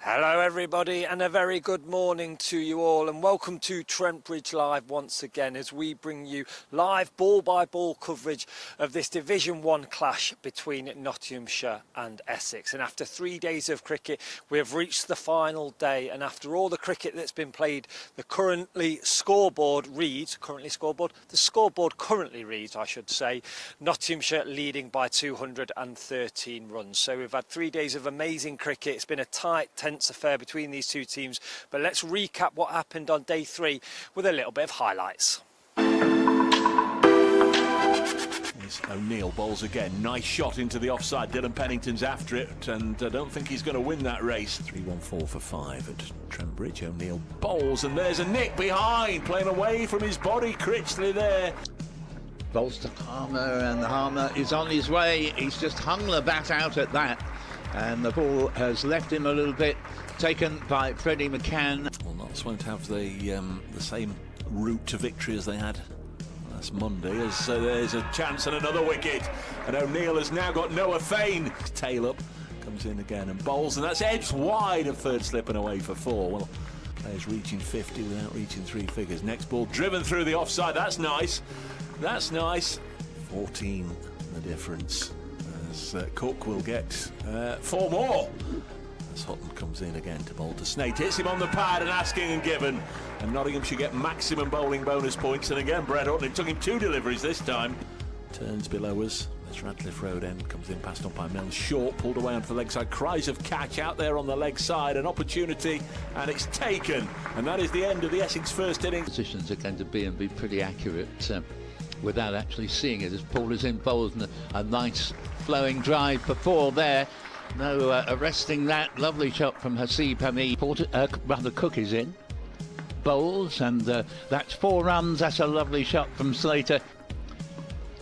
Hello everybody and a very good morning to you all, and welcome to Trent Bridge Live once again as we bring you live ball by ball coverage of this Division 1 clash between Nottinghamshire and Essex. And after 3 days of cricket we have reached the final day, and after all the cricket that's been played, the scoreboard currently reads, I should say, Nottinghamshire leading by 213 runs. So we've had 3 days of amazing cricket. It's been a tight, tense affair between these two teams, but let's recap what happened on day 3 with a little bit of highlights. Here's O'Neill, bowls again, nice shot into the offside. Dylan Pennington's after it, and I don't think he's going to win that race. 3-1-4 for 5 at Trent Bridge. O'Neill bowls, and there's a nick behind, playing away from his body. Critchley there. Bowls to Harmer, and Harmer is on his way. He's just hung the bat out at that, and the ball has left him a little bit, taken by Freddie McCann. Well, Notts won't have the same route to victory as they had last Monday, as there's a chance and another wicket, and O'Neill has now got Noah Fane. Tail up, comes in again and bowls, and that's edged wide of third slip and away for 4. Well, players reaching 50 without reaching 3 figures. Next ball driven through the offside. That's nice. That's nice. 14 the difference. Cook will get 4 more as Hutton comes in again to bowl to Slater. Hits him on the pad, and asking and given, and Nottingham should get maximum bowling bonus points. And again Brett Hutton, it took him 2 deliveries this time. Turns below us. This Radcliffe Road end comes in, passed on by Mills. Short, pulled away onto the leg side. Cries of catch out there on the leg side. An opportunity, and it's taken, and that is the end of the Essex first innings. Positions are going to be pretty accurate without actually seeing it, as Paul is in bowls, and a nice flowing drive for 4 there. No arresting that. Lovely shot from Hasib Hamid. Cook is in. Bowls, and that's 4 runs. That's a lovely shot from Slater.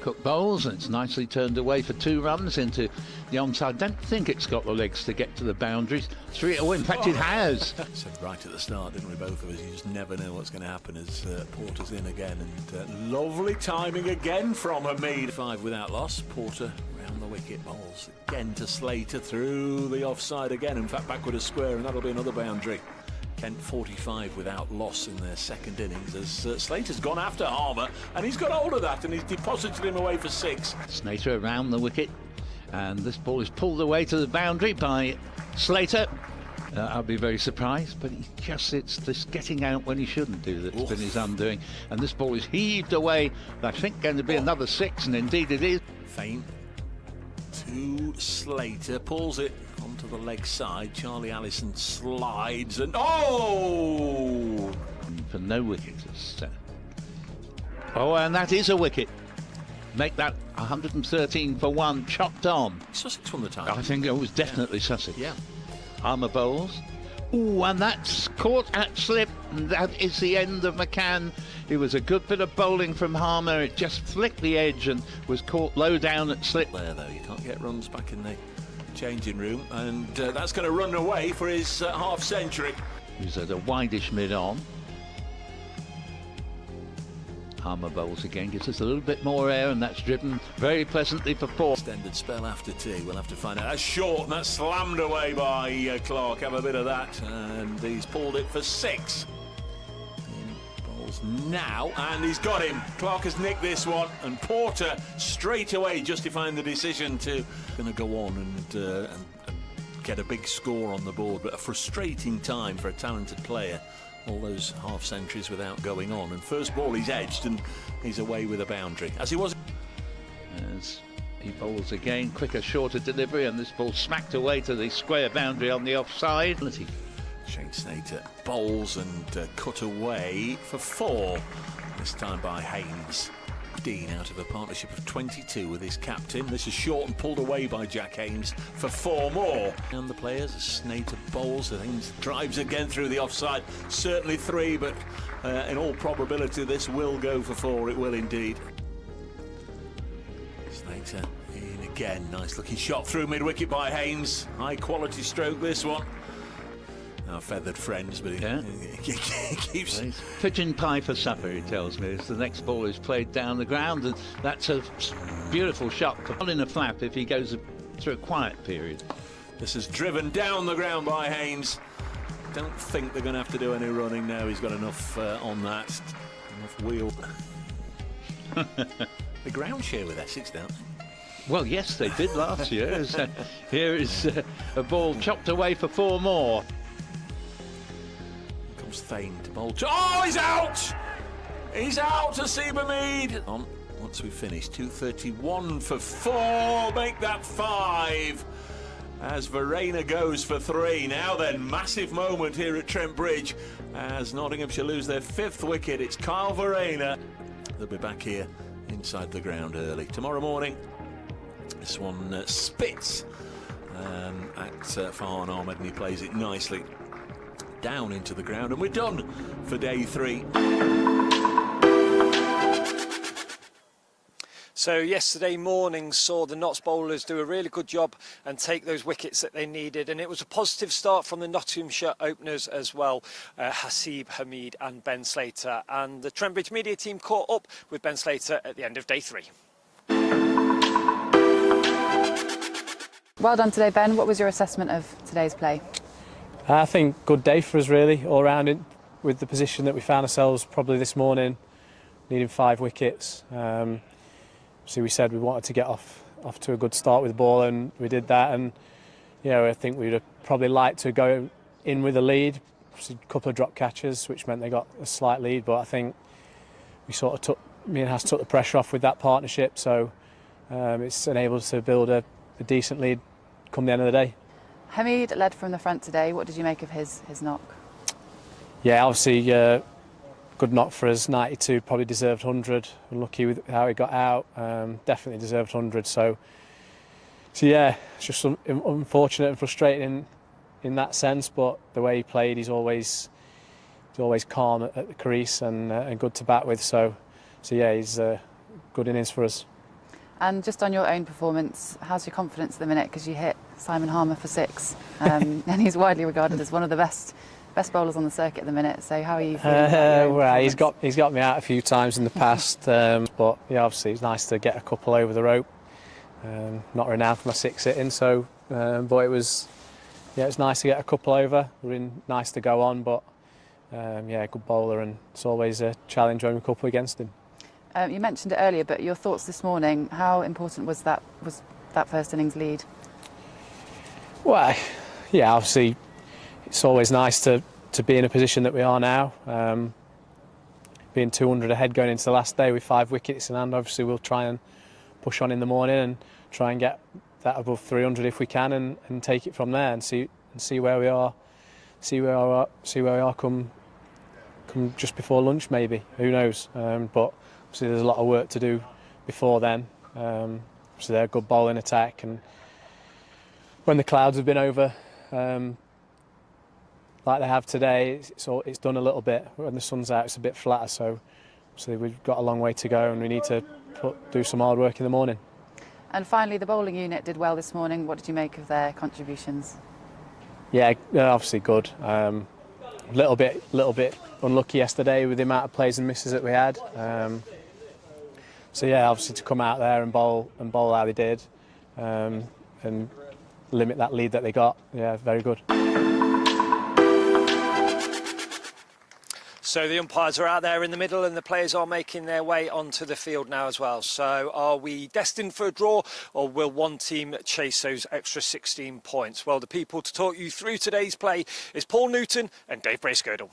Cook bowls, and it's nicely turned away for 2 runs into the onside. Don't think it's got the legs to get to the boundaries. 3, oh, in fact it has. So right at the start, didn't we, both of us? You just never know what's going to happen as Porter's in again, and lovely timing again from Hamid. 5 without loss. Porter round the wicket, bowls again to Slater through the offside again. In fact, backward a square, and that'll be another boundary. Kent 45 without loss in their second innings, as Slater's gone after Harmer, and he's got hold of that, and he's deposited him away for 6. Slater around the wicket, and this ball is pulled away to the boundary by Slater. I'll be very surprised, but it's this getting out when he shouldn't do that's been his undoing, and this ball is heaved away. I think going to be another 6, and indeed it is. Fane to Slater, pulls it onto the leg side. Charlie Allison slides, and for no wicket. And that is a wicket. Make that 113 for 1, chopped on. Sussex won the time. I think it was definitely Sussex. Yeah. Harmer bowls. Ooh, and that's caught at slip, and that is the end of McCann. It was a good bit of bowling from Harmer. It just flicked the edge and was caught low down at slip. There, though, you can't get runs back in the changing room, and that's going to run away for his half-century. He's at a wideish mid-on. Harmer bowls again, gives us a little bit more air, and that's driven very pleasantly for 4. Extended spell after tea, we'll have to find out. That's short, and that's slammed away by Clark. Have a bit of that, and he's pulled it for 6. Bowls now, and he's got him. Clark has nicked this one, and Porter straight away justifying the decision to go on and get a big score on the board, but a frustrating time for a talented player. All those half-centuries without going on, and first ball he's edged, and he's away with a boundary, as he was. As he bowls again, quicker, shorter delivery, and this ball smacked away to the square boundary on the offside. Shane Slater bowls and cut away for 4, this time by Haynes. Dean out of a partnership of 22 with his captain. This is short and pulled away by Jack Haynes for 4 more. And the players, Slater bowls, Haynes drives again through the offside. Certainly 3, but in all probability this will go for 4. It will indeed. Slater in again. Nice looking shot through mid-wicket by Haynes. High quality stroke this one. Our feathered friends, but he keeps... Pigeon pie for supper, he tells me, as the next ball is played down the ground, and that's a beautiful shot for in a flap if he goes through a quiet period. This is driven down the ground by Haynes, don't think they're going to have to do any running now. He's got enough on that, enough wheel. The ground share with Essex, don't they? Well, yes, they did last year. Here is a ball chopped away for 4 more. Comes Thane to bowl. Oh, he's out! He's out to Seabermead. On once we finish, 2:31 for 4. Make that 5. As Verena goes for 3. Now then, massive moment here at Trent Bridge as Nottinghamshire lose their 5th wicket. It's Kyle Verena. They'll be back here inside the ground early tomorrow morning. This one spits at Farhan Ahmed, and he plays it nicely down into the ground, and we're done for day 3. So yesterday morning saw the Notts bowlers do a really good job and take those wickets that they needed, and it was a positive start from the Nottinghamshire openers as well, Hasib Hamid and Ben Slater, and the Trent Bridge media team caught up with Ben Slater at the end of day 3. Well done today, Ben. What was your assessment of today's play? I think good day for us really, all round with the position that we found ourselves probably this morning, needing 5 wickets. So we said we wanted to get off to a good start with the ball, and we did that. And I think we'd have probably liked to go in with a lead. A couple of drop catches, which meant they got a slight lead. But I think we sort of me and Has took the pressure off with that partnership. So it's enabled us to build a decent lead come the end of the day. Hamid led from the front today. What did you make of his knock? Yeah, obviously good knock for us. 92, probably deserved 100. Unlucky with how he got out. Definitely deserved 100. So yeah, it's just unfortunate and frustrating in that sense. But the way he played, he's always calm at the crease and good to bat with. So yeah, he's good innings for us. And just on your own performance, how's your confidence at the minute? Because you hit Simon Harmer for 6, and he's widely regarded as one of the best bowlers on the circuit at the minute. So how are you feeling about your own well, he's got me out a few times in the past, but yeah, obviously it's nice to get a couple over the rope. Not renowned for my 6 hitting, so but it's nice to get a couple over. Really nice to go on, but good bowler, and it's always a challenge owning a couple against him. You mentioned it earlier, but your thoughts this morning, how important was that first innings lead? Well, yeah, obviously it's always nice to be in a position that we are now. Being 200 ahead going into the last day with 5 wickets in hand, obviously we'll try and push on in the morning and try and get that above 300 if we can, and take it from there and see where we are. See where we are come just before lunch maybe. Who knows? But obviously there's a lot of work to do before then. So they're a good bowling attack, and when the clouds have been over like they have today, it's done a little bit. When the sun's out, it's a bit flatter, so obviously we've got a long way to go, and we need to do some hard work in the morning. And finally, the bowling unit did well this morning. What did you make of their contributions? Yeah, obviously good. Little bit unlucky yesterday with the amount of plays and misses that we had. So yeah, obviously to come out there and bowl how they did, and limit that lead that they got. Yeah, very good. So the umpires are out there in the middle, and the players are making their way onto the field now as well. So are we destined for a draw, or will one team chase those extra 16 points? Well, the people to talk you through today's play is Paul Newton and Dave Bracegirdle.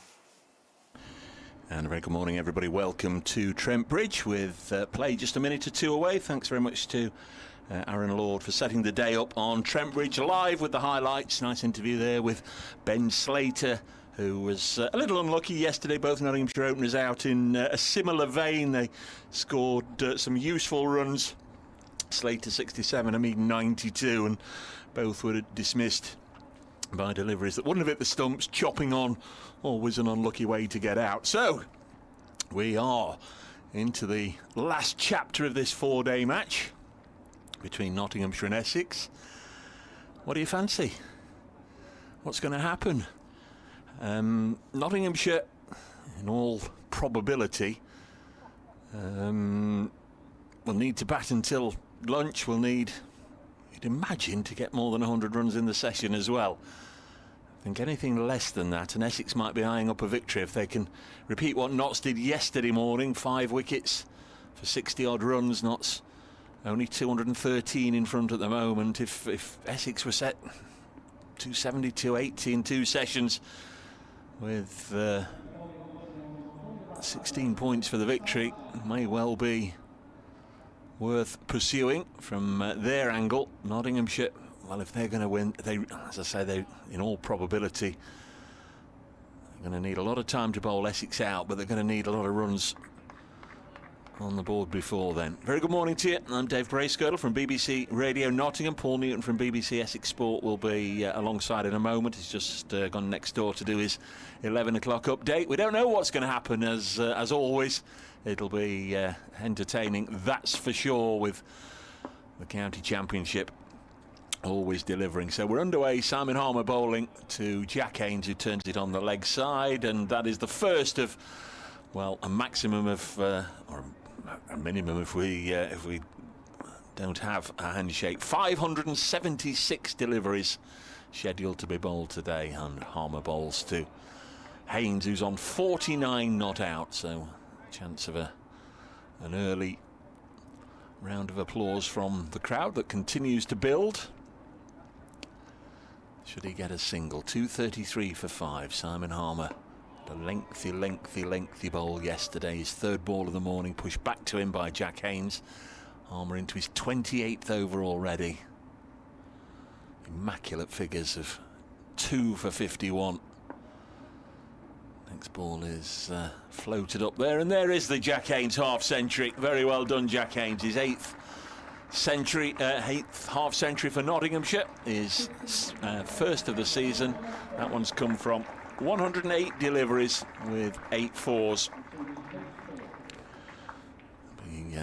And a very good morning, everybody. Welcome to Trent Bridge with play just a minute or 2 away. Thanks very much to Aaron Lord for setting the day up on Trent Bridge Live with the highlights. Nice interview there with Ben Slater, who was a little unlucky yesterday. Both Nottinghamshire openers out in a similar vein. They scored some useful runs. Slater 67, Hamid 92, and both were dismissed by deliveries that wouldn't have hit the stumps. Chopping on, always an unlucky way to get out. So we are into the last chapter of this 4-day match between Nottinghamshire and Essex. What do you fancy? What's going to happen? Nottinghamshire, in all probability, will need to bat until lunch. Will need, you'd imagine, to get more than 100 runs in the session as well. I think anything less than that, and Essex might be eyeing up a victory if they can repeat what Notts did yesterday morning. 5 wickets for 60-odd runs. Notts only 213 in front at the moment. If Essex were set 270, 280 in 2 sessions with 16 points for the victory, it may well be worth pursuing from their angle. Nottinghamshire, well, if they're going to win, as I say, they in all probability they're going to need a lot of time to bowl Essex out, but they're going to need a lot of runs on the board before then. Very good morning to you. I'm Dave Bracegirdle from BBC Radio Nottingham. Paul Newton from BBC Essex Sport will be alongside in a moment. He's just gone next door to do his 11 o'clock update. We don't know what's going to happen, as always. It'll be entertaining, that's for sure, with the County Championship always delivering. So we're underway. Simon Harmer bowling to Jack Haynes, who turns it on the leg side, and that is the first of, well, a maximum of, or a minimum if we don't have a handshake. 576 deliveries scheduled to be bowled today, and Harmer bowls to Haynes, who's on 49 not out, so chance of an early round of applause from the crowd that continues to build. Should he get a single? 233 for 5. Simon Harmer, a lengthy bowl yesterday. His 3rd ball of the morning, pushed back to him by Jack Haynes. Harmer into his 28th over already. Immaculate figures of 2 for 51. Next ball is floated up there, and there is the Jack Haynes half-century. Very well done, Jack Haynes. His 8th century, 8th half-century for Nottinghamshire. His first of the season. That one's come from 108 deliveries with 8 fours. Being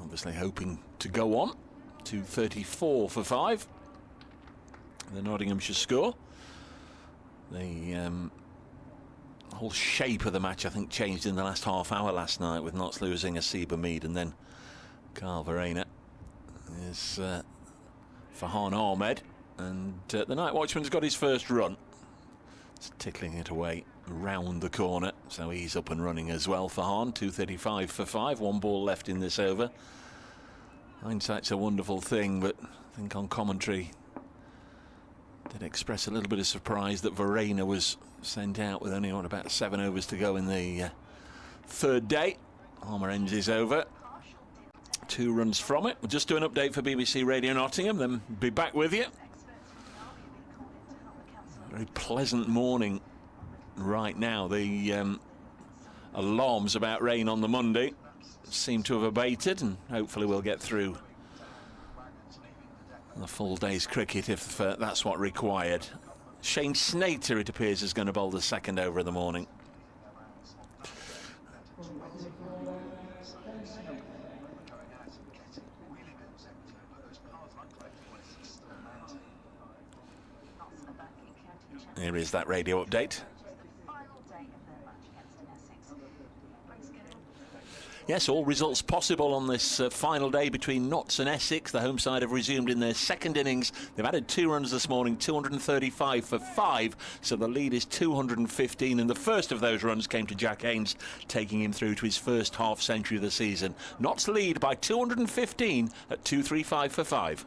obviously hoping to go on. 234 for 5. The Nottinghamshire score. The whole shape of the match, I think, changed in the last half hour last night, with Notts losing Asiba Mead, and then Carl Verena is Farhan Ahmed, and the night watchman's got his first run. It's tickling it away round the corner, so he's up and running as well. Farhan, 235 for 5, 1 ball left in this over. Hindsight's a wonderful thing, but I think on commentary did express a little bit of surprise that Verena was sent out with only about 7 overs to go in the 3rd day. Harmer ends his over. 2 runs from it. We'll just do an update for BBC Radio Nottingham, then be back with you. Very pleasant morning right now. The alarms about rain on the Monday seem to have abated, and hopefully we'll get through the full day's cricket if that's what required. Shane Slater, it appears, is going to bowl the 2nd over of the morning. Here is that radio update. Yes, all results possible on this final day between Notts and Essex. The home side have resumed in their 2nd innings. They've added 2 runs this morning, 235 for 5, so the lead is 215, and the first of those runs came to Jack Haynes, taking him through to his first half-century of the season. Notts lead by 215 at 235 for 5.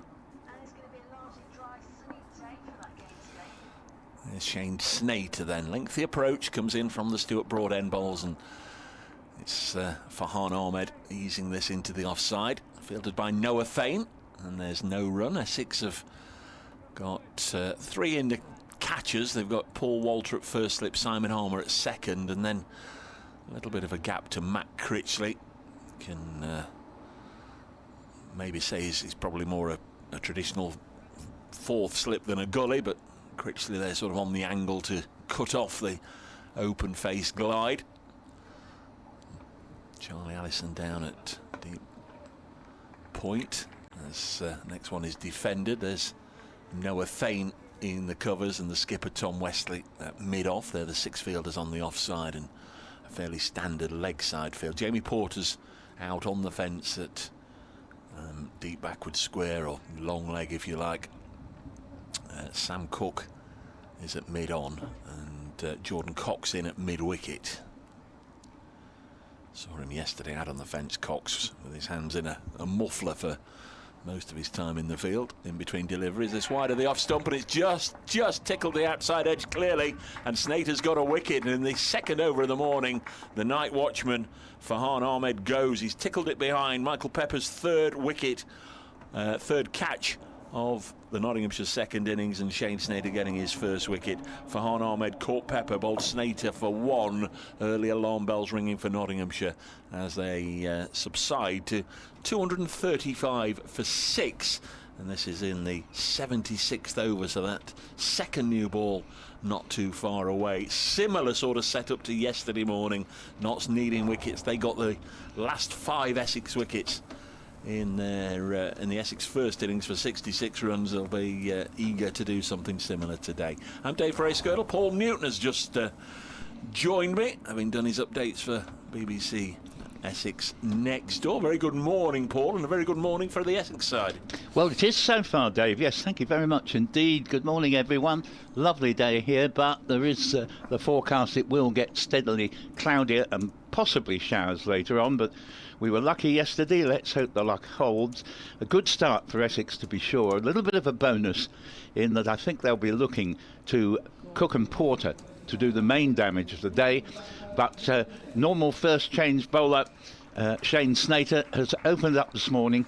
There's Shane Slater then. Lengthy approach comes in from the Stuart Broad end bowls, and it's Farhan Ahmed easing this into the offside. Fielded by Noah Fain, and there's no run. Essex have got 3 in the catchers. They've got Paul Walter at first slip, Simon Harmer at 2nd, and then a little bit of a gap to Matt Critchley. Can maybe say he's probably more a traditional 4th slip than a gully, but Critchley there sort of on the angle to cut off the open face glide. Charlie Allison down at deep point. As next one is defended. There's Noah Fain in the covers, and the skipper Tom Westley at mid-off. They're the 6 fielders on the offside, and a fairly standard leg side field. Jamie Porter's out on the fence at deep backward square, or long leg if you like. Sam Cook is at mid-on, and Jordan Cox in at mid-wicket. Saw him yesterday out on the fence, Cox, with his hands in a muffler for most of his time in the field, in between deliveries. It's wide of the off stump, and it's just tickled the outside edge clearly, and Slater's got a wicket. And in the second over of the morning, the night watchman Farhan Ahmed goes. He's tickled it behind. Michael Pepper's third wicket, third catch of the Nottinghamshire second innings, and Shane Slater getting his first wicket. Farhan Ahmed caught Pepper, bowled Slater for one. Early alarm bells ringing for Nottinghamshire as they subside to 235 for 6, and this is in the 76th over, so that second new ball not too far away. Similar sort of setup to yesterday morning. Notts needing wickets. They got the last 5 Essex wickets in the Essex first innings for 66 runs. They'll be eager to do something similar today. I'm Dave Bracegirdle. Paul Newton has just joined me, having done his updates for BBC Essex Next Door. Very good morning, Paul, and a very good morning for the Essex side. Well, it is so far, Dave. Yes, thank you very much indeed. Good morning, everyone. Lovely day here, but there is the forecast. It will get steadily cloudier and possibly showers later on, but we were lucky yesterday. Let's hope the luck holds. A good start for Essex, to be sure. A little bit of a bonus in that I think they'll be looking to Cook and Porter to do the main damage of the day. But normal first change bowler Shane Slater has opened up this morning,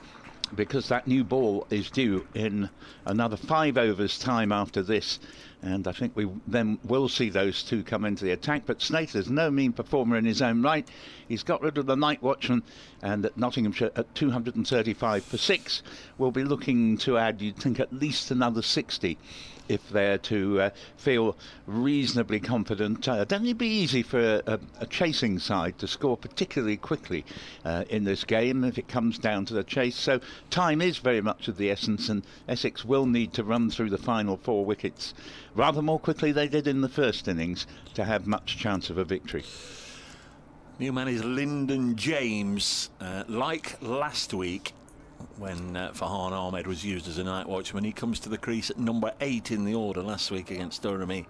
because that new ball is due in another 5 overs time after this, and I think we then will see those two come into the attack. But Slater's no mean performer in his own right. He's got rid of the night watchman, and at Nottinghamshire at 235 for 6 will be looking to add, you'd think, at least another 60 if they're to feel reasonably confident. Don't think it'd be easy for a chasing side to score particularly quickly in this game if it comes down to the chase. So time is very much of the essence, and Essex will need to run through the final 4 wickets rather more quickly they did in the first innings to have much chance of a victory. New man is Lyndon James. Like last week, when Farhan Ahmed was used as a night watchman, he comes to the crease at number 8 in the order. Last week against Durham, he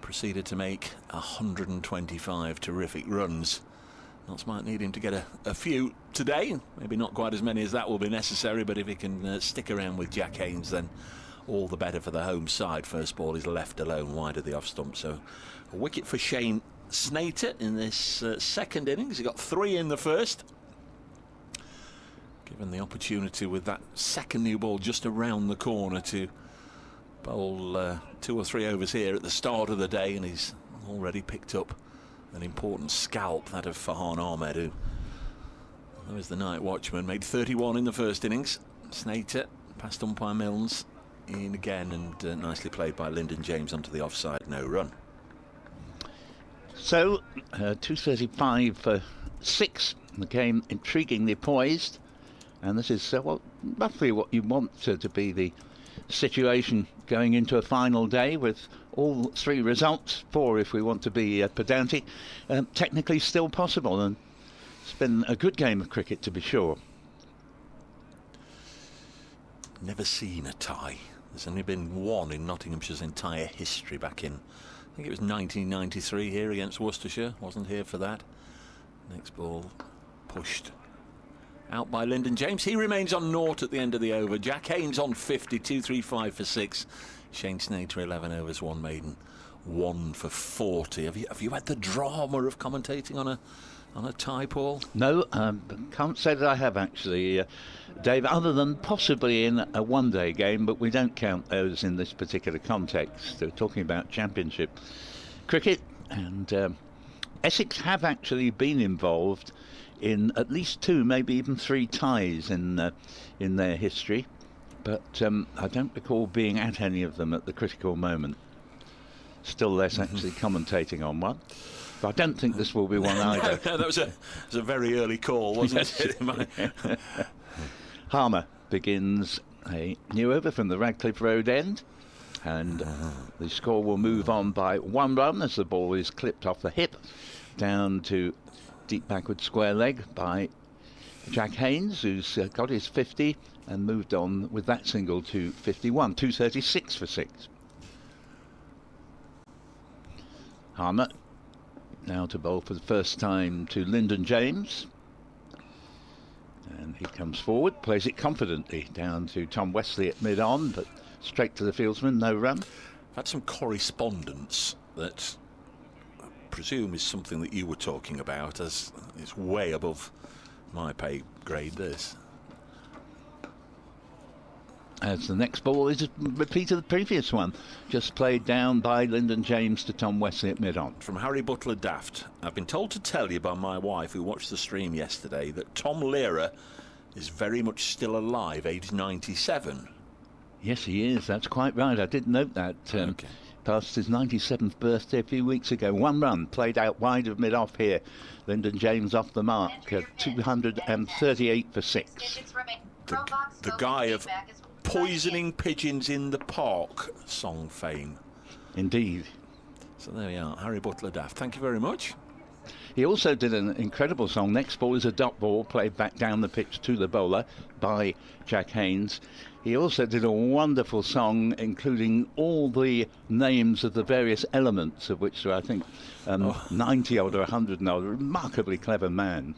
proceeded to make 125 terrific runs. Notts might need him to get a few today. Maybe not quite as many as that will be necessary, but if he can stick around with Jack Haynes, then all the better for the home side. First ball is left alone wide of the off stump, so a wicket for Shane Slater in this second innings. He got 3 in the first. Given the opportunity with that second new ball just around the corner to bowl 2 or 3 overs here at the start of the day, and he's already picked up an important scalp, that of Farhan Ahmed, who was the night watchman, made 31 in the first innings. Slater past umpire Milnes in again, and nicely played by Lyndon James onto the offside, no run. So 235 for 6, the game intriguingly poised. And this is well, roughly what you want to be the situation going into a final day, with all 3 results, 4 if we want to be pedantic, technically still possible. And it's been a good game of cricket, to be sure. Never seen a tie. There's only been one in Nottinghamshire's entire history back in, I think it was 1993 here against Worcestershire. Wasn't here for that. Next ball pushed out by Lyndon James. He remains on 0 at the end of the over. Jack Haynes on 50, 235 for 6. Shane Slater 11 overs, 1 maiden, 1 for 40. Have you had the drama of commentating on a tie, Paul? No, can't say that I have actually, Dave, other than possibly in a one-day game, but we don't count those in this particular context. We're talking about championship cricket, and Essex have actually been involved in at least 2, maybe even 3 ties in their history, but I don't recall being at any of them at the critical moment. Still less actually commentating on one. But I don't think this will be one either. No, that was a very early call, wasn't it? Harmer begins a new over from the Radcliffe Road end, and the score will move on by 1 run as the ball is clipped off the hip down to deep backward square leg by Jack Haynes, who's got his 50 and moved on with that single to 51, 236 for 6. Harmer now to bowl for the first time to Lyndon James. And he comes forward, plays it confidently down to Tom Wesley at mid-on, but straight to the fieldsman, no run. I've had some correspondence that I presume is something that you were talking about, as it's way above my pay grade, this. As the next ball is a repeat of the previous one, just played down by Lyndon James to Tom Wesley at mid-on. From Harry Butler Daft, I've been told to tell you by my wife, who watched the stream yesterday, that Tom Lehrer is very much still alive, aged 97. Yes, he is. That's quite right. I did note that. Okay. Passed his 97th birthday a few weeks ago. One run, played out wide of mid-off here. Lyndon James off the mark, 238 for 6. The guy of poisoning pigeons in the park song fame. Indeed. So there we are, Harry Butler Daft. Thank you very much. He also did an incredible song. Next ball is a dot ball played back down the pitch to the bowler by Jack Haynes. He also did a wonderful song including all the names of the various elements, of which there are, I think, 90 odd or 100 odd. A remarkably clever man.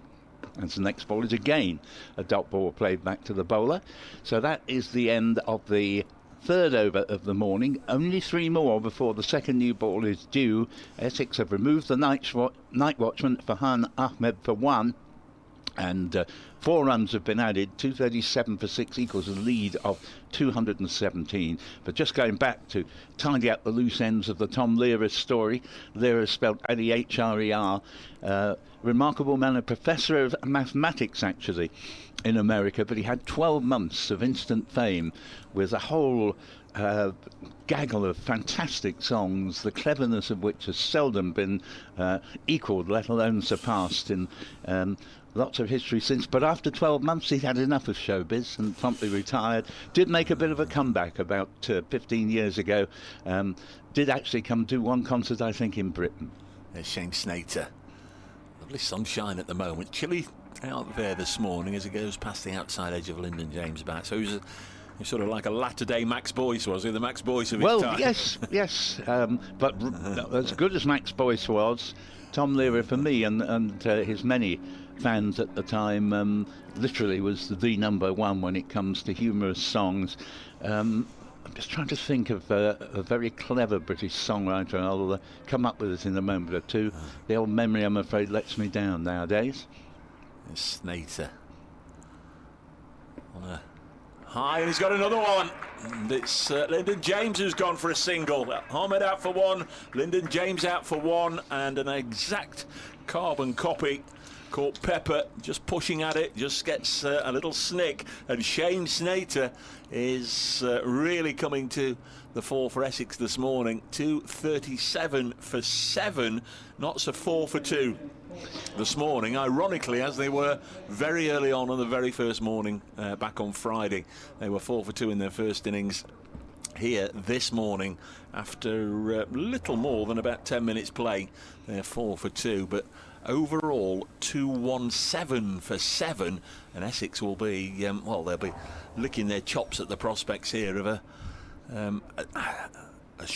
And the next ball is again a dot ball played back to the bowler. So that is the end of the third over of the morning. Only 3 more before the second new ball is due. Essex have removed the night watchman Farhan Ahmed for 1. And 4 runs have been added. 237 for 6 equals a lead of 217. But just going back to tidy up the loose ends of the Tom Lehrer story. Lehrer spelled L-E-H-R-E-R. Remarkable man, a professor of mathematics actually in America, but he had 12 months of instant fame with a whole gaggle of fantastic songs, the cleverness of which has seldom been equalled, let alone surpassed in lots of history since. But after 12 months he'd had enough of showbiz and promptly retired. Did make a bit of a comeback about 15 years ago. Did actually come do one concert, I think, in Britain. There's Shane Slater. Lovely sunshine at the moment. Chilly out there this morning as it goes past the outside edge of Lyndon James bat. So he was sort of like a latter-day Max Boyce, was he? The Max Boyce of his time. Well, yes. But as good as Max Boyce was, Tom Lehrer, for me and his many fans at the time, literally was the number one when it comes to humorous songs. I'm just trying to think of a very clever British songwriter. I'll come up with it in a moment or two. The old memory, I'm afraid, lets me down nowadays. It's Slater on a high, and he's got another one. And it's Lyndon James who's gone for a single. Ahmed out for 1, Lyndon James out for 1, and an exact carbon copy. Caught Pepper just pushing at it, just gets a little snick, and Shane Slater is really coming to the fore for Essex this morning. 237 for 7, not so 4 for 2 this morning, ironically, as they were very early on the very first morning back on Friday. They were 4 for 2 in their first innings. Here this morning, after little more than about 10 minutes play, they're 4 for 2, but overall 217 for 7, and Essex will be well, they'll be licking their chops at the prospects here of a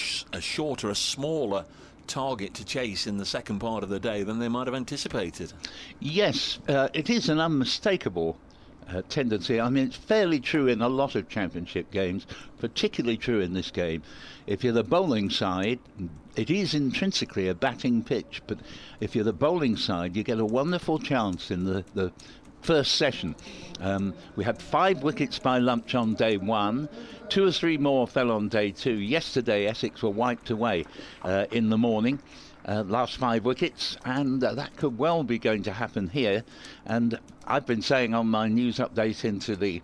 shorter, a smaller target to chase in the second part of the day than they might have anticipated. Yes, it is an unmistakable tendency. I mean, it's fairly true in a lot of championship games, particularly true in this game. If you're the bowling side, it is intrinsically a batting pitch, but if you're the bowling side, you get a wonderful chance in the first session. We had 5 wickets by lunch on day 1. 2 or 3 more fell on day 2. Yesterday, Essex were wiped away in the morning. Last 5 wickets, and that could well be going to happen here. And I've been saying on my news update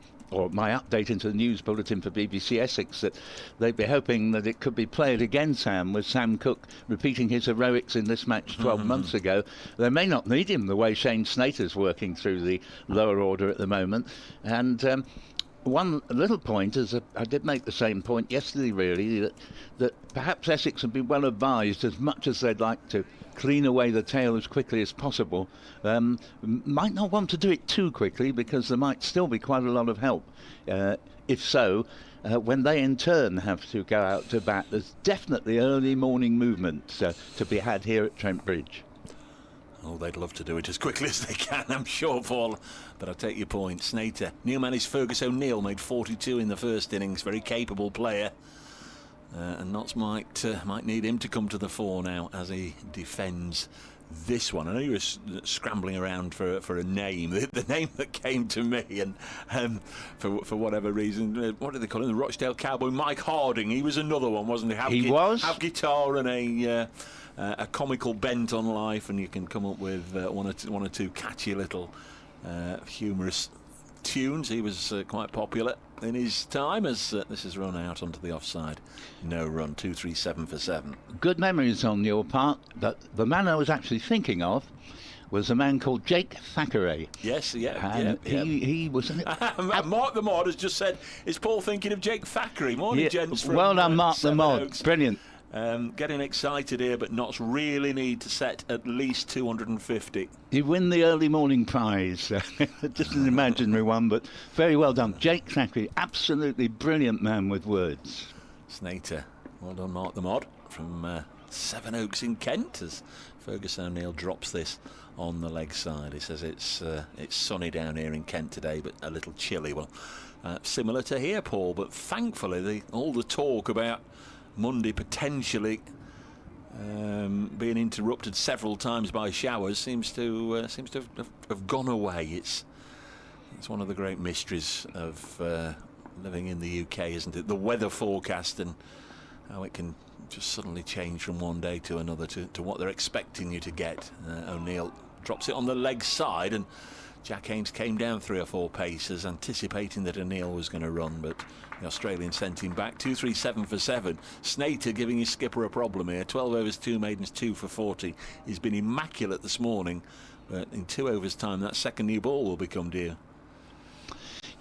my update into the news bulletin for BBC Essex that they'd be hoping that it could be played again, Sam, with Sam Cooke repeating his heroics in this match 12 months ago. They may not need him the way Shane Slater's working through the lower order at the moment. And one little point is I did make the same point yesterday, really, that perhaps Essex would be well advised, as much as they'd like to clean away the tail as quickly as possible, might not want to do it too quickly, because there might still be quite a lot of help if so, when they in turn have to go out to bat. There's definitely early morning movement to be had here at Trent Bridge. Oh, they'd love to do it as quickly as they can, I'm sure, Paul. But I take your point. Slater. New managed Fergus O'Neill, made 42 in the first innings. Very capable player. And Notts might need him to come to the fore now as he defends this one. I know you were scrambling around for a name. The name that came to me, and for whatever reason, what did they call him? The Rochdale Cowboy, Mike Harding. He was another one, wasn't he? He was. Have guitar and a comical bent on life, and you can come up with one or two catchy little humorous tunes. He was quite popular in his time, as this is run out onto the offside. No run, 2-3-7 for 7. Good memories on your part, but the man I was actually thinking of was a man called Jake Thackeray. Yes, and he was... Mark the Mod has just said, is Paul thinking of Jake Thackeray? Morning, gents. From, well done, Mark the Mod. Oaks. Brilliant. Getting excited here, but Notts really need to set at least 250. You win the early morning prize. Just an imaginary one, but very well done. Jake Thackeray, absolutely brilliant man with words. Slater, well done, Mark the Mod, from Seven Oaks in Kent, as Fergus O'Neill drops this on the leg side. He says it's sunny down here in Kent today, but a little chilly. Well, similar to here, Paul, but thankfully all the talk about Monday potentially being interrupted several times by showers seems to have gone away. It's one of the great mysteries of living in the UK, isn't it? The weather forecast and how it can just suddenly change from one day to another to what they're expecting you to get. O'Neill drops it on the leg side, and Jack Haynes came down 3 or 4 paces anticipating that O'Neill was going to run, but the Australian sent him back. 2-3-7 for 7. Slater giving his skipper a problem here. 12 overs, 2 maidens, 2 for 40. He's been immaculate this morning, but in 2 overs' time that second new ball will become due.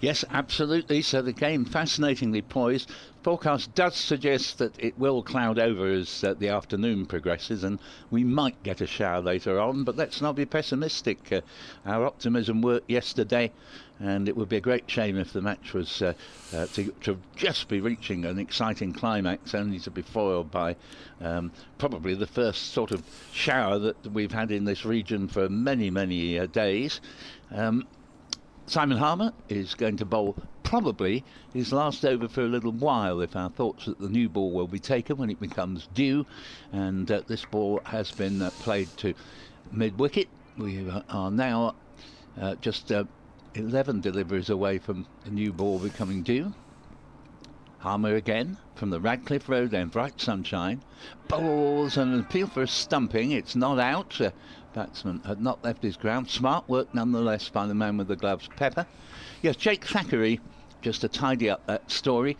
Yes, absolutely. So the game fascinatingly poised. Forecast does suggest that it will cloud over as the afternoon progresses, and we might get a shower later on, but let's not be pessimistic. Our optimism worked yesterday, and it would be a great shame if the match was to just be reaching an exciting climax, only to be foiled by probably the first sort of shower that we've had in this region for many, many days. Simon Harmer is going to bowl probably his last over for a little while, if our thoughts that the new ball will be taken when it becomes due, and this ball has been played to mid-wicket. We are now just 11 deliveries away from the new ball becoming due. Harmer again from the Radcliffe Road end, bright sunshine, bowls and an appeal for a stumping. It's not out. Batsman had not left his ground. Smart work nonetheless by the man with the gloves, Pepper. Yes, Jake Thackeray, just to tidy up that story,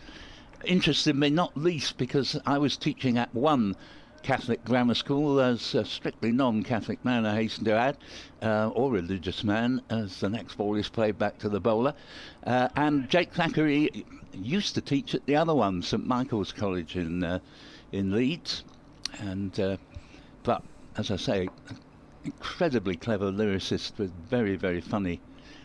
interested me not least because I was teaching at one Catholic grammar school as a strictly non-Catholic man, I hasten to add, or religious man, as the next ball is played back to the bowler. And Jake Thackeray used to teach at the other one, St Michael's College in Leeds. And but as I say, incredibly clever lyricist with very, very funny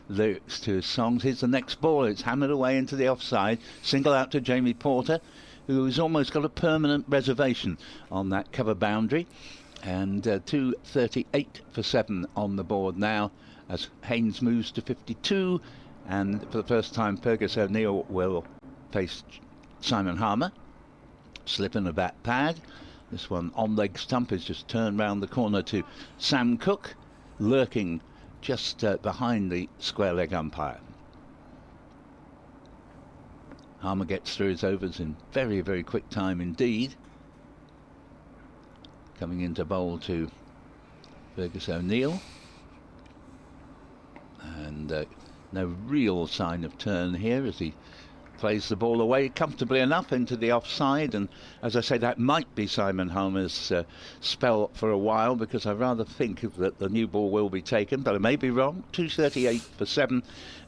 lyrics to his songs. Here's the next ball. It's hammered away into the offside. Single out to Jamie Porter, who's almost got a permanent reservation on that cover boundary. And 2:38 for 7 on the board now as Haynes moves to 52. And for the first time, Fergus O'Neill will face Simon Harmer. Slip in a bat pad. This one on leg stump is just turned round the corner to Sam Cook, lurking just behind the square leg umpire. Harmer gets through his overs in very, very quick time indeed. Coming into bowl to Fergus O'Neill. And no real sign of turn here as he plays the ball away comfortably enough into the offside, and as I say, that might be Simon Harmer's spell for a while, because I rather think that the new ball will be taken, but I may be wrong. 2:38 for 7,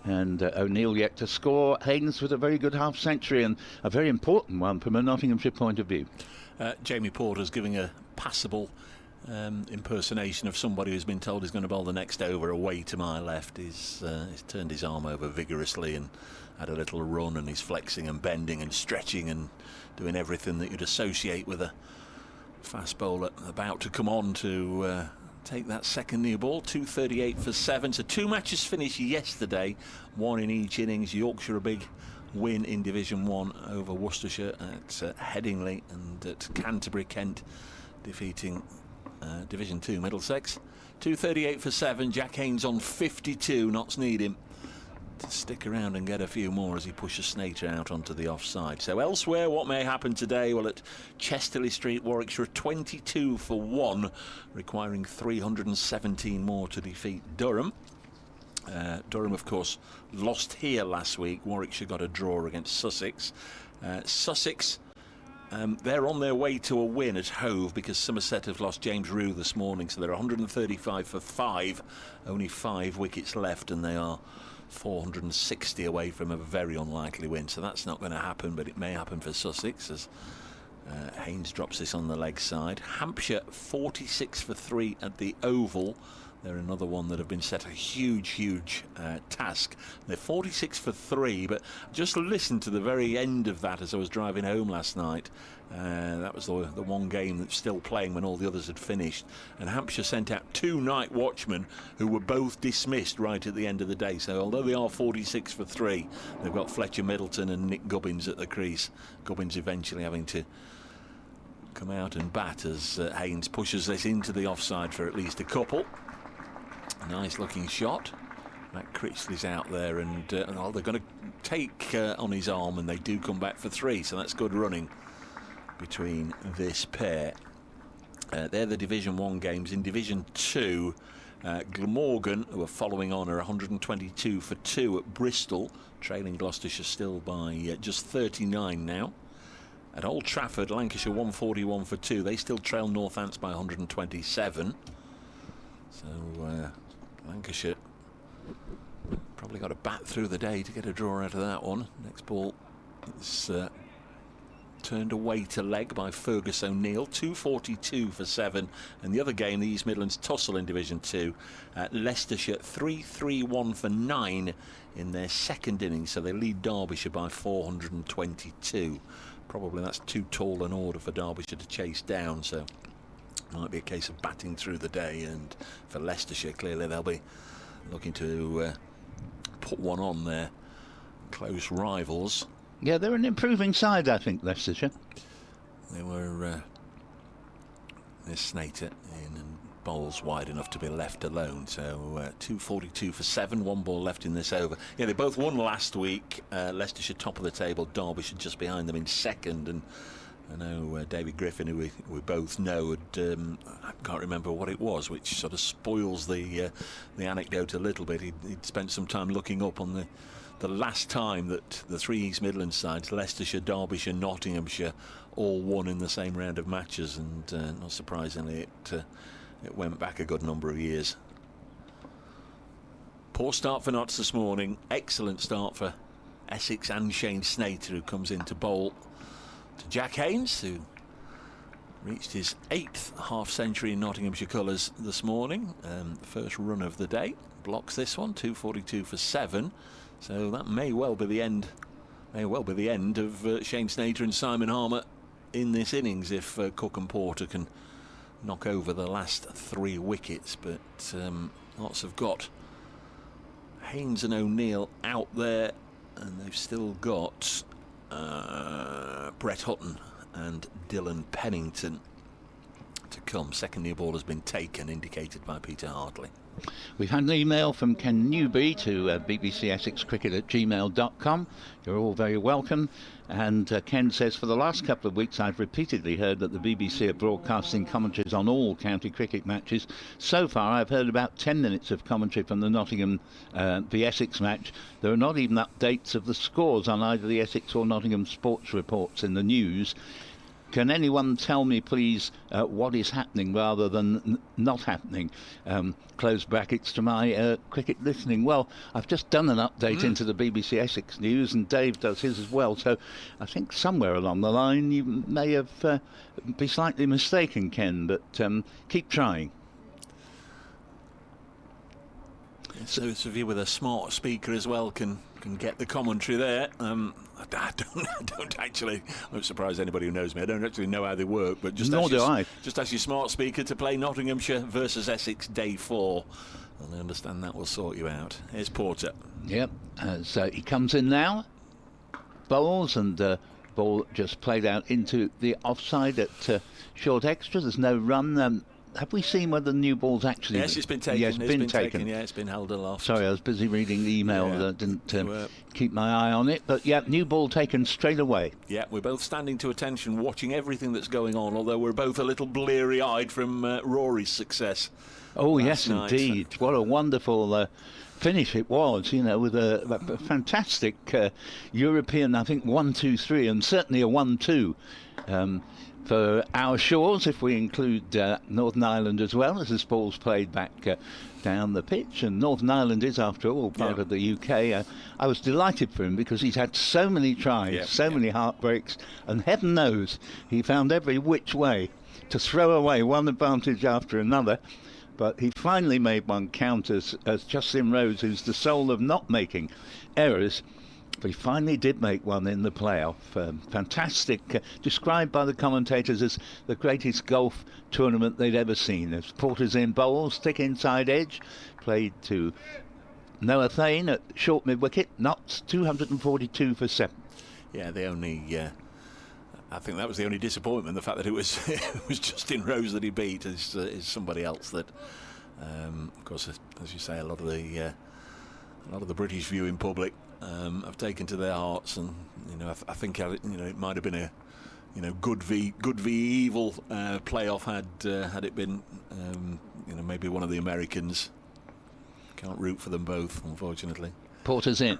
and O'Neill yet to score. Haynes with a very good half century, and a very important one from a Nottinghamshire point of view. Jamie Porter's giving a passable impersonation of somebody who's been told he's going to bowl the next over away to my left. He's turned his arm over vigorously and had a little run, and he's flexing and bending and stretching and doing everything that you'd associate with a fast bowler about to come on to take that second new ball. 2:38 for 7. So 2 matches finished yesterday, 1 in each innings. Yorkshire a big win in Division 1 over Worcestershire at Headingley, and at Canterbury, Kent defeating Division 2 Middlesex. 2:38 for 7. Jack Haynes on 52. Notts need him to stick around and get a few more as he pushes Slater out onto the offside. So elsewhere, what may happen today? Well, at Chesterley Street, Warwickshire 22 for 1, requiring 317 more to defeat Durham. Durham, of course, lost here last week. Warwickshire got a draw against Sussex. Sussex, they're on their way to a win at Hove because Somerset have lost James Rue this morning, so they're 135 for 5, only 5 wickets left, and they are 460 away from a very unlikely win. So that's not going to happen, but it may happen for Sussex as Haynes drops this on the leg side. Hampshire 46 for 3 at the Oval. They're another one that have been set a huge task. They're 46 for 3, but just listen to the very end of that as I was driving home last night. That was the one game that's still playing when all the others had finished. And Hampshire sent out 2 night watchmen who were both dismissed right at the end of the day. So although they are 46 for 3, they've got Fletcher Middleton and Nick Gubbins at the crease. Gubbins eventually having to come out and bat as Haynes pushes this into the offside for at least a couple. Nice looking shot. Matt Critchley's out there, and they're going to take on his arm, and they do come back for 3, so that's good running between this pair. They're the Division 1 games. In Division 2, Glamorgan, who are following on, are 122 for 2 at Bristol, trailing Gloucestershire still by just 39 now. At Old Trafford, Lancashire 141 for 2. They still trail Northants by 127. So Lancashire probably got to bat through the day to get a draw out of that one. Next ball is turned away to leg by Fergus O'Neill. 2:42 for 7. And the other game, the East Midlands tussle in Division 2, Leicestershire 3-3-1 for 9 in their second innings, so they lead Derbyshire by 422. Probably that's too tall an order for Derbyshire to chase down, so might be a case of batting through the day. And for Leicestershire, clearly they'll be looking to put one on their close rivals. Yeah, they're an improving side, I think, Leicestershire. They were there's Slater in, and bowls wide enough to be left alone. So 2:42 for 7, 1 ball left in this over. Yeah, they both won last week. Leicestershire top of the table, Derbyshire just behind them in second. And I know David Griffin, who we both know, I can't remember what it was, which sort of spoils the anecdote a little bit. He'd spent some time looking up on the last time that the 3 East Midlands sides, Leicestershire, Derbyshire, Nottinghamshire, all won in the same round of matches, and not surprisingly it went back a good number of years. Poor start for Notts this morning. Excellent start for Essex and Shane Slater, who comes in to bowl to Jack Haynes, who reached his 8th half-century in Nottinghamshire colours this morning. First run of the day. Blocks this one, 2:42 for 7. So that may well be the end. May well be the end of Shane Slater and Simon Harmer in this innings if Cook and Porter can knock over the last 3 wickets. But lots have got Haynes and O'Neill out there, and they've still got Brett Hutton and Dylan Pennington to come. Second new ball has been taken, indicated by Peter Hartley. We've had an email from Ken Newby to bbcsexcricket@gmail.com. You're all very welcome. And Ken says, for the last couple of weeks I've repeatedly heard that the BBC are broadcasting commentaries on all county cricket matches. So far I've heard about 10 minutes of commentary from the Nottingham v Essex match. There are not even updates of the scores on either the Essex or Nottingham sports reports in the news. Can anyone tell me, please, what is happening rather than not happening? Close brackets to my cricket listening. Well, I've just done an update into the BBC Essex News, and Dave does his as well. So I think somewhere along the line you may have be slightly mistaken, Ken, but keep trying. So if you with a smart speaker as well can get the commentary there. I don't actually. I'm surprised anybody who knows me. I don't actually know how they work, but just nor do I. Just ask your smart speaker to play Nottinghamshire versus Essex Day 4, and I understand that will sort you out. Here's Porter. Yep. So he comes in now. Bowls, and ball just played out into the offside at short extra. There's no run. Have we seen whether the new ball's actually... Yes, it's been taken. Yes, it's been taken. Yeah, it's been held aloft. Sorry, I was busy reading the email. Yeah. I didn't keep my eye on it. But, yeah, new ball taken straight away. Yeah, we're both standing to attention, watching everything that's going on, although we're both a little bleary-eyed from Rory's success. Oh, yes, night. Indeed. What a wonderful... finish it was, you know, with a fantastic European, I think, 1-2-3, and certainly a 1-2 for our shores, if we include Northern Ireland as well, as this ball's played back down the pitch. And Northern Ireland is, after all, part of the UK. I was delighted for him because he's had so many tries, many heartbreaks, and heaven knows he found every which way to throw away one advantage after another. But he finally made one count as Justin Rose, who's the soul of not making errors. But he finally did make one in the playoff. Fantastic, described by the commentators as the greatest golf tournament they'd ever seen. As Porter's in bowls, thick inside edge, played to Noah Thane at short mid-wicket, Notts 242 for 7. Yeah, the only... I think that was the only disappointment, the fact that it was it was Justin Rose that he beat is somebody else that, of course, as you say, a lot of the British viewing public have taken to their hearts, and I think it might have been a good v evil playoff had it been maybe one of the Americans. Can't root for them both, unfortunately. Porter's in.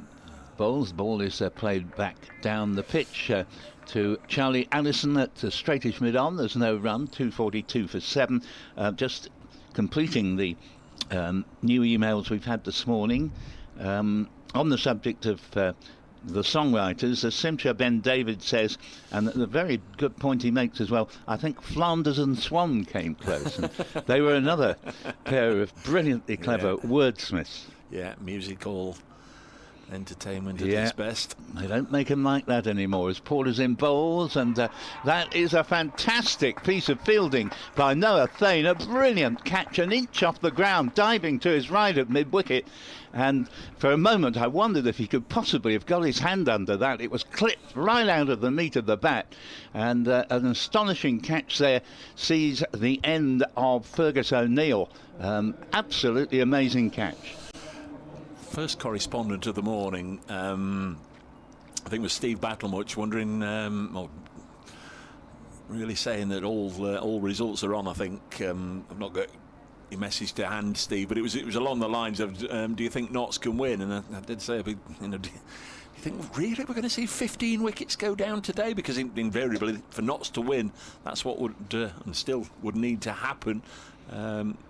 Bowls. The ball is played back down the pitch to Charlie Allison at straightish mid-on. There's no run, 242 for 7. Just completing the new emails we've had this morning on the subject of the songwriters. Simcha Ben David says, and the very good point he makes as well, I think Flanders and Swan came close. And they were another pair of brilliantly clever wordsmiths. Yeah, musical entertainment at its best. They don't make him like that anymore. As Porter's in bowls, and that is a fantastic piece of fielding by Noah Thane. A brilliant catch, an inch off the ground, diving to his right at mid-wicket. And for a moment I wondered if he could possibly have got his hand under that. It was clipped right out of the meat of the bat, and an astonishing catch there sees the end of Fergus O'Neill. Absolutely amazing catch. First correspondent of the morning, I think, was Steve Battlemuch, wondering, really saying that all results are on. I think I've not got your message to hand, Steve, but it was along the lines of, do you think Notts can win? And I did say, do you think really we're going to see 15 wickets go down today? Because invariably for Notts to win, that's what would and still would need to happen.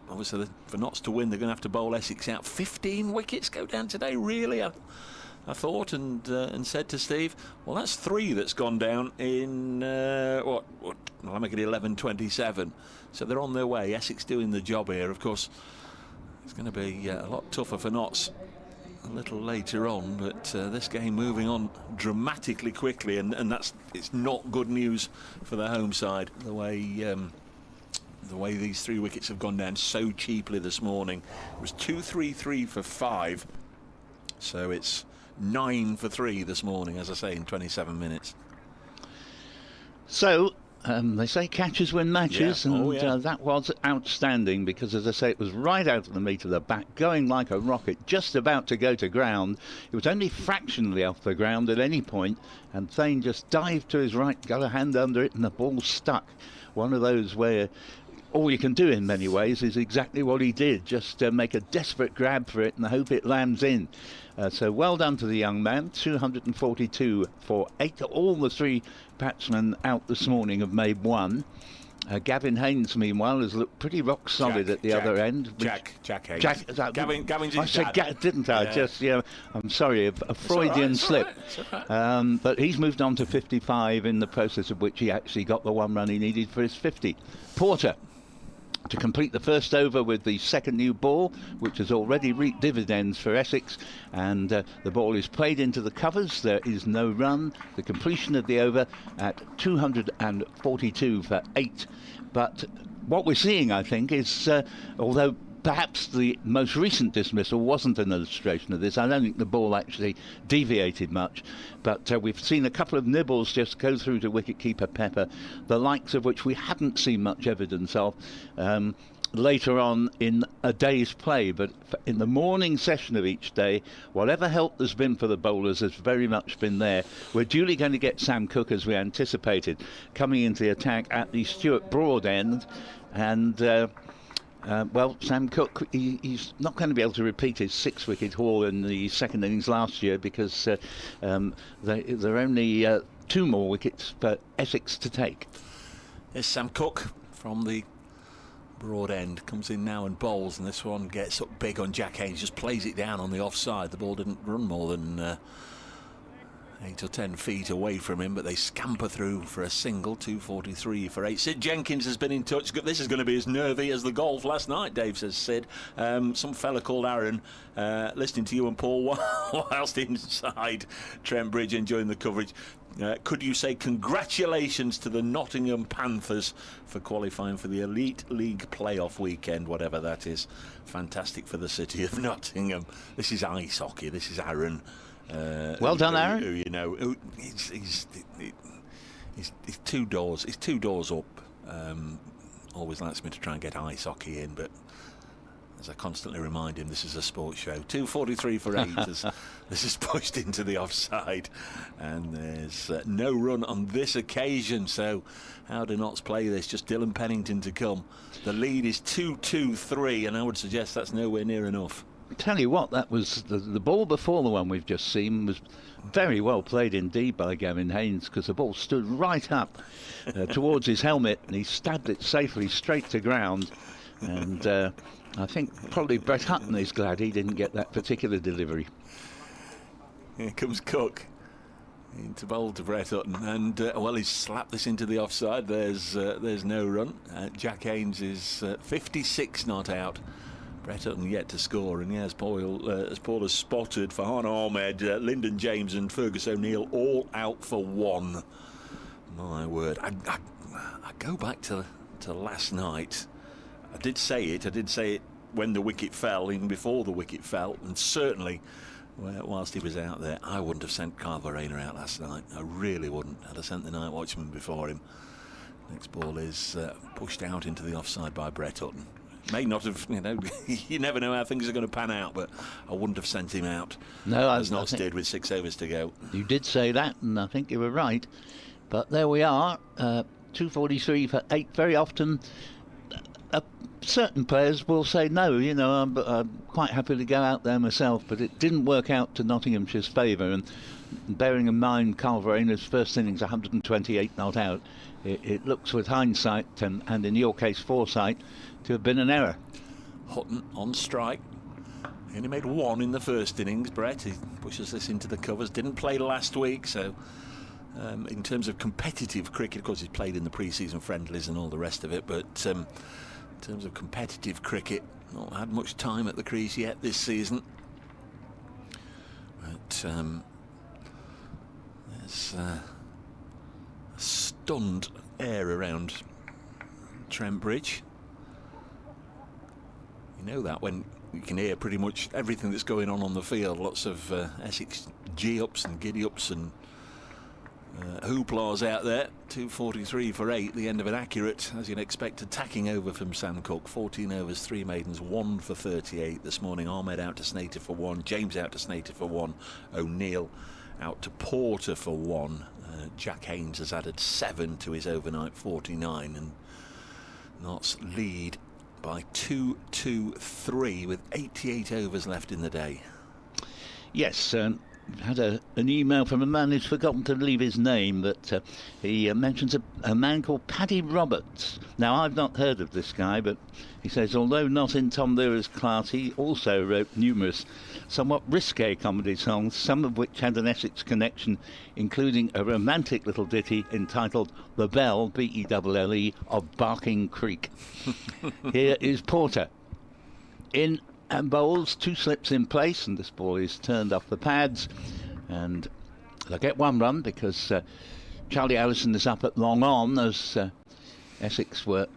Obviously, for Notts to win, they're going to have to bowl Essex out. 15 wickets go down today, really? I thought, and said to Steve, well, that's 3 that's gone down in what? I'll make it 11:27. So they're on their way. Essex doing the job here. Of course, it's going to be a lot tougher for Notts a little later on, but this game moving on dramatically quickly, and it's not good news for the home side. The way these 3 wickets have gone down so cheaply this morning. It was 2-3-3 for 5, so it's 9 for 3 this morning, as I say, in 27 minutes. So they say catches win matches, and that was outstanding because, as I say, it was right out of the meat of the bat, going like a rocket, just about to go to ground. It was only fractionally off the ground at any point, and Thane just dived to his right, got a hand under it, and the ball stuck. One of those where all you can do in many ways is exactly what he did, just make a desperate grab for it and hope it lands in. So well done to the young man. 242 for 8. All the 3 batsmen out this morning have made 1. Gavin Haynes, meanwhile, has looked pretty rock solid at the other end. Jack Haynes. Gavin's I said didn't I? Yeah. I'm sorry, a Freudian slip. But he's moved on to 55, in the process of which he actually got the 1 run he needed for his 50. Porter to complete the first over with the second new ball, which has already reaped dividends for Essex, and the ball is played into the covers. There is no run. The completion of the over at 242 for 8. But what we're seeing, I think, is although perhaps the most recent dismissal wasn't an illustration of this, I don't think the ball actually deviated much, but we've seen a couple of nibbles just go through to wicketkeeper Pepper, the likes of which we hadn't seen much evidence of later on in a day's play. But in the morning session of each day, whatever help there's been for the bowlers has very much been there. We're duly going to get Sam Cook, as we anticipated, coming into the attack at the Stuart Broad end, and well, Sam Cook, he's not going to be able to repeat his 6-wicket haul in the second innings last year, because there are only 2 more wickets for Essex to take. Here's Sam Cook from the Broad end, comes in now and bowls, and this one gets up big on Jack Haynes, just plays it down on the offside. The ball didn't run more than 8 or 10 feet away from him, but they scamper through for a single. 243 for 8. Sid Jenkins has been in touch. This is going to be as nervy as the golf last night, Dave says Sid. Some fella called Aaron listening to you and Paul whilst inside Trent Bridge enjoying the coverage. Could you say congratulations to the Nottingham Panthers for qualifying for the Elite League playoff weekend, whatever that is. Fantastic for the city of Nottingham. This is ice hockey. This is Aaron. Well done, Aaron. Who, you know, he's 2 doors. He's 2 doors up. Always likes me to try and get ice hockey in, but as I constantly remind him, this is a sports show. 243 for 8 as this is pushed into the offside, and there's no run on this occasion. So how do Notts play this? Just Dylan Pennington to come. The lead is 2-2-3, and I would suggest that's nowhere near enough. Tell you what, that was the ball before the one we've just seen was very well played indeed by Gavin Haynes, because the ball stood right up towards his helmet, and he stabbed it safely straight to ground. And I think probably Brett Hutton is glad he didn't get that particular delivery. Here comes Cook into bowl to Brett Hutton, and well, he's slapped this into the offside. There's no run. Jack Haynes is 56 not out. Brett Hutton yet to score, and as Paul has spotted, Farhan Ahmed, Lyndon James and Fergus O'Neill all out for 1. My word. I go back to last night. I did say it when the wicket fell, even before the wicket fell, and certainly whilst he was out there, I wouldn't have sent Carl Verena out last night. I really wouldn't. I'd have sent the night watchman before him. Next ball is pushed out into the offside by Brett Hutton. May not have, you never know how things are going to pan out, but I wouldn't have sent him out. No, as Notts did with 6 overs to go. You did say that, and I think you were right. But there we are, 243 for 8. Very often, certain players will say no. I'm quite happy to go out there myself, but it didn't work out to Nottinghamshire's favour. And bearing in mind Carl Verena's first innings, 128 not out, it looks with hindsight and in your case foresight to have been an error. Hutton on strike. He only made 1 in the first innings. Brett, he pushes this into the covers. Didn't play last week, so in terms of competitive cricket, of course he's played in the pre-season friendlies and all the rest of it, but in terms of competitive cricket, not had much time at the crease yet this season. But there's a stunned air around Trent Bridge. You know that when you can hear pretty much everything that's going on the field. Lots of Essex G-ups and giddy-ups and hooplas out there. 243 for 8, the end of an accurate, as you'd expect, attacking over from Sam Cook. 14 overs, 3 maidens, 1 for 38 this morning. Ahmed out to Slater for 1, James out to Slater for 1, O'Neill out to Porter for 1. Jack Haynes has added 7 to his overnight 49, and Notts lead by 2-2-3 with 88 overs left in the day. Yes, had an email from a man who's forgotten to leave his name, but he mentions a man called Paddy Roberts. Now, I've not heard of this guy, but he says, although not in Tom Learer's class, he also wrote numerous somewhat risque comedy songs, some of which had an Essex connection, including a romantic little ditty entitled The Bell, B-E-L-L-E, of Barking Creek. Here is Porter. In and bowls, 2 slips in place, and this ball is turned off the pads, and they'll get 1 run because Charlie Allison is up at long on as Essex were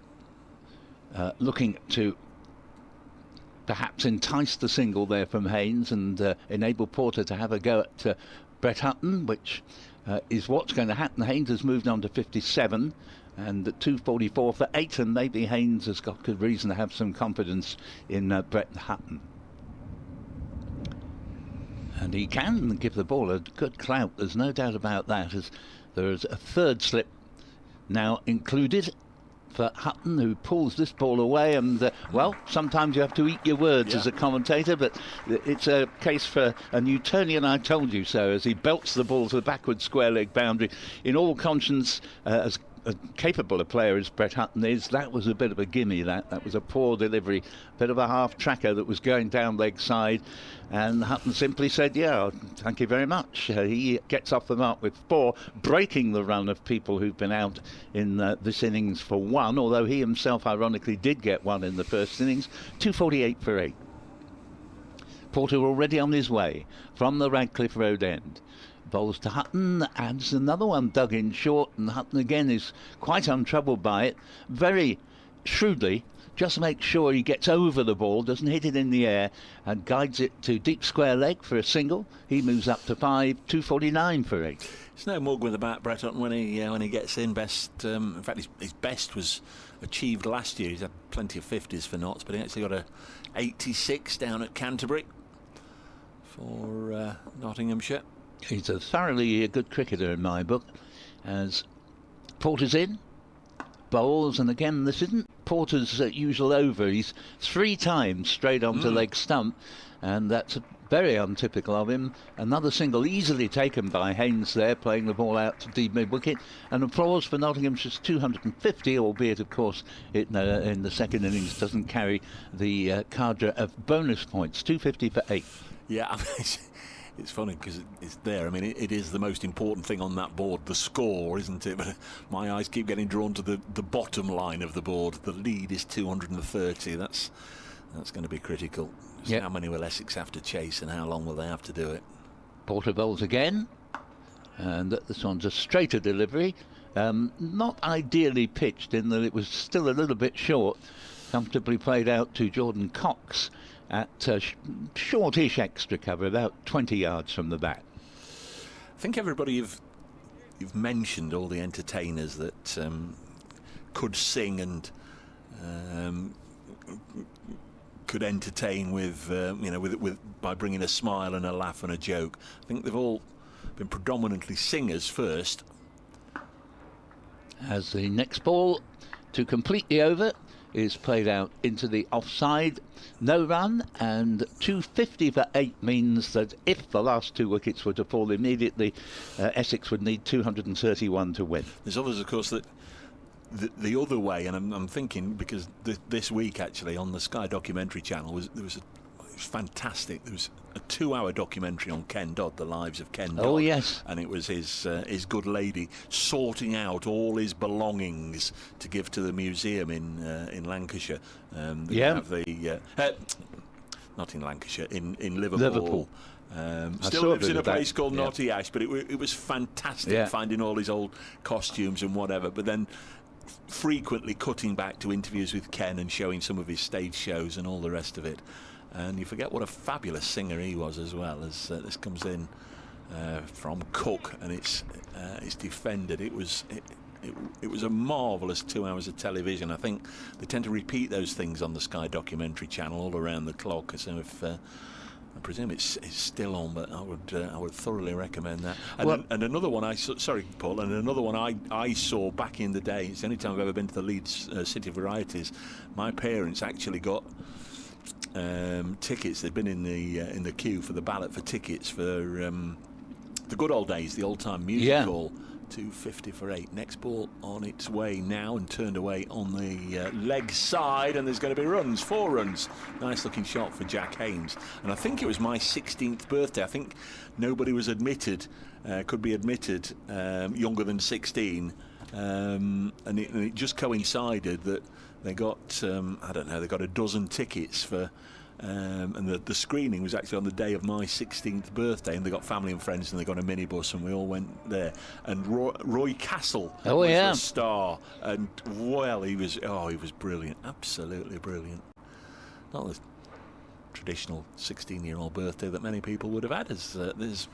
looking to perhaps entice the single there from Haynes and enable Porter to have a go at Brett Hutton, which is what's going to happen. Haynes has moved on to 57 and at 244 for 8, and maybe Haynes has got good reason to have some confidence in Brett Hutton. And he can give the ball a good clout, there's no doubt about that, as there is a 3rd slip now included for Hutton, who pulls this ball away. And well, sometimes you have to eat your words as a commentator, but it's a case for a Newtonian I told you so, as he belts the ball to the backward square leg boundary. In all conscience, as capable a player as Brett Hutton is, that was a bit of a gimme. That was a poor delivery, a bit of a half tracker that was going down leg side, and Hutton simply said, yeah, thank you very much. He gets off the mark with 4, breaking the run of people who've been out in this innings for 1, although he himself ironically did get 1 in the first innings. 248 for 8. Porter already on his way from the Radcliffe Road end. Bowls to Hutton, adds another one dug in short, and Hutton again is quite untroubled by it. Very shrewdly, just makes sure he gets over the ball, doesn't hit it in the air, and guides it to deep square leg for a single. He moves up to 5, 249 for 8. It's no mug with about Brett Hutton when he gets in. Best, in fact, his best was achieved last year. He's had plenty of 50s for Notts, but he actually got a 86 down at Canterbury for Nottinghamshire. He's a thoroughly good cricketer in my book. As Porter's in, bowls, and again this isn't Porter's usual over. He's 3 times straight onto leg stump, and that's very untypical of him. Another single easily taken by Haynes there, playing the ball out to deep mid-wicket. And applause for Nottinghamshire's 250, albeit of course it in the second innings doesn't carry the cadre of bonus points. 250 for 8. Yeah, I mean, it's funny because it's there. I mean, it is the most important thing on that board, the score, isn't it? But my eyes keep getting drawn to the bottom line of the board. The lead is 230. That's going to be critical. Yep. How many will Essex have to chase, and how long will they have to do it? Porter bowls again, and this one's a straighter delivery. Not ideally pitched in that it was still a little bit short. Comfortably played out to Jordan Cox at shortish extra cover, about 20 yards from the bat. I think everybody you've mentioned, all the entertainers that could sing and could entertain with by bringing a smile and a laugh and a joke. I think they've all been predominantly singers first. As the next ball to complete the over is played out into the offside, no run, and 250 for 8 means that if the last 2 wickets were to fall immediately, Essex would need 231 to win. There's others, of course, that the other way, and I'm thinking because this week actually on the Sky documentary channel it was fantastic. There was a 2-hour documentary on Ken Dodd, the lives of Ken Dodd. Oh yes, and it was his good lady sorting out all his belongings to give to the museum in Lancashire. Have the not in Lancashire, in Liverpool. Still lives in a place called Knotty Ash, but it was fantastic finding all his old costumes and whatever. But then frequently cutting back to interviews with Ken and showing some of his stage shows and all the rest of it. And you forget what a fabulous singer he was as well, as this comes in from Cook, and it's defended. It was a marvellous 2 hours of television. I think they tend to repeat those things on the Sky documentary channel all around the clock. So I presume it's still on, but I would thoroughly recommend that. And, Well, and another one sorry, Paul, and another one I saw back in the day. It's the only time I've ever been to the Leeds City Varieties. My parents actually got tickets. They'd been in the queue for the ballot for tickets for the good old days, the old time music hall. 250 for 8. Next ball on its way now and turned away on the leg side, and there's going to be runs, 4 runs. Nice looking shot for Jack Haynes. And I think it was my 16th birthday. I think nobody was admitted, could be admitted younger than 16, and it just coincided that they got I don't know, they got a dozen tickets for. And the screening was actually on the day of my 16th birthday, and they got family and friends, and they got a minibus, and we all went there. And Roy Castle was a star, and well, he was brilliant, absolutely brilliant. Not the traditional 16-year-old birthday that many people would have had, as there's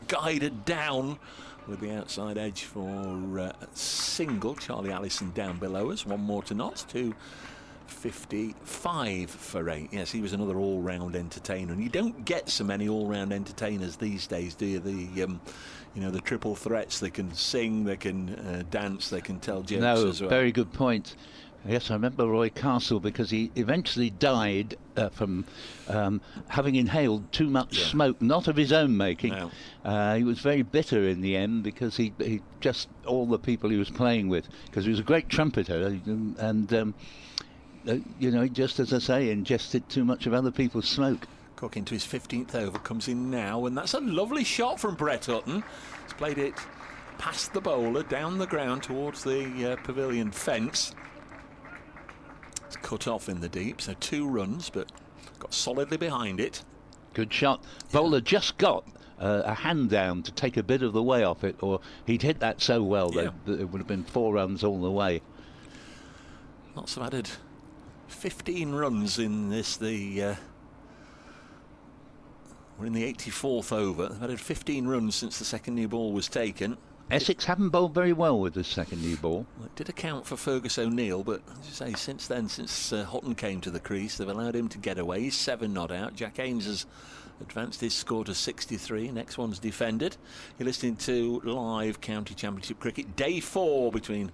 guided down with the outside edge for single. Charlie Allison down below us, 1 more to not, 255 for 8. Yes, he was another all-round entertainer, and you don't get so many all-round entertainers these days, do you? The triple threats. They can sing, they can dance, they can tell jokes as well. Very good point. Yes, I remember Roy Castle, because he eventually died from having inhaled too much smoke, not of his own making. No. He was very bitter in the end, because he just, all the people he was playing with, because he was a great trumpeter, and just as I say, ingested too much of other people's smoke. Cook into his 15th over, comes in now, and that's a lovely shot from Brett Hutton. He's played it past the bowler, down the ground towards the pavilion fence. It's cut off in the deep, so 2 runs, but got solidly behind it. Good shot. Bowler just got a hand down to take a bit of the way off it, or he'd hit that so well that it would have been 4 runs all the way. Lots of added 15 runs in this. We're in the 84th over. They've added 15 runs since the second new ball was taken. Essex haven't bowled very well with the second new ball. Well, it did account for Fergus O'Neill, but as you say, since then, since Hutton came to the crease, they've allowed him to get away. He's 7 not out. Jack Haynes has advanced his score to 63. Next one's defended. You're listening to live County Championship cricket, day 4 between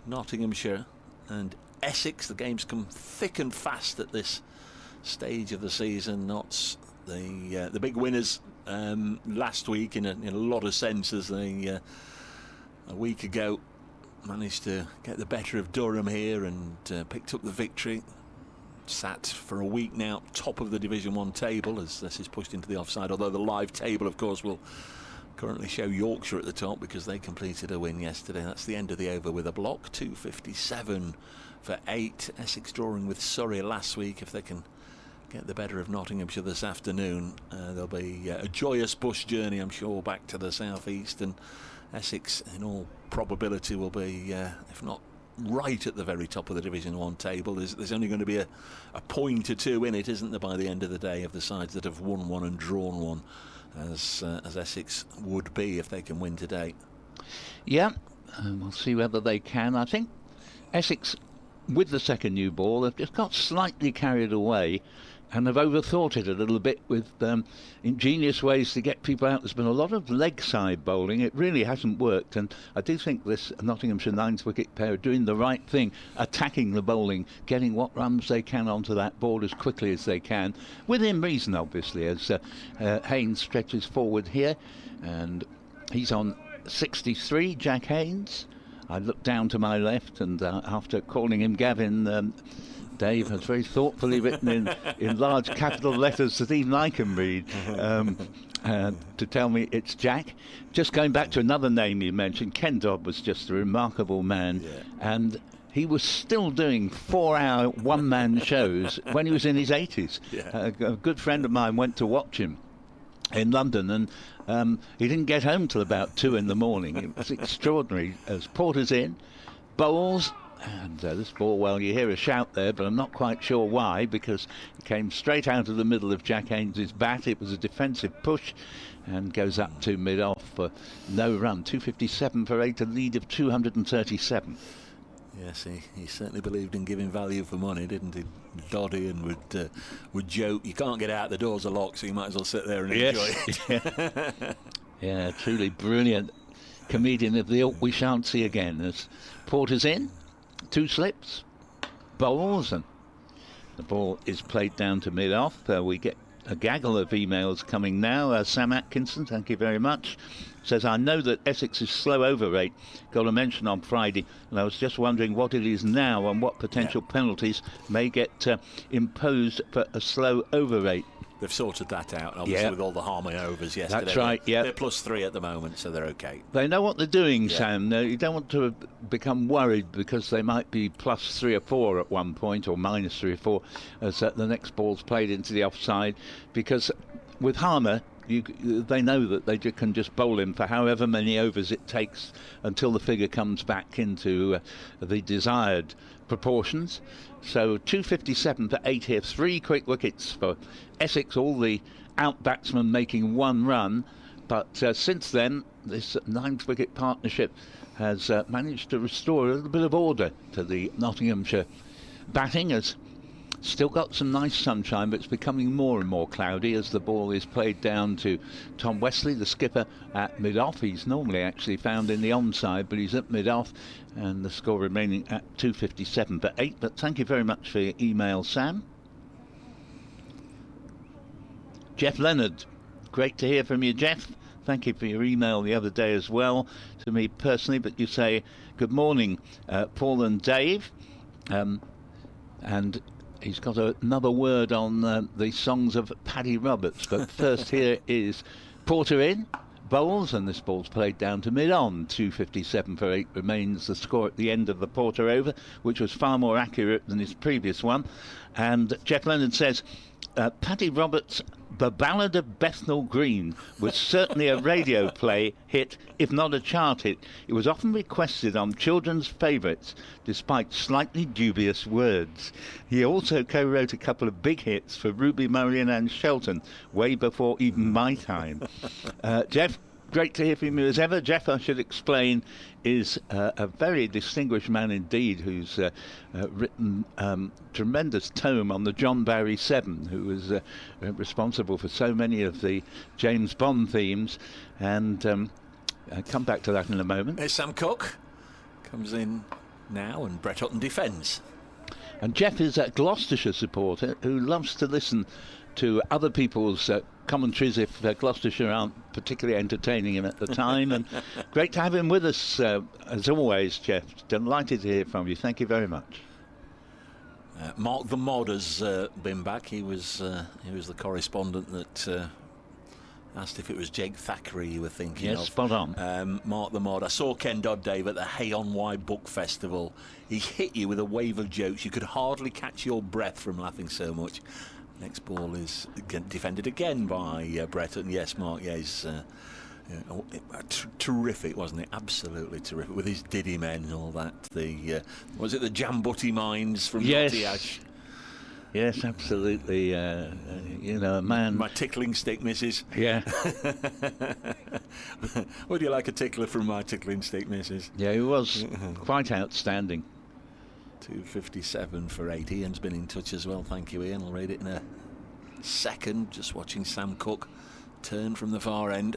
Nottinghamshire and Essex. The game's come thick and fast at this stage of the season. Notts, the big winners last week in a lot of senses. They a week ago managed to get the better of Durham here and picked up the victory. Sat for a week now top of the Division 1 table as this is pushed into the offside, although the live table of course will currently show Yorkshire at the top because they completed a win yesterday. That's the end of the over with a block. 257 for 8. Essex drawing with Surrey last week. If they can get the better of Nottinghamshire this afternoon, there'll be a joyous bus journey, I'm sure, back to the southeast, and Essex in all probability will be, if not right at the very top of the Division 1 table. There's only going to be a point or 2 in it, isn't there, by the end of the day, of the sides that have won 1 and drawn 1, as Essex would be if they can win today. Yeah, we'll see whether they can. I think Essex, with the second new ball, have just got slightly carried away and have overthought it a little bit with ingenious ways to get people out. There's been a lot of leg side bowling. It really hasn't worked, and I do think this Nottinghamshire 9th wicket pair are doing the right thing, attacking the bowling, getting what runs they can onto that board as quickly as they can, within reason obviously, as Haynes stretches forward here, and he's on 63, Jack Haynes. I look down to my left, and after calling him Gavin, Dave has very thoughtfully written in large capital letters that even I can read to tell me it's Jack. Just going back to another name you mentioned, Ken Dodd was just a remarkable man, and he was still doing 4-hour one-man shows when he was in his 80s. A good friend of mine went to watch him in London, and he didn't get home till about 2 in the morning. It was extraordinary. As Porter's in, bowls, and this ball, well, you hear a shout there, but I'm not quite sure why, because it came straight out of the middle of Jack Haynes' bat. It was a defensive push and goes up to mid-off for no run. 257 for 8, a lead of 237. Yes, he certainly believed in giving value for money, didn't he? Doddy, and would joke, you can't get out, the doors are locked, so you might as well sit there and enjoy it. Yeah, truly brilliant comedian of the ilk we shan't see again. As Porter's in, 2 slips, bowls, and the ball is played down to mid-off. We get a gaggle of emails coming now. Sam Atkinson, thank you very much, says, I know that Essex is slow over rate. Got a mention on Friday, and I was just wondering what it is now and what potential penalties may get imposed for a slow over rate. They've sorted that out, obviously, with all the harming overs yesterday. That's right, yeah. They're +3 at the moment, so they're okay. They know what they're doing, Sam. You don't want to become worried because they might be +3 or 4 at one point, or -3 or 4, as the next ball's played into the offside. Because with Harmer, they know that they can just bowl him for however many overs it takes until the figure comes back into the desired proportions. So 257 for 8 here, 3 quick wickets for Essex, all the out batsmen making 1 run. But since then, this 9th wicket partnership has managed to restore a little bit of order to the Nottinghamshire batting. Has still got some nice sunshine, but it's becoming more and more cloudy as the ball is played down to Tom Wesley, the skipper, at mid-off. He's normally actually found in the onside, but he's at mid-off, and the score remaining at 257 for 8. But thank you very much for your email, Sam. Jeff Leonard, great to hear from you, Jeff. Thank you for your email the other day as well to me personally, but you say good morning, Paul and Dave, and he's got another word on the songs of Paddy Roberts. But first, here is Porter in, bowls, and this ball's played down to mid-on. 257 for 8 remains the score at the end of the Porter over, which was far more accurate than his previous one. And Jeff Leonard says, Paddy Roberts' The Ballad of Bethnal Green was certainly a radio play hit, if not a chart hit. It was often requested on children's favourites, despite slightly dubious words. He also co-wrote a couple of big hits for Ruby Murray and Anne Shelton, way before even my time. Jeff, great to hear from you as ever. Jeff, I should explain, is a very distinguished man indeed, who's written tremendous tome on the John Barry 7, who was responsible for so many of the James Bond themes, and I'll come back to that in a moment. There's Sam Cook, comes in now, and Brett Hutton defends. And Jeff is a Gloucestershire supporter who loves to listen to other people's commentaries if Gloucestershire aren't particularly entertaining him at the time. And great to have him with us as always, Jeff. Delighted to hear from you. Thank you very much. Mark the Mod has been back. He was the correspondent that asked if it was Jake Thackeray you were thinking of. Yes, spot on. Mark the Mod. I saw Ken Dodd, Dave, at the Hay on Wye Book Festival. He hit you with a wave of jokes. You could hardly catch your breath from laughing so much. Next ball is defended again by Brett. And yes, Mark, yeah, he's terrific, wasn't it? Absolutely terrific, with his Diddy men and all that. Was it the Jambutty Mines from Nottingham? Yes, absolutely. A man. My tickling stick, missus. Yeah. Would you like a tickler from my tickling stick, missus? Yeah, he was quite outstanding. 257 for 8. Ian's been in touch as well. Thank you, Ian. I'll read it in a second. Just watching Sam Cook turn from the far end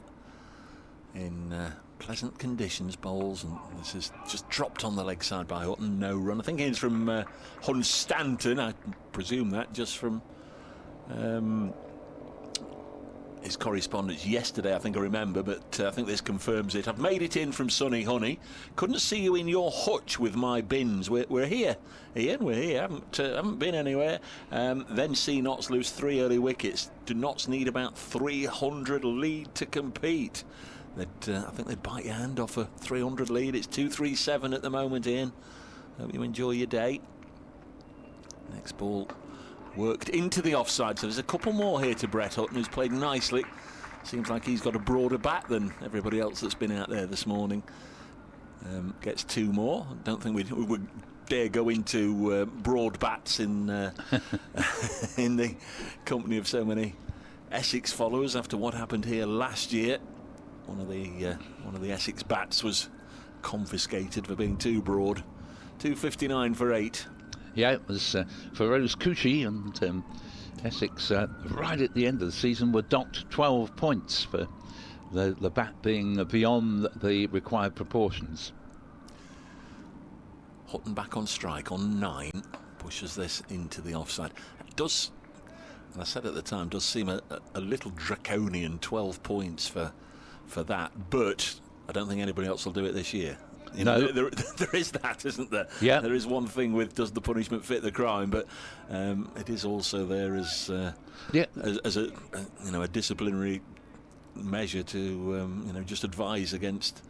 in pleasant conditions, bowls, and this is just dropped on the leg side by Hutton. No run. I think it's from Hunstanton. I presume that just from his correspondence yesterday, I think I remember, but I think this confirms it. I've made it in from sunny Honey. Couldn't see you in your hutch with my bins. We're here, Ian. We're here. Haven't been anywhere. Then see Notts lose 3 early wickets. Do Notts need about 300 lead to compete? I think they'd bite your hand off a 300 lead. It's 237 at the moment, Ian. Hope you enjoy your day. Next ball worked into the offside, so there's a couple more here to Brett Hutton, who's played nicely. Seems like he's got a broader bat than everybody else that's been out there this morning. Gets 2 more. Don't think we would dare go into broad bats in in the company of so many Essex followers after what happened here last year. One of the Essex bats was confiscated for being too broad. 2:59 for 8. Yeah, it was Feroz Kouchi and Essex right at the end of the season were docked 12 points for the bat being beyond the required proportions. Hutton back on strike on 9, pushes this into the offside. It does, and I said at the time, does seem a little draconian 12 points for that, but I don't think anybody else will do it this year. You know, there is that, isn't there? Yeah. There is one thing with does the punishment fit the crime, but it is also there as a disciplinary measure to just advise against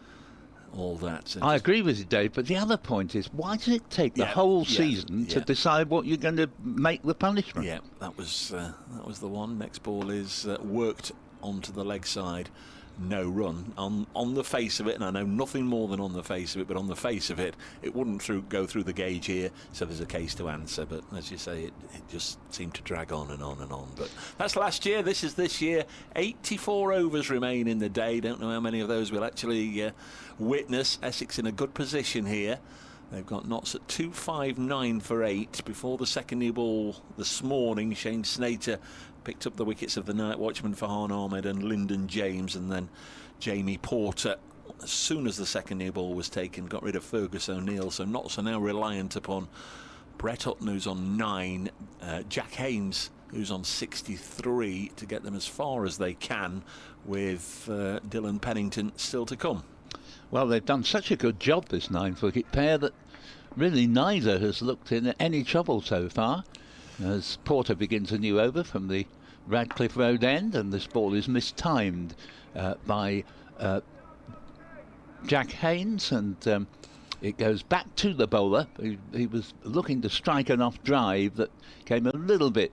all that. I agree with you, Dave, but the other point is, why does it take the whole season to decide what you're going to make the punishment? Yeah, that was the one. Next ball is worked onto the leg side. No run. On the face of it, and I know nothing more than on the face of it, but on the face of it, it wouldn't go through the gauge here, so there's a case to answer. But as you say, it just seemed to drag on and on and on. But that's last year. This is this year. 84 overs remain in the day. Don't know how many of those we'll actually witness. Essex in a good position here. They've got knots at 2:59 for 8. Before the second new ball this morning, Shane Slater picked up the wickets of the night watchman Farhan Ahmed and Lyndon James, and then Jamie Porter, as soon as the second new ball was taken, got rid of Fergus O'Neill. So Notts are now reliant upon Brett Hutton, who's on 9, Jack Haynes, who's on 63, to get them as far as they can, with Dylan Pennington still to come. Well, they've done such a good job, this 9-wicket pair, that really neither has looked in any trouble so far. As Porter begins a new over from the Radcliffe Road end, and this ball is mistimed by Jack Haynes, and it goes back to the bowler. He was looking to strike an off drive that came a little bit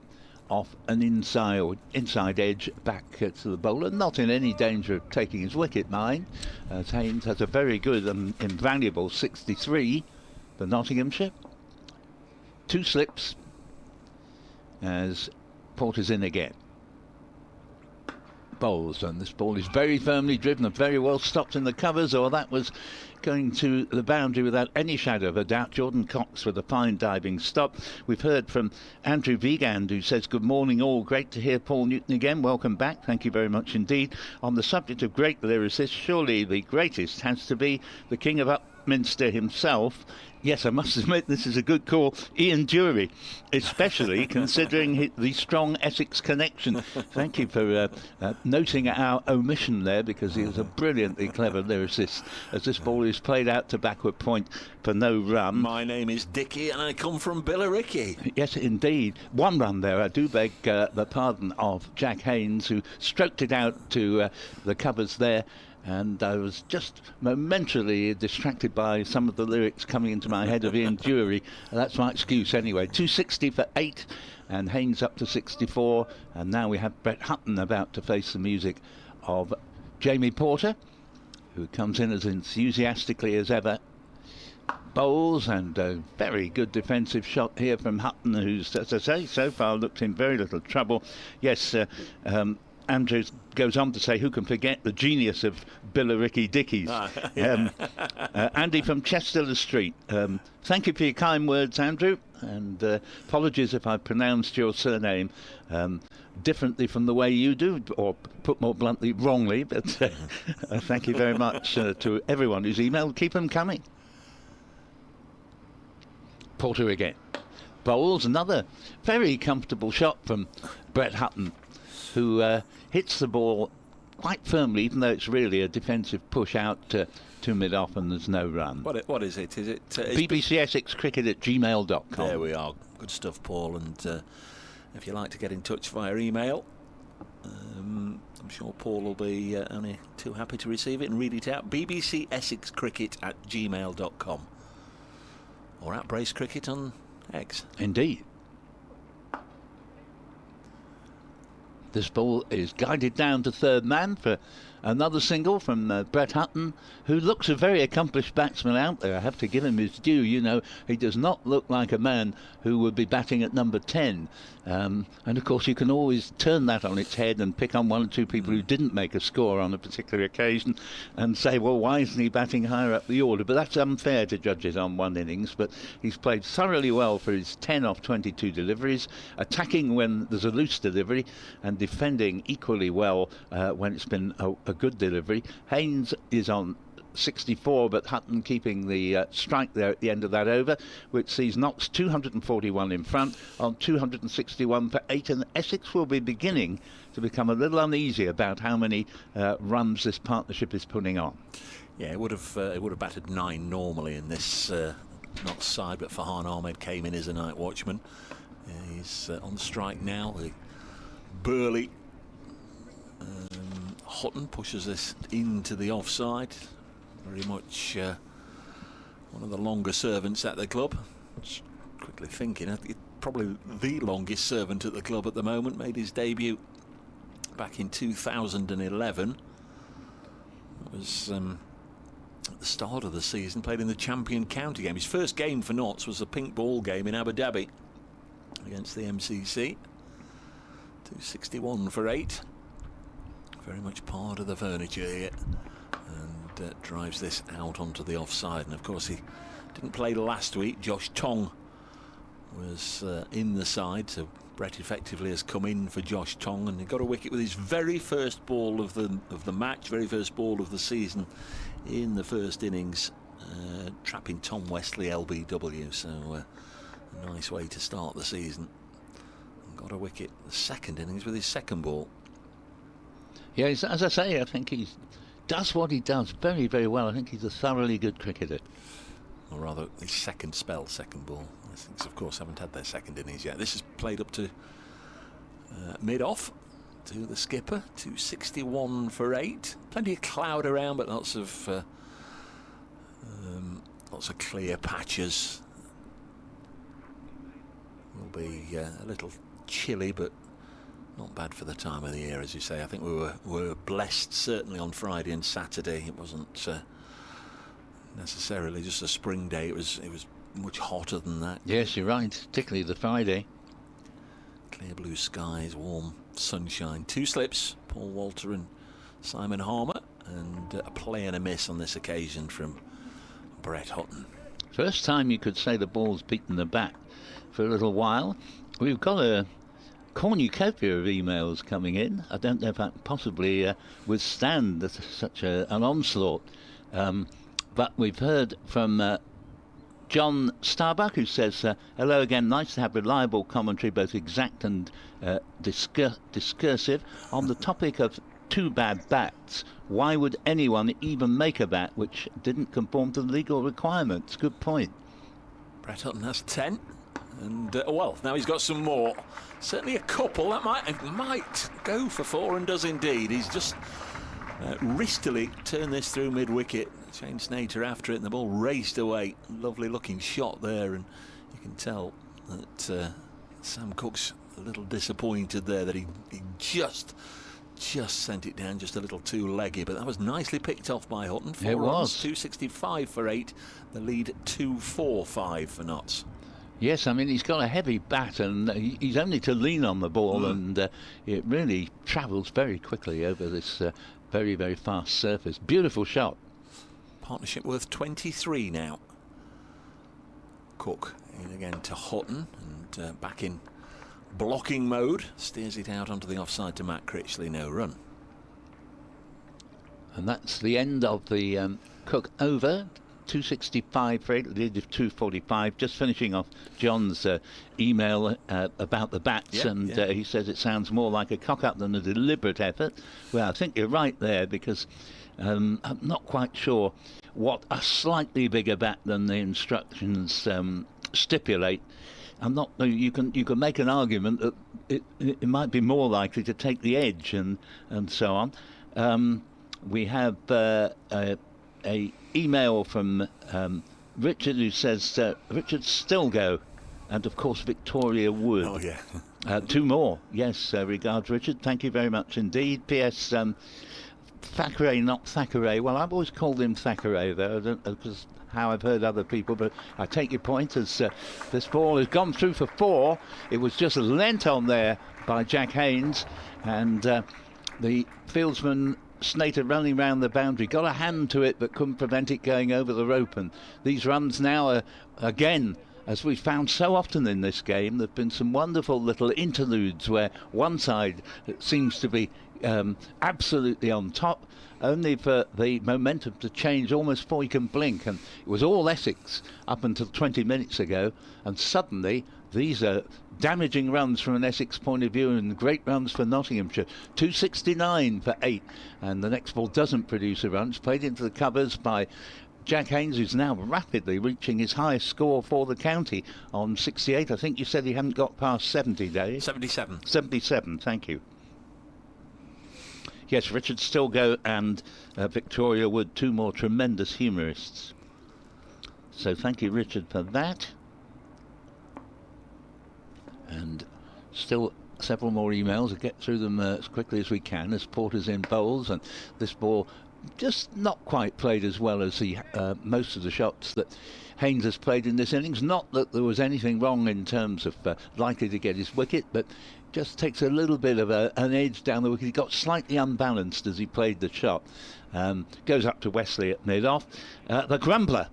off an inside edge back to the bowler, not in any danger of taking his wicket, mind, as Haynes has a very good and invaluable 63 for Nottinghamshire. 2 slips as Porter's in again. Bowls, and this ball is very firmly driven and very well stopped in the covers, or that was going to the boundary without any shadow of a doubt. Jordan Cox with a fine diving stop. We've heard from Andrew Vigand, who says, good morning all, great to hear Paul Newton again, welcome back, thank you very much indeed. On the subject of great lyricists, surely the greatest has to be the King of Upminster himself. Yes, I must admit this is a good call, Ian Dury, especially considering the strong Essex connection. Thank you for noting our omission there, because he is a brilliantly clever lyricist, as this ball is played out to backward point for no run. My name is Dickie and I come from Billericay. Yes, indeed. 1 run there. I do beg the pardon of Jack Haynes, who stroked it out to the covers there. And I was just momentarily distracted by some of the lyrics coming into my head of Ian Dury. That's my excuse anyway. 260 for 8, and Haynes up to 64. And now we have Brett Hutton about to face the music of Jamie Porter, who comes in as enthusiastically as ever. Bowls, and a very good defensive shot here from Hutton, who's, as I say, so far looked in very little trouble. Yes, Andrews goes on to say, who can forget the genius of Billericay Dickies? Andy from Chester Street. Thank you for your kind words, Andrew, and apologies if I pronounced your surname differently from the way you do, or put more bluntly, wrongly, but thank you very much to everyone who's emailed. Keep them coming. Porter again. Bowls, another very comfortable shot from Brett Hutton, who hits the ball quite firmly, even though it's really a defensive push out to mid-off, and there's no run. What is it? Is it BBC Essex Cricket at gmail.com. There we are. Good stuff, Paul. And if you like to get in touch via email, I'm sure Paul will be only too happy to receive it and read it out. BBC Essex Cricket at gmail.com, or at Brace Cricket on X. Indeed. This ball is guided down to third man for Another single from Brett Hutton, who looks a very accomplished batsman out there. I have to give him his due. You know, he does not look like a man who would be batting at number 10. And of course, you can always turn that on its head and pick on one or two people who didn't make a score on a particular occasion and say, well, why isn't he batting higher up the order? But that's unfair to judges on one innings. But he's played thoroughly well for his 10 off 22 deliveries, attacking when there's a loose delivery and defending equally well when it's been a good delivery. Haynes is on 64, but Hutton keeping the strike there at the end of that over, which sees Notts 241 in front on 261 for 8, and Essex will be beginning to become a little uneasy about how many runs this partnership is putting on. Yeah, it would have batted 9 normally in this Notts side, but Farhan Ahmed came in as a night watchman. He's on the strike now. The burly Hutton pushes this into the offside. Very much one of the longer servants at the club. Just quickly thinking, probably the longest servant at the club at the moment. Made his debut back in 2011. It was at the start of the season. Played in the Champion County game. His first game for Notts was a pink ball game in Abu Dhabi against the MCC. 261 for 8. Very much part of the furniture here, and drives this out onto the offside. And of course, he didn't play last week. Josh Tong was in the side, so Brett effectively has come in for Josh Tong, and he got a wicket with his very first ball of the match, very first ball of the season in the first innings, trapping Tom Westley LBW. So a nice way to start the season. And got a wicket the second innings with his second ball. Yeah, as I say, I think he does what he does very, very well. I think he's a thoroughly good cricketer. Or rather, his second ball. Essex, of course, haven't had their second innings yet. This is played up to mid-off to the skipper. 261 for 8. Plenty of cloud around, but lots of clear patches. Will be a little chilly, but not bad for the time of the year, as you say. I think we were blessed, certainly on Friday and Saturday. It wasn't necessarily just a spring day. It was much hotter than that. Yes, you're right, particularly the Friday. Clear blue skies, warm sunshine. 2 slips, Paul Walter and Simon Harmer, and a play and a miss on this occasion from Brett Hutton. First time you could say the ball's beaten the bat for a little while. We've got a cornucopia of emails coming in. I don't know if I can possibly withstand such an onslaught. But we've heard from John Starbuck, who says, hello again, nice to have reliable commentary, both exact and discursive. On the topic of 2 bad bats, why would anyone even make a bat which didn't conform to the legal requirements? Good point. Brett Hutton has 10. And, well, now he's got some more. Certainly a couple. That might go for 4, and does indeed. He's just wristily turned this through mid-wicket. Shane Slater after it, and the ball raced away. Lovely looking shot there, and you can tell that Sam Cook's a little disappointed there that he just sent it down just a little too leggy, but that was nicely picked off by Hutton. 4 runs, 265 for 8. The lead 245 for Notts. Yes, I mean, he's got a heavy bat, and he's only to lean on the ball, and it really travels very quickly over this very, very fast surface. Beautiful shot. Partnership worth 23 now. Cook in again to Hutton, and back in blocking mode. Steers it out onto the offside to Matt Critchley. No run. And that's the end of the Cook over. 265 for 8, lead of 245. Just finishing off John's email about the bats, he says it sounds more like a cock-up than a deliberate effort. Well, I think you're right there, because I'm not quite sure what a slightly bigger bat than the instructions stipulate. I'm not. You can make an argument that it might be more likely to take the edge and so on. We have a email from Richard, who says Richard Stilgo, and of course Victoria Wood. Oh yeah. 2 more. Yes, regards Richard. Thank you very much indeed. P.S. Thackeray, not Thackeray. Well, I've always called him Thackeray, though. I don't know because how I've heard other people, but I take your point as this ball has gone through for 4. It was just lent on there by Jack Haynes, and the fieldsman Slater running round the boundary got a hand to it but couldn't prevent it going over the rope. And these runs now are again, as we've found so often in this game, there have been some wonderful little interludes where one side seems to be absolutely on top, only for the momentum to change almost before you can blink. And it was all Essex up until 20 minutes ago, and suddenly these are damaging runs from an Essex point of view and great runs for Nottinghamshire. 269 for 8, and the next ball doesn't produce a run. It's played into the covers by Jack Haynes, who's now rapidly reaching his highest score for the county on 68. I think you said he hadn't got past 70 days. 77. 77, thank you. Yes, Richard Stilgo and Victoria Wood, 2 more tremendous humorists. So thank you, Richard, for that. And still several more emails. I'll get through them as quickly as we can as Porter's in bowls, and this ball just not quite played as well as the most of the shots that Haynes has played in this innings. Not that there was anything wrong in terms of likely to get his wicket, but just takes a little bit of an edge down the wicket. He got slightly unbalanced as he played the shot. Goes up to Wesley at mid-off. The Grumbler,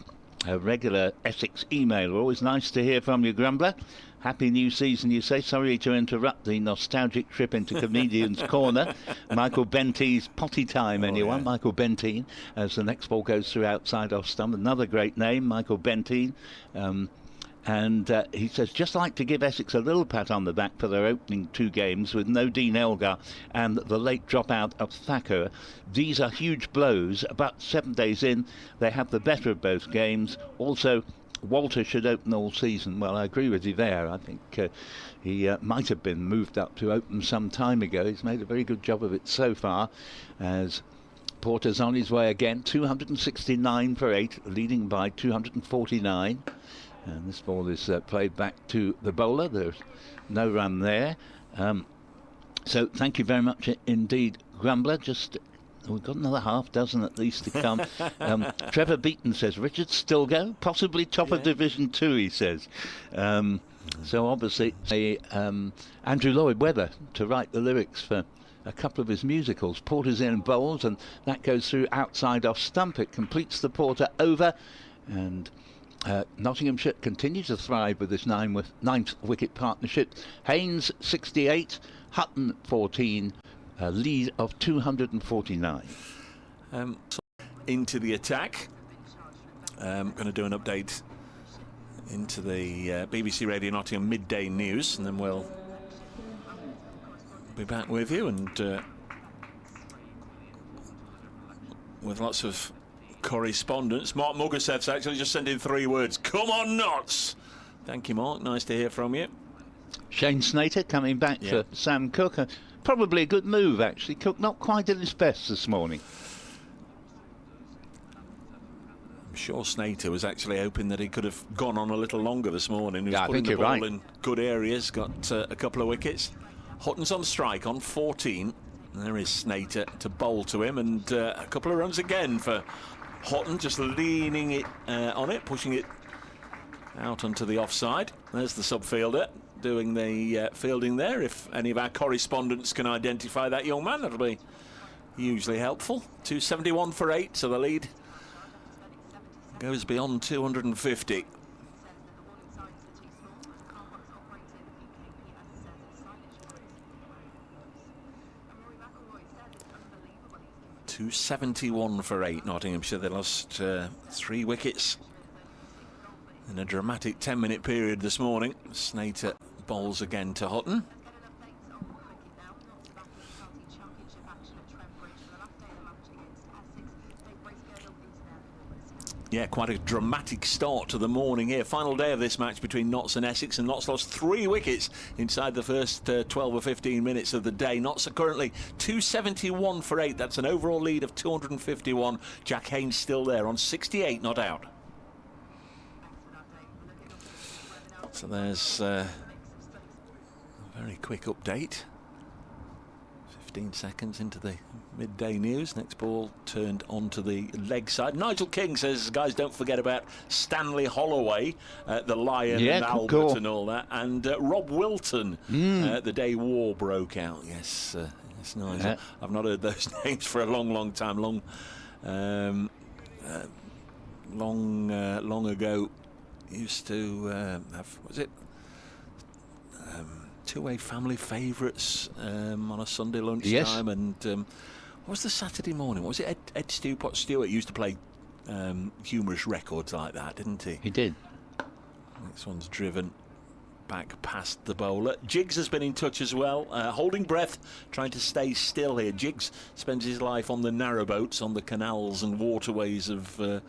a regular Essex emailer. Always nice to hear from you, Grumbler. Happy new season, you say. Sorry to interrupt the nostalgic trip into Comedian's Corner. Michael Benteen's potty time, anyone? Yeah. Michael Benteen, as the next ball goes through outside off stump. Another great name, Michael Benteen. And he says, just like to give Essex a little pat on the back for their opening 2 games with no Dean Elgar and the late dropout of Thacker. These are huge blows. About 7 days in, they have the better of both games. Also, Walter should open all season. Well, I agree with you there. I think he might have been moved up to open some time ago. He's made a very good job of it so far, as Porter's on his way again. 269 for 8, leading by 249. And this ball is played back to the bowler. There's no run there. So thank you very much indeed, Grumbler. Just we've got another half dozen at least to come. Trevor Beaton says, Richard Stilgo, possibly top of Division 2, he says. So obviously Andrew Lloyd Webber to write the lyrics for a couple of his musicals. Porter's in bowls, and that goes through outside off stump. It completes the Porter over, and Nottinghamshire continue to thrive with this 9th wicket partnership. Haynes 68, Hutton 14, a lead of 249. So into the attack. I'm going to do an update into the BBC Radio Nottingham midday news, and then we'll be back with you, and with lots of correspondence. Mark Mugasev's actually just sent in 3 words. Come on, Notts! Thank you, Mark. Nice to hear from you. Shane Slater coming back for Sam Cook. Probably a good move, actually. Cook not quite at his best this morning. I'm sure Slater was actually hoping that he could have gone on a little longer this morning. He was I putting think the you're ball right. in good areas, got a couple of wickets. Hutton's on strike on 14. There is Slater to bowl to him, and a couple of runs again for Hutton, just leaning it on it, pushing it out onto the offside. There's the subfielder doing the fielding there. If any of our correspondents can identify that young man, that'll be hugely helpful. 271 for 8, so the lead goes beyond 250. .271 for 8, Nottinghamshire. They lost 3 wickets in a dramatic 10-minute period this morning. Slater bowls again to Hutton. Yeah, quite a dramatic start to the morning here. Final day of this match between Notts and Essex, and Notts lost 3 wickets inside the first 12 or 15 minutes of the day. Notts are currently 271 for 8. That's an overall lead of 251. Jack Haynes still there on 68, not out. So there's a very quick update. 15 seconds into the midday news. Next ball turned onto the leg side. Nigel King says, guys, don't forget about Stanley Holloway, the Lion and Albert and all that. And Rob Wilton, the day war broke out. Yes, it's nice. Yeah. I've not heard those names for a long time. Long ago, used to have, was it? Two-way family favourites on a Sunday lunchtime. Yes. And what was the Saturday morning? What was it? Ed Stewart used to play humorous records like that, didn't he? He did. This one's driven back past the bowler. Jiggs has been in touch as well, holding breath, trying to stay still here. Jiggs spends his life on the narrowboats, on the canals and waterways of the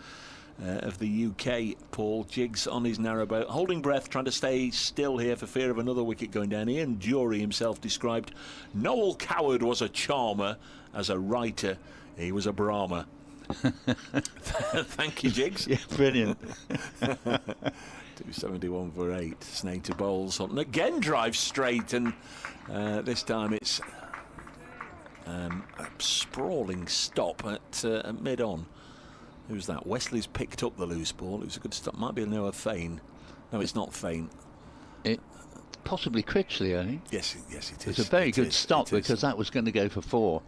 UK. Paul Jiggs on his narrowboat, holding breath, trying to stay still here for fear of another wicket going down. Ian Jury himself described Noel Coward was a charmer. As a writer, he was a Brahma. Thank you, Jiggs. Yeah, brilliant. 271 for 8. Slater bowls and again drives straight, and this time it's a sprawling stop at mid-on. Who's that? Wesley's picked up the loose ball. It was a good stop. Might be Noah Fane. No, it's not Fane. Possibly Critchley, I think. Yes, it is. It's a very good stop because that was going to go for 4.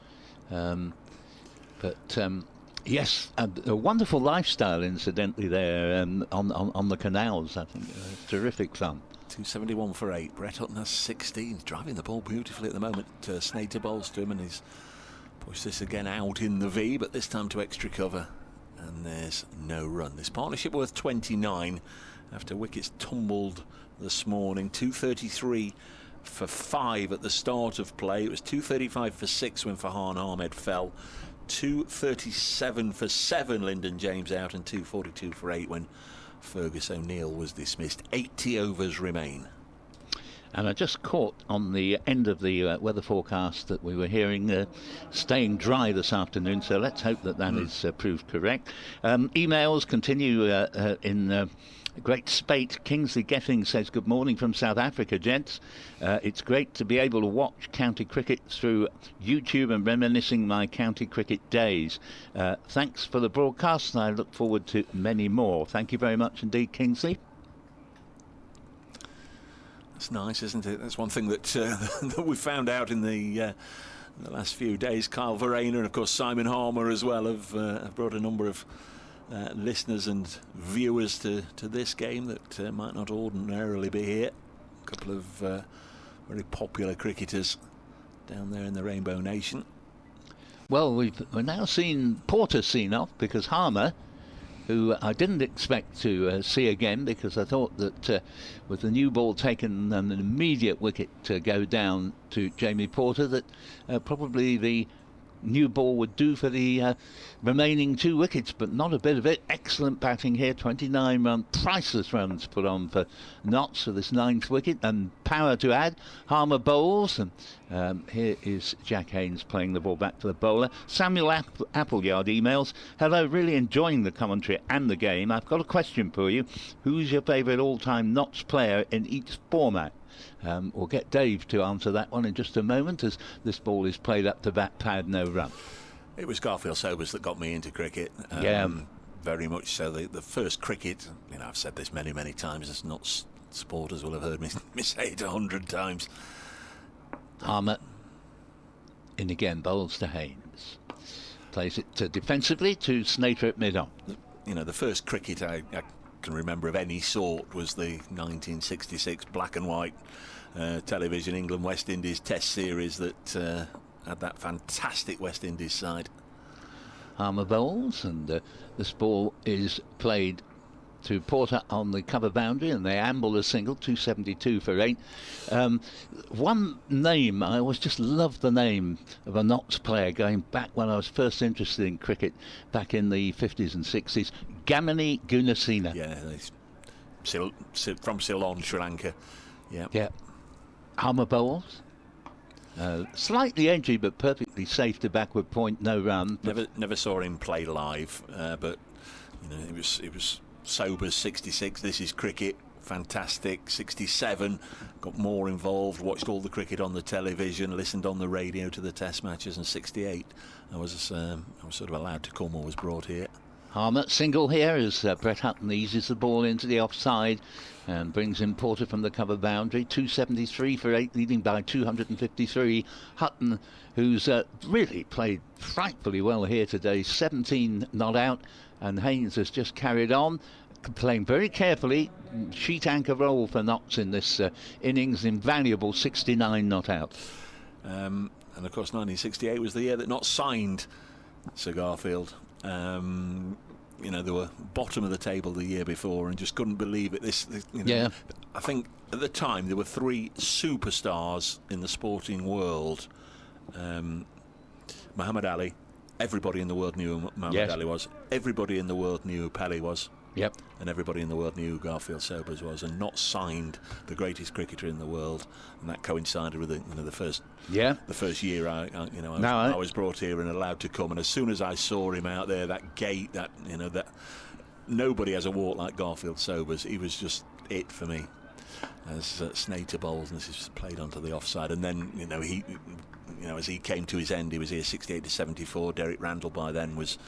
Yes, a wonderful lifestyle, incidentally, there on the canals. I think terrific fun. 271 for 8. Brett Hutton has 16. He's driving the ball beautifully at the moment. Slater bowls to him, and he's pushed this again out in the V, but this time to extra cover. And there's no run. This partnership worth 29 after wickets tumbled this morning. 233 for 5 at the start of play. It was 235 for 6 when Farhan Ahmed fell. 237 for 7 Lyndon James out, and 242 for 8 when Fergus O'Neill was dismissed. 80 overs remain. And I just caught on the end of the weather forecast that we were hearing staying dry this afternoon, so let's hope that is proved correct. Emails continue in great spate. Kingsley Geffing says, good morning from South Africa, gents. It's great to be able to watch county cricket through YouTube and reminiscing my county cricket days. Thanks for the broadcast, and I look forward to many more. Thank you very much indeed, Kingsley. That's nice, isn't it? That's one thing that that we found out in the last few days. Kyle Verreynne and of course Simon Harmer as well have brought a number of listeners and viewers to this game that might not ordinarily be here. A couple of very popular cricketers down there in the Rainbow Nation. Well, we've now seen Porter seen off because Harmer, who I didn't expect to see again, because I thought that with the new ball taken and an immediate wicket to go down to Jamie Porter, that probably the new ball would do for the remaining 2 wickets, but not a bit of it. Excellent batting here, 29 run, priceless runs put on for Notts for this 9th wicket, and power to add. Harmer bowls, and here is Jack Haynes playing the ball back to the bowler. Samuel Appleyard emails, hello, really enjoying the commentary and the game. I've got a question for you. Who's your favourite all-time Notts player in each format? We'll get Dave to answer that one in just a moment, as this ball is played up to bat pad, no run. It was Garfield Sobers that got me into cricket. Very much so. The first cricket, I've said this many times, as Notts supporters will have heard me say it 100 times. Harmer in again, bowls to Haynes. Plays it defensively to Slater at mid-on. The first cricket I can remember of any sort was the 1966 black and white television England-West Indies Test series that had that fantastic West Indies side. Harmer bowls, and this ball is played to Porter on the cover boundary, and they amble a single. 272 for 8. One name, I always just loved the name of a Notts player going back when I was first interested in cricket back in the 50s and 60s, Gamini Gunasena. Yeah, from Ceylon, Sri Lanka. Yeah. Harmer bowls. Slightly edgy, but perfectly safe to backward point, no run. Never saw him play live, but it was Sobers 66. This is cricket fantastic. 67, got more involved, watched all the cricket on the television, listened on the radio to the test matches, and 68, I was sort of allowed to come or was brought here. Harmer single here as Brett Hutton eases the ball into the offside and brings in Porter from the cover boundary. 273 for 8, leading by 253. Hutton, who's really played frightfully well here today, 17 not out, and Haynes has just carried on, playing very carefully. Sheet anchor roll for Notts in this innings, invaluable 69 not out. And of course 1968 was the year that Notts signed Sir Garfield. You know, they were bottom of the table the year before and just couldn't believe it. I think at the time there were 3 superstars in the sporting world. Muhammad Ali, everybody in the world knew who Muhammad Ali was. Everybody in the world knew who Pelé was. Yep. And everybody in the world knew who Garfield Sobers was, and Notts signed the greatest cricketer in the world, and that coincided with the first year I was brought here and allowed to come. And as soon as I saw him out there, that gate, that nobody has a walk like Garfield Sobers. He was just it for me. As Slater bowls, and this is played onto the offside, and then as he came to his end, he was here 68 to 74. Derek Randall by then was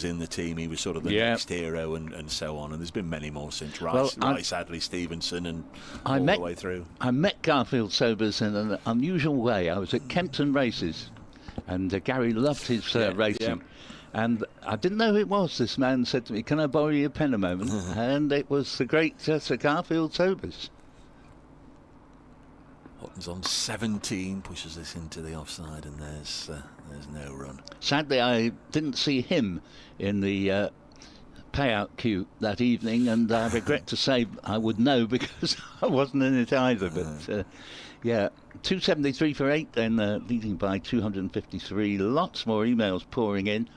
in the team. He was sort of the next hero, and so on. And there's been many more since Rice, Adley Stevenson, and all the way through. I met Garfield Sobers in an unusual way. I was at Kempton Races, and Gary loved his racing. Yeah. And I didn't know who it was. This man said to me, "Can I borrow your pen a moment?" And it was the great Sir Garfield Sobers. Hutton's on 17, pushes this into the offside, and there's no run. Sadly, I didn't see him in the payout queue that evening, and I regret to say I would know because I wasn't in it either. But 273 for 8, then leading by 253. Lots more emails pouring in.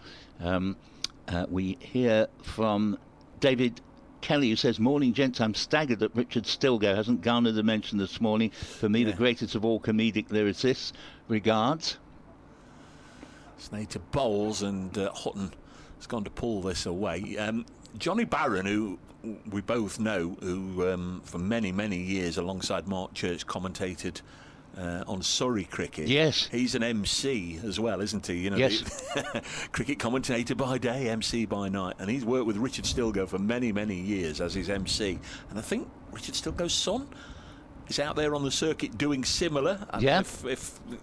We hear from David Kelly, who says, "Morning, gents. I'm staggered that Richard Stilgo hasn't garnered a mention this morning. For me, the greatest of all comedic lyricists. Regards." Slater bowls, and Hutton has gone to pull this away. Johnny Barron, who we both know, who for many, many years alongside Mark Church commentated on Surrey cricket. Yes. He's an MC as well, isn't he? Yes. Cricket commentator by day, MC by night. And he's worked with Richard Stilgo for many, many years as his MC. And I think Richard Stilgo's son is out there on the circuit doing similar. If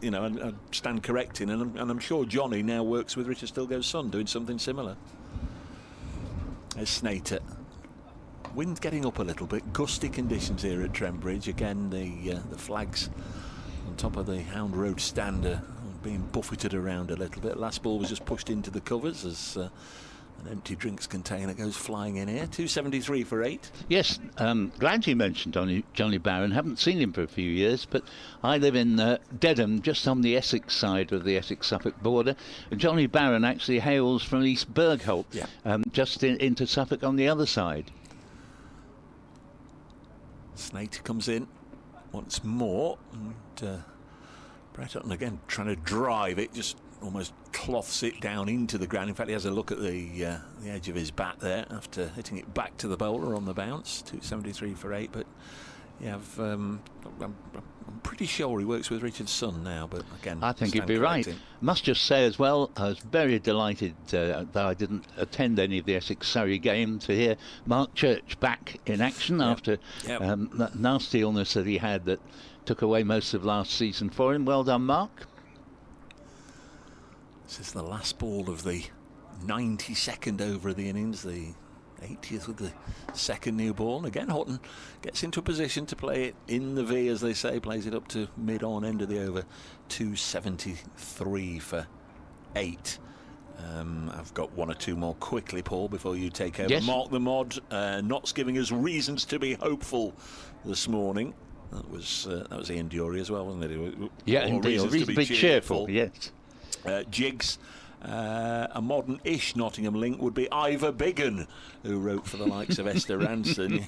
I stand correcting. And I'm sure Johnny now works with Richard Stilgo's son doing something similar. There's Slater. Wind's getting up a little bit. Gusty conditions here at Trent Bridge. Again, the flags on top of the Hound Road stand are being buffeted around a little bit. Last ball was just pushed into the covers as an empty drinks container goes flying in here. 273 for 8. Yes, glad you mentioned Johnny Barron. Haven't seen him for a few years, but I live in Dedham, just on the Essex side of the Essex-Suffolk border. Johnny Barron actually hails from East Bergholt, just into Suffolk on the other side. Slater comes in once more, and Brett Hutton again trying to drive it, just almost cloths it down into the ground. In fact, he has a look at the edge of his bat there after hitting it back to the bowler on the bounce. 273 for 8, but I'm pretty sure he works with Richard's son now, but again, I think you'd be right. Must just say as well, I was very delighted that I didn't attend any of the Essex-Surrey game to hear Mark Church back in action after that nasty illness that he had that took away most of last season for him. Well done, Mark. This is the last ball of the 92nd over of the innings, the 80th with the second new ball. And again, Hutton gets into a position to play it in the V, as they say, plays it up to mid-on end of the over. 273 for 8. I've got one or two more quickly, Paul, before you take over. Yes. Mark the Mod, Notts giving us reasons to be hopeful this morning. That was Ian Dury as well, wasn't it? Yeah, indeed. Reasons to be cheerful. Yes. Jigs. A modern-ish Nottingham link would be Ivor Biggin, who wrote for the likes of Esther Ranson.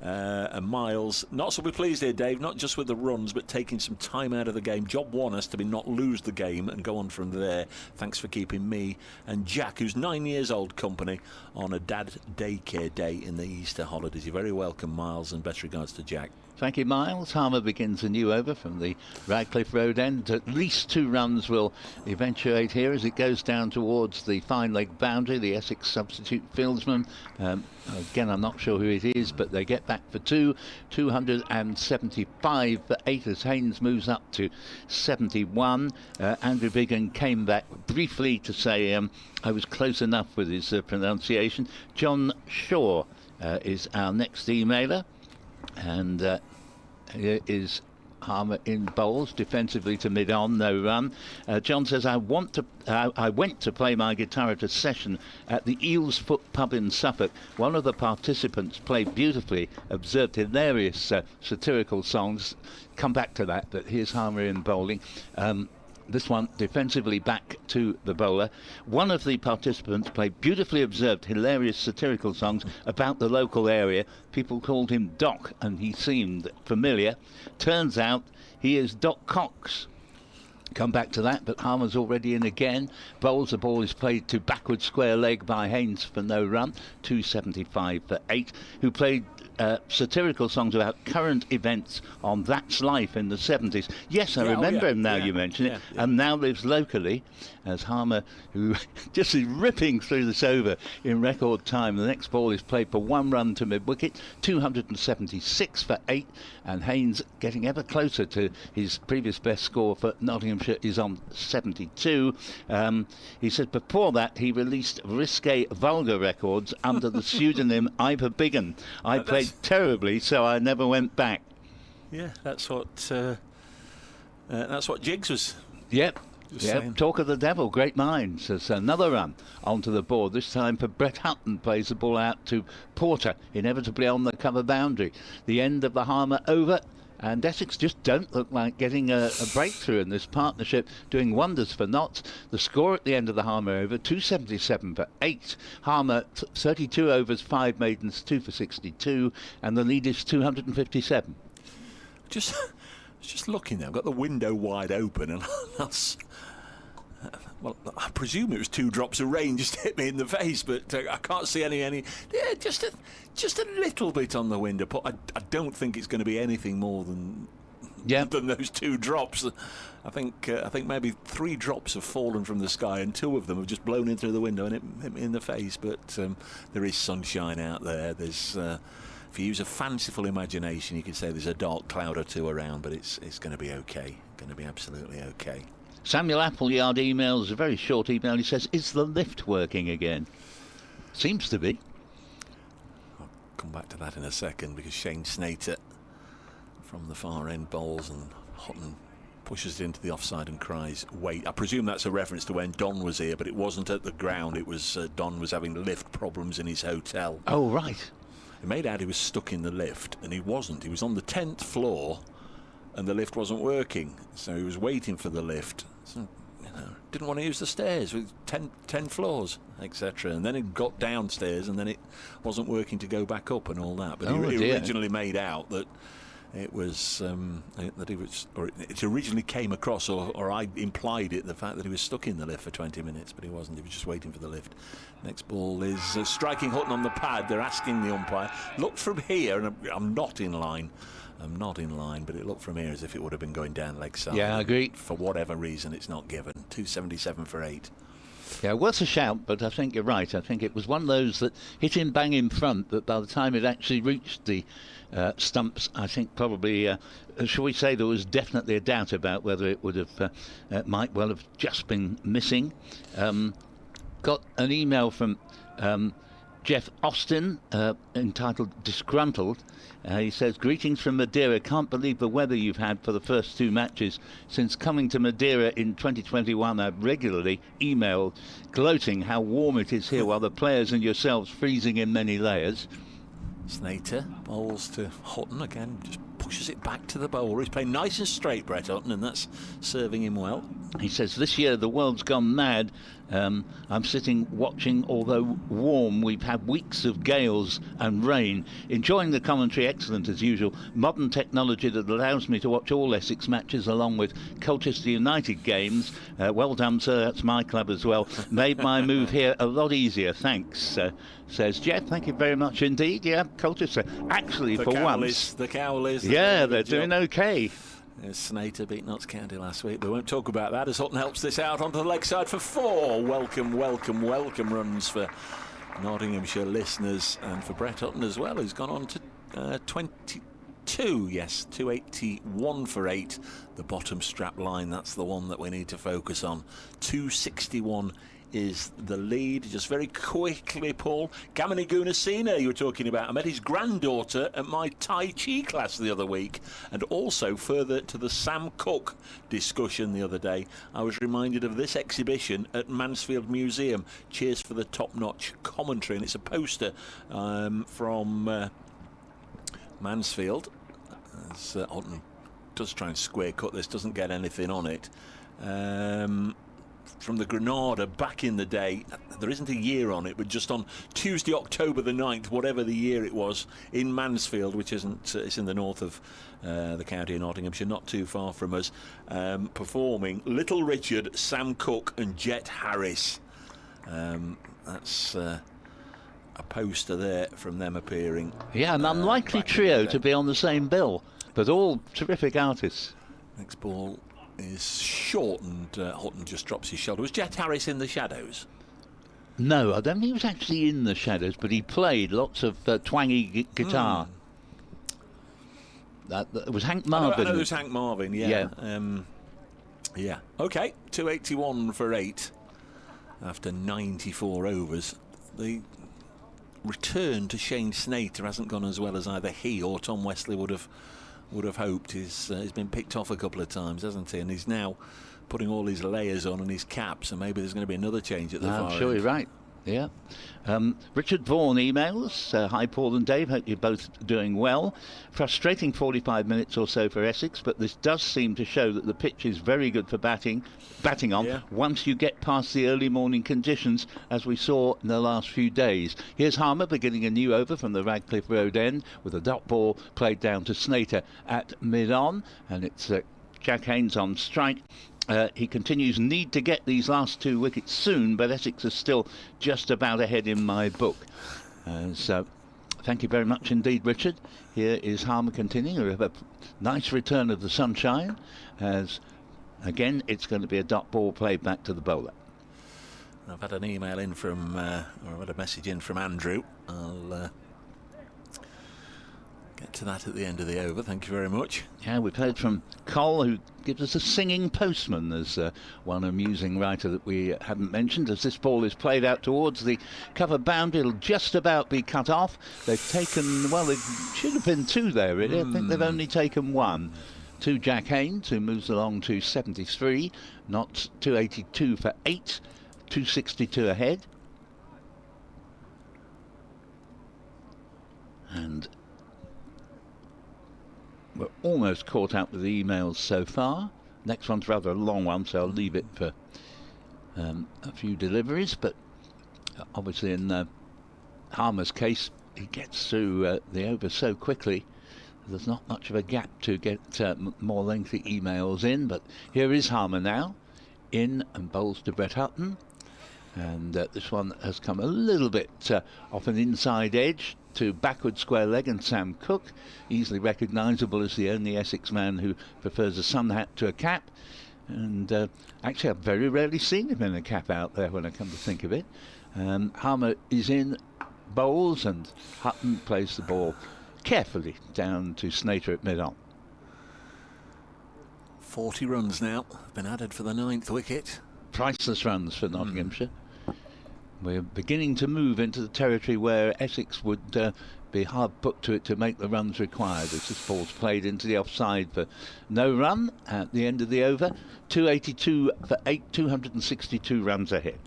And Miles, not so pleased here, Dave, not just with the runs, but taking some time out of the game. Job one has to be not lose the game and go on from there. Thanks for keeping me and Jack, who's 9 years old, company on a dad daycare day in the Easter holidays. You're very welcome, Miles, and best regards to Jack. Thank you, Miles. Harmer begins a new over from the Radcliffe Road end. At least 2 runs will eventuate here as it goes down towards the fine leg boundary. The Essex substitute fieldsman, again, I'm not sure who it is, but they get back for 275 for 8 as Haynes moves up to 71. Andrew Biggin came back briefly to say I was close enough with his pronunciation. John Shaw is our next emailer. And here is Harmer in bowls, defensively to mid-on, no run. John says, I went to play my guitar at a session at the Eel's Foot pub in Suffolk. One of the participants played beautifully, observed hilarious satirical songs. Come back to that, but here's Harmer in bowling. This one defensively back to the bowler. One of the participants played beautifully observed hilarious satirical songs about the local area. People called him Doc and he seemed familiar. Turns out he is Doc Cox. Come back to that, but Harmer's already in again. Bowls, the ball is played to backward square leg by Haynes for no run. 275 for 8, who played satirical songs about current events on That's Life in the 70s. Yes, I remember him now you mention it. And now lives locally as Harmer, who just is ripping through this over in record time. The next ball is played for 1 run to mid-wicket, 276 for 8, and Haynes getting ever closer to his previous best score for Nottinghamshire is on 72. He said before that he released risque vulgar records under the pseudonym Ivor Biggin. I played terribly, so I never went back. Yeah, that's what Jiggs was. Yep. Talk of the devil, great minds. There's another run onto the board, this time for Brett Hutton, plays the ball out to Porter, inevitably on the cover boundary. The end of the Harmer over, and Essex just don't look like getting a breakthrough in this partnership, doing wonders for Notts. The score at the end of the Harmer over, 277 for 8. Harmer 32 overs, 5 maidens, 2 for 62, and the lead is 257. Just looking there, I've got the window wide open, and that's well, I presume it was 2 drops of rain just hit me in the face, but I can't see any. Yeah, just a little bit on the window, but I don't think it's going to be anything more than those 2 drops. I think maybe 3 drops have fallen from the sky, and 2 of them have just blown in through the window and hit me in the face. But there is sunshine out there. There's if you use a fanciful imagination, you could say there's a dark cloud or 2 around, but it's going to be okay. Going to be absolutely okay. Samuel Appleyard emails a very short email. He says, is the lift working again? Seems to be. I'll come back to that in a second, because Shane Slater from the far end bowls and Hutton pushes it into the offside and cries, wait. I presume that's a reference to when Don was here, but it wasn't at the ground. It was Don was having lift problems in his hotel. Oh, right. It made out he was stuck in the lift, and he wasn't. He was on the 10th floor, and the lift wasn't working, so he was waiting for the lift. So, didn't want to use the stairs with 10 floors, etc. And then he got downstairs, and then it wasn't working to go back up and all that. But he originally made out that it was it originally came across, or I implied it, the fact that he was stuck in the lift for 20 minutes, but he wasn't. He was just waiting for the lift. Next ball is striking Hutton on the pad. They're asking the umpire, look from here, and I'm not in line, but it looked from here as if it would have been going down leg side. Yeah, I agree. For whatever reason, it's not given. 277 for 8. Yeah, it was a shout, but I think you're right. I think it was one of those that hit him bang in front, but by the time it actually reached the stumps, I think probably, shall we say, there was definitely a doubt about whether it would have, might well have just been missing. Got an email from Jeff Austin entitled Disgruntled. He says, greetings from Madeira. Can't believe the weather you've had for the first 2 matches. Since coming to Madeira in 2021, I've regularly emailed gloating how warm it is here while the players and yourselves freezing in many layers. Slater bowls to Hutton again, just pushes it back to the bowler. He's playing nice and straight, Brett Hutton, and that's serving him well. He says, this year the world's gone mad. I'm sitting watching, although warm. We've had weeks of gales and rain. Enjoying the commentary, excellent as usual. Modern technology that allows me to watch all Essex matches along with Colchester United games. Well done, sir, that's my club as well. Made my move here a lot easier, thanks, says Jeff. Thank you very much indeed. Yeah, Colchester, actually, for once. The Cowleys. Yeah, they're doing okay. Slater beat Notts County last week. We won't talk about that as Hutton helps this out onto the leg side for 4. Welcome runs for Nottinghamshire listeners and for Brett Hutton as well, who's gone on to 22. Yes, 281 for 8. The bottom strap line, that's the one that we need to focus on. 261 is the lead. Just very quickly, Paul, Kamini Gunasina, you were talking about. I met his granddaughter at my Tai Chi class the other week, and also further to the Sam Cooke discussion the other day, I was reminded of this exhibition at Mansfield Museum. Cheers for the top-notch commentary, and it's a poster from Mansfield. As Hutton does try and square cut this, doesn't get anything on it. From the Granada back in the day. There isn't a year on it, but just on Tuesday, October the 9th, whatever the year it was, in Mansfield, which isn't, it's in the north of the county of Nottinghamshire, not too far from us, performing Little Richard, Sam Cooke and Jet Harris. That's a poster there from them appearing. Yeah, an unlikely trio to be on the same bill, but all terrific artists. Next ball is short, and Hutton just drops his shoulder. Was Jet Harris in the shadows? No, I don't think he was actually in the shadows, but he played lots of twangy guitar. That was Hank Marvin. I know it was Hank Marvin, yeah. Yeah. OK, 281 for 8 after 94 overs. The return to Shane Slater hasn't gone as well as either he or Tom Wesley would have hoped. He's been picked off a couple of times, hasn't he? And he's now putting all his layers on and his caps, and maybe there's going to be another change at the far end. I'm sure you're right. Yeah. Richard Vaughan emails. Hi, Paul and Dave. Hope you're both doing well. Frustrating 45 minutes or so for Essex, but this does seem to show that the pitch is very good for batting on once you get past the early morning conditions, as we saw in the last few days. Here's Harmer beginning a new over from the Radcliffe Road end with a dot ball played down to Slater at mid-on, and it's Jack Haynes on strike. He continues, need to get these last 2 wickets soon, but Essex is still just about ahead in my book. So thank you very much indeed, Richard. Here is Harmer continuing. We have a nice return of the sunshine, as again it's going to be a dot ball played back to the bowler. I've had an email in from, or I've had a message in from Andrew. I'll get to that at the end of the over. Thank you very much. Yeah, we've heard from Cole, who gives us a singing postman as one amusing writer that we haven't mentioned. As this ball is played out towards the cover boundary, it'll just about be cut off. They've taken, well, it should have been 2 there, really. I think they've only taken 1. To Jack Haynes, who moves along to 73, not 282 for 8, 262 ahead. And we're almost caught up with the emails so far. Next one's rather a long one, so I'll leave it for a few deliveries. But obviously in Harmer's case, he gets through the over so quickly. There's not much of a gap to get more lengthy emails in. But here is Harmer now, in and bowls to Brett Hutton. And this one has come a little bit off an inside edge to backward square leg, and Sam Cooke, easily recognisable as the only Essex man who prefers a sun hat to a cap. And actually I've very rarely seen him in a cap out there when I come to think of it. Harmer is in, bowls, and Hutton plays the ball carefully down to Slater at mid-on. 40 runs now have been added for the 9th wicket. Priceless runs for Nottinghamshire. We're beginning to move into the territory where Essex would be hard put to it to make the runs required, as this ball's played into the offside for no run at the end of the over. 282 for 8, 262 runs ahead.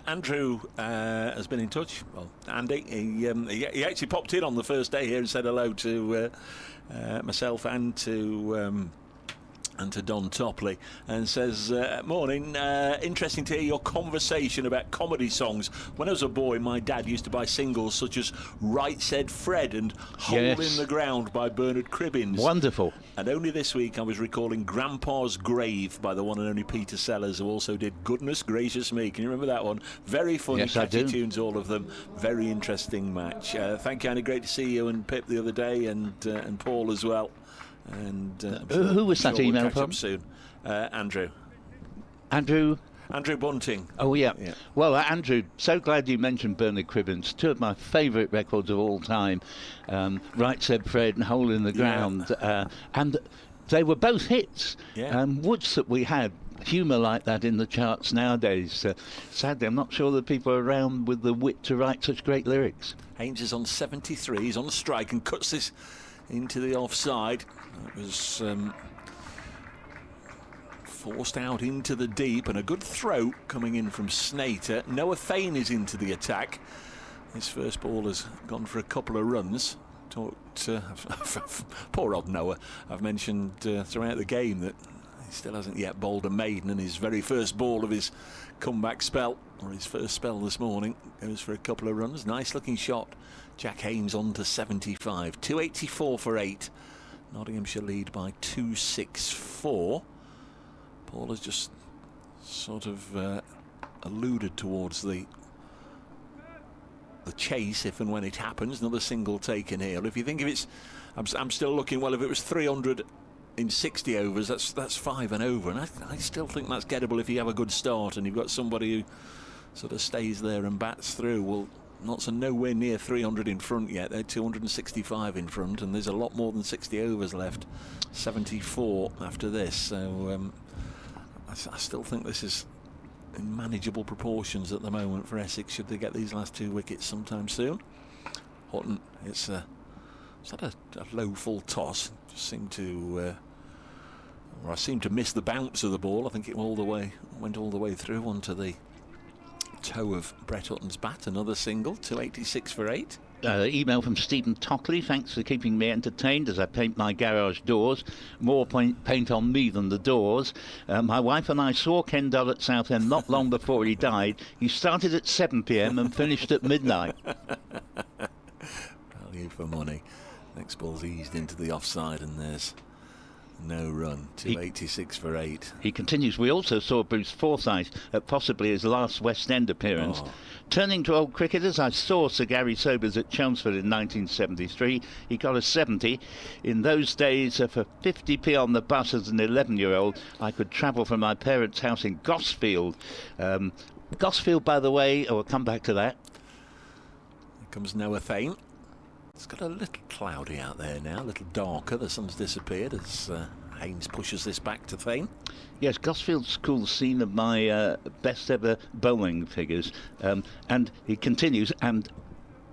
Andrew has been in touch. Well, Andy, he actually popped in on the first day here and said hello to myself and to and to Don Topley, and says, morning, interesting to hear your conversation about comedy songs. When I was a boy, my dad used to buy singles such as Right Said Fred and Hole in the Ground by Bernard Cribbins. Wonderful. And only this week I was recalling Grandpa's Grave by the one and only Peter Sellers, who also did Goodness Gracious Me. Can you remember that one? Very funny, yes, catchy tunes, all of them. Very interesting match. Thank you, Andy. Great to see you and Pip the other day, and Paul as well. And who was that email from? Soon. Andrew Bunting. Oh yeah. Well, Andrew, so glad you mentioned Bernard Cribbins. Two of my favourite records of all time, Right Said Fred and Hole in the Ground, and they were both hits. Would that we had humour like that in the charts nowadays. Sadly, I'm not sure that people are around with the wit to write such great lyrics. Haynes is on 73. He's on strike and cuts this into the offside. It was forced out into the deep, and a good throw coming in from Slater. Noah Fane is into the attack. His first ball has gone for a couple of runs. Poor old Noah. I've mentioned throughout the game that he still hasn't yet bowled a maiden, and his very first ball of his comeback spell, or his first spell this morning, goes for a couple of runs. Nice looking shot. Jack Haynes on to 75. 284 for 8. Nottinghamshire lead by 264. Paul has just sort of alluded towards the chase if and when it happens. Another single taken here. If you think if it's, I'm still looking. Well, if it was 300 in 60 overs, that's 5 and over, and I still think that's gettable if you have a good start and you've got somebody who sort of stays there and bats through. Well, Notts are nowhere near 300 in front yet. They're 265 in front, and there's a lot more than 60 overs left. 74 after this, so I still think this is in manageable proportions at the moment for Essex, should they get these last 2 wickets sometime soon. Hutton, it's had a low full toss. Just seemed to I seemed to miss the bounce of the ball. I think it went all the way through onto the toe of Brett Hutton's bat. Another single. 286 for 8. Email from Stephen Tockley. Thanks for keeping me entertained as I paint my garage doors. More paint on me than the doors. My wife and I saw Ken Dodd at Southend not long before he died. He started at 7 p.m. and finished at midnight. Value for money. Next ball's eased into the offside, and there's no run. 286 for 8. He continues. We also saw Bruce Forsyth at possibly his last West End appearance. Turning to old cricketers, I saw Sir Gary Sobers at Chelmsford in 1973. He got a 70. In those days, for 50p on the bus as an 11-year-old, I could travel from my parents' house in Gosfield. Gosfield, by the way, we'll come back to that. Here comes Noah Fane. It's got a little cloudy out there now, a little darker. The sun's disappeared as Haynes pushes this back to Fane. Yes, Gosfield's cool, the scene of my best ever bowling figures. And he continues, and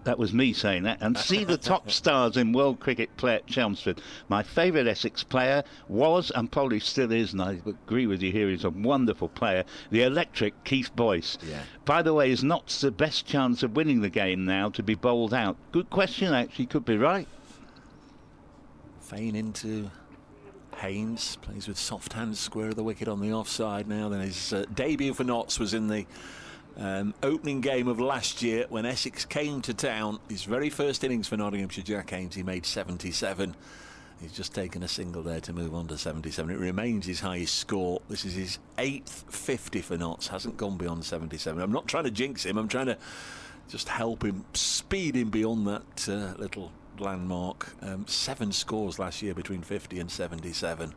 that was me saying that, and see the top stars in world cricket play at Chelmsford. My favourite Essex player was, and probably still is, and I agree with you here, he's a wonderful player, the electric Keith Boyce. By the way, is Notts the best chance of winning the game now to be bowled out? Good question, actually, could be right. Fane into Haynes, plays with soft hands, square of the wicket on the offside now. Then his debut for Notts was in the opening game of last year when Essex came to town. His very first innings for Nottinghamshire, Jack Haynes, he made 77. He's just taken a single there to move on to 77. It remains his highest score. This is his 8th 50 for Notts. Hasn't gone beyond 77. I'm not trying to jinx him. I'm trying to just help him, speed him beyond that little landmark. 7 scores last year between 50 and 77.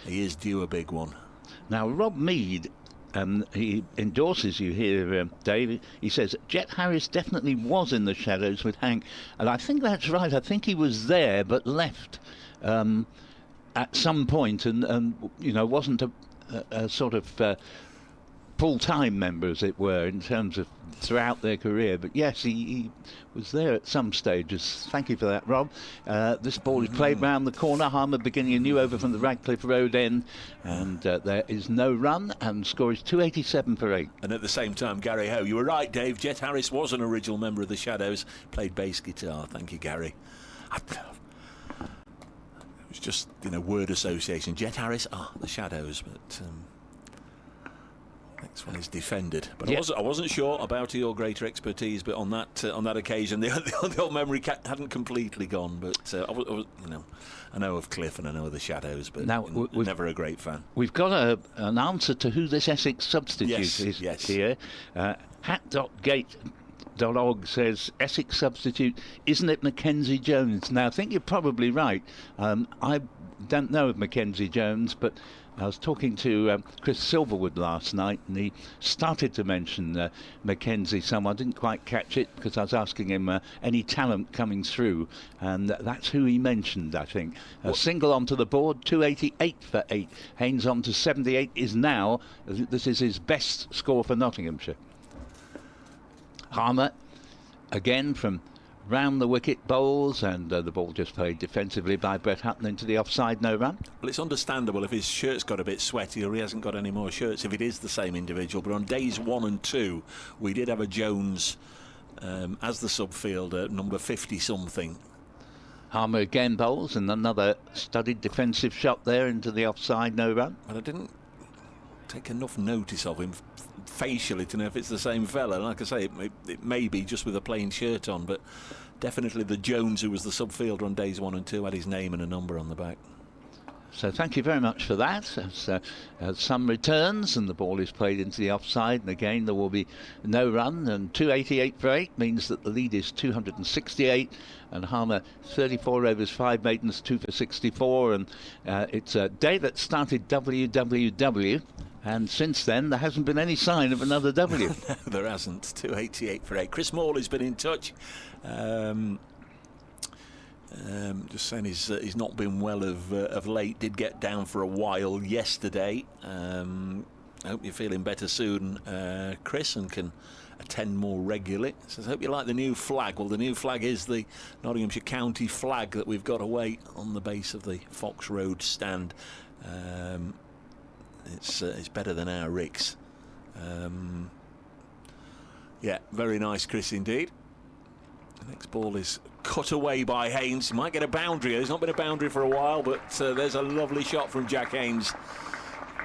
He is due a big one. Now, Rob Mead, he endorses you here, Dave. He says Jet Harris definitely was in the shadows with Hank, and I think that's right. I think he was there but left at some point, and you know, wasn't a sort of full-time member, as it were, in terms of throughout their career. But yes, he was there at some stages. Thank you for that, Rob. This ball is played round the corner. Harmer beginning a new over from the Radcliffe Road end, and there is no run, and the score is 287 for 8. And at the same time, Gary Howe, you were right, Dave. Jet Harris was an original member of the Shadows, played bass guitar. Thank you, Gary. It's just, word association. Jet Harris, the shadows, but next one is defended. But Yeah. I wasn't sure about your greater expertise, but on that occasion, the old memory hadn't completely gone. But I know of Cliff and I know of the shadows, but now, never a great fan. We've got an answer to who this Essex substitute is here. Hat.gate.org says Essex substitute, isn't it Mackenzie Jones? Now I think you're probably right. I don't know of Mackenzie Jones, but I was talking to Chris Silverwood last night, and he started to mention Mackenzie some. I didn't quite catch it because I was asking him any talent coming through, and that's who he mentioned, I think. Single onto the board, 288 for 8. Haynes on to 78 is now. This is his best score for Nottinghamshire. Harmer, again from round the wicket bowls, and the ball just played defensively by Brett Hutton into the offside, no run. Well, it's understandable if his shirt's got a bit sweaty or he hasn't got any more shirts, if it is the same individual. But on days 1 and 2, we did have a Jones as the subfielder, number 50-something. Harmer again bowls, and another studied defensive shot there into the offside, no run. But I didn't take enough notice of him facially to know if it's the same fella. Like I say, it may be just with a plain shirt on, but definitely the Jones who was the subfielder on days 1 and 2 had his name and a number on the back. So thank you very much for that. Some returns, and the ball is played into the offside, and again there will be no run, and 288 for 8 means that the lead is 268, and Harmer 34 overs 5 maidens, 2 for 64, and it's a day that started WWW, and since then there hasn't been any sign of another W. No, there hasn't. 288 for 8. Chris Morley's been in touch. Just saying he's not been well of late. Did get down for a while yesterday. I hope you're feeling better soon, Chris, and can attend more regularly. Says, hope you like the new flag. Well, the new flag is the Nottinghamshire County flag that we've got away on the base of the Fox Road stand. It's better than our Ricks. Yeah, very nice, Chris, indeed. The next ball is cut away by Haynes. He might get a boundary. There's not been a boundary for a while, but there's a lovely shot from Jack Haynes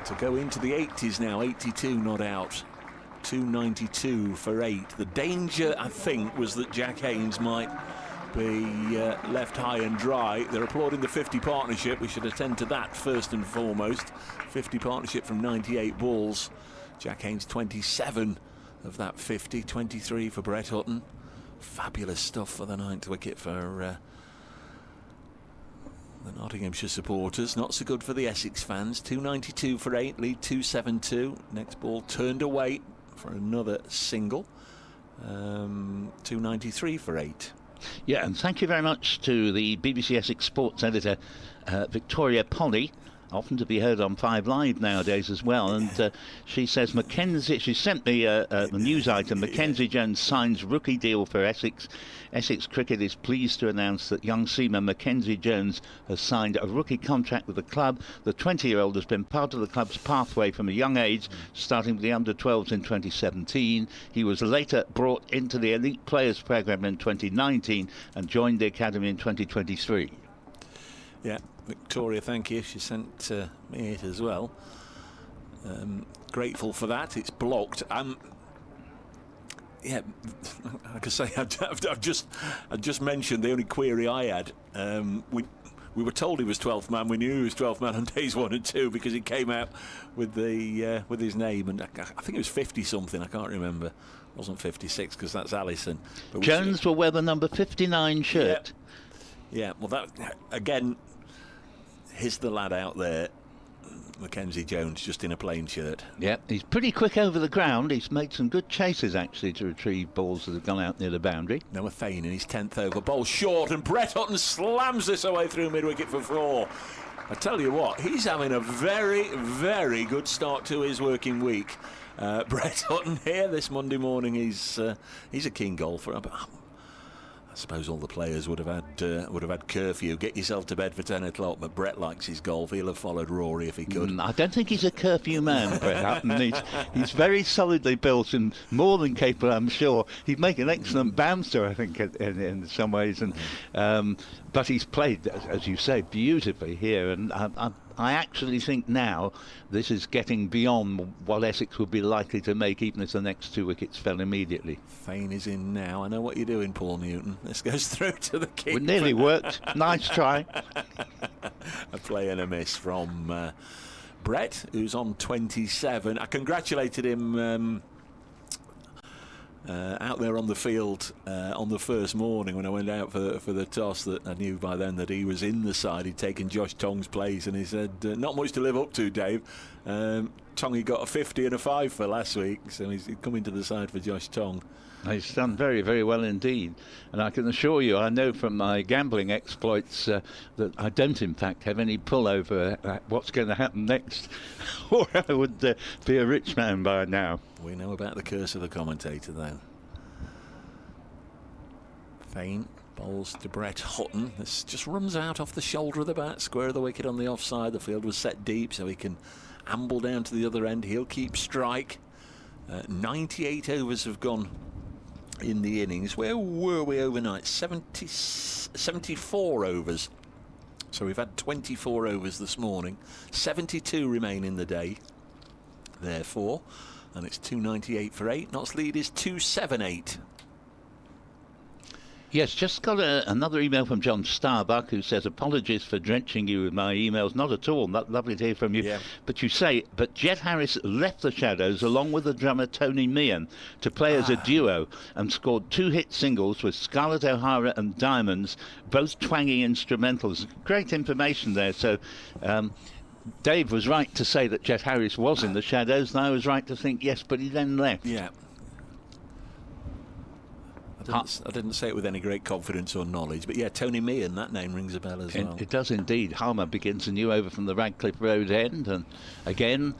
to go into the 80s now. 82 not out. 292 for 8. The danger, I think, was that Jack Haynes might be left high and dry. They're applauding the 50 partnership. We should attend to that first and foremost. 50 partnership from 98 balls. Jack Haynes 27 of that 50. 23 for Brett Hutton. Fabulous stuff for the 9th wicket for the Nottinghamshire supporters. Not so good for the Essex fans. 292 for 8, lead 272. Next ball turned away for another single. 293 for 8. Yeah, and thank you very much to the BBC Essex sports editor, Victoria Polly, often to be heard on 5 Live nowadays as well, and she says Mackenzie, she sent me a news item, Mackenzie Jones signs rookie deal for Essex. Essex Cricket is pleased to announce that young seaman Mackenzie Jones has signed a rookie contract with the club. The 20-year-old has been part of the club's pathway from a young age, starting with the under-12s in 2017. He was later brought into the elite players programme in 2019 and joined the academy in 2023. Yeah, Victoria, thank you. She sent me it as well. Grateful for that. It's blocked. Yeah, like I say, I've just mentioned the only query I had. We were told he was 12th man. We knew he was 12th man on days 1 and 2 because he came out with the with his name, and I think it was 50 something. I can't remember. It wasn't 56 because that's Allison. But Jones will wear the number 59 shirt. Yeah. Well, that again. Here's the lad out there, Mackenzie Jones, just in a plain shirt. Yeah, he's pretty quick over the ground. He's made some good chases, actually, to retrieve balls that have gone out near the boundary. Noah Fane in his 10th over. Ball short, and Brett Hutton slams this away through mid-wicket for 4. I tell you what, he's having a very, very good start to his working week. Brett Hutton here this Monday morning. He's a keen golfer. I suppose all the players would have had curfew. Get yourself to bed for 10 o'clock. But Brett likes his golf. He'll have followed Rory if he could. I don't think he's a curfew man, Brett Hutton. He's very solidly built and more than capable, I'm sure. He'd make an excellent bouncer, I think, in some ways. And but he's played, as you say, beautifully here, and I actually think now this is getting beyond what Essex would be likely to make, even if the next 2 wickets fell immediately. Fane is in now. I know what you're doing, Paul Newton. This goes through to the keeper. It nearly worked. Nice try. A play and a miss from Brett, who's on 27. I congratulated him out there on the field on the first morning when I went out for the toss, that I knew by then that he was in the side. He'd taken Josh Tong's place, and he said, not much to live up to, Dave. Tongy got a 50 and a 5 for last week, so he's coming to the side for Josh Tong. He's done very, very well indeed. And I can assure you, I know from my gambling exploits that I don't, in fact, have any pull over what's going to happen next, or I would be a rich man by now. We know about the curse of the commentator, though. Fane bowls to Brett Hutton. This just runs out off the shoulder of the bat, square of the wicket on the offside. The field was set deep, so he can amble down to the other end. He'll keep strike. 98 overs have gone in the innings. Where were we overnight? 74 overs. So we've had 24 overs this morning. 72 remain in the day, therefore. And it's 298 for 8. Notts lead is 278. Yes, just got another email from John Starbuck, who says, apologies for drenching you with my emails. Not at all. Lovely to hear from you. Yeah. But you say, but Jet Harris left the Shadows along with the drummer Tony Meehan to play as a duo and scored 2 hit singles with Scarlett O'Hara and Diamonds, both twangy instrumentals. Great information there. So Dave was right to say that Jet Harris was in the Shadows, and I was right to think yes, but he then left. Yeah. I didn't say it with any great confidence or knowledge, but yeah, Tony Meehan, that name rings a bell as well. It does indeed. Harmer begins a new over from the Radcliffe Road end, and again,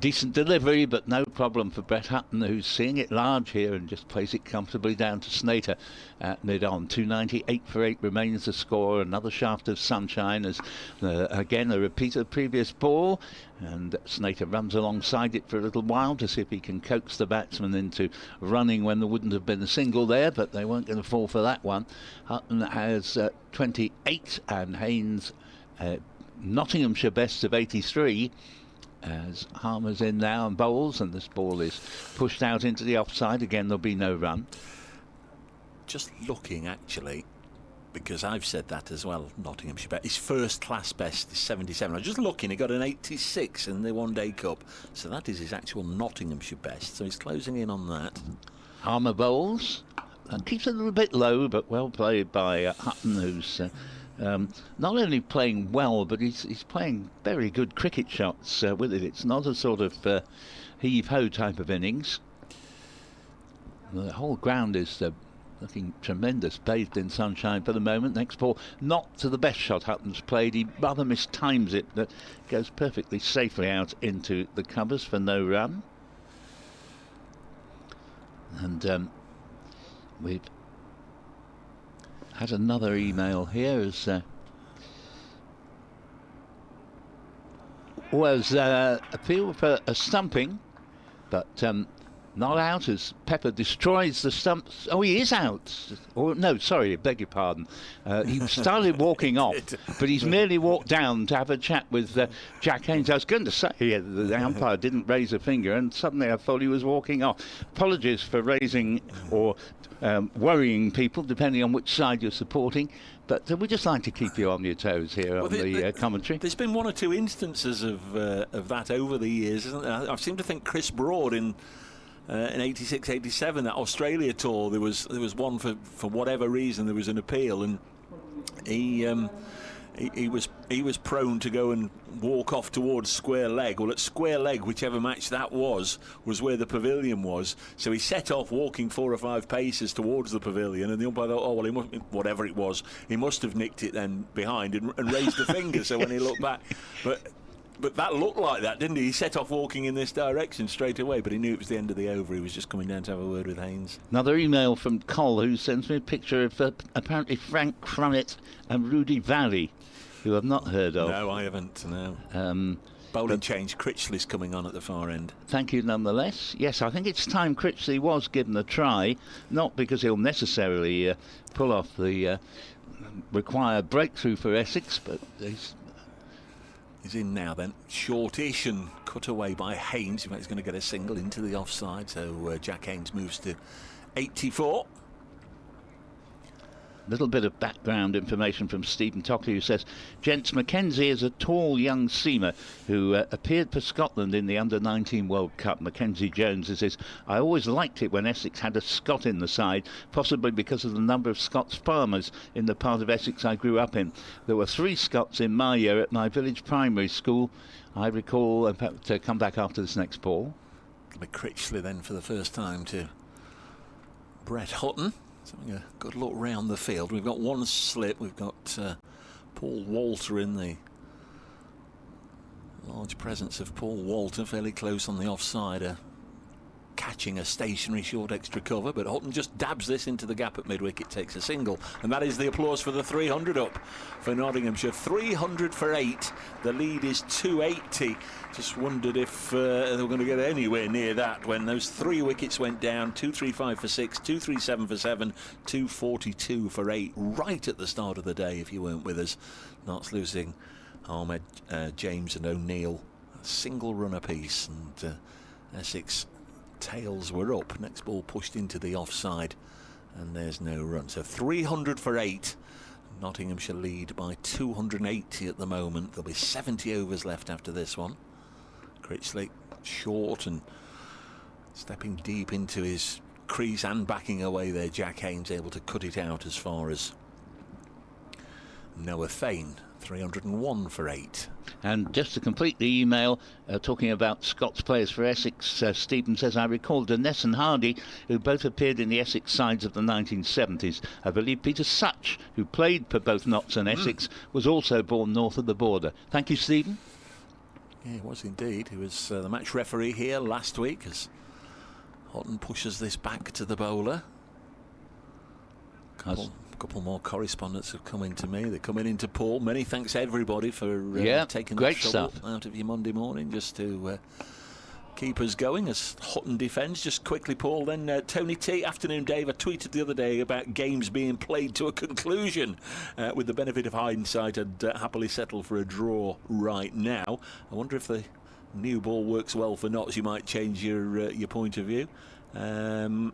decent delivery, but no problem for Brett Hutton, who's seeing it large here and just plays it comfortably down to Slater at mid-on. 298 for 8 remains the score. Another shaft of sunshine as, again, a repeat of the previous ball. And Slater runs alongside it for a little while to see if he can coax the batsman into running when there wouldn't have been a single there, but they weren't going to fall for that one. Hutton has 28 and Haynes Nottinghamshire best of 83. As Harmer's in now and bowls, and this ball is pushed out into the offside. Again, there'll be no run. Just looking, actually, because I've said that as well, Nottinghamshire best. His first class best is 77. I was just looking, he got an 86 in the One Day Cup. So that is his actual Nottinghamshire best. So he's closing in on that. Harmer bowls. Keeps it a little bit low, but well played by Hutton, who's not only playing well, but he's playing very good cricket shots with it. It's not a sort of heave-ho type of innings. The whole ground is looking tremendous, bathed in sunshine for the moment. Next ball, not to the best shot Hutton's played. He rather mistimes it, but goes perfectly safely out into the covers for no run. And we've had another email here as was appeal for a stumping, but not out as Pepper destroys the stumps. Oh, he is out. Or no, sorry, beg your pardon. He started walking off, but he's merely walked down to have a chat with Jack Haynes. I was going to say the umpire didn't raise a finger, and suddenly I thought he was walking off. Apologies for raising or worrying people, depending on which side you're supporting. But we just like to keep you on your toes here on the commentary. There's been 1 or 2 instances of that over the years, isn't there? I seem to think Chris Broad in 86, 87, that Australia tour, there was one for whatever reason there was an appeal, and he was prone to go and walk off towards square leg. Well, at square leg, whichever match that was where the pavilion was. So he set off walking 4 or 5 paces towards the pavilion, and the umpire thought, oh well, he must, whatever it was, he must have nicked it then behind and raised a finger. So when he looked back, but that looked like that, didn't he? He set off walking in this direction straight away, but he knew it was the end of the over. He was just coming down to have a word with Haynes. Another email from Col, who sends me a picture of apparently Frank Crummett and Rudy Valley. who I've not heard of. No, I haven't, no. Bowling change, Critchley's coming on at the far end. Thank you nonetheless. Yes, I think it's time Critchley was given a try, not because he'll necessarily pull off the required breakthrough for Essex, but he's in now then, shortish and cut away by Haynes. In fact, he's going to get a single into the offside, so Jack Haynes moves to 84. Little bit of background information from Stephen Tockley, who says, Gents, Mackenzie is a tall young seamer who appeared for Scotland in the Under-19 World Cup. Mackenzie Jones says, I always liked it when Essex had a Scot in the side, possibly because of the number of Scots farmers in the part of Essex I grew up in. There were 3 Scots in my year at my village primary school. I recall, in fact, to come back after this next ball. Critchley then for the first time to Brett Hutton. Having a good look round the field. We've got one slip. We've got Paul Walter in the large presence of Paul Walter, fairly close on the offside, catching a stationary short extra cover, but Hutton just dabs this into the gap at mid-wicket, takes a single, and that is the applause for the 300 up for Nottinghamshire. 300 for 8. The lead is 280. Just wondered if they were going to get anywhere near that when those 3 wickets went down. 235 for 6, 237 for 7, 242 for 8, right at the start of the day if you weren't with us. Knots losing Ahmed, James and O'Neill, a single run apiece, and Essex tails were up. Next ball pushed into the offside, and there's no run. So 300 for 8. Nottinghamshire lead by 280 at the moment. There'll be 70 overs left after this one. Critchley short and stepping deep into his crease and backing away there. Jack Haynes able to cut it out as far as Noah Fane. 301 for 8. And just to complete the email, talking about Scots players for Essex, Stephen says, I recall Denness and Hardy, who both appeared in the Essex sides of the 1970s. I believe Peter Such, who played for both Notts and Essex, was also born north of the border. Thank you, Stephen. Yeah, he was indeed. He was the match referee here last week as Hutton pushes this back to the bowler. Couple more correspondents have come in to me. They're coming into Paul. Many thanks everybody for taking the trouble out of your Monday morning just to keep us going as Hutton defends. Just quickly, Paul, then Tony T. Afternoon, Dave. I tweeted the other day about games being played to a conclusion. With the benefit of hindsight, I'd happily settle for a draw right now. I wonder if the new ball works well for Notts. You might change your point of view. And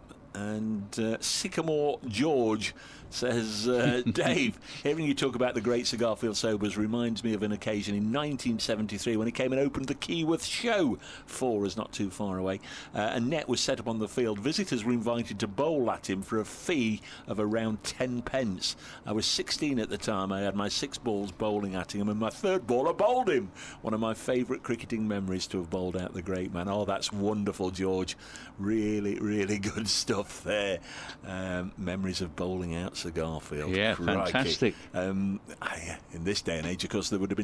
Sycamore George says, Dave, hearing you talk about the great Cigarfield Sobers reminds me of an occasion in 1973 when he came and opened the Keyworth Show for us, not too far away. A net was set up on the field. Visitors were invited to bowl at him for a fee of around 10 pence. I was 16 at the time. I had my 6 balls bowling at him, and my 3rd ball I bowled him. One of my favourite cricketing memories to have bowled out the great man. Oh, that's wonderful, George. Really, really good stuff there. Memories of bowling out Cigarfield. Yeah, crikey. Fantastic. In this day and age, of course, there'd have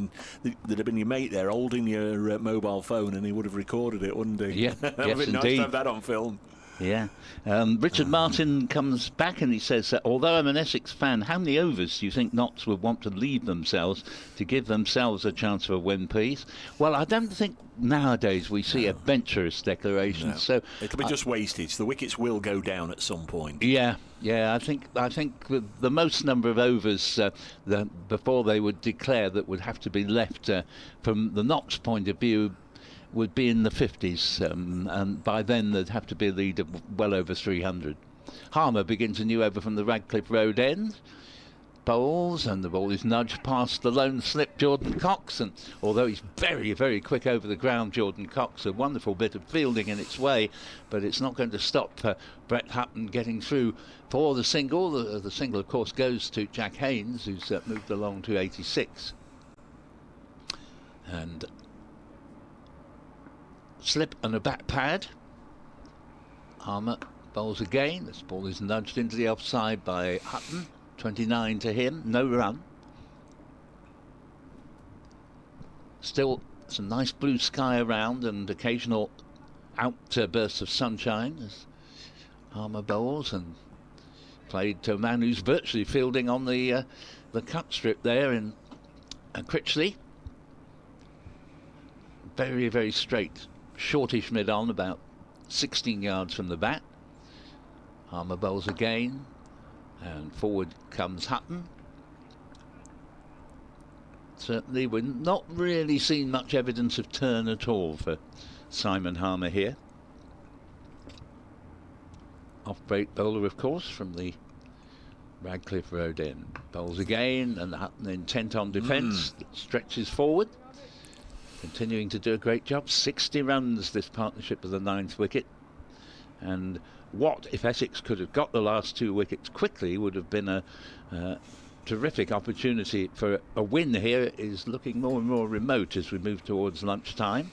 been your mate there holding your mobile phone, and he would have recorded it, wouldn't he? Yeah, That would have been nice to have that on film. Yeah. Richard Martin comes back and he says, although I'm an Essex fan, how many overs do you think Notts would want to leave themselves to give themselves a chance for a win, please? Well, I don't think nowadays we see adventurous declarations. So it'll be just wastage. The wickets will go down at some point. Yeah, I think the most number of overs before they would declare that would have to be left from the Notts point of view would be in the 50s, and by then there'd have to be a lead of well over 300. Harmer begins a new over from the Radcliffe Road end. Bowls, and the ball is nudged past the lone slip Jordan Cox, and although he's very, very quick over the ground, Jordan Cox, a wonderful bit of fielding in its way, but it's not going to stop Brett Hutton getting through for the single. The single, of course, goes to Jack Haynes, who's moved along to 86. And slip and a back pad. Harmer bowls again. This ball is nudged into the offside by Hutton. 29 to him, no run. Still some nice blue sky around and occasional outbursts of sunshine as Harmer bowls, and played to a man who's virtually fielding on the cut strip there in And Critchley, very, very straight, shortish mid-on, about 16 yards from the bat. Harmer bowls again, and forward comes Hutton. Certainly, we're not really seeing much evidence of turn at all for Simon Harmer here. Off-break bowler, of course, from the Radcliffe Road end. Bowls again, and Hutton, intent on defence, stretches forward. Continuing to do a great job. 60 runs this partnership with the 9th wicket. And what, if Essex could have got the last 2 wickets quickly, would have been a terrific opportunity for a win here, is looking more and more remote as we move towards lunchtime.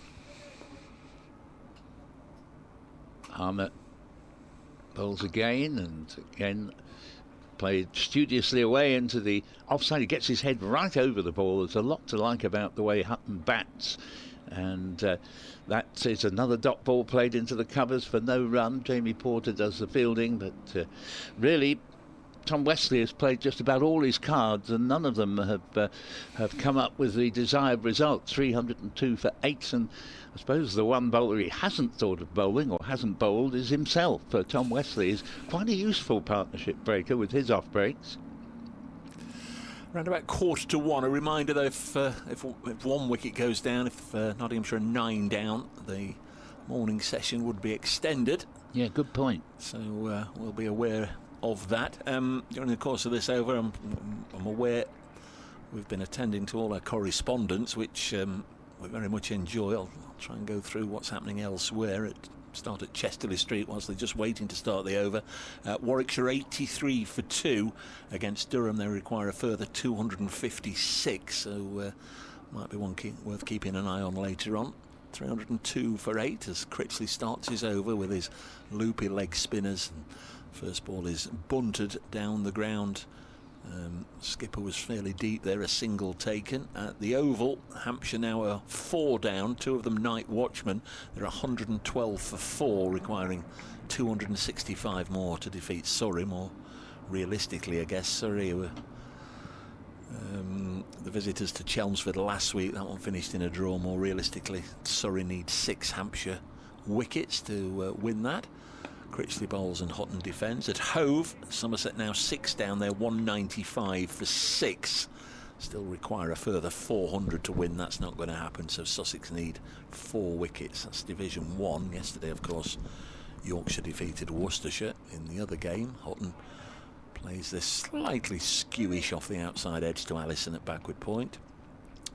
Harmer bowls again, and again played studiously away into the offside. He gets his head right over the ball. There's a lot to like about the way Hutton bats, and that is another dot ball played into the covers for no run. Jamie Porter does the fielding, but really Tom Wesley has played just about all his cards, and none of them have come up with the desired result. 302 for 8, and I suppose the one bowler he hasn't thought of bowling or hasn't bowled is himself. Tom Wesley is quite a useful partnership breaker with his off breaks. Around about 1:45. A reminder though, if one wicket goes down, if Nottinghamshire are 9 down, the morning session would be extended. Yeah, good point. So we'll be aware of that. During the course of this over, I'm aware we've been attending to all our correspondence, which we very much enjoy. I'll try and go through what's happening elsewhere. Start at Chesterley Street whilst they're just waiting to start the over. Warwickshire 83 for 2 against Durham. They require a further 256, so might be one worth keeping an eye on later on. 302 for 8 as Critchley starts his over with his loopy leg spinners. And first ball is bunted down the ground. Skipper was fairly deep there, a single taken. At the Oval, Hampshire now are 4 down, 2 of them night watchmen. They're 112 for 4, requiring 265 more to defeat Surrey. More realistically, I guess, Surrey were the visitors to Chelmsford last week. That one finished in a draw. More realistically, Surrey needs 6 Hampshire wickets to win that. Critchley bowls and Hutton defends. At Hove, Somerset now 6 down. They're 195 for 6. Still require a further 400 to win. That's not going to happen. So Sussex need 4 wickets. That's Division 1. Yesterday, of course, Yorkshire defeated Worcestershire in the other game. Hutton plays this slightly skewish off the outside edge to Allison at backward point.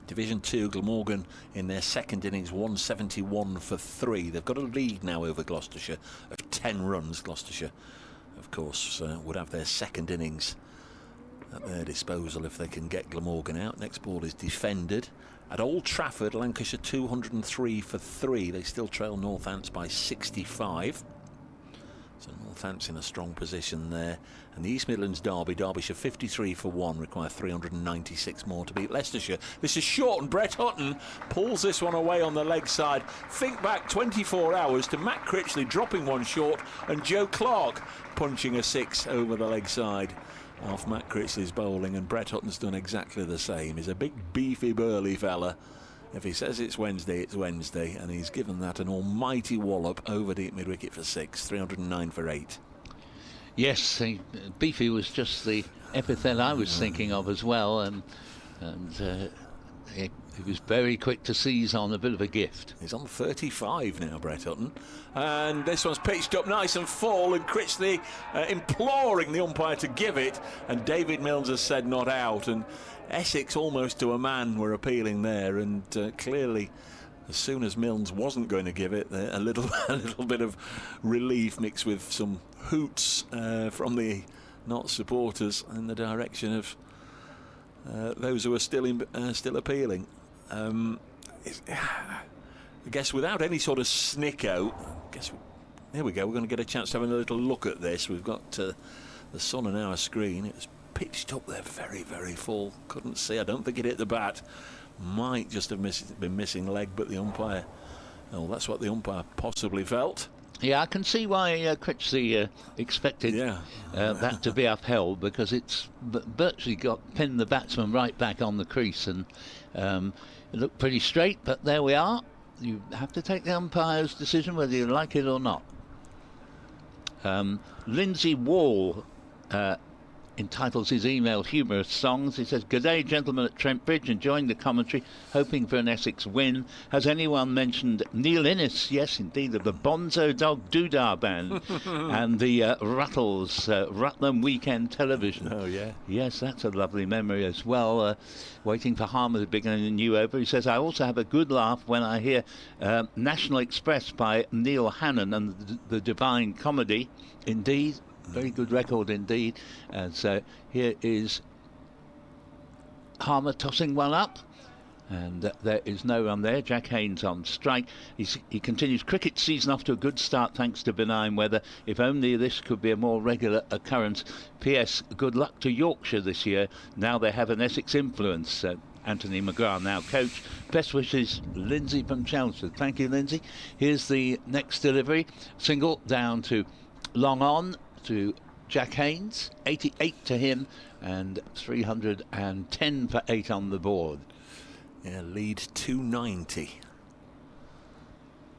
Division 2, Glamorgan in their second innings, 171 for 3. They've got a lead now over Gloucestershire of 10 runs. Gloucestershire, of course, would have their second innings at their disposal if they can get Glamorgan out. Next ball is defended. At Old Trafford, Lancashire 203 for 3. They still trail Northants by 65. So Northants in a strong position there. And the East Midlands derby, Derbyshire 53 for 1, require 396 more to beat Leicestershire. This is short, and Brett Hutton pulls this one away on the leg side. Think back 24 hours to Matt Critchley dropping one short and Joe Clark punching a 6 over the leg side off Matt Critchley's bowling, and Brett Hutton's done exactly the same. He's a big, beefy, burly fella. If he says it's Wednesday, it's Wednesday, and he's given that an almighty wallop over deep mid-wicket for 6, 309 for 8. Yes, beefy was just the epithet I was thinking of as well, and he was very quick to seize on a bit of a gift. He's on 35 now, Brett Hutton, and this one's pitched up nice and full, and Critchley imploring the umpire to give it, and David Milnes has said not out, and Essex almost to a man were appealing there, and clearly as soon as Milnes wasn't going to give it, a little bit of relief mixed with some hoots from the not supporters in the direction of those who are still appealing. I guess without any sort of snicko, here we go, we're going to get a chance to have a little look at this. We've got the sun on our screen. It was pitched up there very, very full. Couldn't see. I don't think it hit the bat. Might just have been missing leg, but the umpire, well, that's what the umpire possibly felt. Yeah, I can see why Critchley expected that to be upheld, because it's virtually pinned the batsman right back on the crease, and it looked pretty straight, but there we are. You have to take the umpire's decision whether you like it or not. Lindsay Wall entitles his email Humorous Songs. He says, "Good day, gentlemen at Trent Bridge, enjoying the commentary, hoping for an Essex win. Has anyone mentioned Neil Innes?" Yes, indeed, of the Bonzo Dog Doodah Band and the Ruttles, Rutland Weekend Television. Oh, yeah. Yes, that's a lovely memory as well. Waiting for Harmer to begin a new over. He says, "I also have a good laugh when I hear National Express by Neil Hannon and the Divine Comedy." Indeed. Very good record indeed. And so here is Harmer tossing one up, and there is no run there. Jack Haynes on strike. He continues cricket season off to a good start thanks to benign weather. If only this could be a more regular occurrence. P.S. Good luck to Yorkshire this year. Now they have an Essex influence. Anthony McGrath now coach. Best wishes, Lindsay from Chelmsford. Thank you, Lindsay. Here's the next delivery. Single down to long on to Jack Haynes, 88 to him, and 310 for 8 on the board. Yeah, lead 290.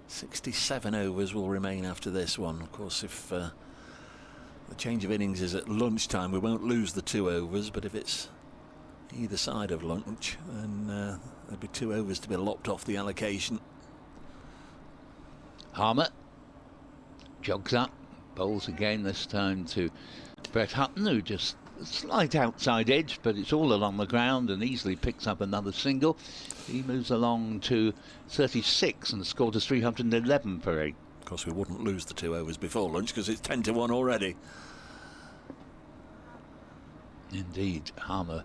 67 overs will remain after this one. Of course, if the change of innings is at lunchtime, we won't lose the 2 overs, but if it's either side of lunch, then there'll be 2 overs to be lopped off the allocation. Harmer jogs up. Bowls again, this time to Brett Hutton, who just a slight outside edge, but it's all along the ground and easily picks up another single. He moves along to 36 and scored us 311 for 8. Of course, we wouldn't lose the 2 overs before lunch because it's 10 to 1 already. Indeed, Harmer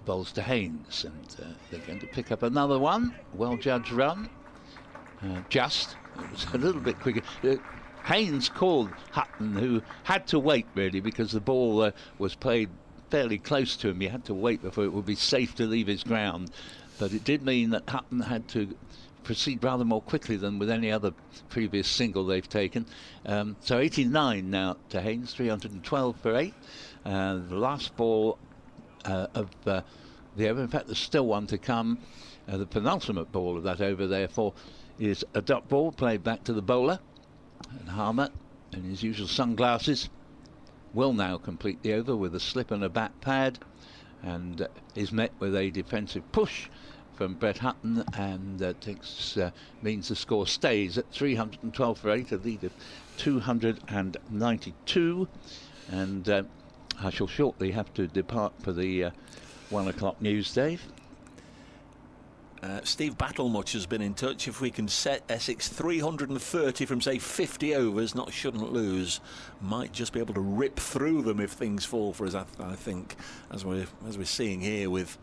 bowls to Haynes, and they're going to pick up another one. Well judged run. It was a little bit quicker. Haynes called Hutton, who had to wait really because the ball was played fairly close to him. He had to wait before it would be safe to leave his ground, but it did mean that Hutton had to proceed rather more quickly than with any other previous single they've taken. So 89 now to Haynes, 312 for 8. The last ball of the over. In fact, there's still one to come. The penultimate ball of that over, therefore, is a dot ball played back to the bowler. And Harmer, in his usual sunglasses, will now complete the over with a slip and a bat pad, and is met with a defensive push from Brett Hutton, and means the score stays at 312 for 8, a lead of 292. And I shall shortly have to depart for the 1 o'clock news, Dave. Steve Battlemuch has been in touch. If we can set Essex 330 from, say, 50 overs, not shouldn't lose, might just be able to rip through them if things fall for us, I think, as we're seeing here with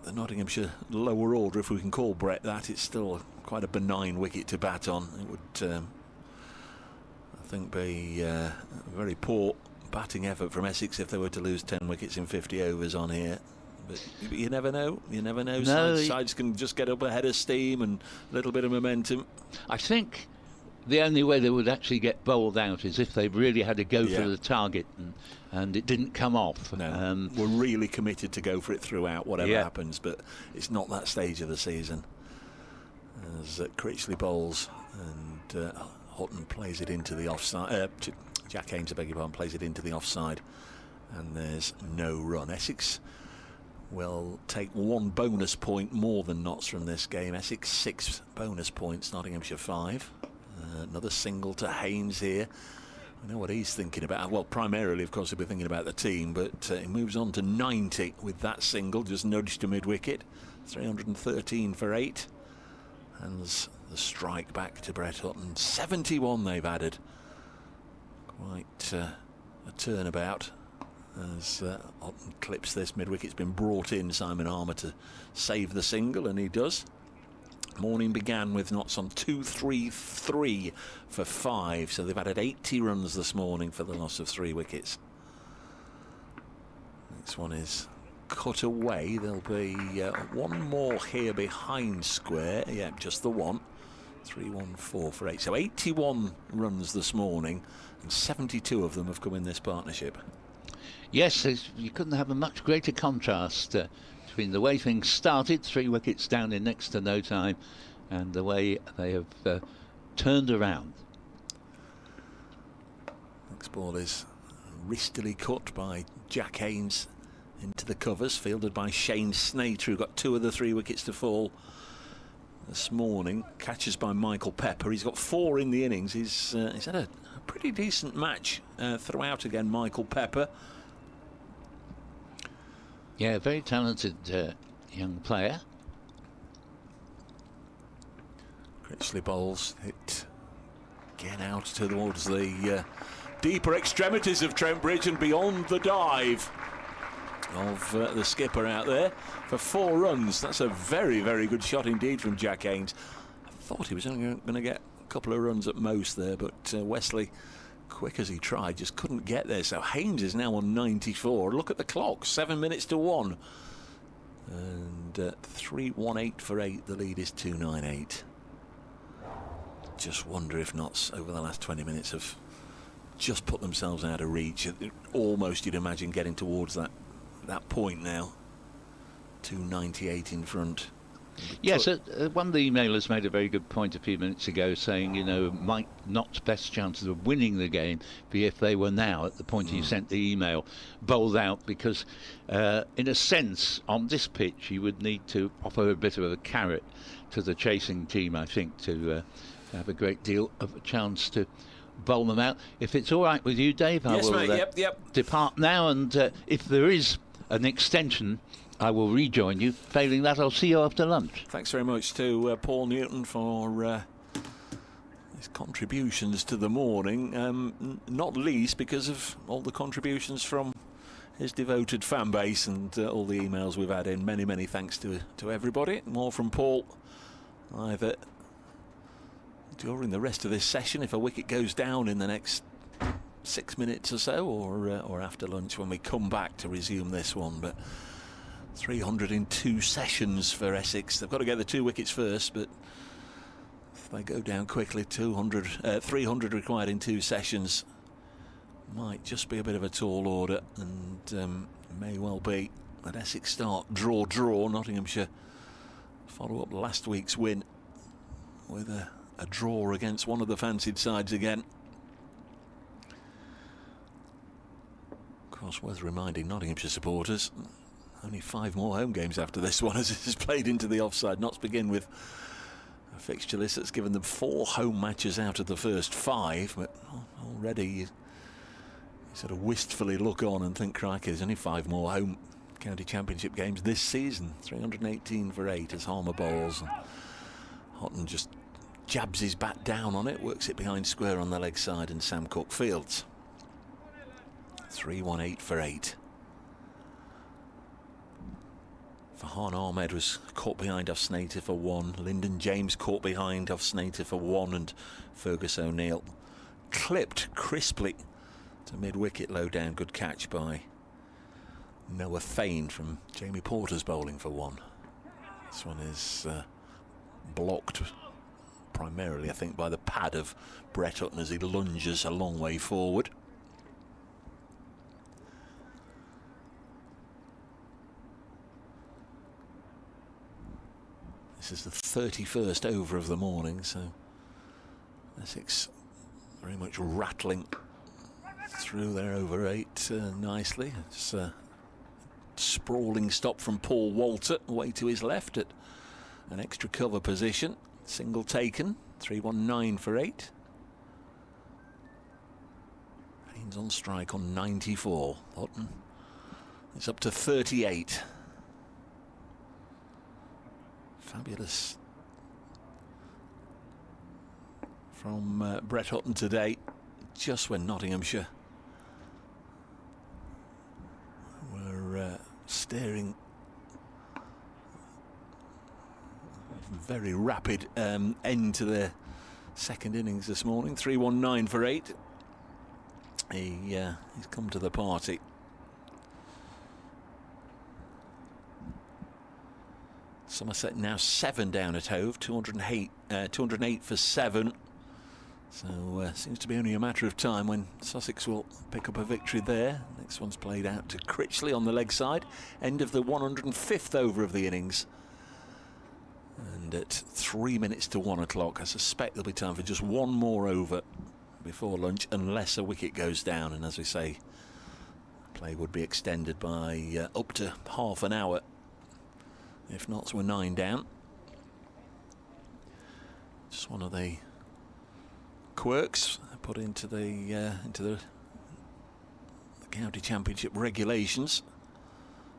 the Nottinghamshire lower order, if we can call Brett that. It's still quite a benign wicket to bat on. It would, I think, be a very poor batting effort from Essex if they were to lose 10 wickets in 50 overs on here. But you never know. You never know. No, Sides can just get up ahead of steam and a little bit of momentum. I think the only way they would actually get bowled out is if they really had to go for the target and it didn't come off. No, we're really committed to go for it throughout, whatever happens, but it's not that stage of the season. As Critchley bowls and Hutton plays it into the offside. Jack Haynes, I beg your pardon, plays it into the offside, and there's no run. Essex will take 1 bonus point more than Notts from this game. Essex 6 bonus points, Nottinghamshire 5. Another single to Haynes here. I know what he's thinking about. Well, primarily, of course, he'll be thinking about the team, but he moves on to 90 with that single, just nudged to mid-wicket. 313 for 8. And the strike back to Brett Hutton. 71 they've added. Quite a turnabout. As Hutton clips this mid-wicket's been brought in, Simon Harmer, to save the single, and he does. Morning began with Notts on 233 for 5, so they've added 80 runs this morning for the loss of 3 wickets. Next one is cut away. There'll be one more here behind square. Yeah, just the one. 3-1-4 for 8. So 81 runs this morning, and 72 of them have come in this partnership. Yes, you couldn't have a much greater contrast between the way things started, 3 wickets down in next to no time, and the way they have turned around. Next ball is wristily cut by Jack Haynes into the covers, fielded by Shane Slater, who got 2 of the 3 wickets to fall this morning. Catches by Michael Pepper. He's got 4 in the innings. He's had a pretty decent match throughout again, Michael Pepper. Yeah, very talented young player. Critchley bowls it again out towards the deeper extremities of Trent Bridge and beyond the dive of the skipper out there for 4 runs. That's a very, very good shot indeed from Jack Haynes. I thought he was only going to get a couple of runs at most there, but Wesley, quick as he tried, just couldn't get there. So Haynes is now on 94. Look at the clock, 7 minutes to 1. And 3-1-8 for 8. The lead is 2-9-8. Just wonder if Notts over the last 20 minutes have just put themselves out of reach. Almost, you'd imagine, getting towards that point now. 298 in front. Yes, one of the emailers made a very good point a few minutes ago, saying, you know, might Notts' best chances of winning the game be if they were now, at the point he sent the email, bowled out, because in a sense on this pitch you would need to offer a bit of a carrot to the chasing team, I think, to have a great deal of a chance to bowl them out. If it's all right with you, Dave, I will depart now, and if there is an extension, I will rejoin you. Failing that, I'll see you after lunch. Thanks very much to Paul Newton for his contributions to the morning, not least because of all the contributions from his devoted fan base and all the emails we've had in. Many, many thanks to everybody. More from Paul either during the rest of this session, if a wicket goes down in the next 6 minutes or so, or after lunch when we come back to resume this one. But 302 sessions for Essex. They've got to get the 2 wickets first, but if they go down quickly, 300 required in 2 sessions might just be a bit of a tall order, and may well be that Essex start draw. Nottinghamshire follow up last week's win with a draw against one of the fancied sides again. Of course, worth reminding Nottinghamshire supporters, only 5 more home games after this one as it is played into the offside. Notts begin with a fixture list that's given them 4 home matches out of the first 5, but already you sort of wistfully look on and think, crikey, there's only 5 more home county championship games this season. 318 for 8 as Harmer bowls, and Houghton just jabs his bat down on it, works it behind square on the leg side, and Sam Cook fields. 3-1-8 for 8. Farhan Ahmed was caught behind off Slater for 1. Lyndon James caught behind off Slater for 1, and Fergus O'Neill clipped crisply to mid-wicket low down. Good catch by Noah Fane from Jamie Porter's bowling for 1. This one is blocked primarily, I think, by the pad of Brett Hutton as he lunges a long way forward. This is the 31st over of the morning, so Essex very much rattling through their over 8 nicely. It's a sprawling stop from Paul Walter away to his left at an extra cover position. Single taken. 3-1-9 for 8. Haynes on strike on 94. Houghton is up to 38. Fabulous from Brett Hutton today, just when Nottinghamshire were staring very rapid end to their second innings this morning. 3-1-9 for 8. He's come to the party. Somerset now 7 down at Hove, 208 for 7. So seems to be only a matter of time when Sussex will pick up a victory there. Next one's played out to Critchley on the leg side. End of the 105th over of the innings. And at 3 minutes to 1 o'clock, I suspect there'll be time for just one more over before lunch, unless a wicket goes down. And as we say, play would be extended by up to half an hour. If not, we're 9 down. Just one of the quirks put into the county championship regulations.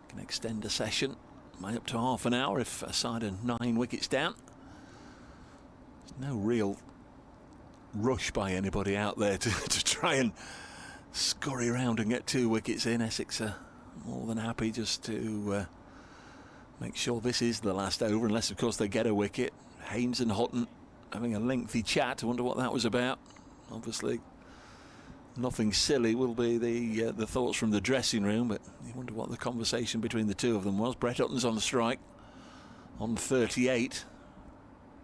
Can extend a session by up to half an hour if a side are 9 wickets down. There's no real rush by anybody out there to try and scurry around and get 2 wickets in. Essex are more than happy just to make sure this is the last over, unless of course they get a wicket. Haynes and Hutton having a lengthy chat. I wonder what that was about. Obviously nothing silly will be the thoughts from the dressing room, but you wonder what the conversation between the two of them was. Brett Hutton's on the strike on 38.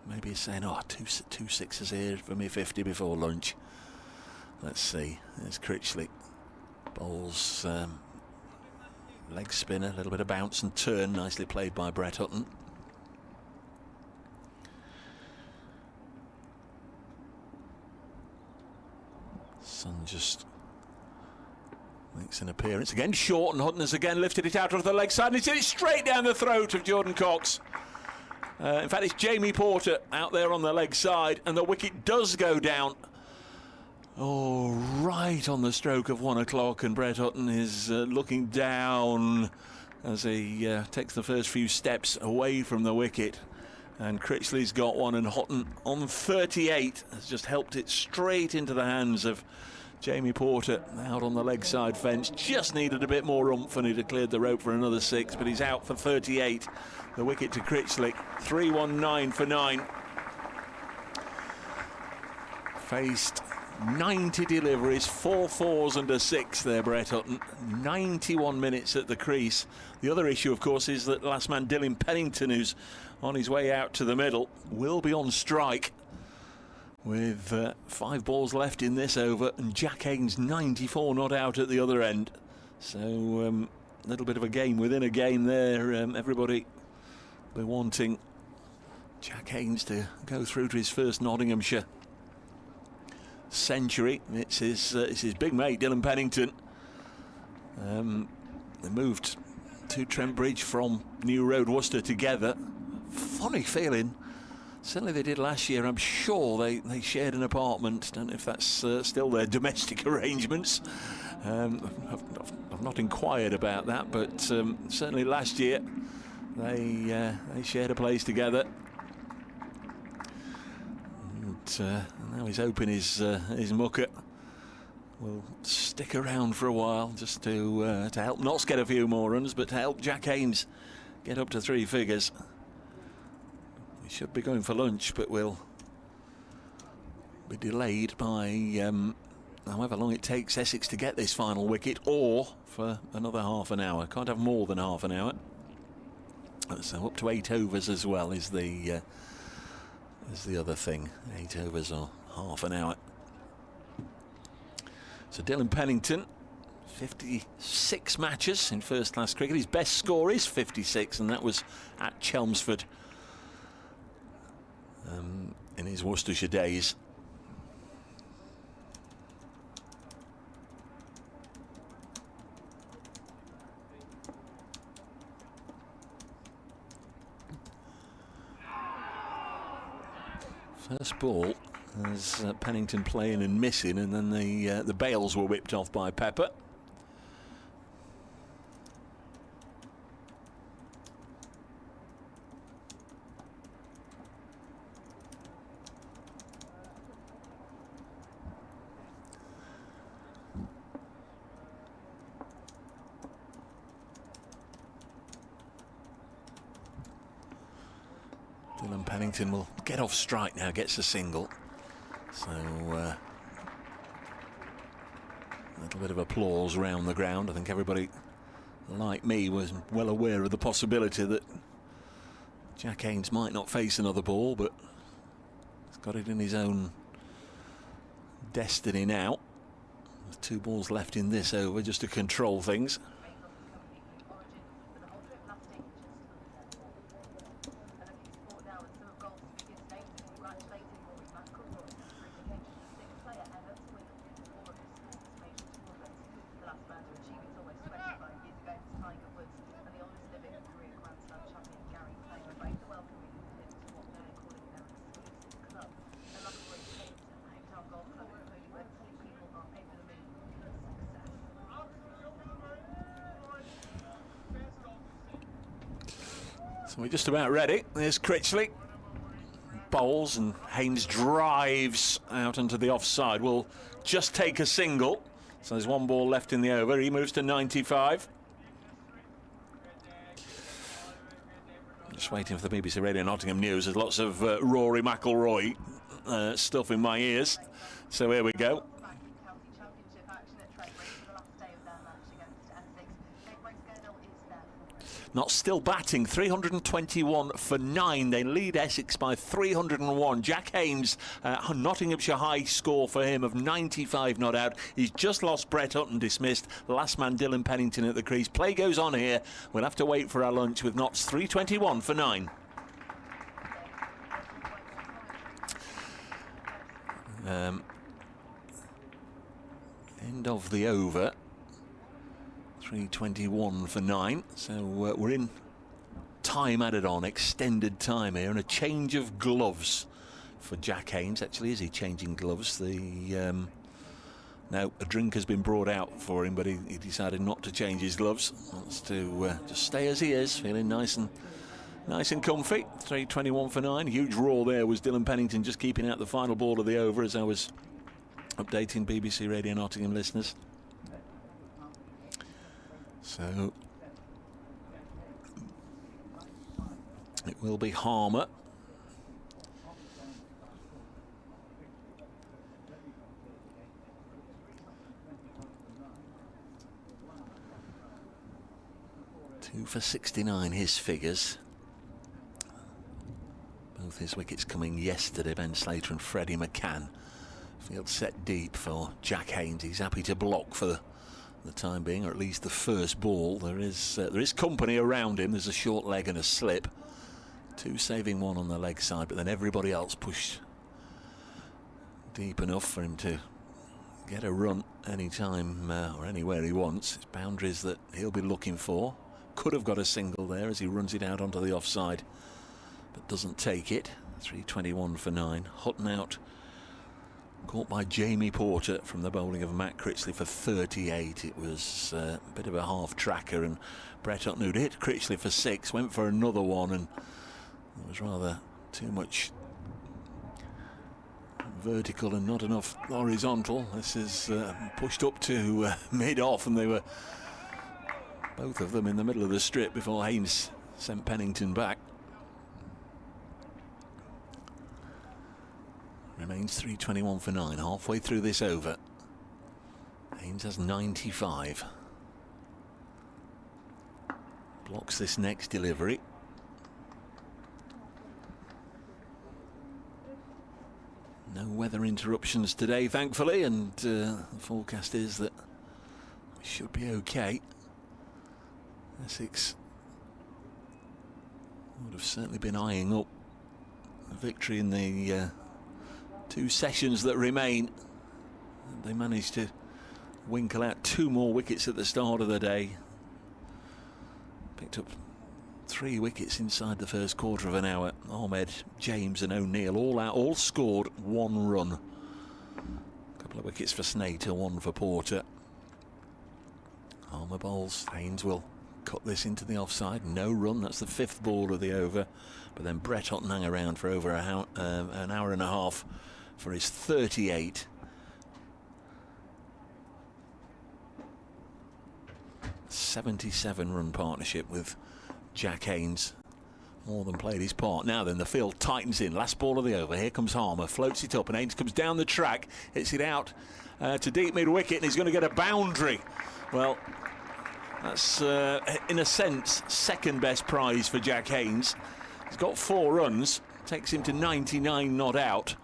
Maybe he's saying, oh, two sixes here for me 50 before lunch. Let's see. There's Critchley. Bowls leg spinner, a little bit of bounce and turn. Nicely played by Brett Hutton. Sun just makes an appearance again. Short, and Hutton has again lifted it out of the leg side, and it's hit it straight down the throat of Jordan Cox. In fact, it's Jamie Porter out there on the leg side, and the wicket does go down. Oh, right on the stroke of 1 o'clock, and Brett Hutton is looking down as he takes the first few steps away from the wicket. And Critchley's got one, and Hutton on 38 has just helped it straight into the hands of Jamie Porter out on the leg side fence. Just needed a bit more oomph, and he'd have cleared the rope for another 6, but he's out for 38. The wicket to Critchley. 3-1-9 for 9. Faced 90 deliveries, 4 fours and a 6 there, Brett Hutton. 91 minutes at the crease. The other issue, of course, is that last man Dylan Pennington, who's on his way out to the middle, will be on strike with 5 balls left in this over, and Jack Haynes 94 not out at the other end. So a little bit of a game within a game there. Everybody be wanting Jack Haynes to go through to his first Nottinghamshire century. It's his big mate Dylan Pennington. They moved to Trent Bridge from New Road, Worcester together. Funny feeling. Certainly they did last year. I'm sure they shared an apartment. Don't know if that's still their domestic arrangements. I've not inquired about that, but certainly last year they shared a place together. And now he's hoping his mucker will stick around for a while, just to help Notts get a few more runs, but to help Jack Haynes get up to 3 figures. We should be going for lunch, but we'll be delayed by however long it takes Essex to get this final wicket, or for another half an hour. Can't have more than half an hour. So up to 8 overs as well is the other thing. 8 overs or half an hour. So Dylan Pennington, 56 matches in first class cricket. His best score is 56, and that was at Chelmsford in his Worcestershire days. First ball as Pennington playing and missing, and then the bails were whipped off by Pepper. Dylan Pennington will get off strike now, gets a single. So a little bit of applause round the ground. I think everybody, like me, was well aware of the possibility that Jack Haynes might not face another ball, but he's got it in his own destiny now. There's 2 balls left in this over just to control things. So we're just about ready. There's Critchley. Bowls and Haynes drives out into the offside. Will just take a single. So there's 1 ball left in the over. He moves to 95. Just waiting for the BBC Radio Nottingham News. There's lots of Rory McIlroy stuff in my ears. So here we go. Not still batting, 321 for 9. They lead Essex by 301. Jack Haynes, Nottinghamshire high score for him of 95 not out. He's just lost Brett Hutton dismissed. The last man, Dylan Pennington at the crease. Play goes on here. We'll have to wait for our lunch with Notts 321 for 9. End of the over. 321 for 9, so we're in time added on, extended time here, and a change of gloves for Jack Haynes. Actually, is he changing gloves? No, a drink has been brought out for him, but he decided not to change his gloves. Wants to just stay as he is, feeling nice and comfy. 321 for 9. Huge roar there was Dylan Pennington just keeping out the final ball of the over as I was updating BBC Radio Nottingham listeners. So it will be Harmer. Two for 69, his figures. Both his wickets coming yesterday, Ben Slater and Freddie McCann. Field set deep for Jack Haynes. He's happy to block for the time being, or at least the first ball. There is company around him. There's a short leg and a slip. 2 saving 1 on the leg side, but then everybody else pushed deep enough for him to get a run anytime or anywhere he wants. It's boundaries that he'll be looking for. Could have got a single there as he runs it out onto the offside, but doesn't take it. 321 for 9. Hutton out. Caught by Jamie Porter from the bowling of Matt Critchley for 38. It was a bit of a half tracker, and Brett Hutton, who'd hit Critchley for 6, went for another one, and it was rather too much vertical and not enough horizontal. This is pushed up to mid-off, and they were both of them in the middle of the strip before Haynes sent Pennington back. Remains 321 for 9, halfway through this over. Haynes has 95. Blocks this next delivery. No weather interruptions today, thankfully, and the forecast is that we should be okay. Essex would have certainly been eyeing up a victory in the 2 sessions that remain. They managed to winkle out 2 more wickets at the start of the day. Picked up 3 wickets inside the first quarter of an hour. Ahmed, James and O'Neill all out, all scored 1 run. A couple of wickets for Slater, 1 for Porter. Harmer bowls. Haynes will cut this into the offside. No run. That's the 5th ball of the over. But then Brett Hutton hung around for over an hour and a half for his 38. '77 partnership with Jack Haynes. More than played his part. Now then, the field tightens in. Last ball of the over. Here comes Harmer. Floats it up, and Haynes comes down the track. Hits it out to deep mid-wicket, and he's going to get a boundary. Well, that's, in a sense, second best prize for Jack Haynes. He's got 4 runs, takes him to 99 not out.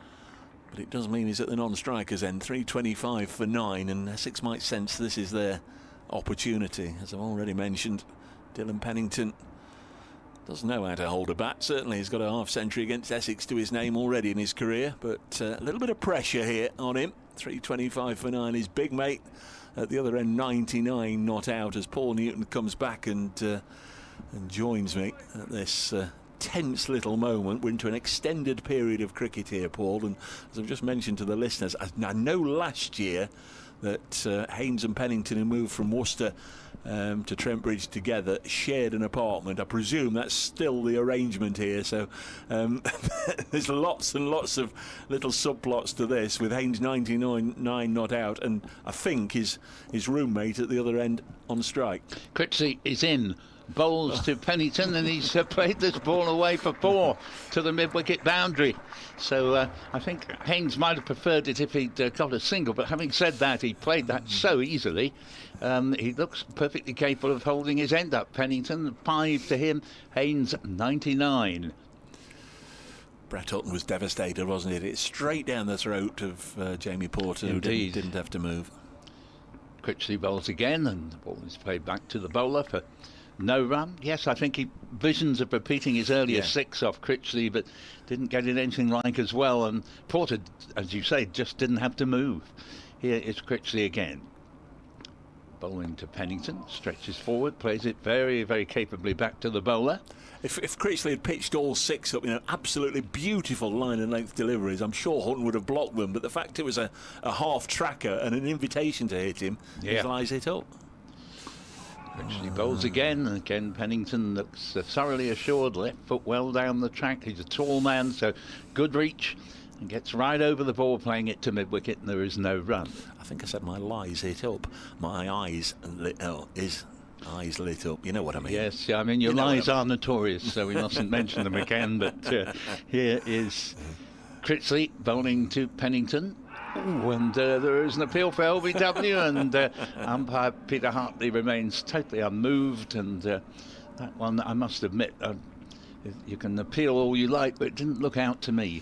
But it does mean he's at the non-strikers end, 325 for 9, and Essex might sense this is their opportunity. As I've already mentioned, Dylan Pennington doesn't know how to hold a bat. Certainly he's got a half-century against Essex to his name already in his career, but a little bit of pressure here on him. 325 for 9, his big mate at the other end, 99 not out, as Paul Newton comes back and joins me at this tense little moment. We're into an extended period of cricket here, Paul, and as I've just mentioned to the listeners, I know last year that Haynes and Pennington, who moved from Worcester to Trent Bridge together, shared an apartment. I presume that's still the arrangement here, so there's lots and lots of little subplots to this, with Haynes 99 not out, and I think his roommate at the other end on strike. Critchley is in. Bowls to Pennington, and he's played this ball away for 4 to the mid-wicket boundary. So I think Haynes might have preferred it if he'd got a single, but having said that, he played that so easily. He looks perfectly capable of holding his end up. Pennington 5 to him, Haynes 99. Brett Hutton was devastated, wasn't it? It's straight down the throat of Jamie Porter, who didn't have to move. Critchley bowls again, and the ball is played back to the bowler for no run. Yes, I think he visions of repeating his earlier 6 off Critchley, but didn't get it anything like as well. And Porter, as you say, just didn't have to move. Here is Critchley again. Bowling to Pennington, stretches forward, plays it very, very capably back to the bowler. If Critchley had pitched all 6 up, absolutely beautiful line and length deliveries, I'm sure Hutton would have blocked them. But the fact it was a half tracker and an invitation to hit him, his lies it up. Critchley bowls again, and again Pennington looks thoroughly assured, left foot well down the track. He's a tall man, so good reach, and gets right over the ball, playing it to mid-wicket, and there is no run. I think I said my lies hit up. My eyes lit up. Eyes lit up. You know what I mean? Yes, I mean, your lies are notorious, so we mustn't mention them again. But here is Critchley bowling to Pennington. Ooh, and there is an appeal for LBW, and umpire Peter Hartley remains totally unmoved. And that one, I must admit, you can appeal all you like, but it didn't look out to me.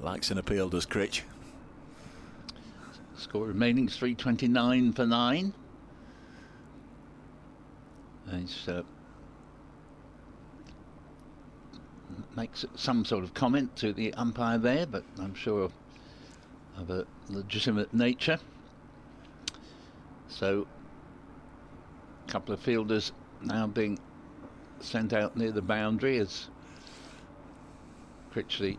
Likes an appeal, does Critch. Score remaining 329 for 9. He's makes some sort of comment to the umpire there, but I'm sure of a legitimate nature. So a couple of fielders now being sent out near the boundary as Critchley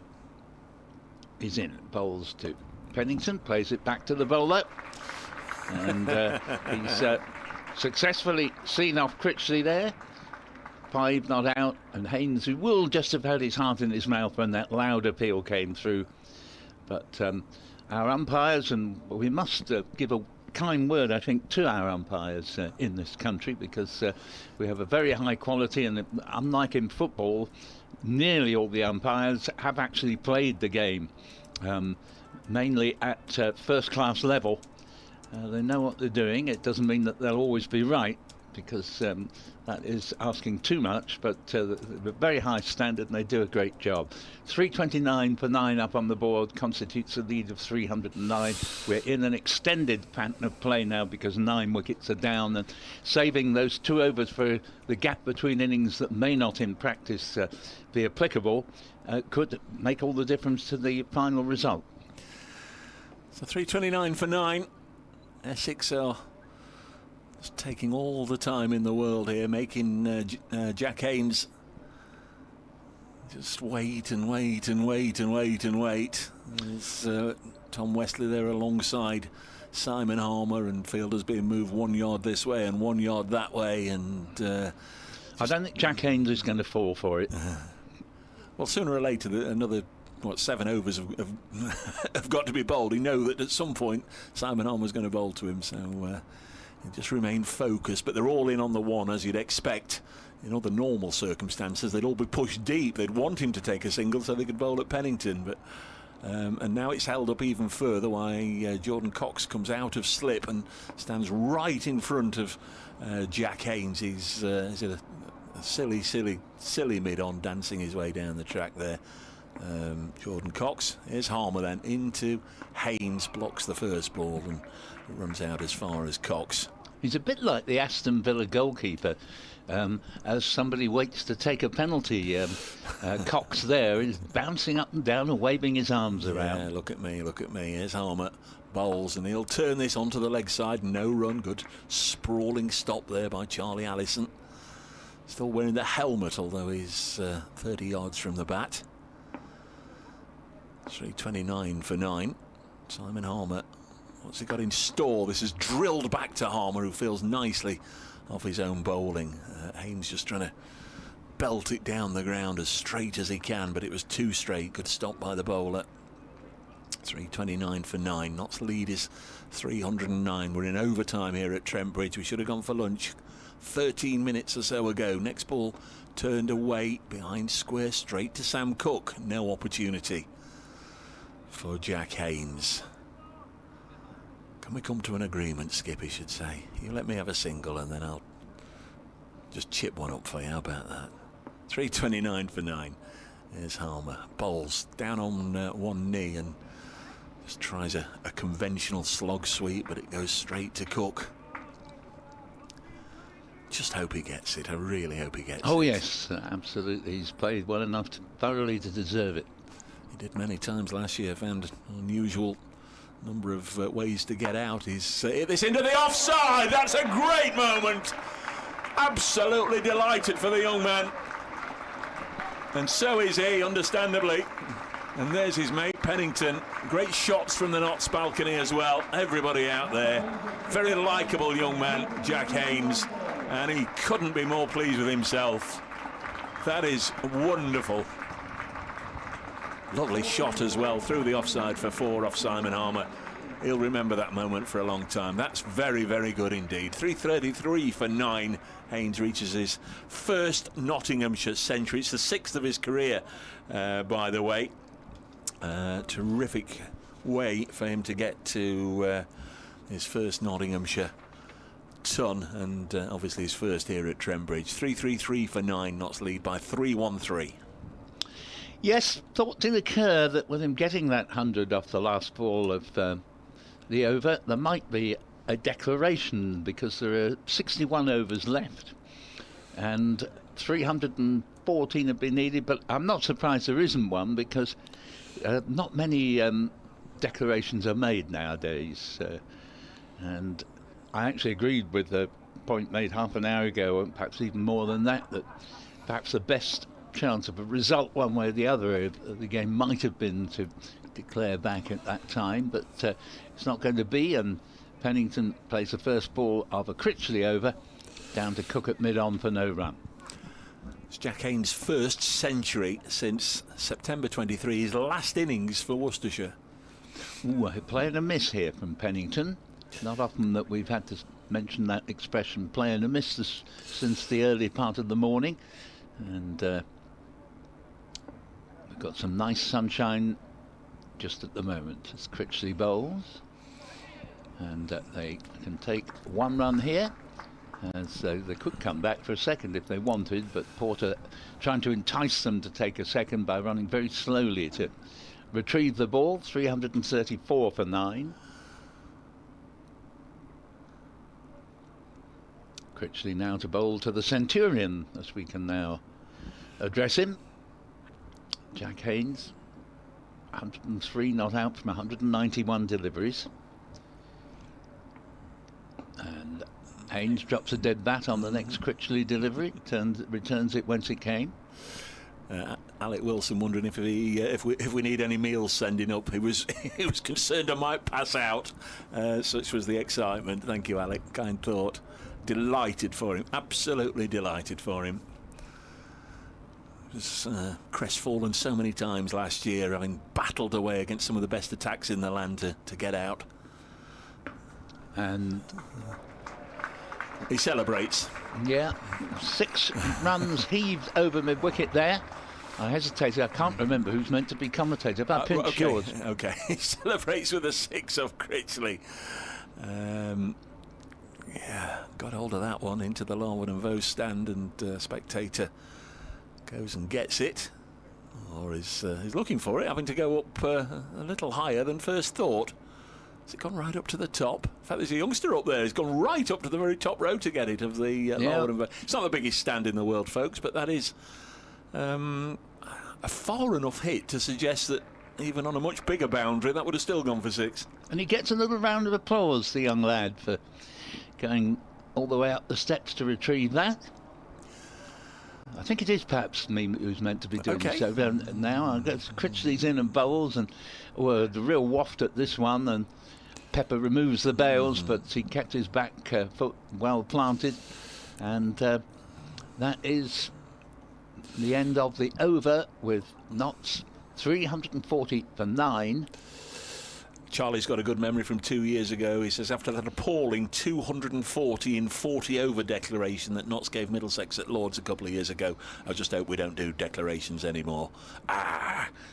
is in. Bowls to Pennington, plays it back to the bowler, and he's successfully seen off Critchley there. 5 not out, and Haynes, who will just have had his heart in his mouth when that loud appeal came through. But our umpires, and we must give a kind word, I think, to our umpires in this country, because we have a very high quality, and unlike in football, nearly all the umpires have actually played the game, mainly at first-class level. They know what they're doing. It doesn't mean that they'll always be right, because that is asking too much, but they're very high standard, and they do a great job. 329 for 9 up on the board constitutes a lead of 309. We're in an extended pattern of play now, because 9 wickets are down, and saving those 2 overs for the gap between innings that may not in practice be applicable could make all the difference to the final result. So 329 for 9. Essex are just taking all the time in the world here, making Jack Haynes just wait and wait and wait and wait and wait. There's Tom Westley there alongside Simon Harmer, and fielders being moved 1 yard this way and 1 yard that way, and I don't think Jack Haynes is going to fall for it. Well, sooner or later another 7 overs have got to be bowled. You know that at some point Simon Harmer's going to bowl to him, so he just remain focused. But they're all in on the one, as you'd expect. In other normal circumstances, they'd all be pushed deep. They'd want him to take a single so they could bowl at Pennington, but and now it's held up even further while Jordan Cox comes out of slip and stands right in front of Jack Haynes. He's at a Silly mid-on, dancing his way down the track there. Jordan Cox. Here's Harmer then into Haynes, blocks the first ball and runs out as far as Cox. He's a bit like the Aston Villa goalkeeper. As somebody waits to take a penalty, Cox there is bouncing up and down and waving his arms around. Yeah, look at me. Here's Harmer, bowls, and he'll turn this onto the leg side. No run, good sprawling stop there by Charlie Allison. Still wearing the helmet, although he's 30 yards from the bat. 3:29 for 9. Simon Harmer, what's he got in store? This is drilled back to Harmer, who feels nicely off his own bowling. Haynes just trying to belt it down the ground as straight as he can, but it was too straight. Good stop by the bowler. 3:29 for 9. Notts lead is 309. We're in overtime here at Trent Bridge. We should have gone for lunch 13 minutes or so ago. Next ball turned away behind square, straight to Sam Cook. No opportunity for Jack Haynes. Can we come to an agreement, Skip, he should say? You let me have a single and then I'll just chip one up for you. How about that? 3:29 for 9. There's Harmer. Bowls down on one knee and just tries a conventional slog sweep, but it goes straight to Cook. Just hope he gets it. I really hope he gets it. Oh yes, absolutely. He's played well enough thoroughly to deserve it. He did many times last year, found an unusual number of ways to get out. He's hit this into the offside. That's a great moment. Absolutely delighted for the young man. And so is he, understandably. And there's his mate, Pennington. Great shots from the Notts balcony as well. Everybody out there. Very likeable young man, Jack Haynes. And he couldn't be more pleased with himself. That is wonderful. Lovely shot as well through the offside for 4 off Simon Harmer. He'll remember that moment for a long time. That's very, very good indeed. 3:33 for 9. Haynes reaches his first Nottinghamshire century. It's the 6th of his career, by the way. Terrific way for him to get to his first Nottinghamshire ton, and obviously his first here at Trent Bridge. 3:33 for 9. Notts lead by 3-1-3. Yes, thought did occur that with him getting that 100 off the last ball of the over, there might be a declaration, because there are 61 overs left and 314 have been needed, but I'm not surprised there isn't one, because not many declarations are made nowadays, and I actually agreed with the point made half an hour ago, and perhaps even more than that, that perhaps the best chance of a result one way or the other of the game might have been to declare back at that time, but it's not going to be, and Pennington plays the first ball of a Critchley over down to Cook at mid-on for no run. It's Jack Haynes' first century since September 23, his last innings for Worcestershire. Ooh, a play and a miss here from Pennington. Not often that we've had to mention that expression, play and a miss, since the early part of the morning. And we've got some nice sunshine just at the moment as Critchley bowls, and they can take 1 run here, so they could come back for a second if they wanted, but Porter trying to entice them to take a second by running very slowly to retrieve the ball. 334 for 9. Critchley now to bowl to the Centurion, as we can now address him. Jack Haynes, 103 not out from 191 deliveries. And Haynes drops a dead bat on the next Critchley delivery, returns it whence it came. Alec Wilson wondering if we need any meals sending up. He was concerned I might pass out. Such was the excitement. Thank you, Alec. Kind thought. Delighted for him. Absolutely delighted for him. Was crestfallen so many times last year, having battled away against some of the best attacks in the land to get out. And he celebrates. Yeah, 6 runs heaved over mid-wicket there. I hesitated, I can't remember who's meant to be commentator, but I pinched yours. Okay, he celebrates with a 6 of Critchley. Yeah, got hold of that one into the Larwood and Vaux stand, and Spectator goes and gets it, or is looking for it, having to go up a little higher than first thought. Has it gone right up to the top? In fact, there's a youngster up there. He's gone right up to the very top row to get it of the Larwood and Vaux. It's not the biggest stand in the world, folks, but that is a far enough hit to suggest that even on a much bigger boundary, that would have still gone for 6. And he gets a little round of applause, the young lad, for going all the way up the steps to retrieve that. I think it is perhaps me who's meant to be doing Okay. so now. I guess Critchley's in and bowls, and the real waft at this one, and Pepper removes the bails, but he kept his back foot well planted, and that is the end of the over with Notts 340 for 9. Charlie's got a good memory from 2 years ago. He says after that appalling 240 in 40 over declaration that Notts gave Middlesex at Lords a couple of years ago, I just hope we don't do declarations anymore.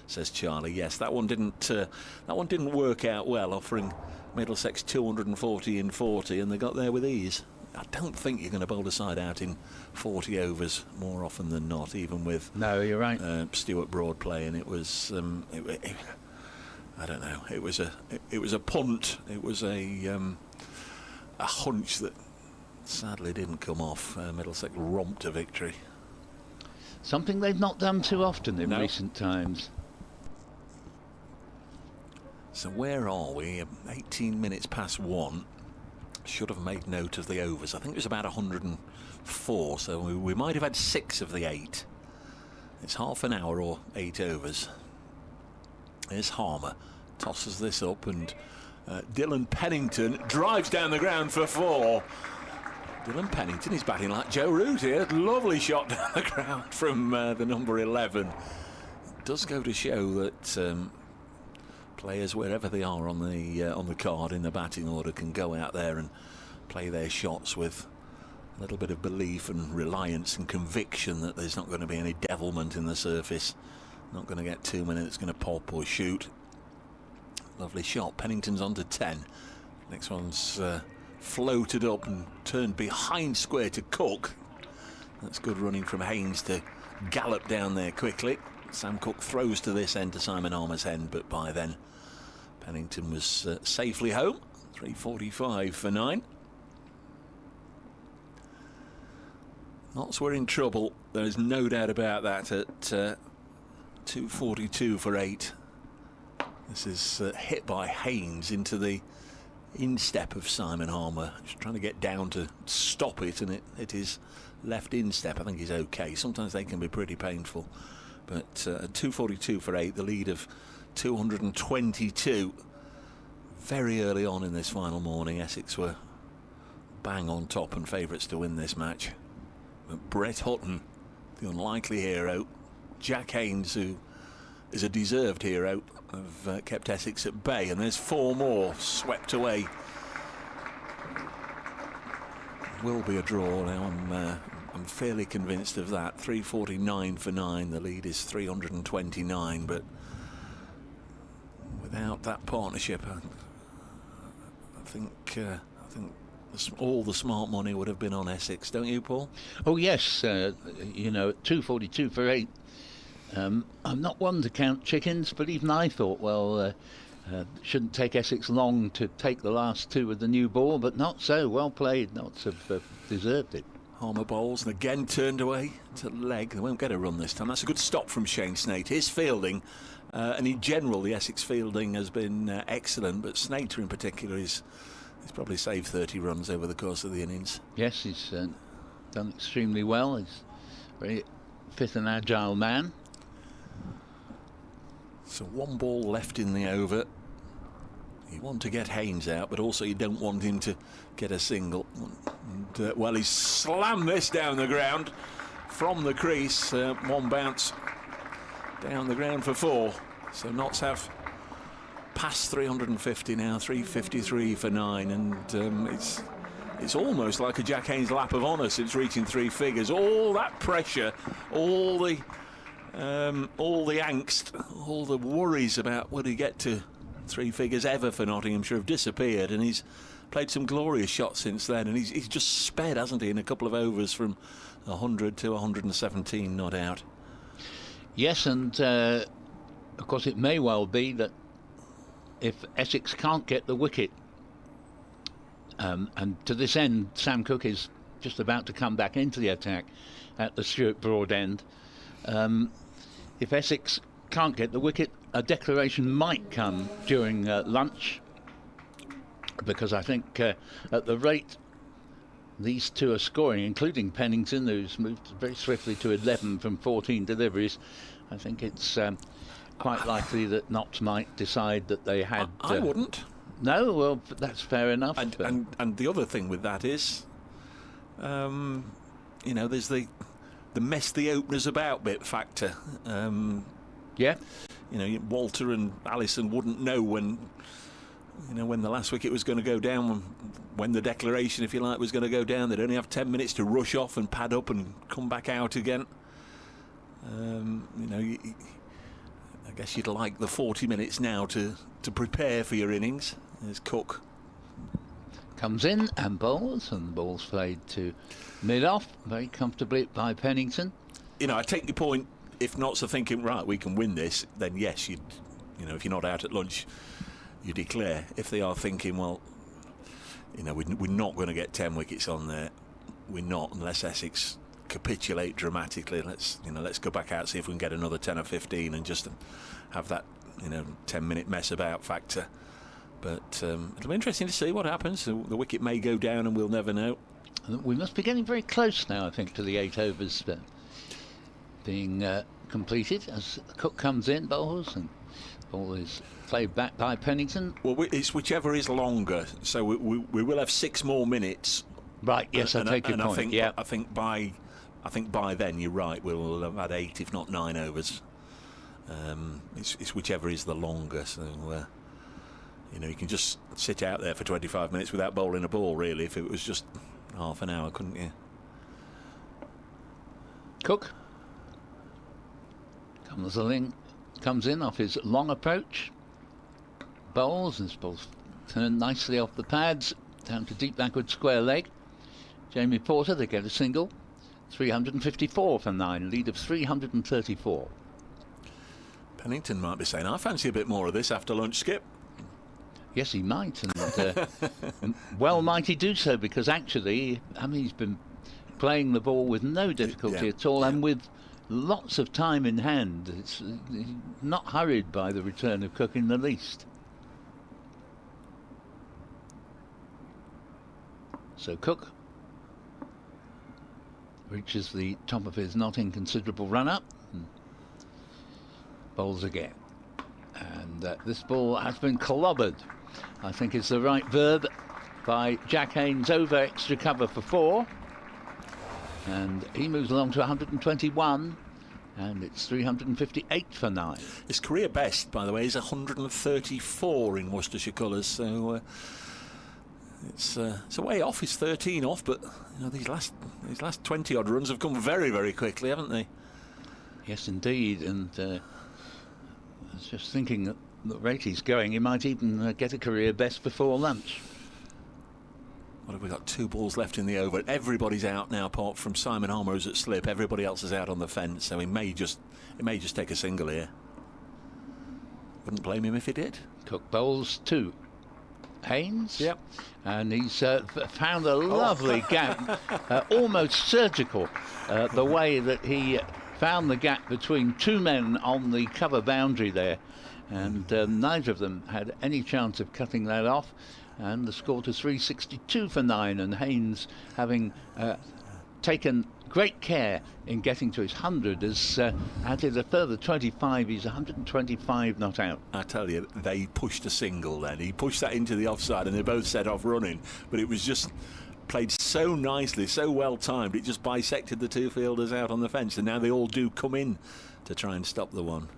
Says Charlie. Yes, that one didn't work out well, offering Middlesex 240 in 40, and they got there with ease. I don't think you're going to bowl a side out in 40 overs more often than not, even with No, you're right. Stuart Broad playing. It was I don't know. It was a punt. It was a hunch that sadly didn't come off. Middlesex romped a victory. Something they've not done too often in No. recent times. So where are we? 18 minutes past 1. Should have made note of the overs. I think it was about 104. So we might have had 6 of the 8. It's half an hour or 8 overs. Here's Harmer, tosses this up, and Dylan Pennington drives down the ground for 4. Dylan Pennington is batting like Joe Root here. Lovely shot down the ground from the number 11. It does go to show that players, wherever they are on the card in the batting order, can go out there and play their shots with a little bit of belief and reliance and conviction that there's not going to be any devilment in the surface. Not going to get 2 minutes, going to pop or shoot. Lovely shot. Pennington's on to 10. Next one's floated up and turned behind square to Cook. That's good running from Haynes to gallop down there quickly. Sam Cook throws to this end to Simon Harmer's end, but by then Pennington was safely home. 345 for 9. Notts were in trouble. There is no doubt about that at 242 for 8. This is hit by Haynes into the instep of Simon Harmer. Just trying to get down to stop it, and it is left instep. I think he's okay. Sometimes they can be pretty painful. But at 242 for 8, the lead of 222. Very early on in this final morning, Essex were bang on top and favourites to win this match. But Brett Hutton, the unlikely hero, Jack Haynes, who is a deserved hero, have kept Essex at bay, and there's 4 more swept away. Will be a draw now. I'm fairly convinced of that. 349 for 9. The lead is 329, but without that partnership, I think all the smart money would have been on Essex, don't you, Paul? Oh yes, at 242 for 8. I'm not one to count chickens, but even I thought, well, shouldn't take Essex long to take the last 2 with the new ball, but not so. Well played. Notts have deserved it. Harmer bowls and again turned away to leg. They won't get a run this time. That's a good stop from Shane Snater. His fielding, and in general, the Essex fielding has been excellent, but Snater in particular he's probably saved 30 runs over the course of the innings. Yes, he's done extremely well. He's a very fit and agile man. So 1 ball left in the over. You want to get Haynes out, but also you don't want him to get a single. And, well, he's slammed this down the ground from the crease. 1 bounce down the ground for 4. So Notts have past 350 now, 353 for 9, and it's almost like a Jack Haynes lap of honour since reaching 3 figures. All that pressure, all the angst, all the worries about would he get to 3 figures ever for Nottinghamshire have disappeared, and he's played some glorious shots since then, and he's just sped, hasn't he, in a couple of overs from 100 to 117 not out. Yes, and of course it may well be that if Essex can't get the wicket, and to this end Sam Cook is just about to come back into the attack at the Stuart Broad end, if Essex can't get the wicket, a declaration might come during lunch, because I think at the rate these two are scoring, including Pennington, who's moved very swiftly to 11 from 14 deliveries, I think it's quite likely that Notts might decide that they had... I wouldn't. No, well, that's fair enough. And the other thing with that is, you know, there's the mess the openers about bit factor. Yeah. You know, Walter and Allison wouldn't know when the last wicket was going to go down, when the declaration, if you like, was going to go down. They'd only have 10 minutes to rush off and pad up and come back out again. You know, I guess you'd like the 40 minutes now to prepare for your innings. There's Cook. Comes in and bowls, and the ball's played to mid-off very comfortably by Pennington. You know, I take your point. If Notts are thinking, right, we can win this, then yes, you know, if you're not out at lunch, you declare. If they are thinking, well, you know, we're not going to get 10 wickets on there. We're not, unless Essex capitulate dramatically. Let's go back out, see if we can get another 10 or 15 and just have that, 10-minute mess about factor. But it'll be interesting to see what happens. The wicket may go down and we'll never know. We must be getting very close now, I think, to the 8 overs being completed as Cook comes in, bowls, and the ball is played back by Pennington. Well, it's whichever is longer. So we will have 6 more minutes. Right. Yes, I take your point. I think by then you're right. We'll have had 8, if not 9 overs. It's whichever is the longer. So you can just sit out there for 25 minutes without bowling a ball. Really, if it was just half an hour, couldn't you? Cook comes in off his long approach, bowls, and this ball's turned nicely off the pads down to deep backward square leg. Jamie Porter, they get a single. 354 for 9, lead of 334. Pennington might be saying, I fancy a bit more of this after lunch, Skip. Yes, he might, and well might he do so, because actually, he's been playing the ball with no difficulty at all, and with lots of time in hand. It's not hurried by the return of Cook in the least. So Cook reaches the top of his not inconsiderable run-up and bowls again. And this ball has been clobbered, I think is the right verb, by Jack Haynes over extra cover for 4. And he moves along to 121, and it's 358 for 9. His career best, by the way, is 134 in Worcestershire colours, so it's a way off. He's 13 off, but these last 20 odd runs have come very, very quickly, haven't they? Yes, indeed. And I was just thinking that the rate he's going, he might even get a career best before lunch. What have we got? 2 balls left in the over. Everybody's out now, apart from Simon Harmer, who's at slip. Everybody else is out on the fence, so he may just take a single here. Wouldn't blame him if he did. Cook bowls to Haynes. Yep. And he's found a lovely gap, almost surgical, the way that he found the gap between 2 men on the cover boundary there, and neither of them had any chance of cutting that off. And the score to 362 for 9, and Haynes, having taken great care in getting to his 100, has added a further 25. He's 125 not out. I tell you, they pushed a single then. He pushed that into the offside and they both set off running, but it was just played so nicely, so well timed. It just bisected the 2 fielders out on the fence, and now they all do come in to try and stop the one.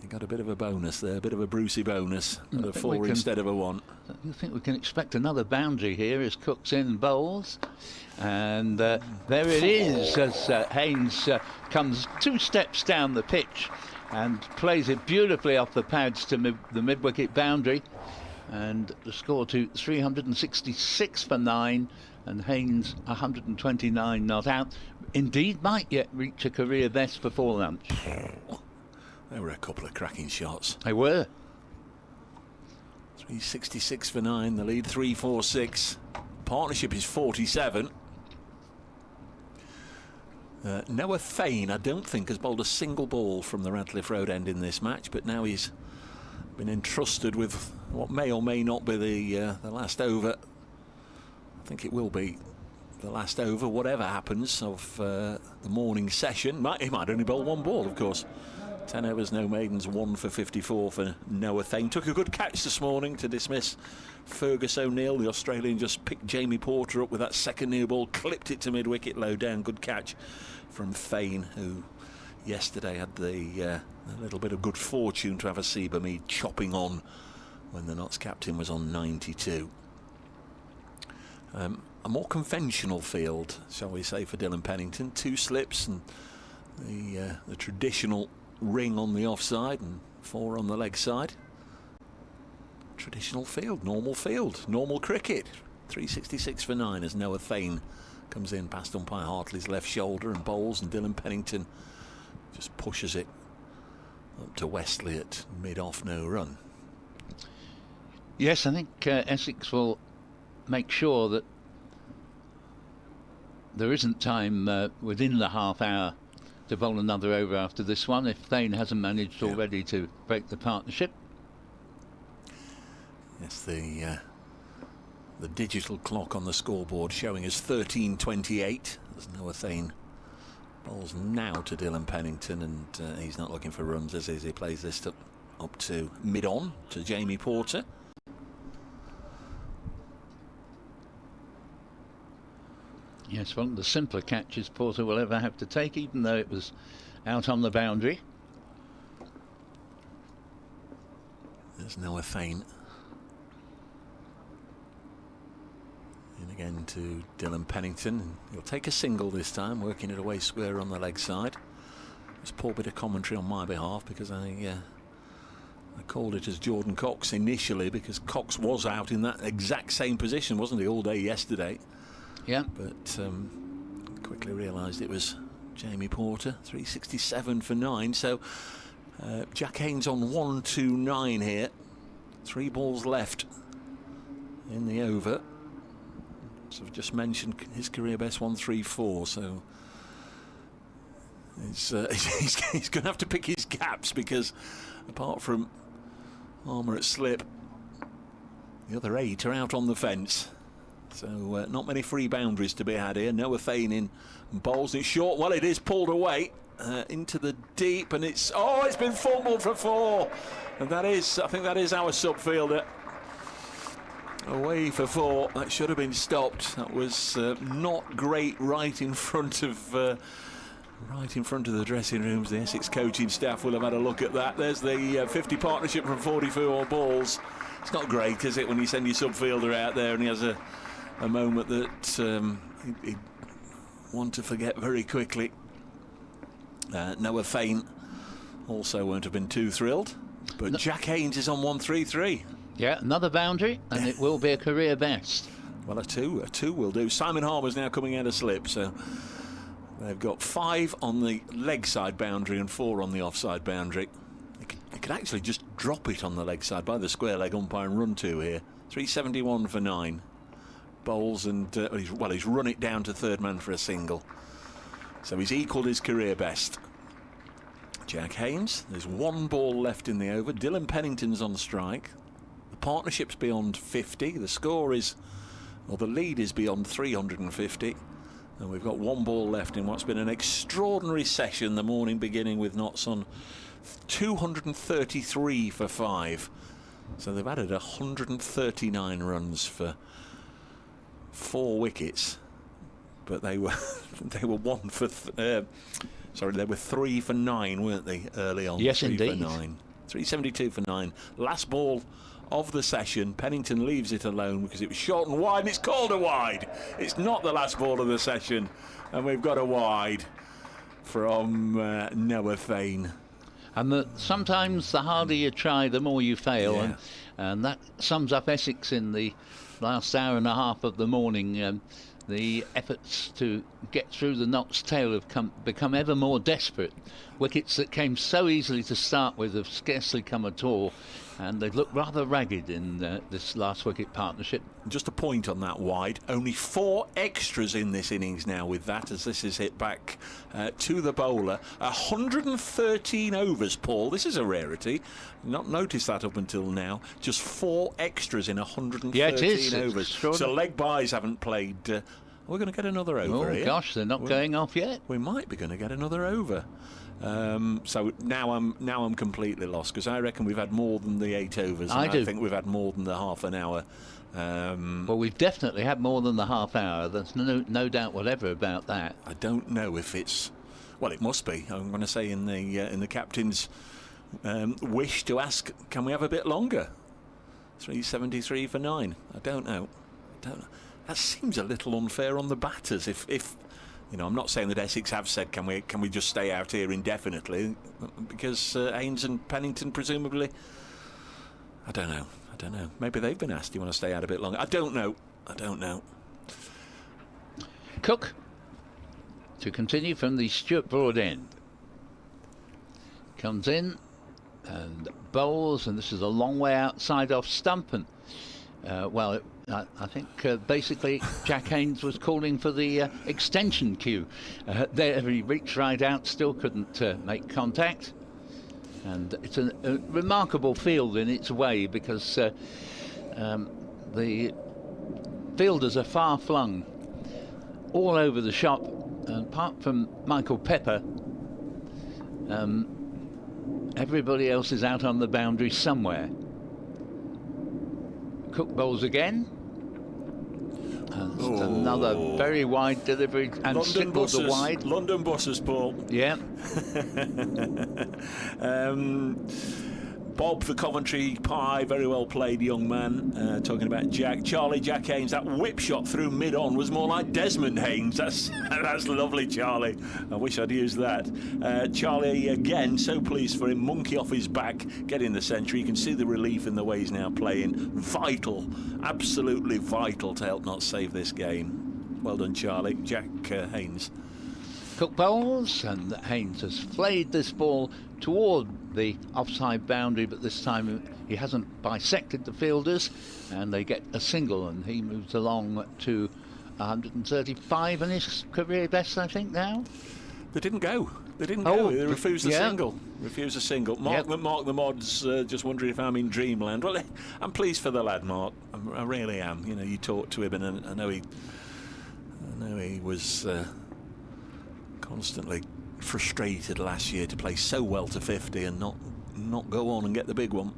Got a bit of a bonus there, a bit of a Brucey bonus, a 4 instead of a 1. I think we can expect another boundary here as Cook's in bowls, and there it is as Haynes comes 2 steps down the pitch and plays it beautifully off the pads to the mid-wicket boundary, and the score to 366 for 9, and Haynes 129 not out. Indeed might yet reach a career best before lunch. There were a couple of cracking shots. They were. 366 for 9, the lead 346. Partnership is 47. Noah Fane, I don't think, has bowled a single ball from the Radcliffe Road end in this match, but now he's been entrusted with what may or may not be the last over. I think it will be the last over, whatever happens, of the morning session. He might only bowl one ball, of course. 10 overs, no maidens, 1 for 54 for Noah Fane. Took a good catch this morning to dismiss Fergus O'Neill. The Australian just picked Jamie Porter up with that second new ball, clipped it to mid-wicket, low down. Good catch from Fane, who yesterday had the a little bit of good fortune to have a Seabermead chopping on when the Notts captain was on 92. A more conventional field, shall we say, for Dylan Pennington. 2 slips and the traditional ring on the offside and 4 on the leg side. Traditional field, normal cricket. 366 for 9 as Noah Fane comes in past umpire Hartley's left shoulder and bowls, and Dylan Pennington just pushes it up to Westley at mid-off, no run. Yes, I think Essex will make sure that there isn't time within the half hour to bowl another over after this one, if Fane hasn't managed already to break the partnership. Yes, the digital clock on the scoreboard showing us 13:28 as Noah Fane bowls now to Dylan Pennington, and he's not looking for runs as he plays this up to mid-on to Jamie Porter. Yes, one of the simpler catches Porter will ever have to take, even though it was out on the boundary. There's Noah Fane. In again to Dylan Pennington. He'll take a single this time, working it away square on the leg side. Just poor bit of commentary on my behalf, because I called it as Jordan Cox initially, because Cox was out in that exact same position, wasn't he, all day yesterday? Yeah. But quickly realised it was Jamie Porter. 367 for 9. So Jack Haynes on 129 here. 3 balls left in the over. So I've just mentioned his career best 134. So he's going to have to pick his gaps, because apart from Armour at slip, the other 8 are out on the fence. So not many free boundaries to be had here. Noah Fane in and bowls it short. Well, it is pulled away into the deep, and it's been fumbled for 4, and I think that is our sub-fielder away for 4. That should have been stopped. That was not great right in front of the dressing rooms. The Essex coaching staff will have had a look at that. There's the 50 partnership from 44 balls. It's not great, is it, when you send your sub-fielder out there and he has a moment that he'd want to forget very quickly. Noah Fane also won't have been too thrilled, but no. Jack Haynes is on 133. Yeah, another boundary, and it will be a career best. Well, a two will do. Simon Harmer's now coming out of slip, so they've got 5 on the leg side boundary and 4 on the offside boundary. They could actually just drop it on the leg side by the square leg umpire and run 2 here. 371 for 9. Bowls, and he's run it down to third man for a single. So he's equalled his career best. Jack Haynes, there's 1 ball left in the over. Dylan Pennington's on strike. The partnership's beyond 50. The score is, or the lead is beyond 350. And we've got 1 ball left in what's been an extraordinary session. The morning beginning with Notts on 233 for 5. So they've added 139 runs for 4 wickets, but they were they were 3 for 9, weren't they, early on? Yes, 3 indeed. for 9. 372 for 9. Last ball of the session. Pennington leaves it alone because it was short and wide, and it's called a wide. It's not the last ball of the session, and we've got a wide from Noah Fane. And sometimes the harder you try, the more you fail. Yeah. And that sums up Essex in the last hour and a half of the morning. The efforts to get through the knot's tail have become ever more desperate. Wickets that came so easily to start with have scarcely come at all, and they've looked rather ragged in this last wicket partnership. Just a point on that wide. Only 4 extras in this innings now with that, as this is hit back to the bowler. 113 overs, Paul. This is a rarity. Not noticed that up until now. Just 4 extras in 113 yeah, it is. overs. So leg bys haven't played. We're going to get another over here. Oh gosh, they're not going off yet. We might be going to get another over. So now I'm completely lost, because I reckon we've had more than the 8 overs. And I think we've had more than the half an hour. Well, we've definitely had more than the half hour. There's no doubt whatever about that. I don't know if it's, well, it must be. I'm going to say in the captain's wish to ask, can we have a bit longer? 373 for 9. I don't know. That seems a little unfair on the batters. If you know, I'm not saying that Essex have said, can we just stay out here indefinitely, because Haynes and Pennington presumably, I don't know. Maybe they've been asked, do you want to stay out a bit longer? I don't know. Cook to continue from the Stuart Broad end. Comes in and bowls, and this is a long way outside off stump, and I think basically Jack Haynes was calling for the extension cue. There he reached right out, still couldn't make contact. And it's a remarkable field in its way, because the fielders are far flung all over the shop. And apart from Michael Pepper, everybody else is out on the boundary somewhere. Cook bowls again. And another very wide delivery, and slippled the wide. London buses, Paul. Yeah. Bob, the Coventry Pie, very well played young man. Talking about Jack Haynes, that whip shot through mid-on was more like Desmond Haynes. That's lovely, Charlie. I wish I'd used that. Charlie, again, so pleased for him. Monkey off his back, getting the century. You can see the relief in the way he's now playing. Vital, absolutely vital to help not save this game. Well done, Charlie. Jack Haynes. Cook bowls, and Haynes has flayed this ball toward the offside boundary, but this time he hasn't bisected the fielders, and they get a single, and he moves along to 135 in his career best, I think, now. They didn't go. They refused a yeah. single. Mark the Mod's just wondering if I'm in dreamland. Well, I'm pleased for the lad, Mark. I really am. You know, you talked to him, and I know he was constantly frustrated last year to play so well to 50 and not go on and get the big one.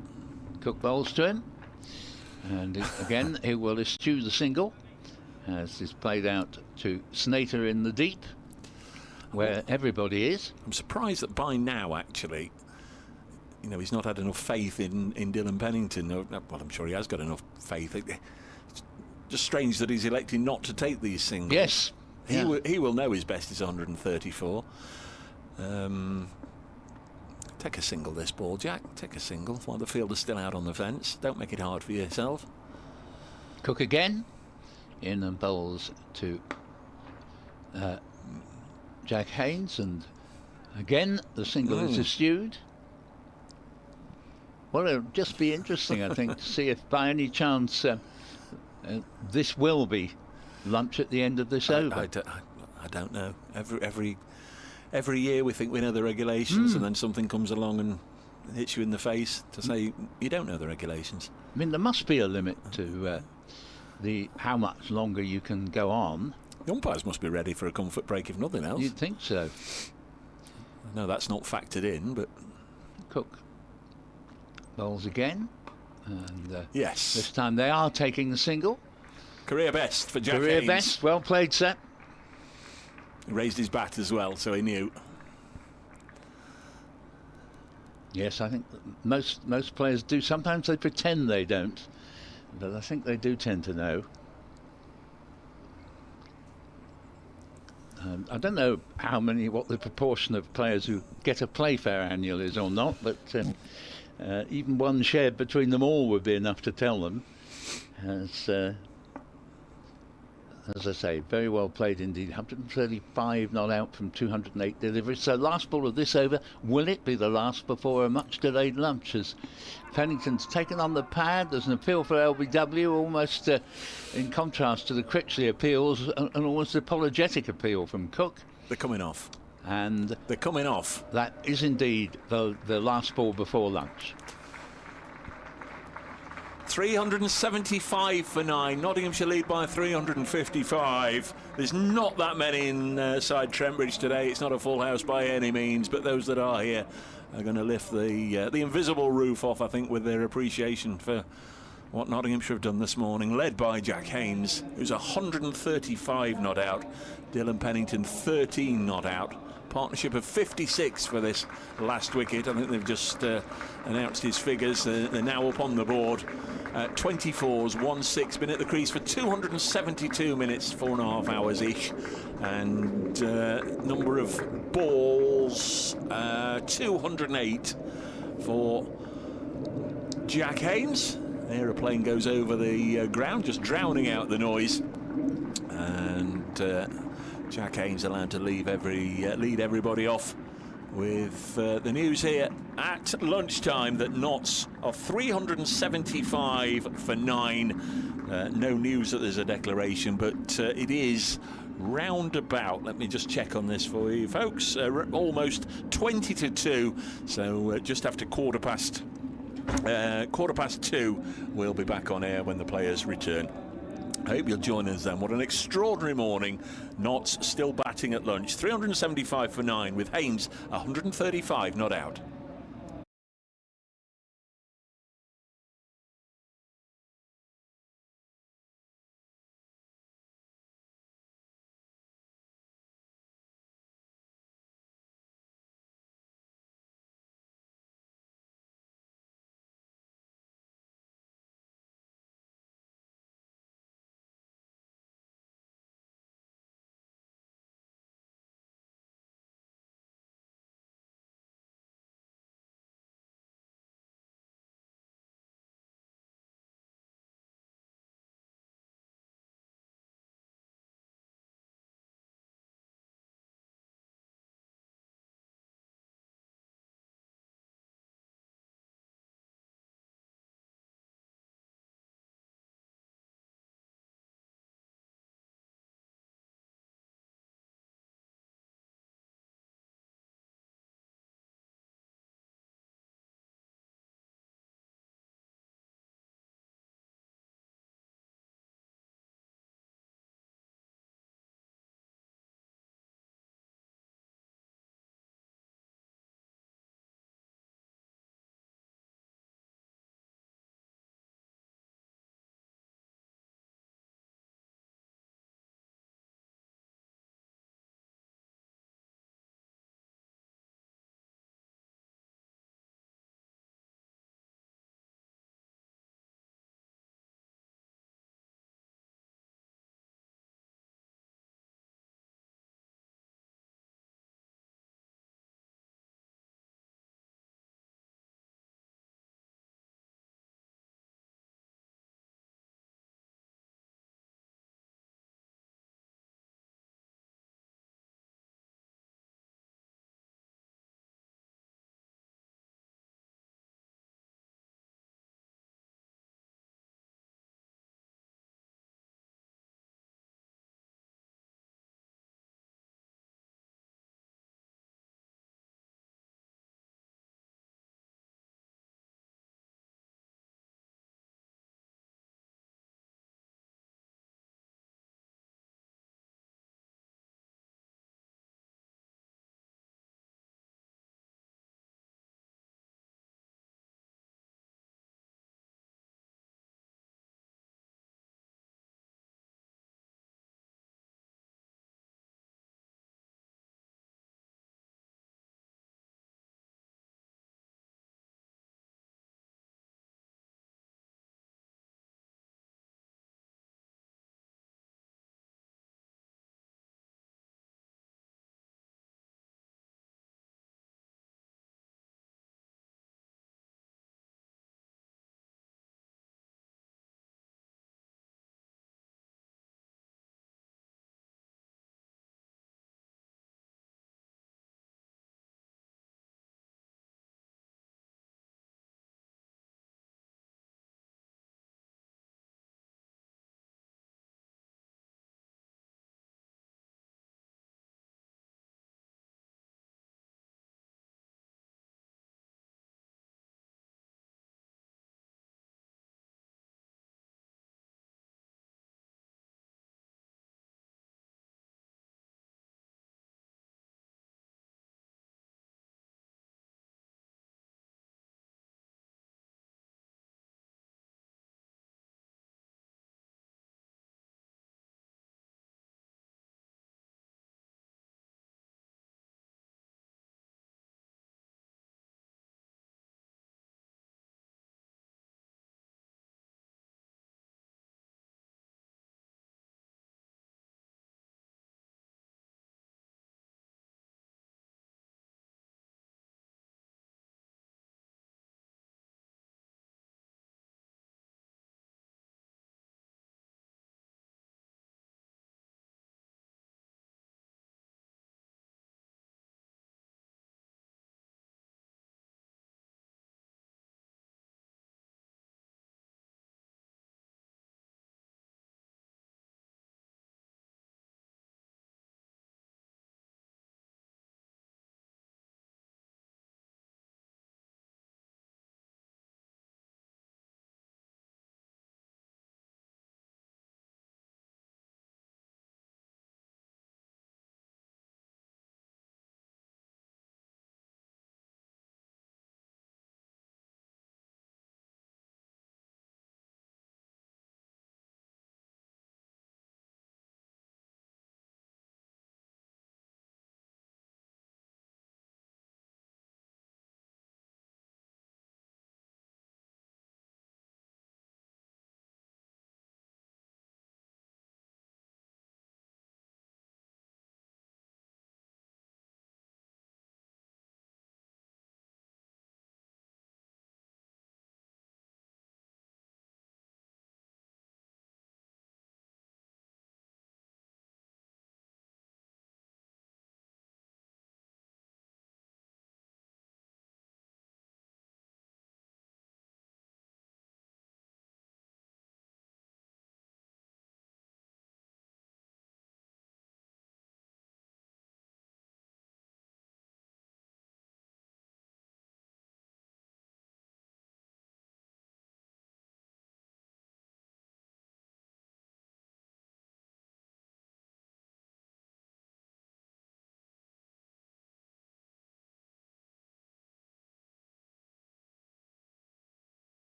Cook bowls to him, and again he will eschew the single, as is played out to Slater in the deep, where everybody is. I'm surprised that by now, actually, you know, he's not had enough faith in Dylan Pennington. Well, I'm sure he has got enough faith. It's just strange that he's electing not to take these singles. Yes. He will know his best is 134. Take a single this ball, Jack. Take a single while the fielder's still out on the fence. Don't make it hard for yourself. Cook again. In and bowls to Jack Haynes, and again the single is eschewed. Well, it'll just be interesting, I think, to see if by any chance this will be lunch at the end of this over. I don't know. Every year we think we know the regulations, and then something comes along and hits you in the face to say you don't know the regulations. I mean, there must be a limit to how much longer you can go on. The umpires must be ready for a comfort break, if nothing else. You'd think so. No, that's not factored in, but Cook bowls again, and yes, this time they are taking the single. Career best for Jack Haynes. Career best. Well played, sir. He raised his bat as well, so he knew. Yes, I think most players do. Sometimes they pretend they don't, but I think they do tend to know. I don't know what the proportion of players who get a Playfair annual is or not, but even one shared between them all would be enough to tell them. As I say, very well played indeed. 135 not out from 208 deliveries. So last ball of this over, will it be the last before a much delayed lunch? As Pennington's taken on the pad, there's an appeal for LBW, almost in contrast to the Critchley appeals, an almost apologetic appeal from Cook. They're coming off. And they're coming off. That is indeed the last ball before lunch. 375 for 9. Nottinghamshire lead by 355. There's not that many inside Trent Bridge today. It's not a full house by any means, but those that are here are going to lift the invisible roof off, I think, with their appreciation for what Nottinghamshire have done this morning, led by Jack Haynes, who's 135 not out. Dylan Pennington 13 not out. Partnership of 56 for this last wicket. I think they've just announced his figures. They're now up on the board. 24s, 1-6, been at the crease for 272 minutes, 4.5 hours ish, and number of balls 208 for Jack Haynes. The aeroplane goes over the ground, just drowning out the noise, and Jack Haynes allowed to lead everybody off with the news here at lunchtime that Notts are 375 for 9. No news that there's a declaration, but it is roundabout. Let me just check on this for you, folks. Almost 20 to 2, so just after quarter past 2, we'll be back on air when the players return. I hope you'll join us then. What an extraordinary morning. Notts still batting at lunch. 375 for 9 with Haynes 135 not out.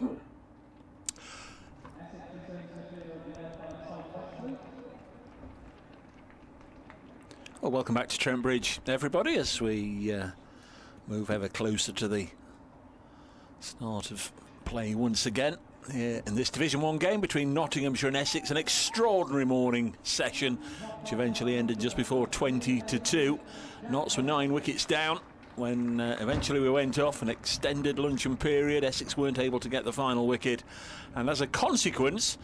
Well, welcome back to Trent Bridge, everybody, as we move ever closer to the start of play once again here in this Division 1 game between Nottinghamshire and Essex. An extraordinary morning session, which eventually ended just before 20-2. Notts were 9 wickets down when eventually we went off an extended luncheon period. Essex weren't able to get the final wicket, and as a consequence,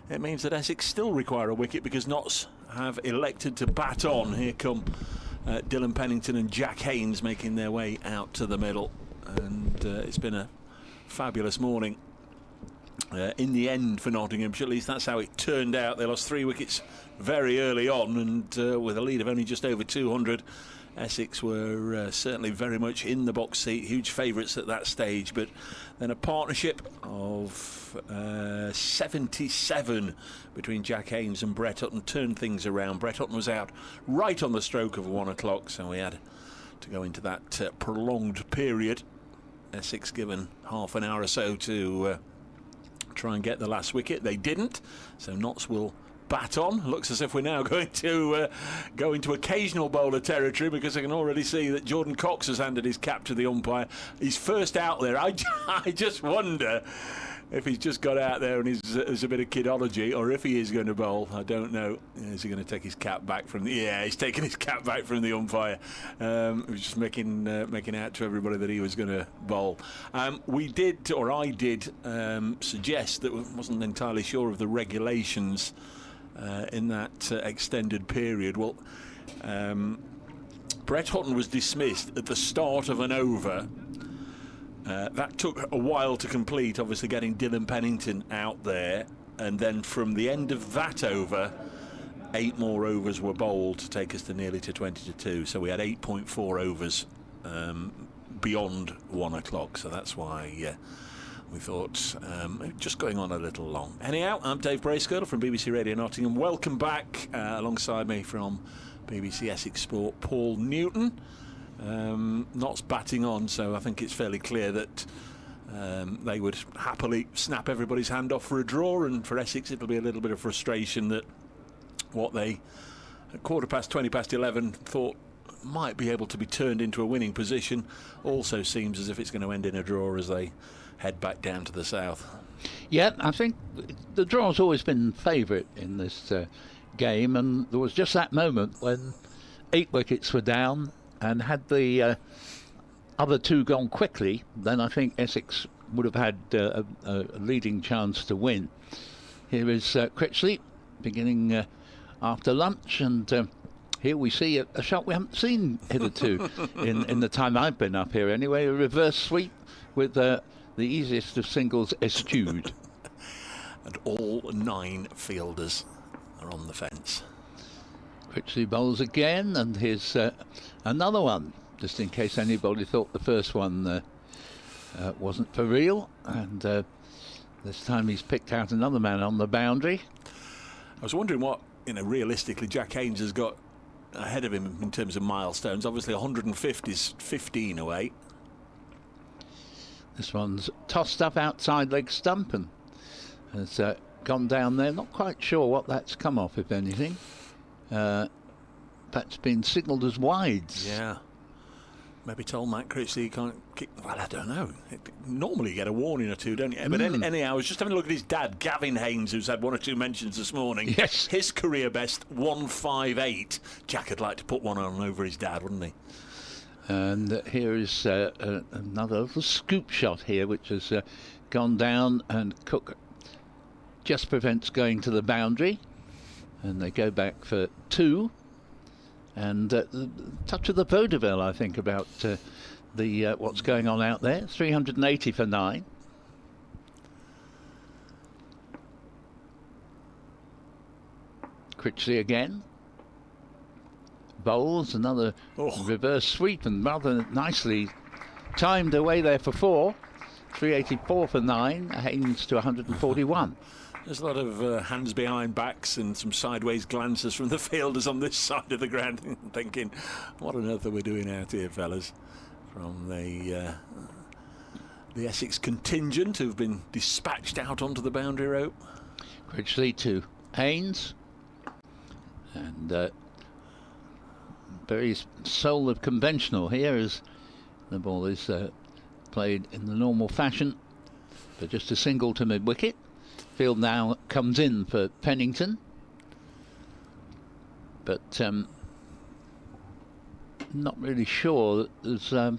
it means that Essex still require a wicket because Notts have elected to bat on. Here come Dylan Pennington and Jack Haynes making their way out to the middle, and it's been a fabulous morning in the end for Nottinghamshire. At least that's how it turned out. They lost 3 wickets very early on, and with a lead of only just over 200, Essex were certainly very much in the box seat, huge favourites at that stage. But then a partnership of 77 between Jack Haynes and Brett Hutton turned things around. Brett Hutton was out right on the stroke of 1 o'clock, so we had to go into that prolonged period. Essex given half an hour or so to try and get the last wicket. They didn't, so Notts will bat on. Looks as if we're now going to go into occasional bowler territory, because I can already see that Jordan Cox has handed his cap to the umpire. He's first out there. I just wonder if he's just got out there and there's a bit of kidology, or if he is going to bowl. I don't know. Is he going to take his cap back from the... Yeah, he's taking his cap back from the umpire. He was just making out to everybody that he was going to bowl. I did suggest that we wasn't entirely sure of the regulations in that extended period. Well, Brett Hutton was dismissed at the start of an over. That took a while to complete, obviously getting Dylan Pennington out there, and then from the end of that over, 8 more overs were bowled to take us to nearly to 20-2. So we had 8.4 overs beyond 1 o'clock. So that's why we thought just going on a little long. Anyhow, I'm Dave Bracegirdle from BBC Radio Nottingham. Welcome back. Alongside me from BBC Essex Sport, Paul Newton. Notts batting on, so I think it's fairly clear that they would happily snap everybody's hand off for a draw, and for Essex it'll be a little bit of frustration that what they at 11 thought might be able to be turned into a winning position also seems as if it's going to end in a draw as they head back down to the south. Yeah, I think the draw's always been favourite in this game, and there was just that moment when 8 wickets were down, and had the other 2 gone quickly, then I think Essex would have had a leading chance to win. Here is Critchley beginning after lunch, and here we see a shot we haven't seen hitherto in the time I've been up here anyway, a reverse sweep with the easiest of singles eschewed. And all 9 fielders are on the fence. Critchley bowls again, and here's another one, just in case anybody thought the first one wasn't for real. And this time he's picked out another man on the boundary. I was wondering what, realistically Jack Haynes has got ahead of him in terms of milestones. Obviously 150 is 15 away. This one's tossed up outside leg stump and has gone down there. Not quite sure what that's come off, if anything. That's been signalled as wides. Yeah. Maybe told Matt Critchley he can't kick. Well, I don't know. Normally you get a warning or 2, don't you? But anyhow, I was just having a look at his dad, Gavin Haynes, who's had 1 or 2 mentions this morning. Yes. His career best, 158. Jack would like to put one on over his dad, wouldn't he? And here is another little scoop shot here, which has gone down, and Cook just prevents going to the boundary. And they go back for 2. And touch of the vaudeville, I think, about the what's going on out there. 380 for 9. Critchley again. Bowls another reverse sweep, and rather nicely timed away there for 4. 384 for 9. Haynes to 141. There's a lot of hands behind backs and some sideways glances from the fielders on this side of the ground, thinking, what on earth are we doing out here, fellas? From the the Essex contingent who've been dispatched out onto the boundary rope. Critchley to Haynes, and very soul of conventional here as the ball is played in the normal fashion, but just a single to mid-wicket. Field now comes in for Pennington, but not really sure that there's a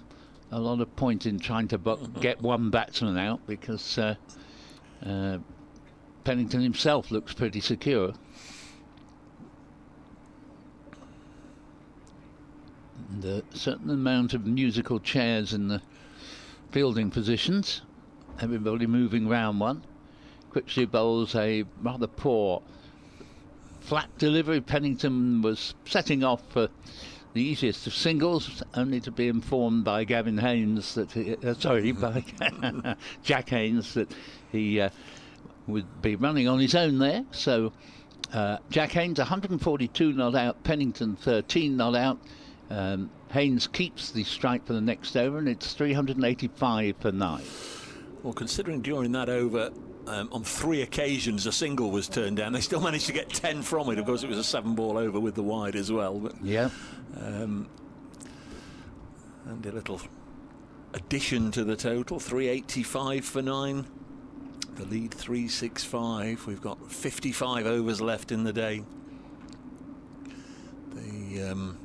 lot of point in trying to get one batsman out, because Pennington himself looks pretty secure. And a certain amount of musical chairs in the fielding positions, everybody moving round one. Critchley bowls a rather poor flat delivery. Pennington was setting off for the easiest of singles, only to be informed by Gavin Haynes that by Jack Haynes, that he would be running on his own there. So Jack Haynes 142 not out, Pennington 13 not out. Haynes keeps the strike for the next over, and it's 385 for 9. Well, considering during that over on 3 occasions a single was turned down, they still managed to get 10 from it. Of course, it was a 7-ball over with the wide as well. But, yeah. And a little addition to the total, 385 for 9. The lead 365. We've got 55 overs left in the day. The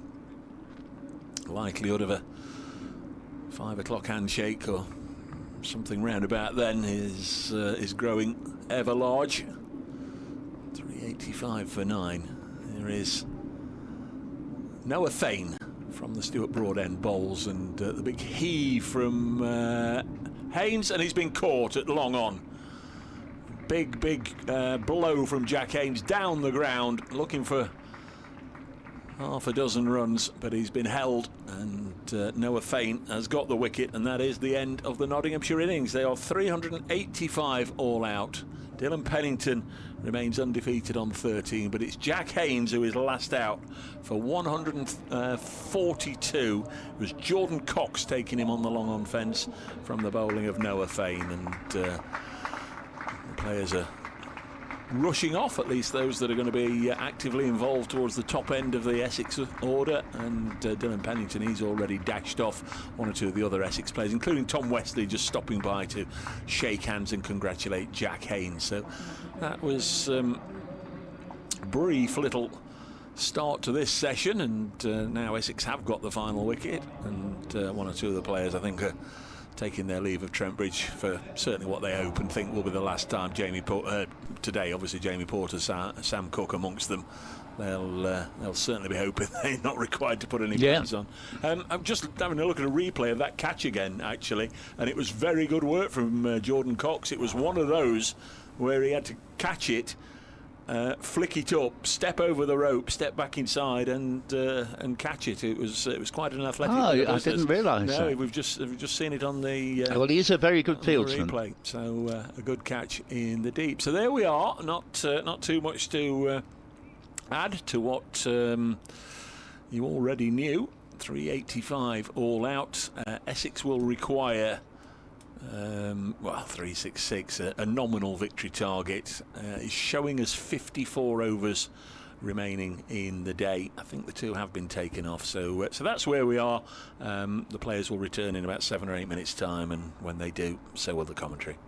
likelihood of a 5 o'clock handshake or something round about then is growing ever large. 385 for 9. There is Noah Fane from the Stuart Broadend bowls, and the big heave from Haynes, and he's been caught at long on. Big blow from Jack Haynes down the ground, looking for half a dozen runs, but he's been held, and Noah Fane has got the wicket, and that is the end of the Nottinghamshire innings. They are 385 all out. Dylan Pennington remains undefeated on 13, but it's Jack Haynes who is last out for 142. It was Jordan Cox taking him on the long on fence from the bowling of Noah Fane, and the players are rushing off, at least those that are going to be actively involved towards the top end of the Essex order. And Dylan Pennington, he's already dashed off. One or two of the other Essex players, including Tom Westley, just stopping by to shake hands and congratulate Jack Haynes. So that was brief little start to this session, and now Essex have got the final wicket, and one or two of the players, I think, are taking their leave of Trent Bridge for certainly what they hope and think will be the last time. Today, obviously, Jamie Porter, Sam Cook amongst them. They'll certainly be hoping they're not required to put any pads on. I'm just having a look at a replay of that catch again, actually, and it was very good work from Jordan Cox. It was one of those where he had to catch it, flick it up, step over the rope, step back inside, and catch it. It was quite an athletic. Oh, I didn't realise no, that. we've just seen it on the. Well, he is a very good fieldsman. Replay, so a good catch in the deep. So there we are. Not too much to add to what you already knew. 385 all out. Essex will require. 366, a nominal victory target, is showing us 54 overs remaining in the day. I think the 2 have been taken off, so that's where we are. The players will return in about 7 or 8 minutes time, and when they do, so will the commentary.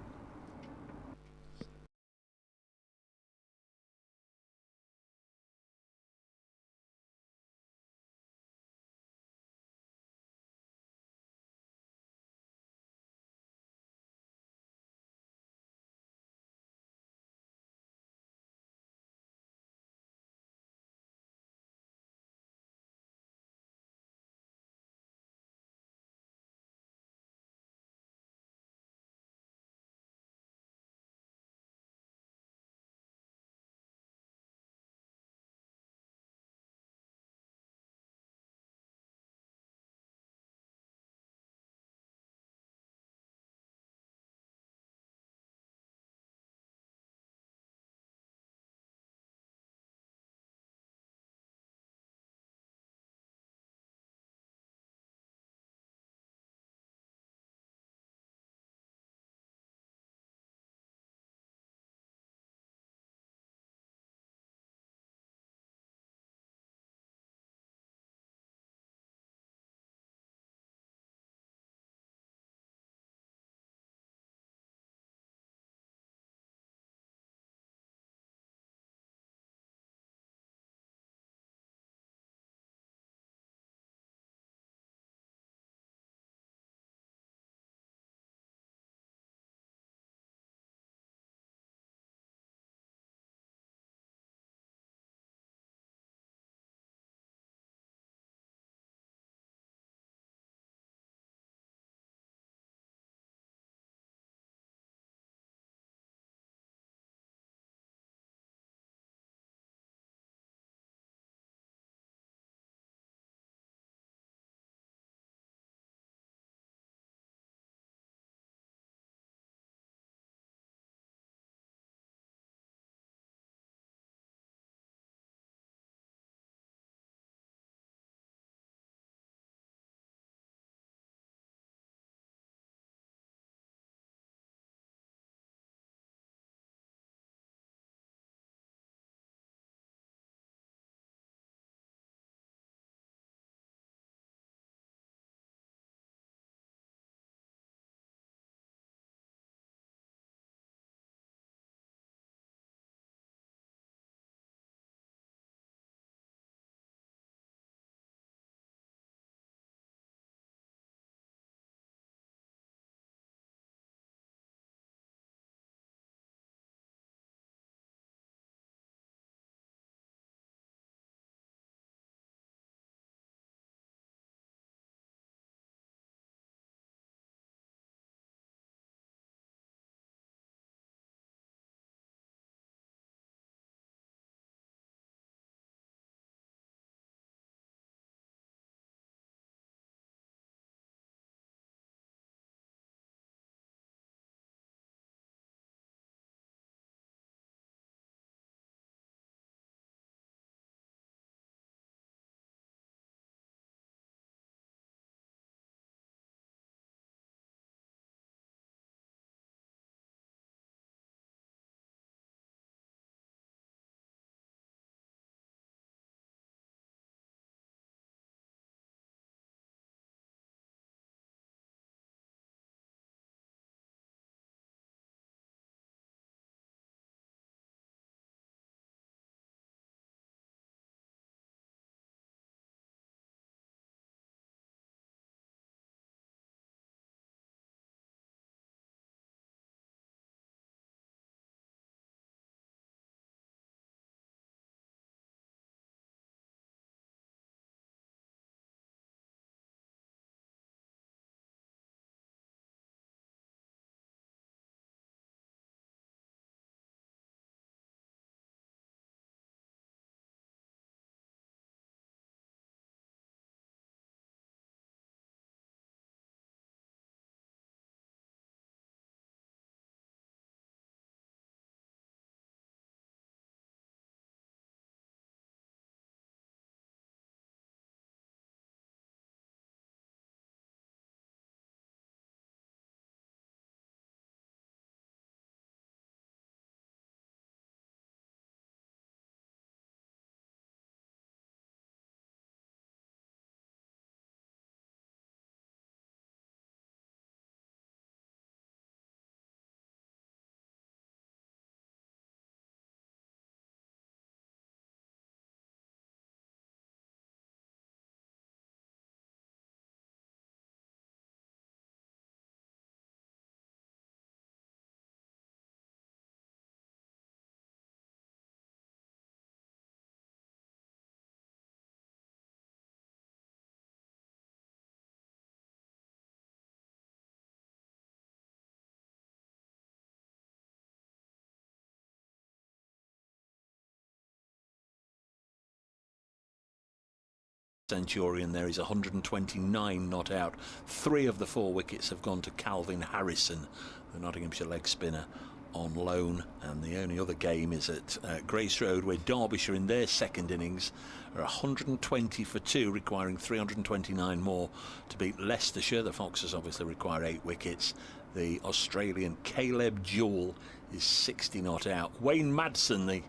Centurion there is 129 not out. 3 of the 4 wickets have gone to Calvin Harrison, the Nottinghamshire leg spinner, on loan, and the only other game is at Grace Road, where Derbyshire in their second innings are 120 for 2, requiring 329 more to beat Leicestershire. The Foxes obviously require 8 wickets. The Australian Caleb Jewell is 60 not out. Wayne Madsen, the,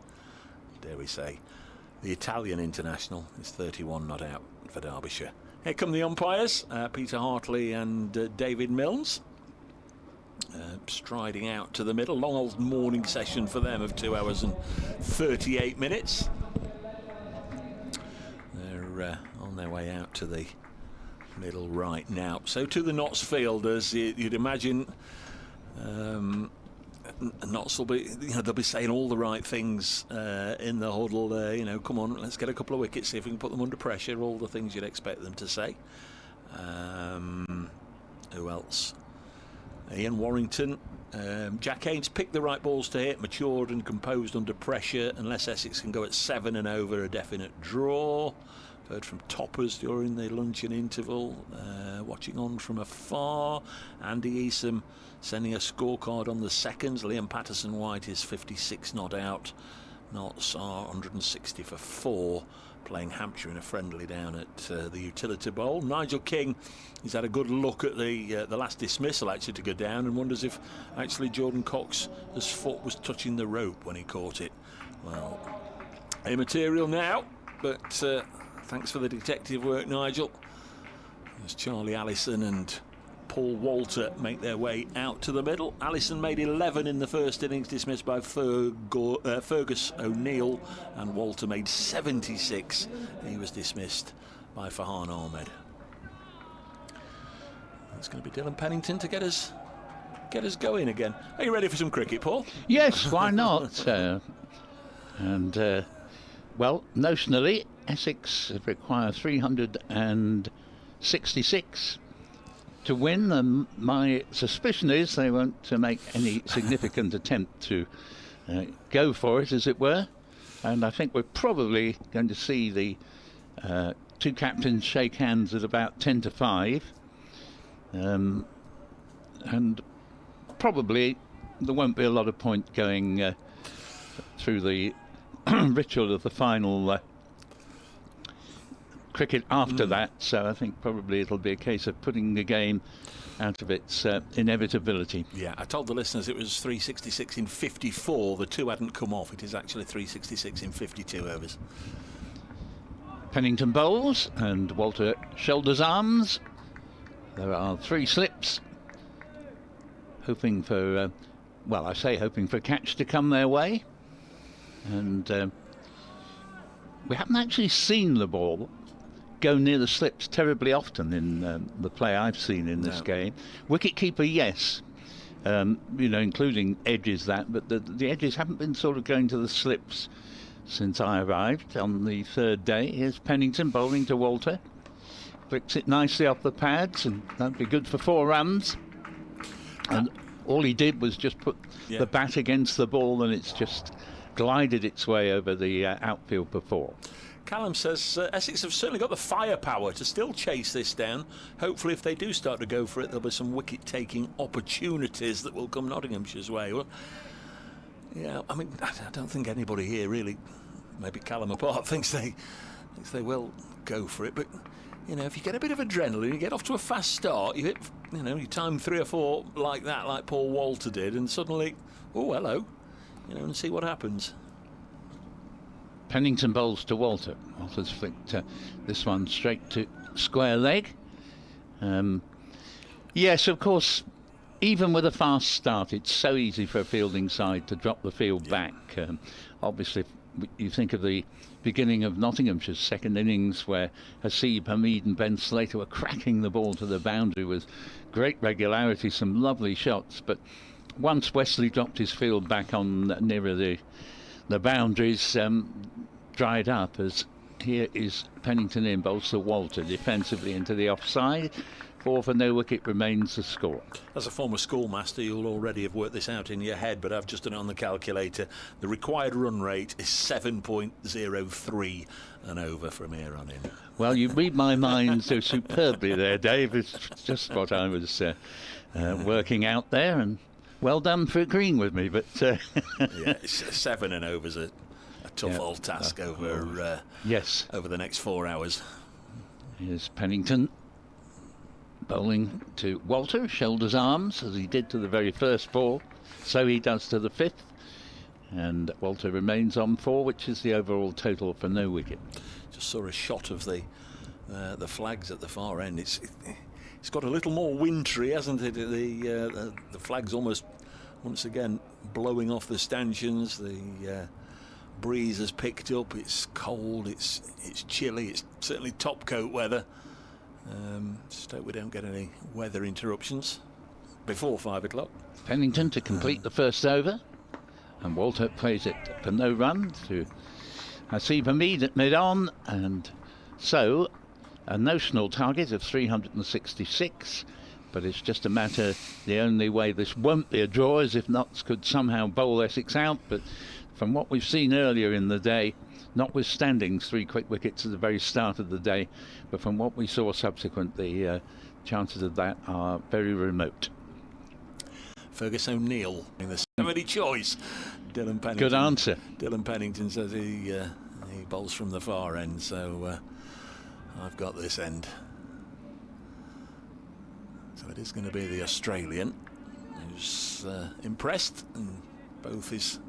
dare we say, the Italian international, is 31 not out for Derbyshire. Here come the umpires, Peter Hartley and David Milnes. Striding out to the middle. Long old morning session for them of 2 hours and 38 minutes. They're on their way out to the middle right now. So to the Notts fielders, you'd imagine Notts will be, they'll be saying all the right things in the huddle. Come on, let's get a couple of wickets, see if we can put them under pressure. All the things you'd expect them to say. Who else? Ian Warrington. Jack Haynes picked the right balls to hit, matured and composed under pressure. Unless Essex can go at 7 and over, a definite draw. Heard from Toppers during the luncheon interval. Watching on from afar. Andy Easom sending a scorecard on the seconds. Liam Patterson-White is 56 not out. Notts are 160 for 4, playing Hampshire in a friendly down at the Utility Bowl. Nigel King, he's had a good look at the last dismissal actually to go down, and wonders if actually Jordan Cox's foot was touching the rope when he caught it. Well, immaterial now, but thanks for the detective work, Nigel. As Charlie Allison and Paul Walter make their way out to the middle. Allison made 11 in the first innings, dismissed by Fergus O'Neill, and Walter made 76. He was dismissed by Farhan Ahmed. It's going to be Dylan Pennington to get us going again. Are you ready for some cricket, Paul? Yes, why not? Well, notionally, Essex require 366 to win, and my suspicion is they won't make any significant attempt to go for it, as it were. And I think we're probably going to see the 2 captains shake hands at about 10 to 5. And probably there won't be a lot of point going through the ritual of the final cricket after that, so I think probably it'll be a case of putting the game out of its inevitability. Yeah, I told the listeners it was 366 in 54. The 2 hadn't come off. It is actually 366 in 52 overs. Pennington bowls and Walter shoulders arms. There are 3 slips, hoping for hoping for a catch to come their way, and we haven't actually seen the ball go near the slips terribly often in the play I've seen in this game. Wicketkeeper, yes, including edges but the edges haven't been sort of going to the slips since I arrived on the 3rd day. Here's Pennington bowling to Walter. Flicks it nicely off the pads, and that'd be good for 4 runs. And all he did was just put the bat against the ball, and it's just glided its way over the outfield before. Callum says Essex have certainly got the firepower to still chase this down. Hopefully, if they do start to go for it, there'll be some wicket-taking opportunities that will come Nottinghamshire's way. Well, yeah, I mean, I don't think anybody here really, maybe Callum apart, thinks they will go for it. But if you get a bit of adrenaline, you get off to a fast start, you hit, you time 3 or 4 like that, like Paul Walter did, and suddenly, oh hello, and see what happens. Pennington bowls to Walter. Walter's flicked this one straight to square leg. Yes, of course, even with a fast start, it's so easy for a fielding side to drop the field back. Obviously, you think of the beginning of Nottinghamshire's second innings, where Hasib, Hamid and Ben Slater were cracking the ball to the boundary with great regularity, some lovely shots. But once Wesley dropped his field back on nearer the boundaries, dried up. As here is Pennington in, bowls to Walter defensively into the offside. 4 for no wicket remains the score. As a former schoolmaster, you'll already have worked this out in your head, but I've just done it on the calculator. The required run rate is 7.03 and over from here on in. Well, you read my mind so superbly there, Dave. It's just what I was working out there, and well done for agreeing with me. But yeah, 7 and over's a tough old task over yes, over the next 4 hours. Here's Pennington bowling to Walter, shoulders arms, as he did to the very first ball, so he does to the 5th, and Walter remains on 4, which is the overall total for no wicket. Just saw a shot of the flags at the far end. It's got a little more wintry, hasn't it? The flags almost once again blowing off the stanchions. The breeze has picked up. It's cold. It's chilly. It's certainly top coat weather. Just hope we don't get any weather interruptions before 5 o'clock. Pennington to complete the first over, and Walter plays it for no run to Hasib Hamid at mid-on, and so a notional target of 366, but it's just a matter, the only way this won't be a draw is if Notts could somehow bowl Essex out, but from what we've seen earlier in the day, notwithstanding 3 quick wickets at the very start of the day, but from what we saw subsequent, the chances of that are very remote. Fergus O'Neill in the 70 choice. Dylan Pennington. Good answer. Dylan Pennington says he bowls from the far end, so I've got this end. So it is going to be the Australian who's impressed in both his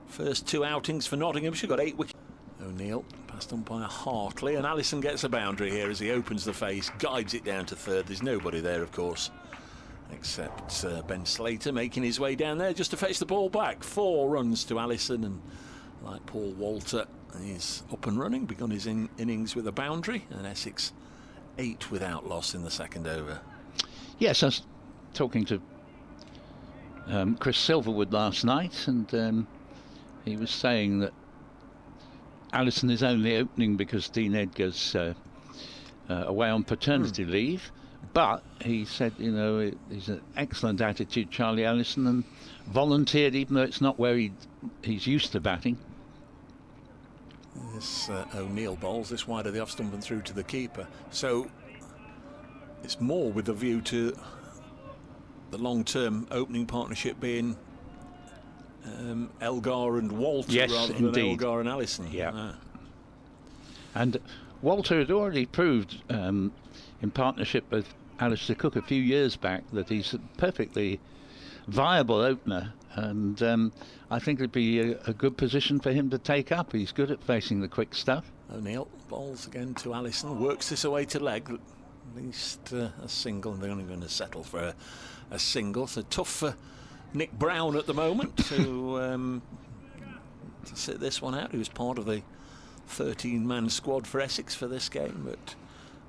first 2 outings for Nottinghamshire. Got 8 wickets. O'Neill passed umpire Hartley, and Allison gets a boundary here as he opens the face, guides it down to 3rd. There's nobody there, of course, except Ben Slater making his way down there just to fetch the ball back. 4 runs to Allison, and like Paul Walter, he's up and running, begun his innings with a boundary, and Essex 8 without loss in the second over. Yes, I was talking to Chris Silverwood last night, and he was saying that Allison is only opening because Dean Edgar's away on paternity leave, but he said, you know, he's an excellent attitude, Charlie Allison, and volunteered even though it's not where he's used to batting. This O'Neill bowls this wide of the off stump and through to the keeper, so it's more with a view to the long-term opening partnership being Elgar and Walter, yes, rather indeed, than Elgar and Allison. Yeah. And Walter had already proved in partnership with Alistair Cook a few years back that he's a perfectly viable opener, and I think it'd be a good position for him to take up. He's good at facing the quick stuff. O'Neill bowls again to Allison, works this away to leg, at least a single, and they're only going to settle for a single. So tough for Nick Brown at the moment to sit this one out. He was part of the 13-man squad for Essex for this game, but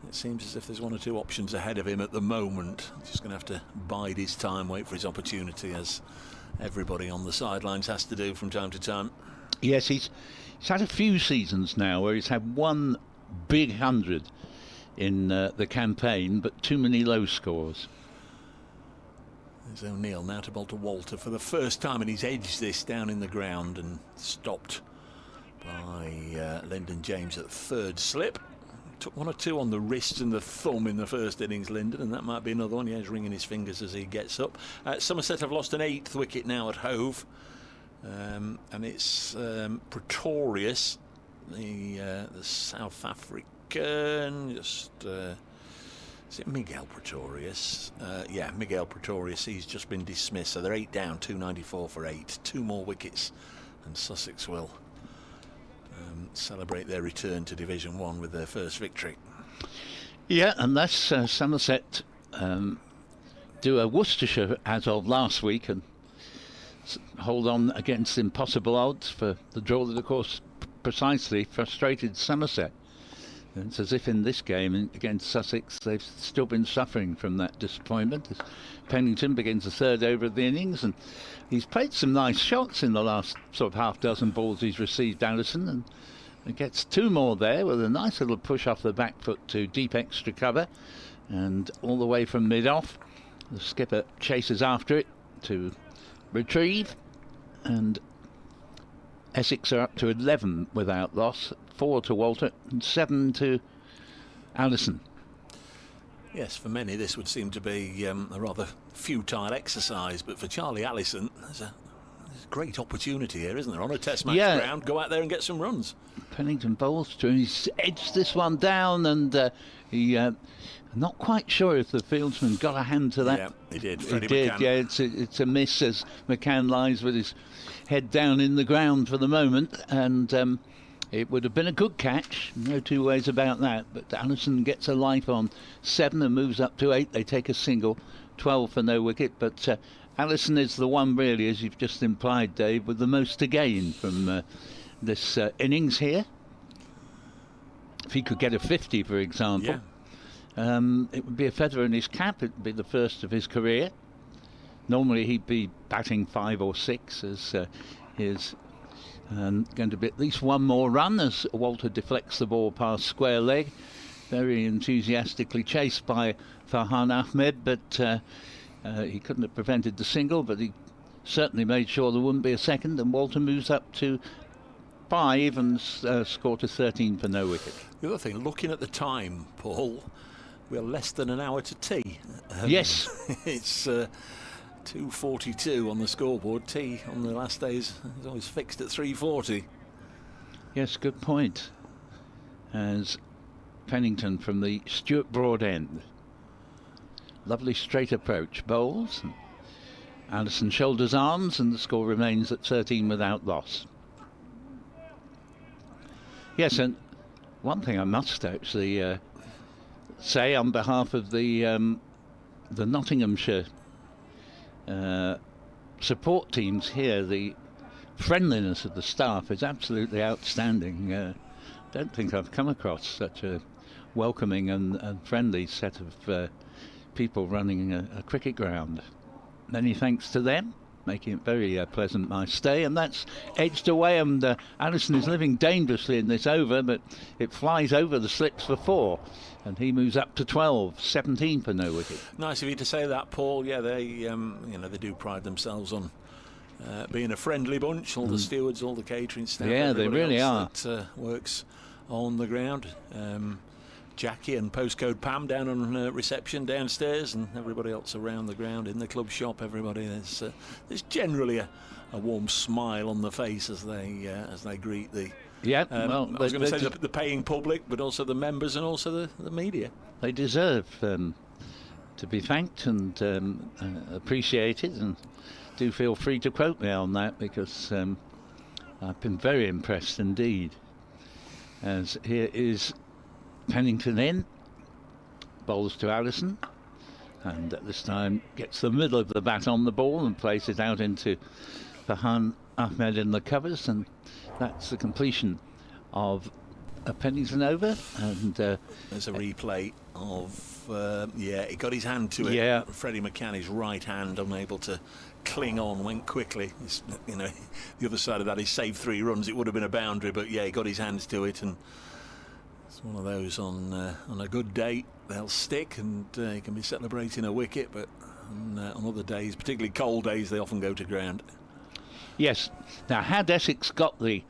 it seems as if there's 1 or 2 options ahead of him at the moment. He's just going to have to bide his time, wait for his opportunity, as everybody on the sidelines has to do from time to time. Yes, he's had a few seasons now where he's had 1 big 100 in the campaign, but too many low scores. There's O'Neill now to bowl to Walter for the first time, and he's edged this down in the ground and stopped by Lyndon James at 3rd slip. Took 1 or 2 on the wrist and the thumb in the first innings, Lyndon, and that might be another one. Yeah, he's wringing his fingers as he gets up. Somerset have lost an 8th wicket now at Hove, and it's Pretorius, the South African, just... is it Miguel Pretorius? Yeah, Miguel Pretorius. He's just been dismissed, so they're 8 down, 294 for 8. 2 more wickets, and Sussex will celebrate their return to Division 1 with their first victory. Yeah, unless Somerset do a Worcestershire as of last week and hold on against impossible odds for the draw that, of course, precisely frustrated Somerset. It's as if in this game against Sussex they've still been suffering from that disappointment. As Pennington begins the 3rd over of the innings, and he's played some nice shots in the last sort of half dozen balls he's received, Allison, and he gets 2 more there with a nice little push off the back foot to deep extra cover, And all the way from mid-off, the skipper chases after it to retrieve, and Essex are up to 11 without loss, 4 to Walter and 7 to Allison. Yes, for many this would seem to be a rather futile exercise, but for Charlie Allison, there's a great opportunity here, isn't there? On a test match ground, go out there and get some runs. Pennington bowls to, he's edged this one down, and he not quite sure if the fieldsman got a hand to that. Yeah, he did. He did, McCann. yeah, it's a miss as McCann lies with his head down in the ground for the moment, and it would have been a good catch, no two ways about that, but Allison gets a life on 7 and moves up to 8. They take a single, 12 for no wicket, but Allison is the one really, as you've just implied, Dave, with the most to gain from this innings here. If he could get a 50, for example, it would be a feather in his cap. It would be the first of his career. Normally he'd be batting 5 or 6, as he's going to be at least one more run as Walter deflects the ball past square leg. Very enthusiastically chased by Farhan Ahmed, but he couldn't have prevented the single, but he certainly made sure there wouldn't be a second, and Walter moves up to 5 and score to 13 for no wicket. The other thing, looking at the time, Paul, we're less than an hour to tea. Yes. It's 2:42 on the scoreboard. Tea on the last days is always fixed at 3:40. Yes, good point. As Pennington from the Stuart Broad end. Lovely straight approach, bowls. Allison shoulders arms, and the score remains at 13 without loss. Yes, and one thing I must actually say on behalf of the Nottinghamshire support teams here, the friendliness of the staff is absolutely outstanding. Don't think I've come across such a welcoming and friendly set of people running a cricket ground. Many thanks to them, making it very pleasant, my stay. And that's edged away, and Allison is living dangerously in this over, but it flies over the slips for 4, and he moves up to 12, 17 for no wicket. Nice of you to say that, Paul. Yeah, they they do pride themselves on being a friendly bunch. All the stewards, all the catering staff. Yeah, they really are. That works on the ground. Jackie and postcode Pam down on reception downstairs, and everybody else around the ground in the club shop. Everybody, there's generally a warm smile on the face as they greet the. Yeah, well, I was going to say the paying public, but also the members and also the media. They deserve to be thanked and appreciated, and do feel free to quote me on that, because I've been very impressed indeed. As here is Pennington in, bowls to Allison, and at this time gets the middle of the bat on the ball and plays it out into Farhan Ahmed in the covers, and that's the completion of a Pennington over. And there's a replay of he got his hand to it. Yeah, Freddie McCann, his right hand, unable to cling on, went quickly. The other side of that, he saved 3 runs. It would have been a boundary, but yeah, he got his hands to it, and it's one of those on a good day they'll stick, and he can be celebrating a wicket, but on other days, particularly cold days, they often go to ground. Yes. Now, had Essex got the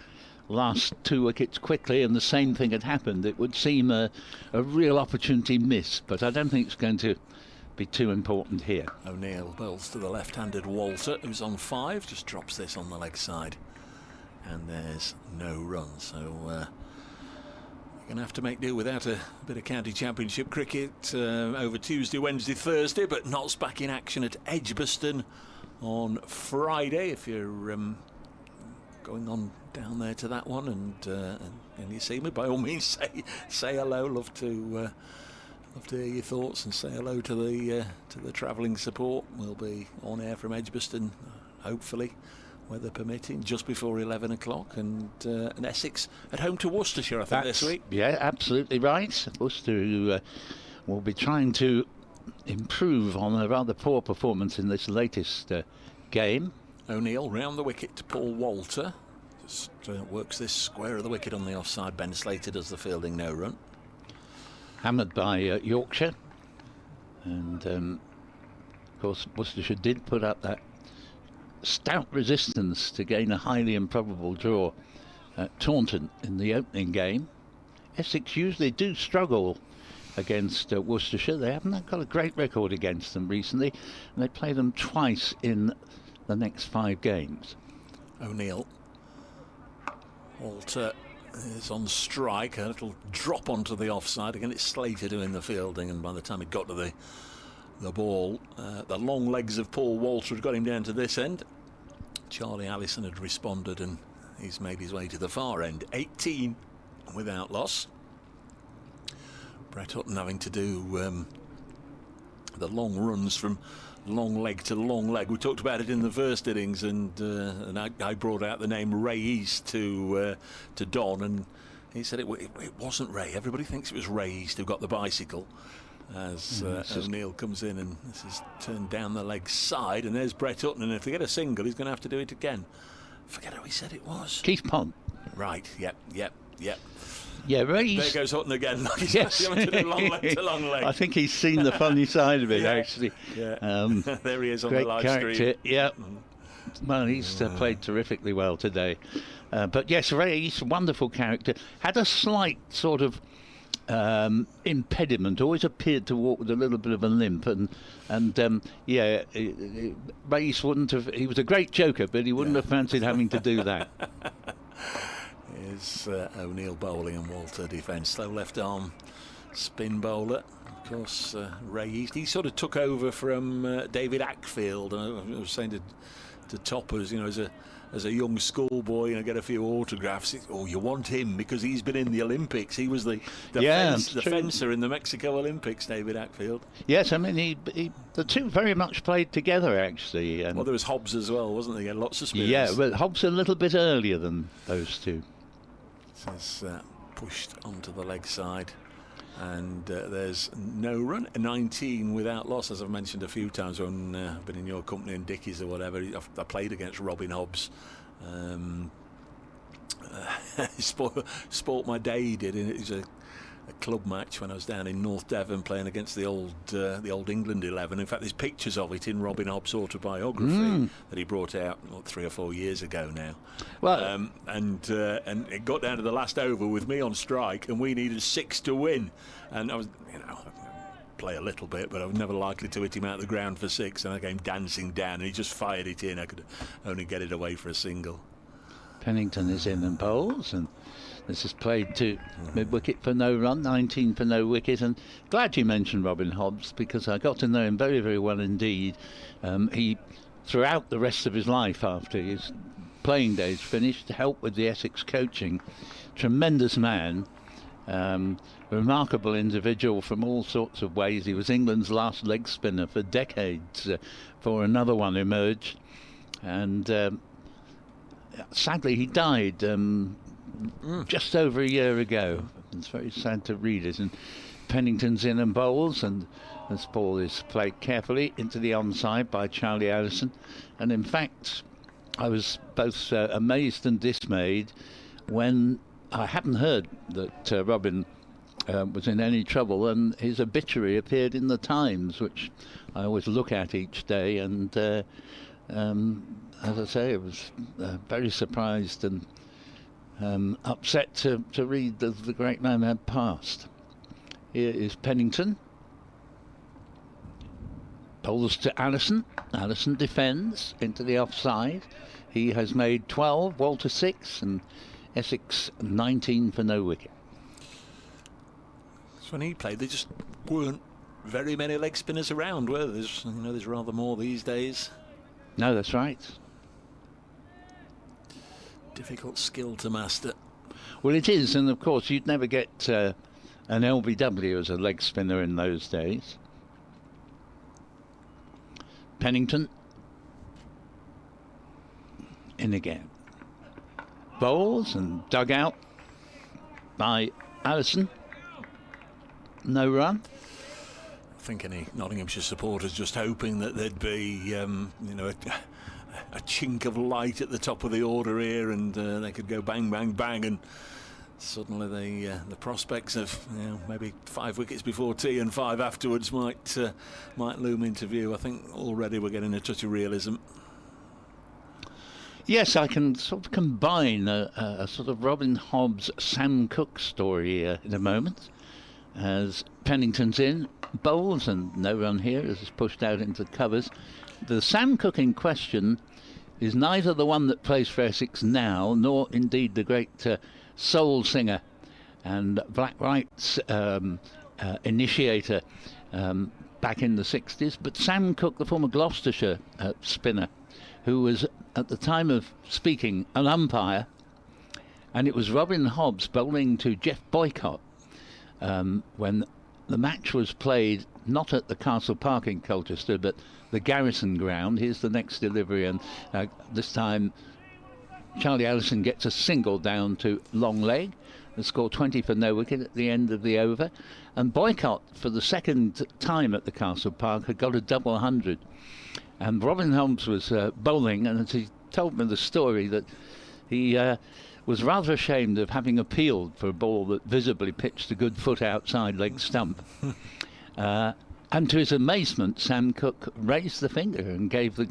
last 2 wickets quickly and the same thing had happened, it would seem a real opportunity missed, but I don't think it's going to be too important here. O'Neill bowls to the left-handed Walter, who's on 5, just drops this on the leg side, and there's no run. So you're going to have to make do without a bit of county championship cricket over Tuesday, Wednesday, Thursday, but Notts back in action at Edgbaston on Friday. If you're going on down there to that one and you see me, by all means say hello. Love to hear your thoughts, and say hello to the travelling support. We'll be on air from Edgbaston, hopefully, weather permitting, just before 11 o'clock, and Essex at home to Worcestershire, I think, this week. Yeah, absolutely right. Worcester will be trying to improve on a rather poor performance in this latest game. O'Neill round the wicket to Paul Walter. Just works this square of the wicket on the offside. Ben Slater does the fielding, no run. Hammered by Yorkshire. And of course, Worcestershire did put up that stout resistance to gain a highly improbable draw at Taunton in the opening game. Essex usually do struggle against Worcestershire. They haven't got a great record against them recently, and they play them twice in the next 5 games. O'Neill. Walter is on strike. A little drop onto the offside. Again, it's Slater doing the fielding, and by the time it got to the ball, the long legs of Paul Walter had got him down to this end. Charlie Allison had responded, and he's made his way to the far end. 18 without loss. Brett Hutton having to do the long runs from long leg to long leg. We talked about it in the first innings, and I brought out the name Ray East to Don, and he said it wasn't Ray. Everybody thinks it was Ray East who got the bicycle. As O'Neill comes in, and this is turned down the leg side, and there's Brett Hutton, and if they get a single, he's going to have to do it again. Forget who he said it was. Keith Pond. Right, yep. Yeah, Ray. There goes Hutton again. Yes. Long leg to long leg. I think he's seen the funny side of it, actually. Yeah. There he is on great the live character. stream. Yeah. Well, he's played terrifically well today. But yes, Ray East, wonderful character. Had a slight sort of impediment. Always appeared to walk with a little bit of a limp, and Ray East wouldn't have. He was a great joker, but he wouldn't have fancied having to do that. Here's O'Neill bowling and Walter defence. Slow left arm spin bowler. Of course, Ray East, he sort of took over from David Ackfield. I was saying to Toppers, as a young schoolboy, get a few autographs. You want him because he's been in the Olympics. He was the fencer in the Mexico Olympics, David Ackfield. Yes, I mean, the two very much played together, actually. Well, there was Hobbs as well, wasn't there? He had lots of spins. Yeah, but Hobbs a little bit earlier than those two. This is pushed onto the leg side, and there's no run. 19 without loss, as I've mentioned a few times when I've been in your company and Dickies or whatever. I played against Robin Hobbs. Sport my day he did. It was a club match when I was down in North Devon playing against the old England 11. In fact, there's pictures of it in Robin Hobbs' autobiography that he brought out 3 or 4 years ago now. Well, and it got down to the last over with me on strike, and we needed 6 to win. And I was, play a little bit, but I was never likely to hit him out of the ground for 6. And I came dancing down, and he just fired it in. I could only get it away for a single. Pennington is in and bowls, and this is played to mid-wicket for no run, 19 for no wicket. And glad you mentioned Robin Hobbs, because I got to know him very, very well indeed. He, throughout the rest of his life after his playing days finished, helped with the Essex coaching. Tremendous man, remarkable individual from all sorts of ways. He was England's last leg spinner for decades before another one emerged. And sadly, he died just over a year ago. It's very sad to read it. And Pennington's in and bowls, and this ball is played carefully into the onside by Charlie Allison. And in fact, I was both amazed and dismayed when I hadn't heard that Robin was in any trouble, and his obituary appeared in the Times, which I always look at each day. And as I say, I was very surprised and upset to read that the great man had passed. Here is Pennington. Bowls to Allison. Allison defends into the offside. He has made 12, Walter 6, and Essex 19 for no wicket. So when he played, there just weren't very many leg spinners around, were there? There's rather more these days. No, that's right. Difficult skill to master. Well, it is, and of course you'd never get an LBW as a leg spinner in those days. Pennington in again. Bowls and dug out by Allison. No run. I think any Nottinghamshire supporters just hoping that there'd be a chink of light at the top of the order here, and they could go bang, bang, bang, and suddenly the prospects of maybe 5 wickets before tea and 5 afterwards might loom into view. I think already we're getting a touch of realism. Yes, I can sort of combine a sort of Robin Hobbs, Sam Cooke story in a moment. As Pennington's in, bowls, and no run here as it's pushed out into the covers. The Sam Cooke in question is neither the one that plays for Essex now, nor indeed the great soul singer and Black Rights initiator back in the 60s, but Sam Cooke, the former Gloucestershire spinner, who was at the time of speaking an umpire, and it was Robin Hobbs bowling to Jeff Boycott when the match was played not at the Castle Park in Colchester but the Garrison Ground. Here's the next delivery, and this time Charlie Ellison gets a single down to long leg. The score 20 for no wicket at the end of the over, and Boycott for the second time at the Castle Park had got a double 100, and Robin Hobbs was bowling, and as he told me the story that he was rather ashamed of having appealed for a ball that visibly pitched a good foot outside leg stump. And to his amazement, Sam Cooke raised the finger and gave the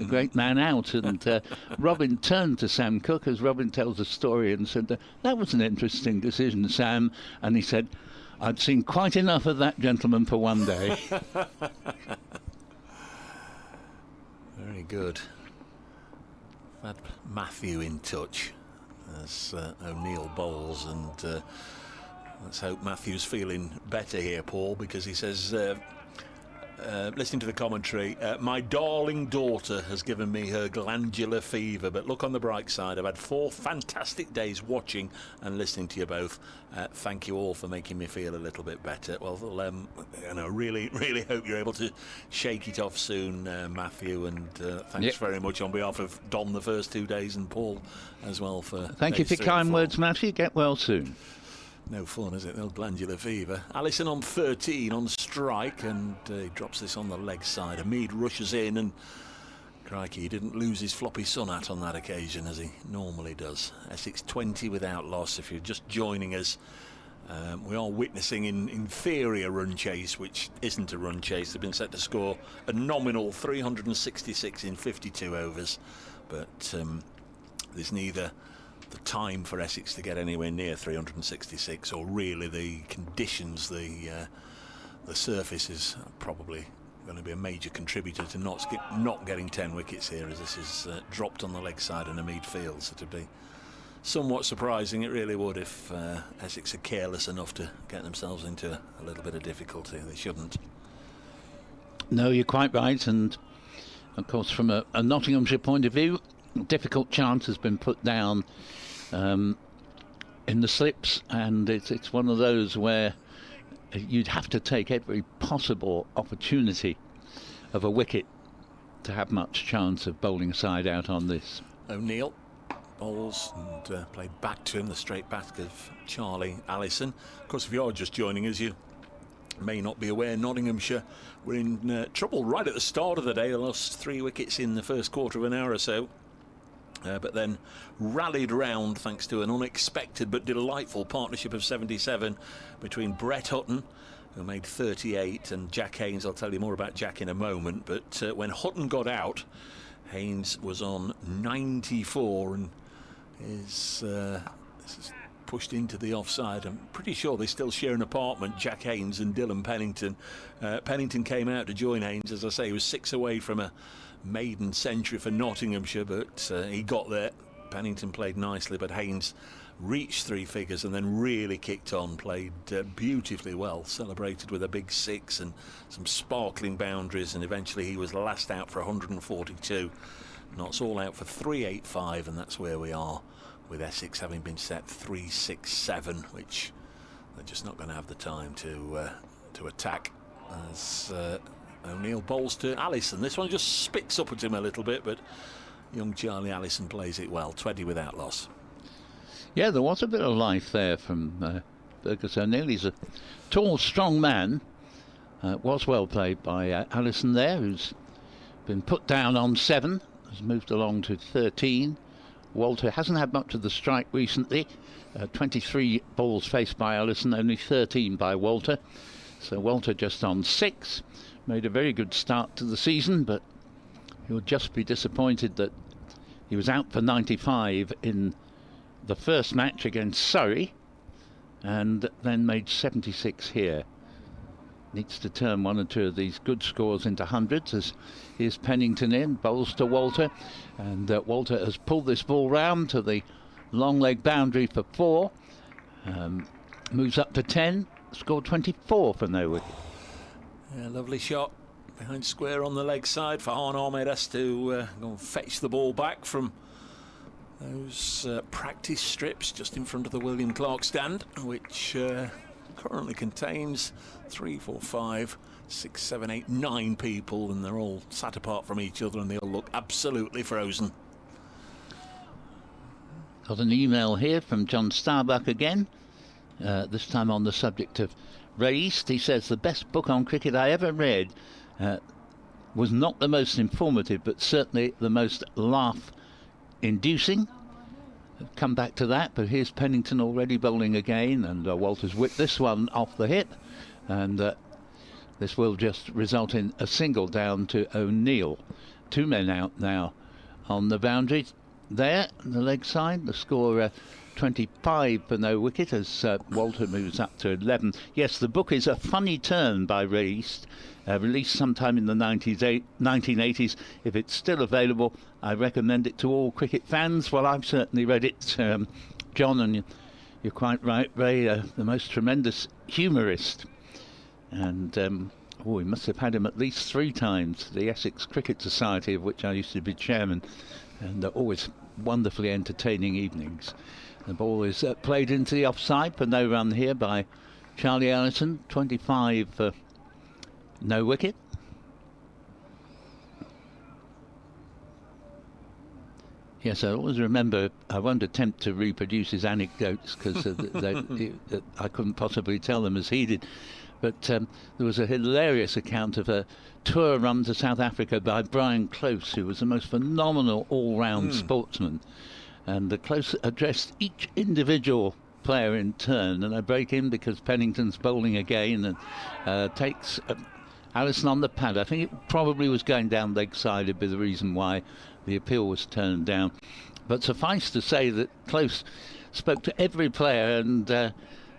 great man out. And Robin turned to Sam Cooke, as Robin tells the story, and said, "That was an interesting decision, Sam." And he said, "I'd seen quite enough of that gentleman for one day." Very good. Had Matthew in touch as O'Neill bowls, and let's hope Matthew's feeling better here, Paul, because he says, listening to the commentary, my darling daughter has given me her glandular fever, but look on the bright side, I've had 4 fantastic days watching and listening to you both. Thank you all for making me feel a little bit better. Well, really hope you're able to shake it off soon, Matthew, and thanks very much on behalf of Don the first 2 days, and Paul as well for thank you for kind words, Matthew. Get well soon. No fun, is it? No glandular fever. Allison on 13 on strike, and he drops this on the leg side. Hamid rushes in, and crikey, he didn't lose his floppy sun hat on that occasion as he normally does. Essex 20 without loss. If you're just joining us, we are witnessing in theory a run chase, which isn't a run chase. They've been set to score a nominal 366 in 52 overs, but there's neither the time for Essex to get anywhere near 366, or really the conditions. The surface is probably going to be a major contributor to not getting 10 wickets here, as this is dropped on the leg side and Hamid fields. It'd be somewhat surprising, it really would, if Essex are careless enough to get themselves into a little bit of difficulty. They shouldn't. No, you're quite right, and of course from a Nottinghamshire point of view, difficult chance has been put down in the slips, and it's one of those where you'd have to take every possible opportunity of a wicket to have much chance of bowling side out on this. O'Neill bowls and played back to him, the straight back of Charlie Allison. Of course, if you're just joining us, you may not be aware Nottinghamshire were in trouble right at the start of the day. They lost 3 wickets in the first quarter of an hour or so, but then rallied round thanks to an unexpected but delightful partnership of 77 between Brett Hutton, who made 38, and Jack Haynes. I'll tell you more about Jack in a moment, but when Hutton got out, Haynes was on 94 and is pushed into the offside. I'm pretty sure they still share an apartment, Jack Haynes and Dylan Pennington. Pennington came out to join Haynes. As I say, he was 6 away from a maiden century for Nottinghamshire, but he got there. Pennington played nicely, but Haynes reached 3 figures and then really kicked on, played beautifully well, celebrated with a big 6 and some sparkling boundaries, and eventually he was last out for 142. Knots all out for 385, and that's where we are, with Essex having been set 367, which they're just not going to have the time to attack, as O'Neill bowls to Allison. This one just spits up at him a little bit, but young Charlie Allison plays it well. 20 without loss. Yeah, there was a bit of life there from Fergus O'Neill. He's a tall, strong man. Was well played by Allison there, who's been put down on 7, has moved along to 13, Walter hasn't had much of the strike recently. 23 balls faced by Allison, only 13 by Walter. So Walter just on 6. Made a very good start to the season, but he'll just be disappointed that he was out for 95 in the first match against Surrey, and then made 76 here. Needs to turn one or two of these good scores into hundreds, as here's Pennington in, bowls to Walter, and Walter has pulled this ball round to the long leg boundary for 4, moves up to 10, scored 24 for no wicket. Yeah, lovely shot behind square on the leg side for Hahn Ahmed. Has to go and fetch the ball back from those practice strips just in front of the William Clark stand, which currently contains 3, 4, 5, 6, 7, 8, 9 people, and they're all sat apart from each other and they all look absolutely frozen. Got an email here from John Starbuck again, this time on the subject of Ray East. He says the best book on cricket I ever read was not the most informative, but certainly the most laugh-inducing. Come back to that, but here's Pennington already bowling again, and Walter's whipped this one off the hip, and this will just result in a single down to O'Neill. 2 men out now on the boundary. There, the leg side, the score 25 for no wicket as Walter moves up to 11. Yes, the book is A Funny Turn by Ray East, released sometime in the 1980s. If it's still available, I recommend it to all cricket fans. Well, I've certainly read it, John, and you're quite right, Ray, the most tremendous humorist. And we must have had him at least 3 times, the Essex Cricket Society, of which I used to be chairman, and always wonderfully entertaining evenings. The ball is played into the offside for no run here by Charlie Ellison. 25 for no wicket. Yes, I always remember, I won't attempt to reproduce his anecdotes because I couldn't possibly tell them as he did. But there was a hilarious account of a tour run to South Africa by Brian Close, who was the most phenomenal all-round sportsman. And the Close addressed each individual player in turn, and I break in because Pennington's bowling again and takes Allison on the pad. I think it probably was going down leg side would be the reason why the appeal was turned down. But suffice to say that Close spoke to every player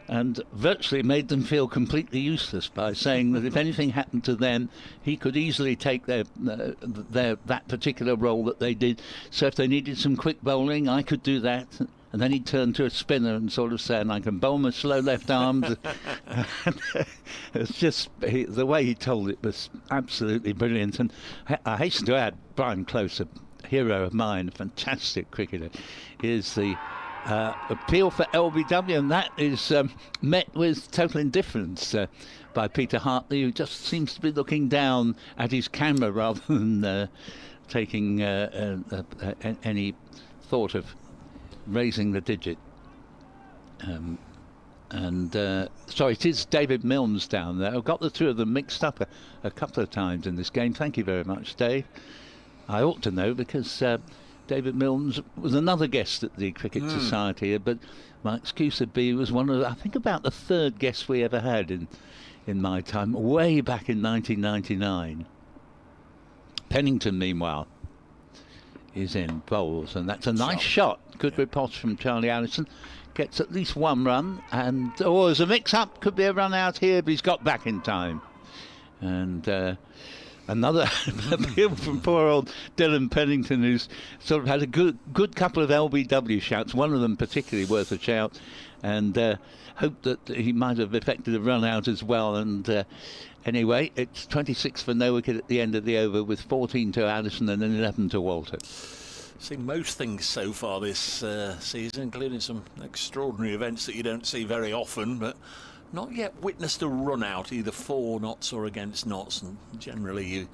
and virtually made them feel completely useless by saying that if anything happened to them, he could easily take that particular role that they did. So if they needed some quick bowling, I could do that. And then he'd turn to a spinner and sort of say, and I can bowl my slow left arms. It's just the way he told it was absolutely brilliant. And I hasten to add, Brian Close, a hero of mine, a fantastic cricketer, is the appeal for LBW, and that is met with total indifference by Peter Hartley, who just seems to be looking down at his camera rather than taking any thought of raising the digit. Sorry, it is David Milnes down there. I've got the two of them mixed up a couple of times in this game. Thank you very much, Dave. I ought to know because David Milnes was another guest at the Cricket Society, but my excuse would be he was one of, I think, about the 3rd guest we ever had in my time, way back in 1999. Pennington, meanwhile, is in bowls, and that's a nice shot. Good riposte from Charlie Allison. Gets at least 1 run, and there's a mix-up. Could be a run out here, but he's got back in time. And another appeal from poor old Dylan Pennington, who's sort of had a good couple of LBW shouts, one of them particularly worth a shout, and hoped that he might have effected a run out as well. And anyway, it's 26 for no wicket at the end of the over, with 14 to Addison and then 11 to Walter. Seen most things so far this season, including some extraordinary events that you don't see very often, but not yet witnessed a run out either for knots or against knots, and generally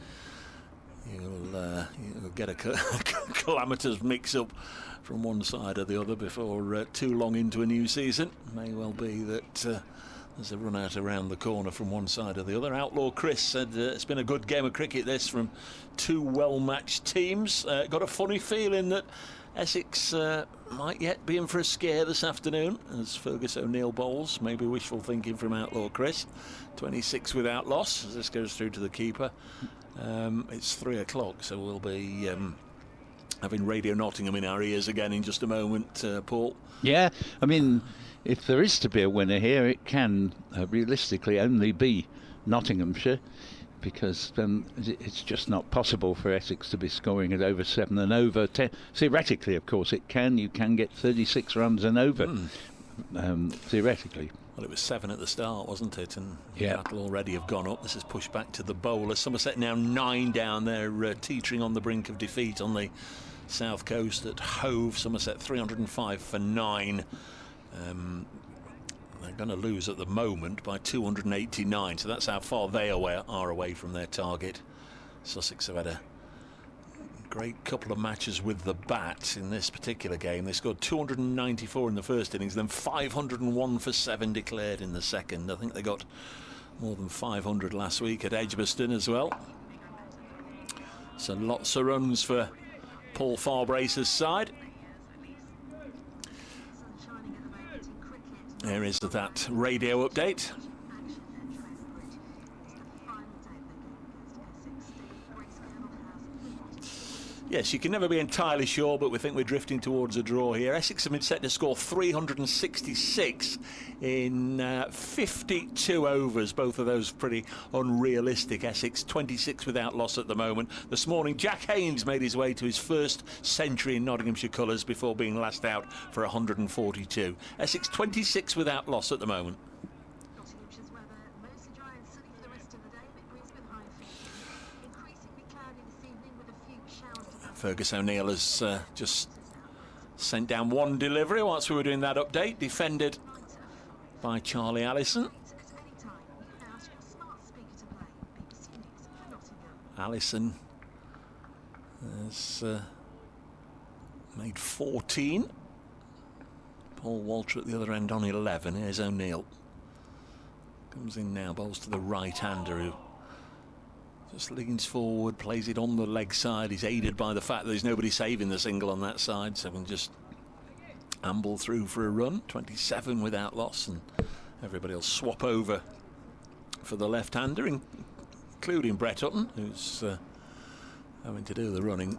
you'll get a calamitous mix-up from one side or the other before too long into a new season. May well be that there's a run out around the corner from one side or the other. Outlaw Chris said it's been a good game of cricket this from 2 well-matched teams. Got a funny feeling that Essex might yet be in for a scare this afternoon as Fergus O'Neill bowls. Maybe wishful thinking from Outlaw Chris. 26 without loss as this goes through to the keeper. It's 3 o'clock, so we'll be having Radio Nottingham in our ears again in just a moment, Paul. Yeah, I mean, if there is to be a winner here, it can realistically only be Nottinghamshire, because it's just not possible for Essex to be scoring at over 7 and over 10. Theoretically, of course, it can. You can get 36 runs and over, theoretically. Well, it was 7 at the start, wasn't it? And yeah, that'll already have gone up. This is pushed back to the bowler. Somerset now 9 down there, teetering on the brink of defeat on the south coast at Hove. Somerset 305 for 9. They're going to lose at the moment by 289, so that's how far they are away from their target. Sussex have had a great couple of matches with the bat in this particular game. They scored 294 in the first innings, then 501 for 7 declared in the second. I think they got more than 500 last week at Edgbaston as well. So lots of runs for Paul Farbrace's side. There is that radio update. Yes, you can never be entirely sure, but we think we're drifting towards a draw here. Essex have been set to score 366 in 52 overs. Both of those pretty unrealistic. Essex 26 without loss at the moment. This morning, Jack Haynes made his way to his first century in Nottinghamshire colours before being last out for 142. Essex 26 without loss at the moment. Fergus O'Neill has just sent down one delivery whilst we were doing that update, defended by Charlie Allison. Allison has made 14. Paul Walter at the other end on 11. Here's O'Neill. Comes in now, bowls to the right-hander who just leans forward, plays it on the leg side. He's aided by the fact that there's nobody saving the single on that side, so we can just amble through for a run. 27 without loss, and everybody will swap over for the left-hander, including Brett Hutton, who's having to do the running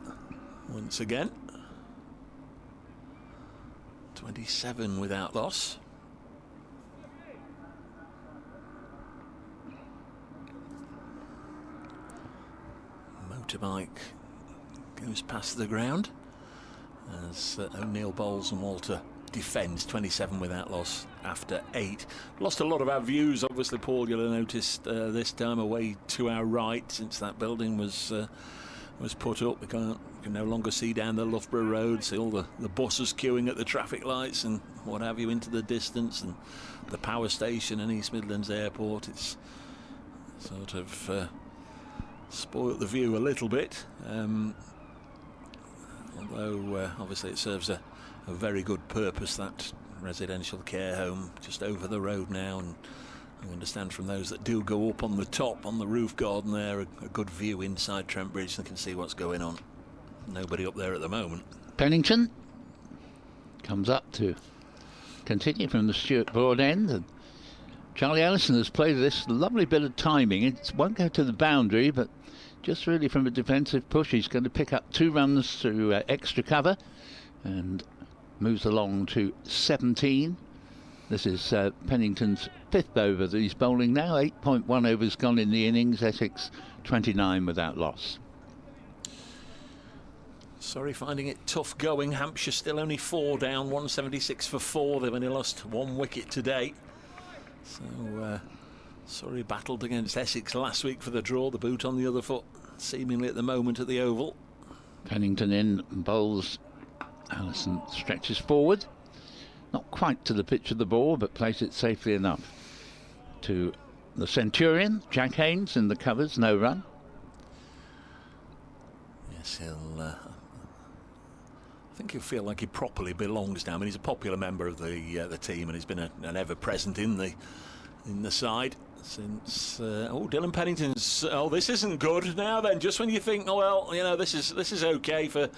once again. 27 without loss. Motorbike goes past the ground as O'Neill bowls and Walter defends. 27 without loss after 8. Lost a lot of our views, obviously, Paul. You'll have noticed this time away to our right, since that building was put up. We can no longer see down the Loughborough Road, see all the buses queuing at the traffic lights and what have you into the distance, and the power station and East Midlands Airport. It's sort of spoilt the view a little bit, although obviously it serves a very good purpose, that residential care home just over the road now, and I understand from those that do go up on the top, on the roof garden there, a good view inside Trent Bridge, and can see what's going on. Nobody up there at the moment. Pennington comes up to continue from the Stuart Broad end, and Charlie Allison has played this lovely bit of timing. It won't go to the boundary, but just really from a defensive push, he's going to pick up 2 runs through extra cover and moves along to 17. This is Pennington's 5th over that he's bowling now. 8.1 overs gone in the innings. Essex 29 without loss. Sorry, finding it tough going. Hampshire still only 4 down, 176 for 4. They've only lost 1 wicket today. So Surrey battled against Essex last week for the draw. The boot on the other foot, seemingly at the moment at the Oval. Pennington in, bowls. Allison stretches forward, not quite to the pitch of the ball, but plays it safely enough to the Centurion. Jack Haynes in the covers, no run. Yes, I think he'll feel like he properly belongs now. I mean, he's a popular member of the team, and he's been an ever present in the side. since Dylan Pennington's. Oh, this isn't good now. Then, just when you think, oh well, you know, this is okay for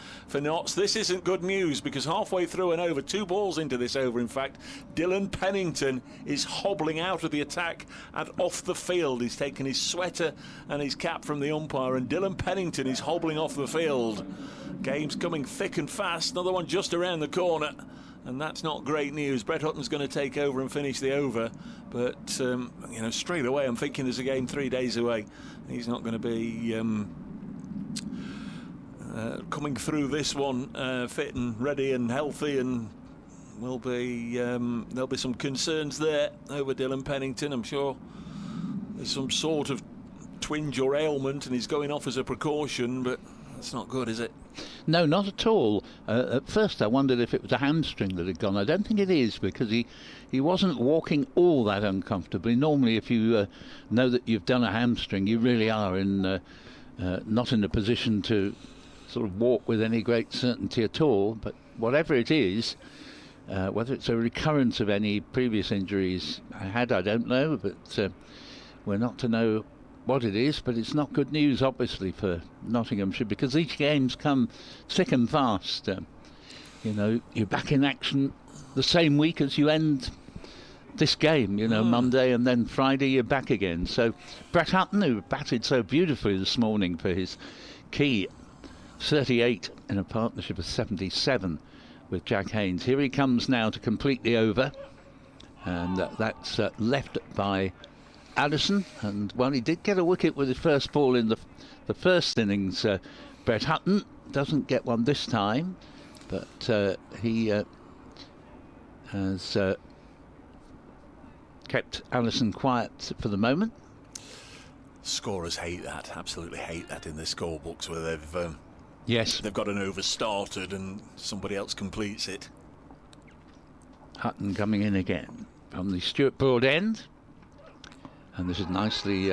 Notts, this isn't good news, because halfway through an over, 2 balls into this over, in fact, Dylan Pennington is hobbling out of the attack and off the field. He's taken his sweater and his cap from the umpire, and Dylan Pennington is hobbling off the field. Game's coming thick and fast. Another one just around the corner. And that's not great news. Brett Hutton's going to take over and finish the over. But, you know, straight away I'm thinking there's a game 3 days away. He's not going to be coming through this one fit and ready and healthy, and will be there'll be some concerns there over Dylan Pennington. I'm sure there's some sort of twinge or ailment and he's going off as a precaution, but that's not good, is it? No, not at all. At first I wondered if it was a hamstring that had gone. I don't think it is, because he wasn't walking all that uncomfortably. Normally if you know that you've done a hamstring, you really are not in a position to sort of walk with any great certainty at all. But whatever it is, whether it's a recurrence of any previous injuries I had, I don't know, but we're not to know what it is. But it's not good news, obviously, for Nottinghamshire, because these games come thick and fast. You know, you're back in action the same week as you end this game, you know, Monday, and then Friday you're back again. So Brett Hutton, who batted so beautifully this morning for his key 38 in a partnership of 77 with Jack Haynes, here he comes now to complete the over, and that's left by Addison. And well, he did get a wicket with his first ball in the first innings. Brett Hutton doesn't get one this time, but he has kept Addison quiet for the moment. Scorers hate that, absolutely hate that in the scorebooks, where they've Yes, got an over started and somebody else completes it. Hutton coming in again from the Stuart Broad end. And this is nicely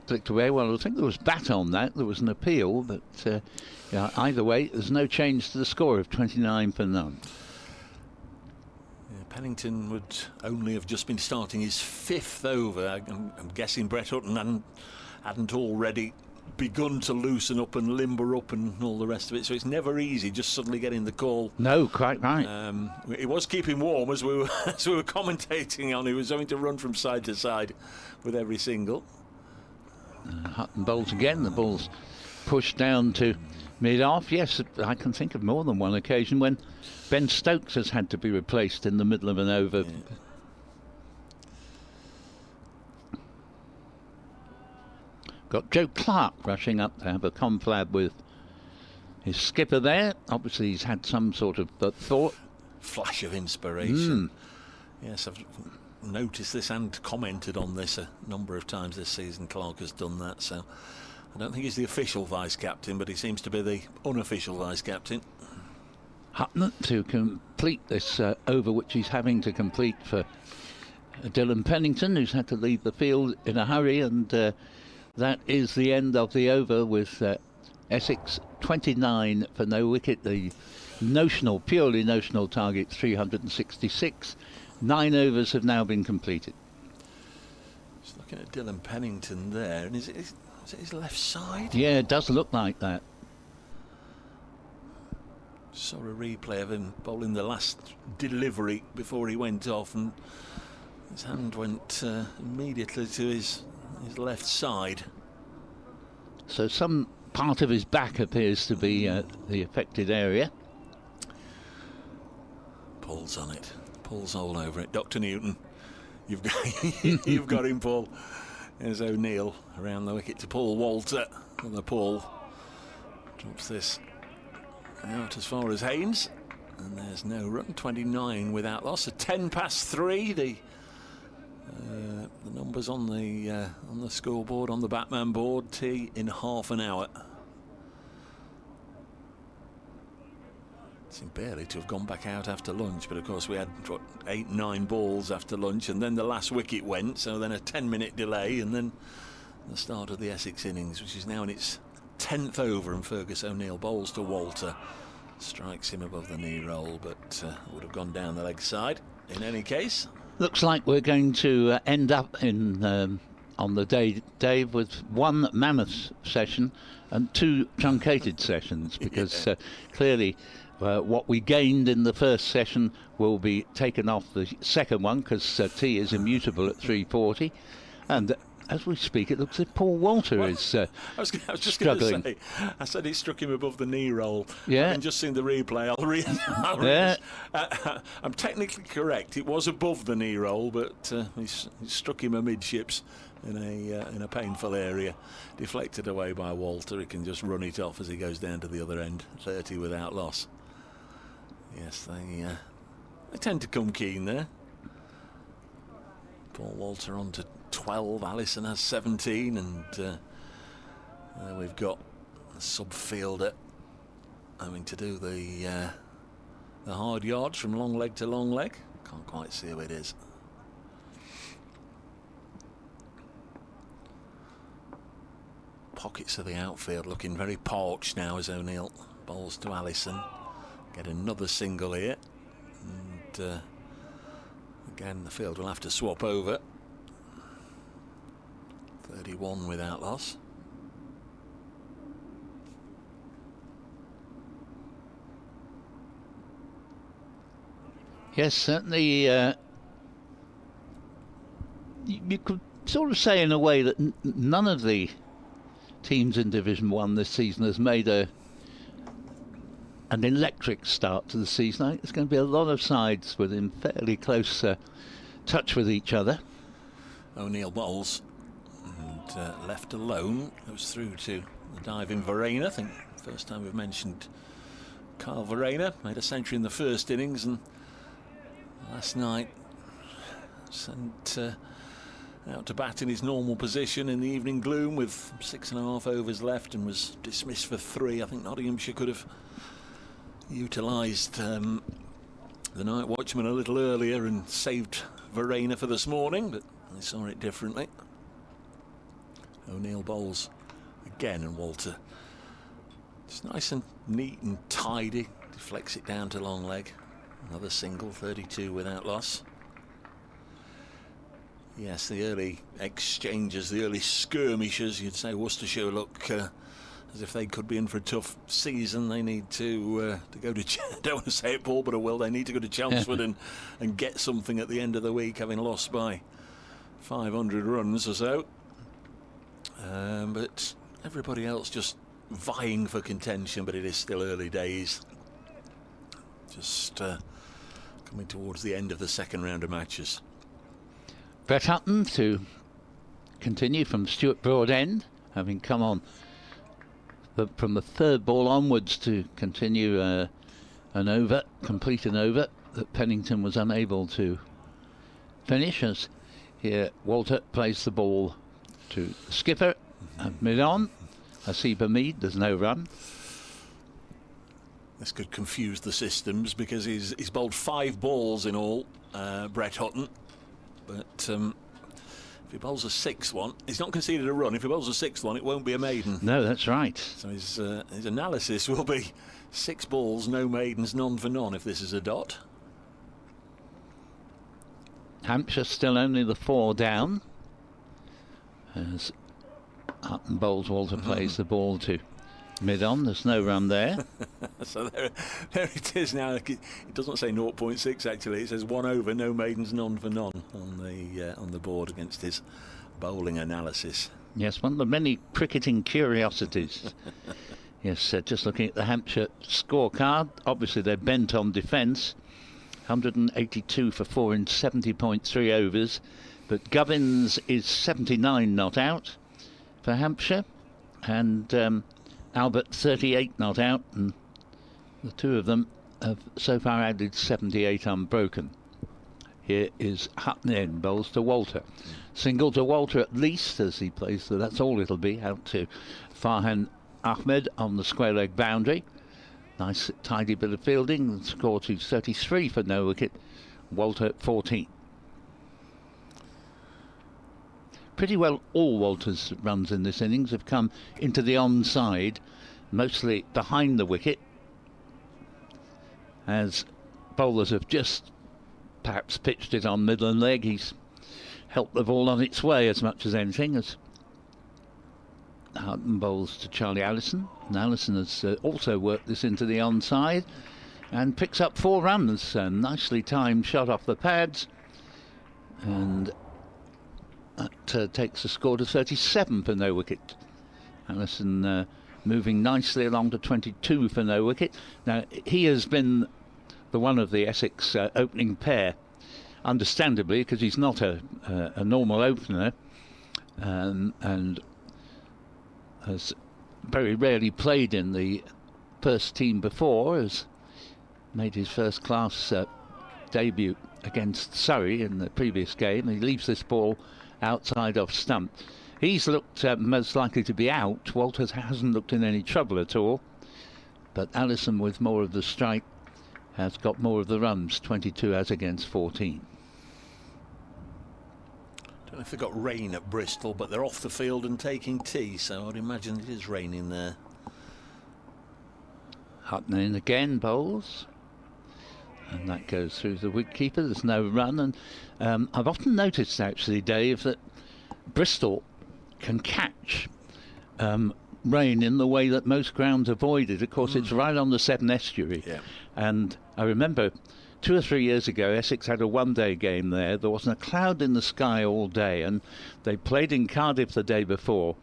flicked away. Well, I think there was bat on that. There was an appeal, but yeah, either way, there's no change to the score of 29 for none. Yeah, Pennington would only have just been starting his 5th over. I'm guessing Brett Hutton hadn't already begun to loosen up and limber up and all the rest of it, so it's never easy just suddenly getting the call. No, quite right. It was keeping warm as we were commentating on. He was having to run from side to side with every single. Hutton bowls again. The ball's pushed down to mid-off. Yes, I can think of more than one occasion when Ben Stokes has had to be replaced in the middle of an over. Yeah. Got Joe Clark rushing up to have a confab with his skipper there. Obviously he's had some sort of thought. Flash of inspiration. Yes, I've noticed this and commented on this a number of times this season. Clark has done that, so I don't think he's the official vice-captain, but he seems to be the unofficial vice-captain. Hutton to complete this over, which he's having to complete for Dylan Pennington, who's had to leave the field in a hurry, and that is the end of the over, with Essex 29 for no wicket. The purely notional target 366. 9 overs have now been completed. Just looking at Dylan Pennington there, and is it his left side? Yeah, it does look like that. Saw a replay of him bowling the last delivery before he went off, and his hand went immediately to his left side. So some part of his back appears to be the affected area. Paul's on it. Paul's all over it. Dr. Newton, you've got him, Paul. There's O'Neill around the wicket to Paul Walter, and the Paul drops this out as far as Haynes, and there's no run. 29 without loss. 10 past 3. The numbers on the scoreboard, on the Batman board. Tea in half an hour. Seemed barely to have gone back out after lunch, but of course we had 8-9 balls after lunch, and then the last wicket went, so then a 10-minute delay, and then the start of the Essex innings, which is now in its 10th over, and Fergus O'Neill bowls to Walter, strikes him above the knee roll, but would have gone down the leg side in any case. Looks like we're going to end up in on the day, Dave, with one mammoth session and two truncated sessions, because clearly what we gained in the first session will be taken off the second one, because T is immutable at 340, and as we speak, it looks as if Paul Walter is I was just struggling. going to say, I said it struck him above the knee roll. Yeah. Having just seen the replay, I'm technically correct. It was above the knee roll, but he struck him amidships in a painful area. Deflected away by Walter. He can just run it off as he goes down to the other end. 30 without loss. Yes, they tend to come keen there. Paul Walter on to 12, Allison has 17, and we've got a sub-fielder having to do the hard yards from long leg to long leg. Can't quite see who it is. Pockets of the outfield looking very parched now as O'Neill bowls to Allison. Get another single here, and again the field will have to swap over. 31 without loss. Yes, certainly. You could sort of say in a way that none of the teams in Division 1 this season has made an electric start to the season. I think there's going to be a lot of sides within fairly close touch with each other. O'Neill bowls, and left alone goes through to the diving Verena. I think first time we've mentioned Carl Verena. Made a century in the first innings, and last night sent out to bat in his normal position in the evening gloom with 6.5 overs left, and was dismissed for 3. I think Nottinghamshire could have utilised the night watchman a little earlier and saved Verena for this morning, but they saw it differently. O'Neill bowls again, and Walter just nice and neat and tidy, deflects it down to long leg. Another single, 32 without loss. Yes, the early exchanges, the early skirmishes, you'd say Worcestershire look as if they could be in for a tough season. They need to go to, don't want to say it, Paul, but I will, they need to go to Chelmsford and get something at the end of the week, having lost by 500 runs or so. But everybody else just vying for contention, but it is still early days. Just coming towards the end of the second round of matches. Brett Hutton to continue from Stuart Broadend, having come on from the third ball onwards to continue complete an over that Pennington was unable to finish. As here Walter plays the ball to skipper and mid-on. Hasib Hamid, there's no run. This could confuse the systems because he's bowled 5 balls in all, Brett Hutton. But if he bowls a 6th one, he's not conceded a run. If he bowls a 6th one, it won't be a maiden. No, that's right. So his analysis will be 6 balls, no maidens, none for none if this is a dot. Hampshire still only the 4 down. As Hutton bowls, Walter plays the ball to mid-on. There's no run there. So there it is now. It doesn't say 0.6 actually. It says 1 over, no maidens, none for none on the board against his bowling analysis. Yes, one of the many cricketing curiosities. Yes, just looking at the Hampshire scorecard. Obviously they're bent on defence. 182 for 4 in 70.3 overs. But Gubbins is 79 not out for Hampshire. And Albert 38 not out, and the two of them have so far added 78 unbroken. Here is Hutton in, bowls to Walter. Single to Walter at least as he plays, so that's all it'll be, out to Farhan Ahmed on the square leg boundary. Nice tidy bit of fielding, score to 33 for no wicket. Walter 14. Pretty well all Walter's runs in this innings have come into the onside, mostly behind the wicket, as bowlers have just perhaps pitched it on middle and leg. He's helped the ball on its way as much as anything. As Hutton bowls to Charlie Allison, and Allison has also worked this into the onside and picks up 4 runs. Nicely timed shot off the pads, and that takes the score to 37 for no wicket. Allison moving nicely along to 22 for no wicket. Now, he has been the one of the Essex opening pair, understandably, because he's not a normal opener, and has very rarely played in the first team before. Has made his first class debut against Surrey in the previous game. He leaves this ball outside off stump. He's looked most likely to be out. Walters hasn't looked in any trouble at all, but Allison, with more of the strike, has got more of the runs, 22 as against 14. Don't know if they've got rain at Bristol, but they're off the field and taking tea, so I'd imagine it is raining there. Hutton in again, bowls, and that goes through the wicketkeeper. There's no run, and I've often noticed, actually, Dave, that Bristol can catch rain in the way that most grounds avoid it. Of course, it's right on the Severn estuary. Yeah. And I remember 2 or 3 years ago, Essex had a one-day game there. There wasn't a cloud in the sky all day, and they played in Cardiff the day before.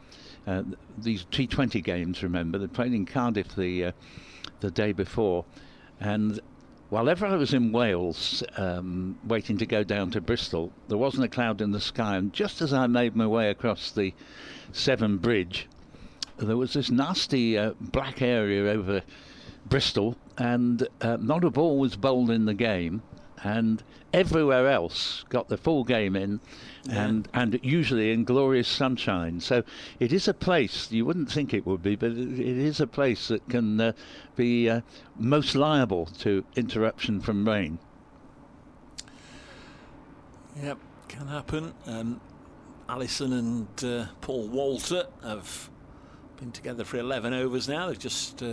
These T20 games, remember, they played in Cardiff the day before. And while ever I was in Wales, waiting to go down to Bristol, there wasn't a cloud in the sky, and just as I made my way across the Trent Bridge, there was this nasty black area over Bristol, and not a ball was bowled in the game, and everywhere else got the full game in, and usually in glorious sunshine. So it is a place, you wouldn't think it would be, but it is a place that can be most liable to interruption from rain. Yep, can happen. Allison and Paul Walter have been together for 11 overs now. They've just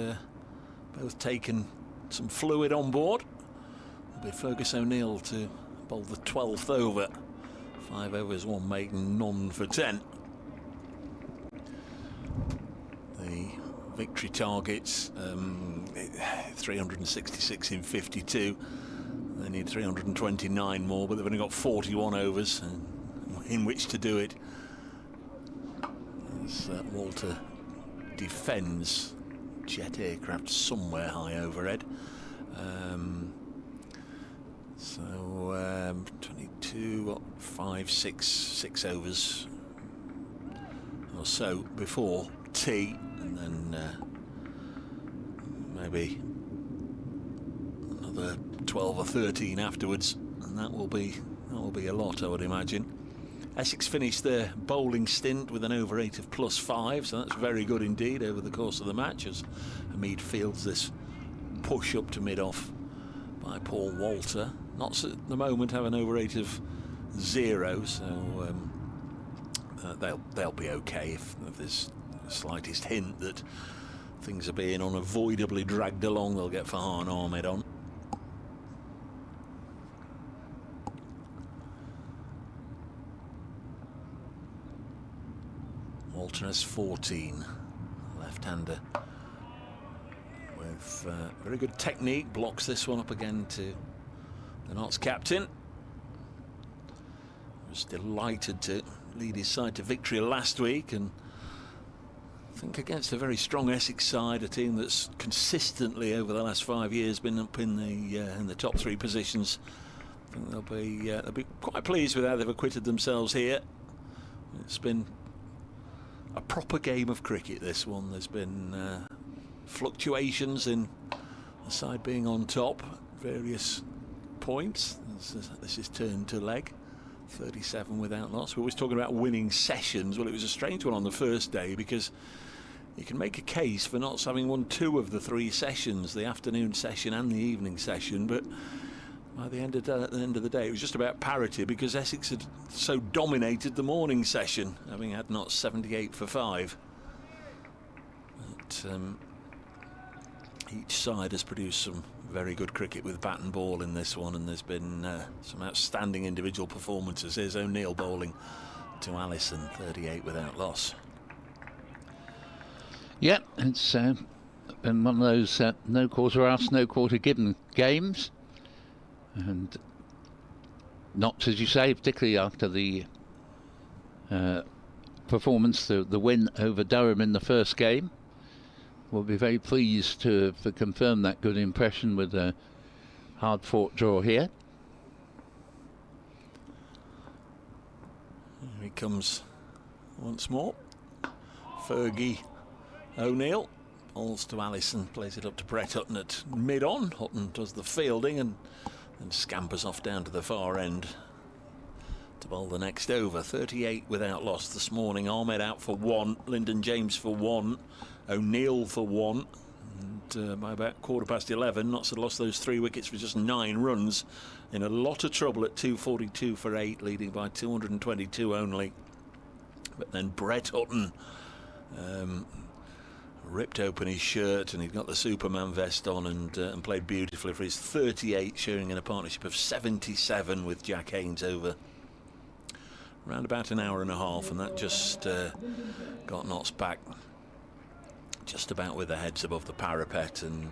both taken some fluid on board. It'll be Fergus O'Neill to bowl the 12th over. 5 overs, 1 maiden, none for 10. The victory targets, 366 in 52. They need 329 more, but they've only got 41 overs in which to do it. As Walter defends jet aircraft somewhere high overhead. So 22, 5, 6 overs or so before tea, and then maybe another 12 or 13 afterwards, and that will be a lot, I would imagine. Essex finished their bowling stint with an over 8 of +5, so that's very good indeed over the course of the match, as Hamid fields this push up to mid-off by Paul Walter. Not at the moment have an over 8 of 0, so they'll be okay. If there's the slightest hint that things are being unavoidably dragged along, they'll get Farhan Ahmed on. Walter has 14, left-hander with very good technique, blocks this one up again to the Notts captain. Was delighted to lead his side to victory last week, and I think against a very strong Essex side, a team that's consistently over the last 5 years been up in the top 3 positions. I think they'll be quite pleased with how they've acquitted themselves here. It's been a proper game of cricket, this one. There's been fluctuations in the side being on top at various points. This is turned to leg. 37 without loss. We're always talking about winning sessions. Well, it was a strange one on the first day, because you can make a case for Notts having won 2 of the 3 sessions, the afternoon session and the evening session, but by the end of the day, it was just about parity, because Essex had so dominated the morning session, having had Notts 78 for 5. But each side has produced some very good cricket with bat and ball in this one, and there's been some outstanding individual performances. Here's O'Neill bowling to Allison, 38 without loss. Yeah, it's been one of those no quarter asked, no quarter given games, and not, as you say, particularly after the performance, the win over Durham in the first game. We'll be very pleased to confirm that good impression with a hard-fought draw here. Here he comes once more. Fergie O'Neill bowls to Allison, plays it up to Brett Hutton at mid-on. Hutton does the fielding and scampers off down to the far end to bowl the next over. 38 without loss this morning. Ahmed out for 1, Lyndon James for 1, O'Neill for 1, and by about 11:15 Notts had lost those 3 wickets for just 9 runs, in a lot of trouble at 242 for 8, leading by 222 only. But then Brett Hutton ripped open his shirt, and he'd got the Superman vest on, and played beautifully for his 38, sharing in a partnership of 77 with Jack Haynes over around about an hour and a half, and that just got Notts back just about with their heads above the parapet, and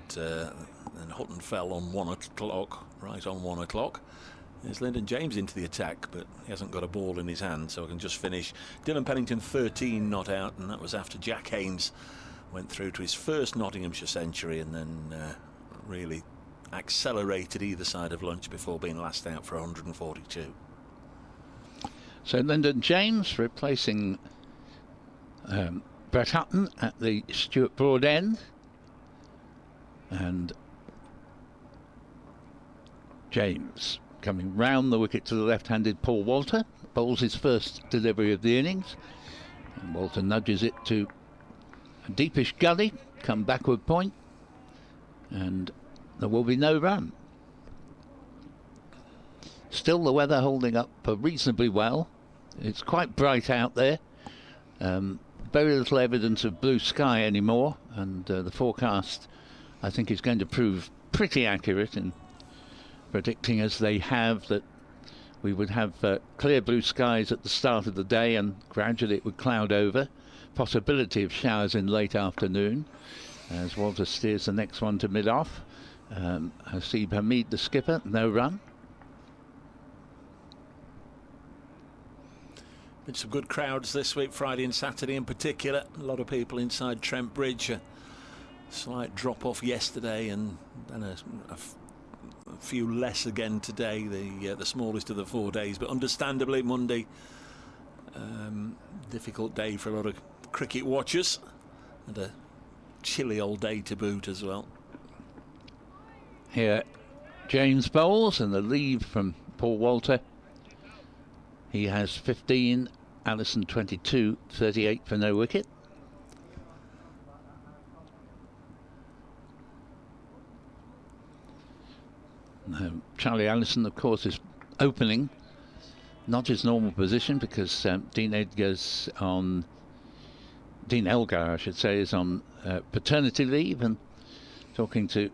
Hutton fell on 1 o'clock, right on 1 o'clock. There's Lyndon James into the attack, but he hasn't got a ball in his hand, so I can just finish. Dylan Pennington 13 not out, and that was after Jack Haynes went through to his first Nottinghamshire century, and then really accelerated either side of lunch before being last out for 142. So Lyndon James replacing Brett Hutton at the Stuart Broad end, and James coming round the wicket to the left-handed Paul Walter, bowls his first delivery of the innings, and Walter nudges it to a deepish gully, come backward point, and there will be no run. Still the weather holding up reasonably well. It's quite bright out there. Very little evidence of blue sky anymore, and the forecast, I think, is going to prove pretty accurate in predicting, as they have, that we would have clear blue skies at the start of the day, and gradually it would cloud over. Possibility of showers in late afternoon, as Walter steers the next one to mid-off. Hasib Hamid, the skipper, no run. Been some good crowds this week, Friday and Saturday in particular. A lot of people inside Trent Bridge. A slight drop off yesterday, and then a few less again today. The smallest of the 4 days, but understandably Monday, difficult day for a lot of cricket watchers, and a chilly old day to boot as well. Here James bowls, and the lead from Paul Walter. He has 15, Allison 22, 38 for no wicket. Charlie Allison, of course, is opening, not his normal position, because Dean Elgar, I should say, is on paternity leave, and talking to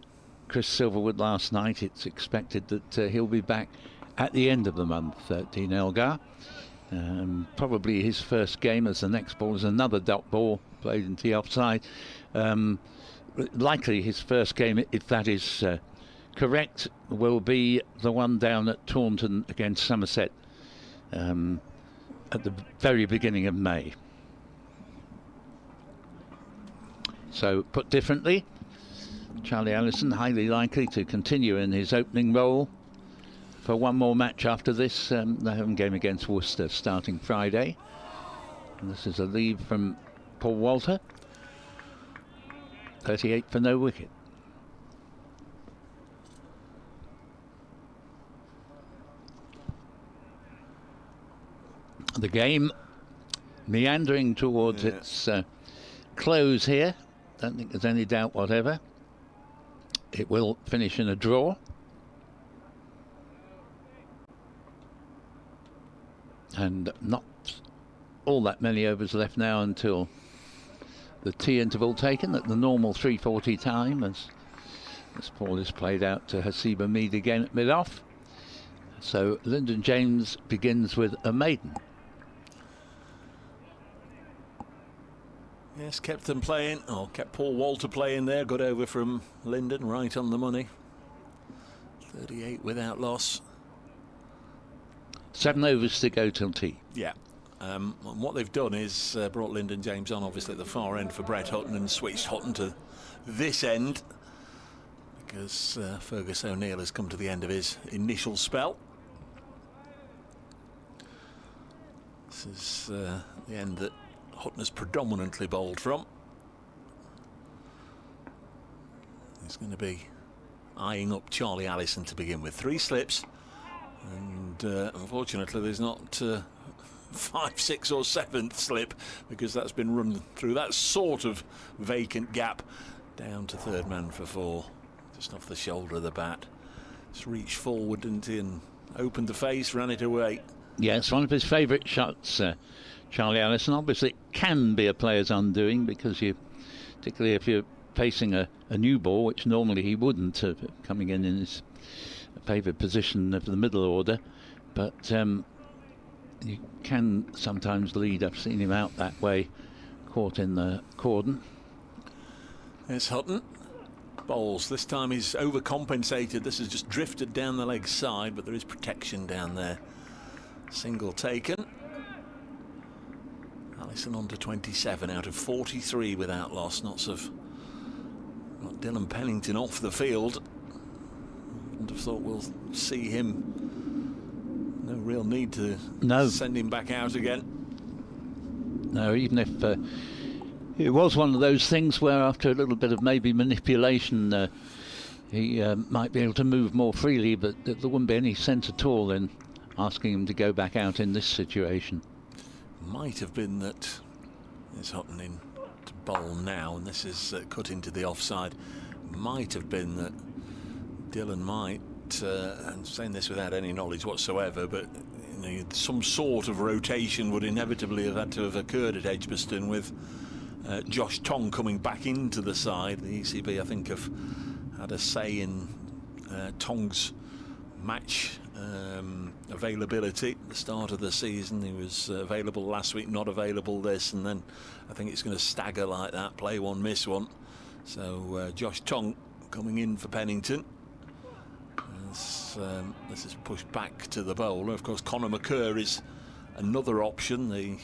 Chris Silverwood last night, it's expected that he'll be back at the end of the month, Dean Elgar. Probably his first game, as the next ball is another dot ball played into the offside. Likely his first game, if that is correct, will be the one down at Taunton against Somerset at the very beginning of May. So, put differently, Charlie Allison highly likely to continue in his opening role for one more match after this, the home game against Worcester starting Friday. And this is a lead from Paul Walter, 38 for no wicket. The game meandering towards its close here. Don't think there's any doubt whatever. It will finish in a draw. And not all that many overs left now until the tea interval taken at the normal 3:40 time, as This ball is played out to Hasiba Mead again at mid-off. So Lyndon James begins with a maiden. Yes, kept them playing, or kept Paul Walter playing there. Good over from Lyndon, right on the money. 38 without loss. 7 overs to go till tea. Yeah. And what they've done is brought Lyndon James on, obviously, at the far end for Brett Hutton, and switched Hutton to this end because Fergus O'Neill has come to the end of his initial spell. This is the end that Hutton has predominantly bowled from. He's going to be eyeing up Charlie Allison to begin with. 3 slips, and unfortunately there's not 5th, 6th or 7th slip, because that's been run through that sort of vacant gap down to third man for 4, just off the shoulder of the bat. Just reached forward, didn't he, and opened the face, ran it away. Yeah, it's one of his favourite shots, Charlie Allison. Obviously it can be a player's undoing, because you, particularly if you're facing a new ball, which normally he wouldn't, coming in his favoured position of the middle order, but you can sometimes lead. I've seen him out that way, caught in the cordon. There's Hutton. Bowls. This time he's overcompensated. This has just drifted down the leg side, but there is protection down there. Single taken. Allison on to 27 out of 43 without loss. Knots of got Dylan Pennington off the field. Wouldn't have thought we'll see him. No real need to send him back out again. No, even if it was one of those things where after a little bit of maybe manipulation he might be able to move more freely, but there wouldn't be any sense at all in asking him to go back out in this situation. Might have been that it's Hutton in to bowl now, and this is cut into the offside. Might have been that Dylan might, and saying this without any knowledge whatsoever, but you know, some sort of rotation would inevitably have had to have occurred at Edgbaston, with Josh Tong coming back into the side. The ECB, I think, have had a say in Tong's match availability at the start of the season. He was available last week, not available this, and then I think it's going to stagger like that, play one, miss one. So Josh Tong coming in for Pennington. This is pushed back to the bowler. Of course, Conor McCurr is another option, the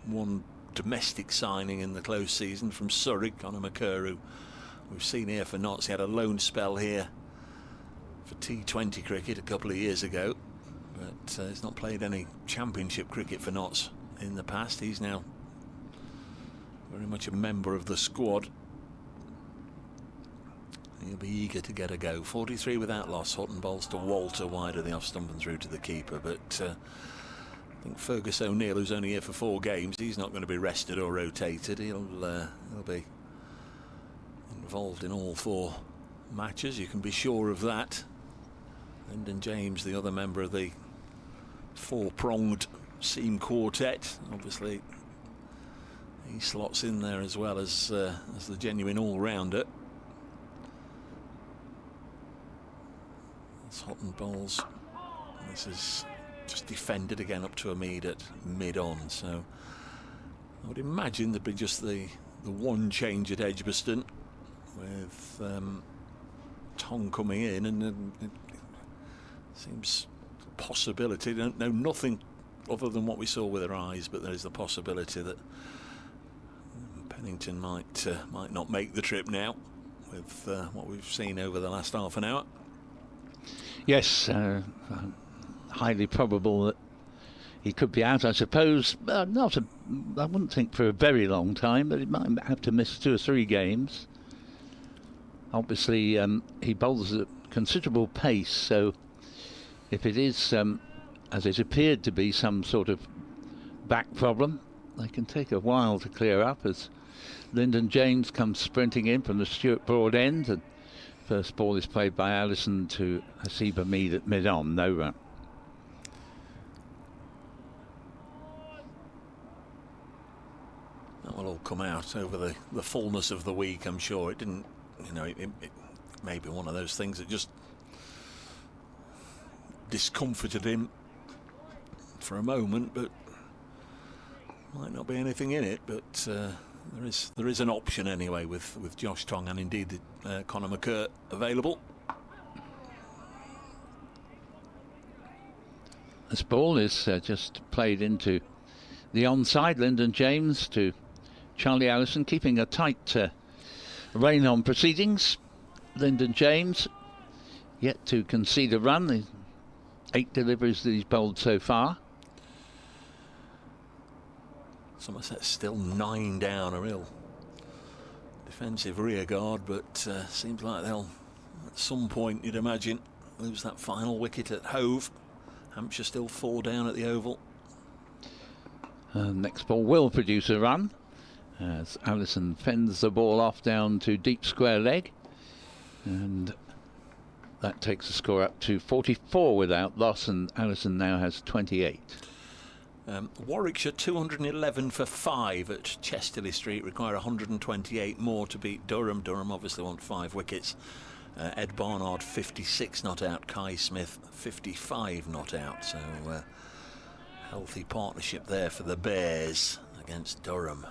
one domestic signing in the close season from Surrey. Conor McCurr, who we've seen here for Notts. He had a loan spell here for T20 cricket a couple of years ago, but he's not played any championship cricket for Notts in the past. He's now very much a member of the squad. He'll be eager to get a go. 43 without loss. Hutton bowls to Walter wide of the off stump and through to the keeper, but I think Fergus O'Neill, who's only here for 4 games, he's not going to be rested or rotated. He'll be involved in all 4 matches, you can be sure of that. Lyndon James, the other member of the 4-pronged seam quartet, obviously he slots in there as well as the genuine all-rounder. It's Hutton bowls. This is just defended again up to a Mead at mid-on, so I would imagine there'd be just the one change at Edgbaston, with Tong coming in, and it seems a possibility. Don't know nothing other than what we saw with our eyes, but there is the possibility that Pennington might not make the trip now, with what we've seen over the last half an hour. Yes, highly probable that he could be out, I suppose. I wouldn't think for a very long time, but he might have to miss 2 or 3 games. Obviously, he bowls at considerable pace, so if it is, as it appeared to be, some sort of back problem, they can take a while to clear up, as Lyndon James comes sprinting in from the Stuart Broad end, and first ball is played by Allison to Hasiba Mead at mid-on, no run. That will all come out over the fullness of the week, I'm sure. It didn't, you know, it maybe one of those things that just discomforted him for a moment, but might not be anything in it. But there is an option anyway with Josh Tong and indeed Conor McCurt available. This ball is just played into the onside. Lyndon James to Charlie Allison, keeping a tight rein on proceedings. Lyndon James yet to concede a run. The 8 deliveries that he's bowled so far. Somerset's still 9 down, a real defensive rear guard, but seems like they'll at some point, you'd imagine, lose that final wicket at Hove. Hampshire still 4 down at the Oval. Next ball will produce a run as Allison fends the ball off down to deep square leg, and that takes the score up to 44 without loss, and Allison now has 28. Warwickshire 211 for 5 at Chesterley Street, require 128 more to beat Durham. Durham obviously want 5 wickets. Ed Barnard 56 not out, Kai Smith 55 not out, so healthy partnership there for the Bears against Durham,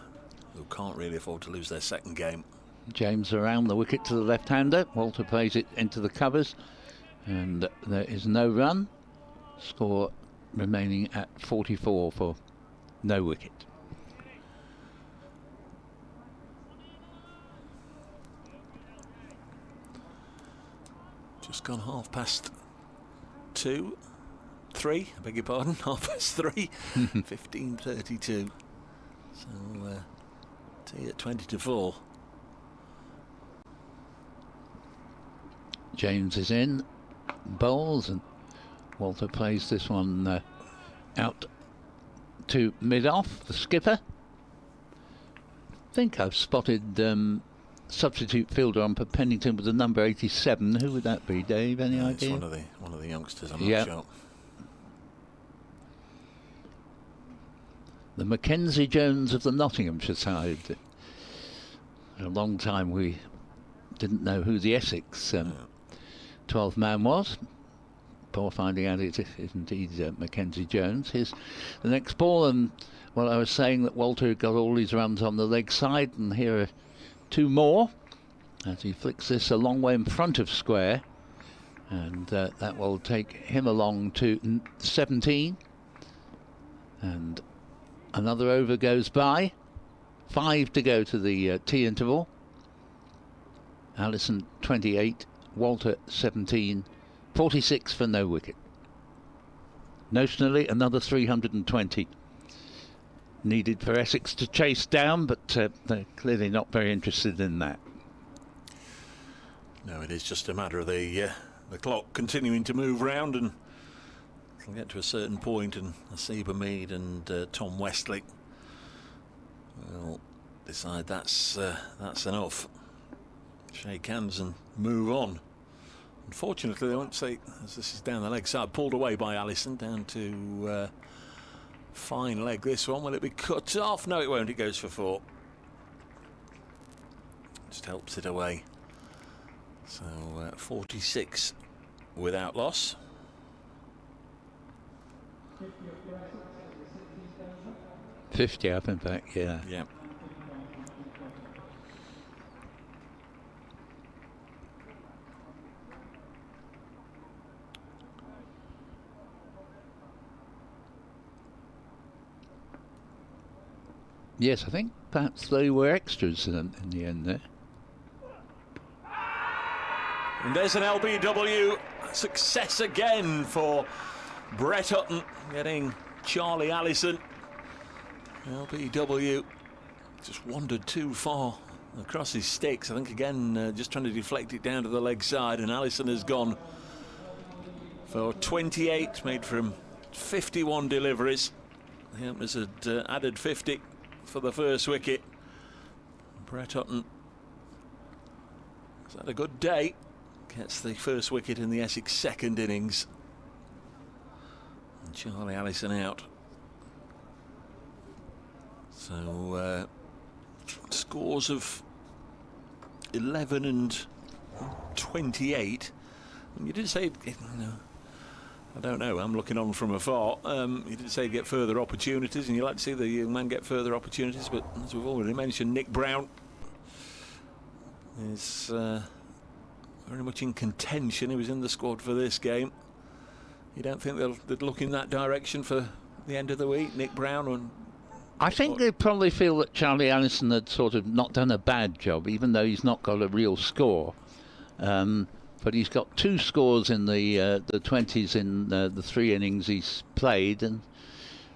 who can't really afford to lose their second game. James around the wicket to the left-hander. Walter plays it into the covers, and there is no run. Score remaining at 44 for no wicket. Just gone 3:30. I beg your pardon, 3:30. 15:32. So tea at 20 to 4. James is in, bowls, and Walter plays this one out to mid-off, the skipper. I think I've spotted substitute fielder on for Pennington with the number 87. Who would that be, Dave? Any idea? It's one of the youngsters, I'm not sure. The Mackenzie Jones of the Nottinghamshire side. For a long time we didn't know who the Essex 12th man was. Before finding out it is indeed Mackenzie Jones. Here's the next ball, and well, I was saying that Walter got all these runs on the leg side, and here are 2 more as he flicks this a long way in front of square, and that will take him along to 17, and another over goes by. 5 to go to the tea interval. Allison 28, Walter 17, 46 for no wicket. Notionally another 320 needed for Essex to chase down, but they're clearly not very interested in that. No, it is just a matter of the clock continuing to move round, and it'll get to a certain point, and Asiba Mead and Tom Westley will decide that's enough. Shake hands and move on. Unfortunately, they won't say, as this is down the leg side, pulled away by Allison down to fine leg. This one, will it be cut off? No, it won't. It goes for 4. Just helps it away. So 46 without loss. $50 up and back, yeah. Yeah. Yes, I think perhaps they were extras in the end there. And there's an LBW success again for Brett Hutton, getting Charlie Allison. LBW just wandered too far across his sticks. I think again just trying to deflect it down to the leg side, and Allison has gone for 28, made from 51 deliveries. The Hampers had added 50 for the first wicket. Brett Hutton has had a good day. Gets the first wicket in the Essex second innings. And Charlie Allison out. So scores of 11 and 28. And you did say, I don't know, I'm looking on from afar. You did say get further opportunities, and you like to see the young man get further opportunities, but as we've already mentioned, Nick Brown is very much in contention. He was in the squad for this game. You don't think they'd look in that direction for the end of the week, Nick Brown? And I think they probably feel that Charlie Allison had sort of not done a bad job, even though he's not got a real score. But he's got 2 scores in the 20s in the 3 innings he's played, and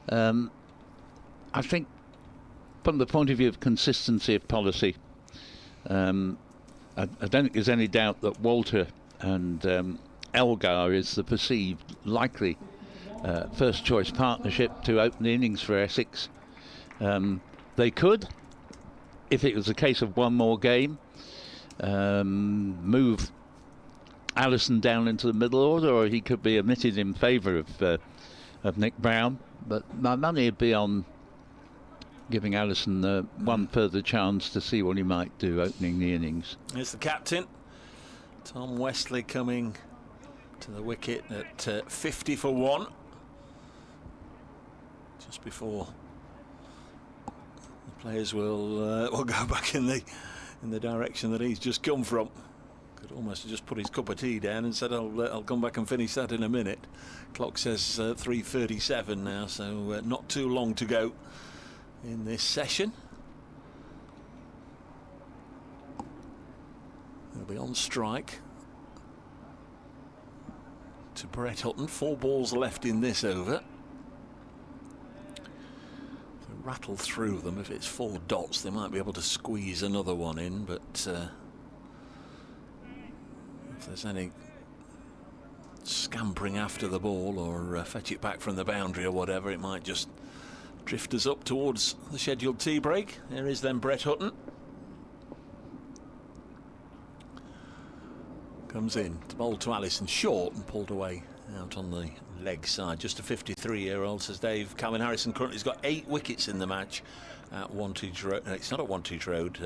I think from the point of view of consistency of policy, I don't think there's any doubt that Walter and Elgar is the perceived likely first choice partnership to open the innings for Essex. They could, if it was a case of one more game, move Allison down into the middle order, or he could be omitted in favour of Nick Brown. But my money would be on giving Allison one further chance to see what he might do opening the innings. Here's the captain, Tom Wesley, coming to the wicket at 50 for 1, just before the players will go back in the direction that he's just come from. Could almost just put his cup of tea down and said, I'll come back and finish that in a minute. Clock says 3:37 now, so not too long to go in this session. He'll be on strike to Brett Hutton. 4 balls left in this over. To rattle through them, if it's 4 dots, they might be able to squeeze another one in, but if there's any scampering after the ball or fetch it back from the boundary or whatever, it might just drift us up towards the scheduled tea break. There is then Brett Hutton. Comes in to bowl to Allison, short and pulled away out on the leg side. Just a 53-year-old, says Dave. Calvin Harrison currently has got 8 wickets in the match at Wantage Road. It's not at Wantage Road,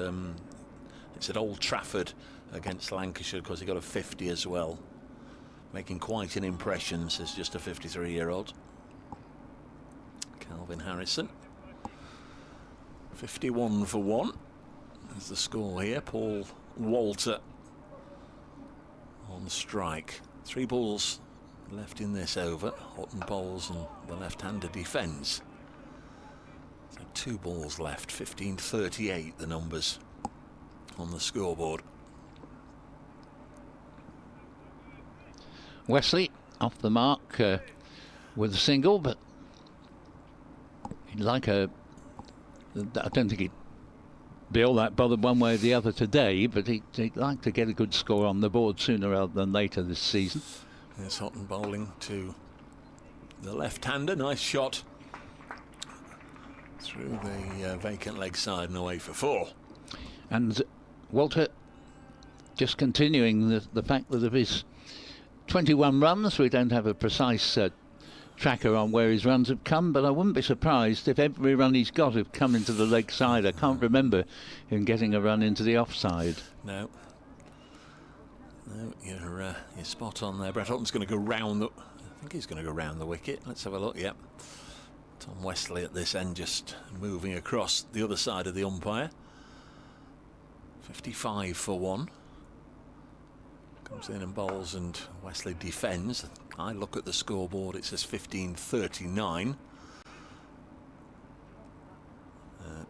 it's at Old Trafford against Lancashire, because he got a 50 as well. Making quite an impression, says just a 53-year-old. Calvin Harrison. 51 for 1 is the score here. Paul Walter on strike. 3 balls left in this over. Hutton bowls and the left-hander defends. So 2 balls left. 15:38 the numbers on the scoreboard. Wesley off the mark with a single, but he'd like I don't think he'd be all that bothered one way or the other today, but he'd like to get a good score on the board sooner rather than later this season. There's Hutton bowling to the left-hander. Nice shot through the vacant leg side and away for 4. And Walter just continuing the fact that of his 21 runs, we don't have a precise tracker on where his runs have come, but I wouldn't be surprised if every run he's got have come into the leg side. I can't remember him getting a run into the offside. No, you're spot on there. Brett Hutton's going to go round I think he's going to go round the wicket. Let's have a look. Yep. Tom Wesley at this end, just moving across the other side of the umpire. 55 for 1. Comes in and bowls, and Wesley defends. I look at the scoreboard, it says 15:39.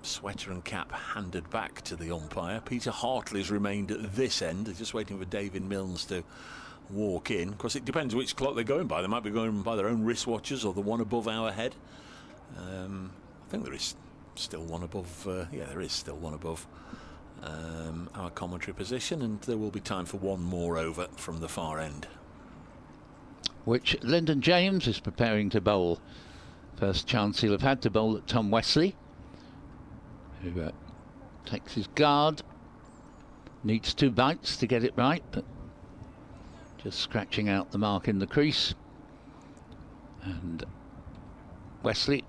Sweater and cap handed back to the umpire. Peter Hartley's remained at this end. They're just waiting for David Milnes to walk in. Of course, it depends which clock they're going by. They might be going by their own wristwatches or the one above our head. I think there is still one above. Yeah, there is still one above our commentary position, and there will be time for one more over from the far end, which Lyndon James is preparing to bowl. First chance he'll have had to bowl at Tom Wesley, who takes his guard, needs 2 bites to get it right, but just scratching out the mark in the crease. And Wesley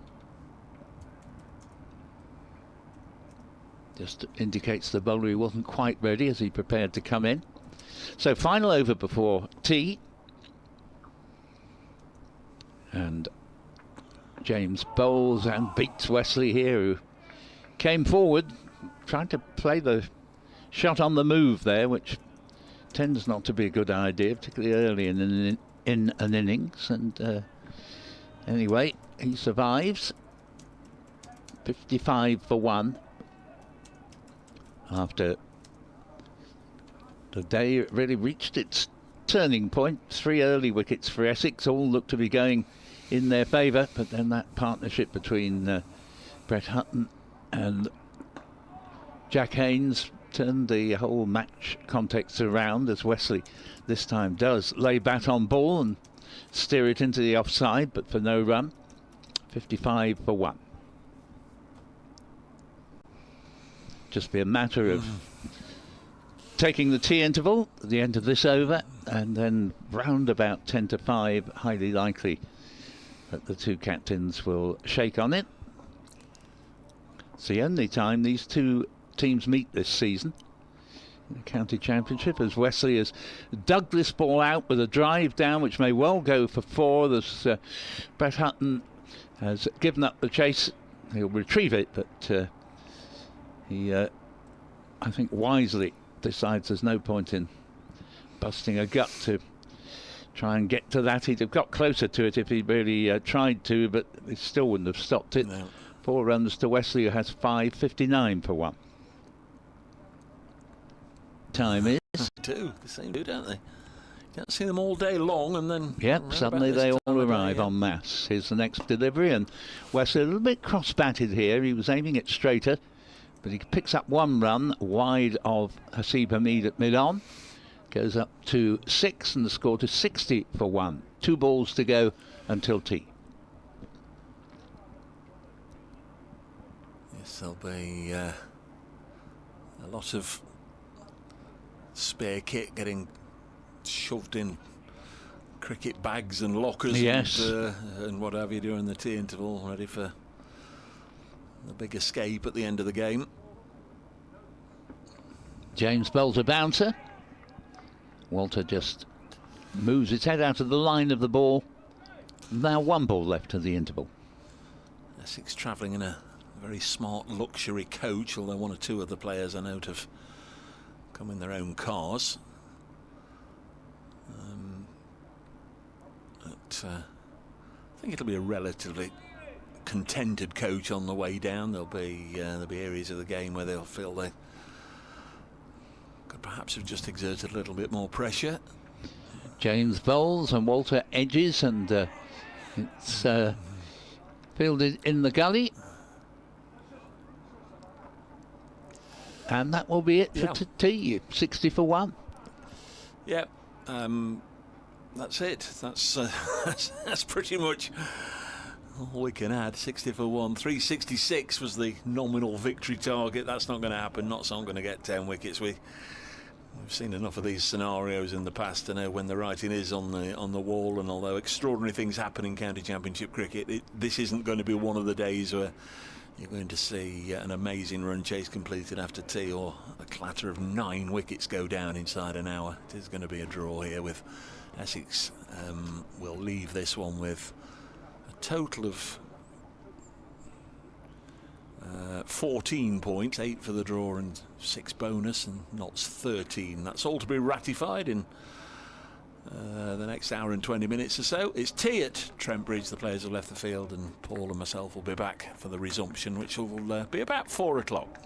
just indicates the bowler he wasn't quite ready as he prepared to come in. So final over before tea. And James bowls and beats Wesley here, who came forward, trying to play the shot on the move there, which tends not to be a good idea, particularly early in an innings. And anyway, he survives. 55 for 1 after the day really reached its turning point. 3 early wickets for Essex, all look to be going in their favour, but then that partnership between Brett Hutton and Jack Haynes turned the whole match context around, as Wesley this time does lay bat on ball and steer it into the offside, but for no run. 55 for 1. Just be a matter of taking the tea interval at the end of this over, and then round about 10 to 5, highly likely that the two captains will shake on it. It's the only time these two teams meet this season in the county championship, as Wesley has dug this ball out with a drive down, which may well go for 4. There's Brett Hutton has given up the chase. He'll retrieve it, but he, I think, wisely decides there's no point in busting a gut to try and get to that. He'd have got closer to it if he really tried to, but he still wouldn't have stopped it. No. 4 runs to Wesley, who has 5. 59 for 1. Time is the same do, don't they? Can't see them all day long, and then suddenly they all arrive en masse. Here's the next delivery, and Wesley a little bit cross-batted here. He was aiming it straighter, but he picks up 1 run wide of Hasib Hamid at mid-on. Goes up to 6, and the score to 60 for 1. 2 balls to go until tea. Yes, there'll be a lot of spare kit getting shoved in cricket bags and lockers, yes, and what have you during the tea interval, ready for the big escape at the end of the game. James bowls a bouncer. Walter just moves its head out of the line of the ball. Now 1 ball left to the interval. Essex travelling in a very smart luxury coach, although 1 or 2 of the players I know have come in their own cars. I think it'll be a relatively contented coach on the way down. There'll be areas of the game where they'll feel they could perhaps have just exerted a little bit more pressure. James bowls and Walter edges, and it's fielded in the gully. And that will be it for tea. 60 for 1. Yeah, that's it. That's pretty much all we can add. 60 for 1. 366 was the nominal victory target. That's not going to happen. Notts aren't going to get 10 wickets. We've seen enough of these scenarios in the past to know when the writing is on the wall. And although extraordinary things happen in county championship cricket, this isn't going to be one of the days where you're going to see an amazing run chase completed after tea, or a clatter of 9 wickets go down inside an hour. It is going to be a draw here, with Essex will leave this one with a total of 14 points, 8 for the draw and 6 bonus, and Notts 13. That's all to be ratified in the next hour and 20 minutes or so. It's tea at Trent Bridge. The players have left the field, and Paul and myself will be back for the resumption, which will be about 4 o'clock.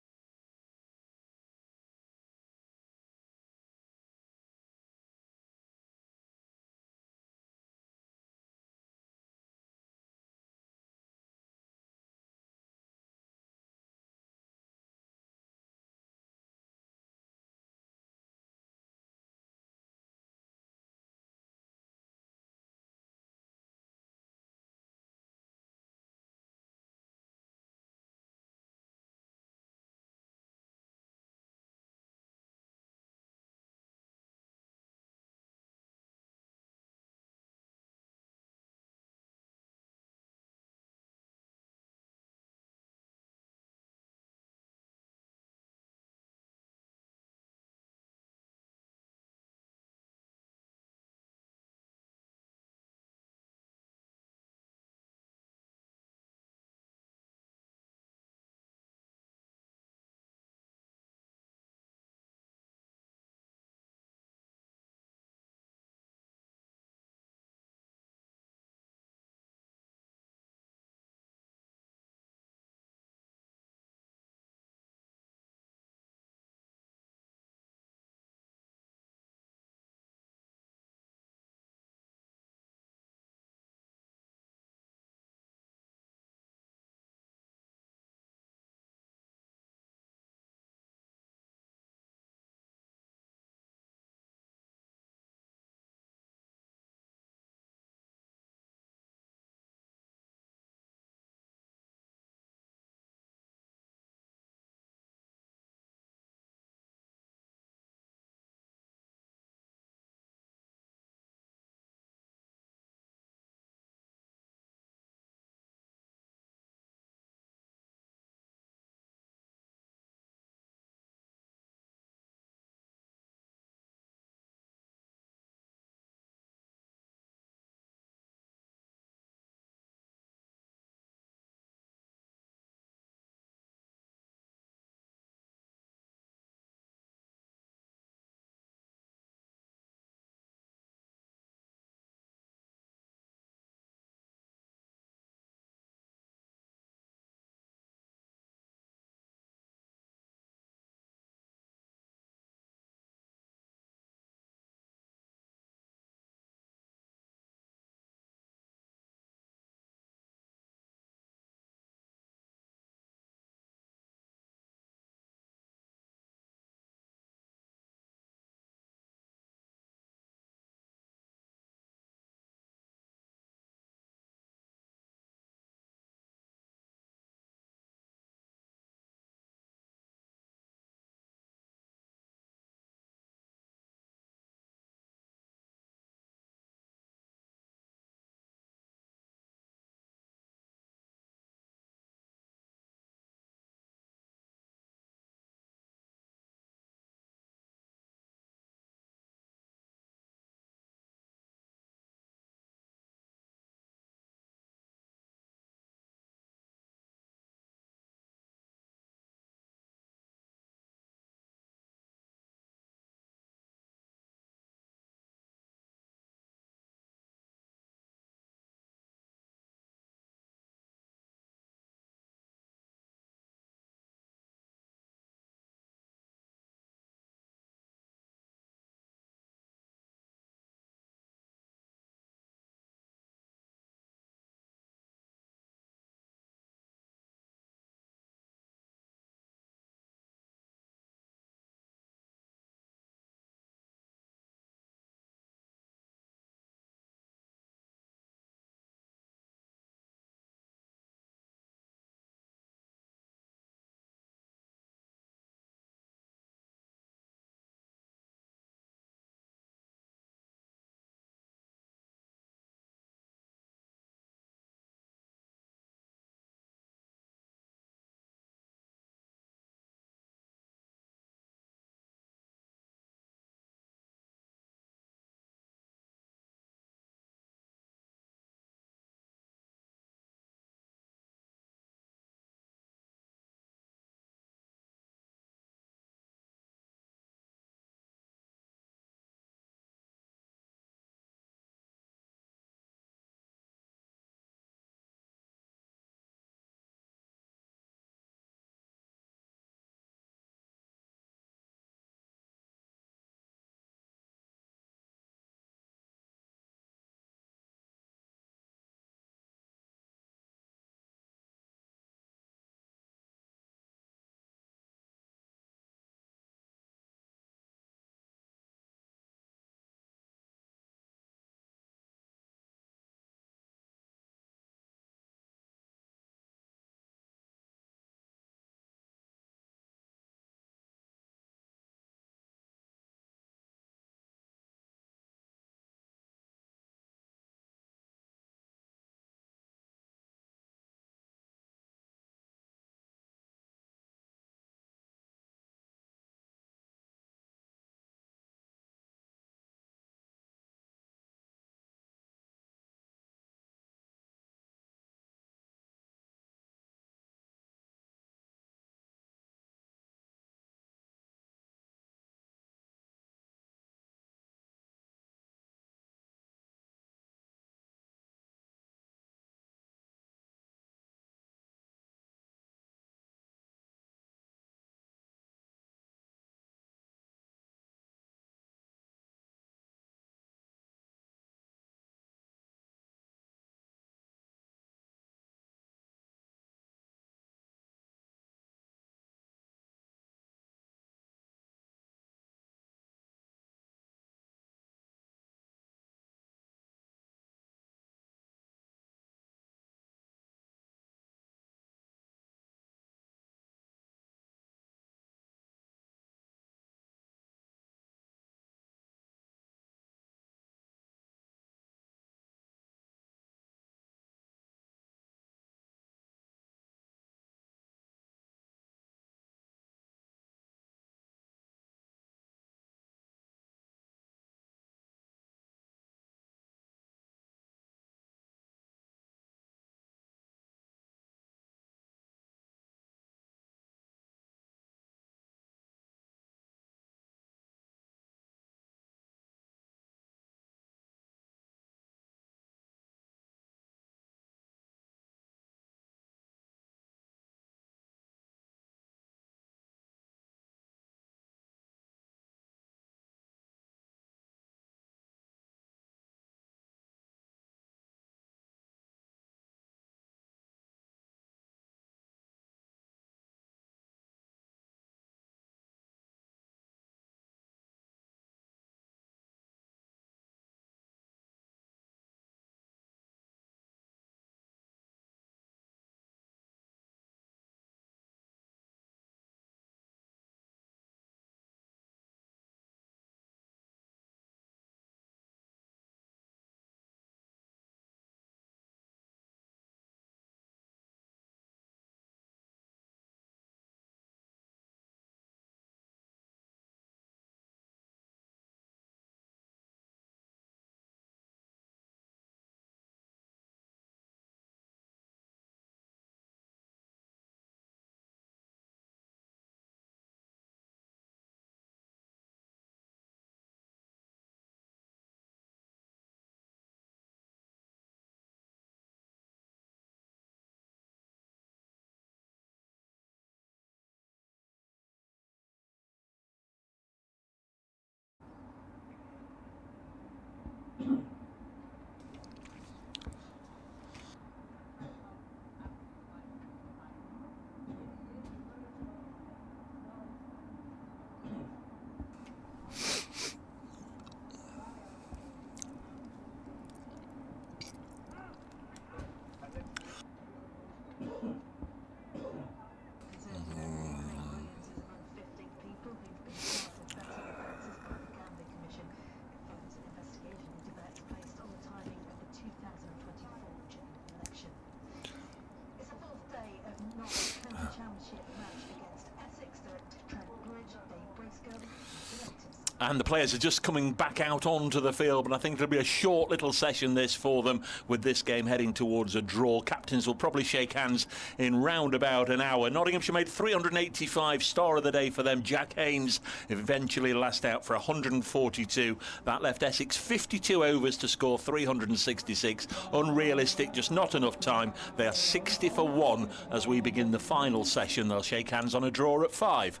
And the players are just coming back out onto the field, but I think it'll be a short little session this for them, with this game heading towards a draw. Captains will probably shake hands in round about an hour. Nottinghamshire made 385, star of the day for them. Jack Haynes eventually last out for 142. That left Essex 52 overs to score 366. Unrealistic, just not enough time. They are 60 for 1 as we begin the final session. They'll shake hands on a draw at 5.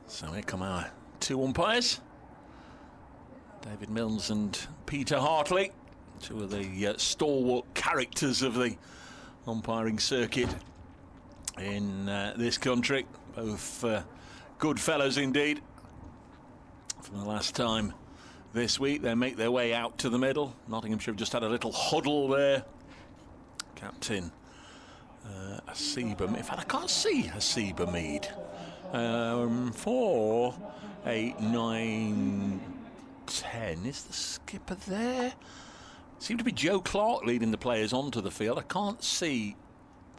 So here come our two umpires, David Milnes and Peter Hartley, two of the stalwart characters of the umpiring circuit in this country. Both good fellows indeed. For the last time this week, they make their way out to the middle. Nottinghamshire have just had a little huddle there. Captain Hasiba, in fact I can't see Hasiba Mead. 4, 8, 9, 10. Is the skipper there? Seemed to be Joe Clark leading the players onto the field. I can't see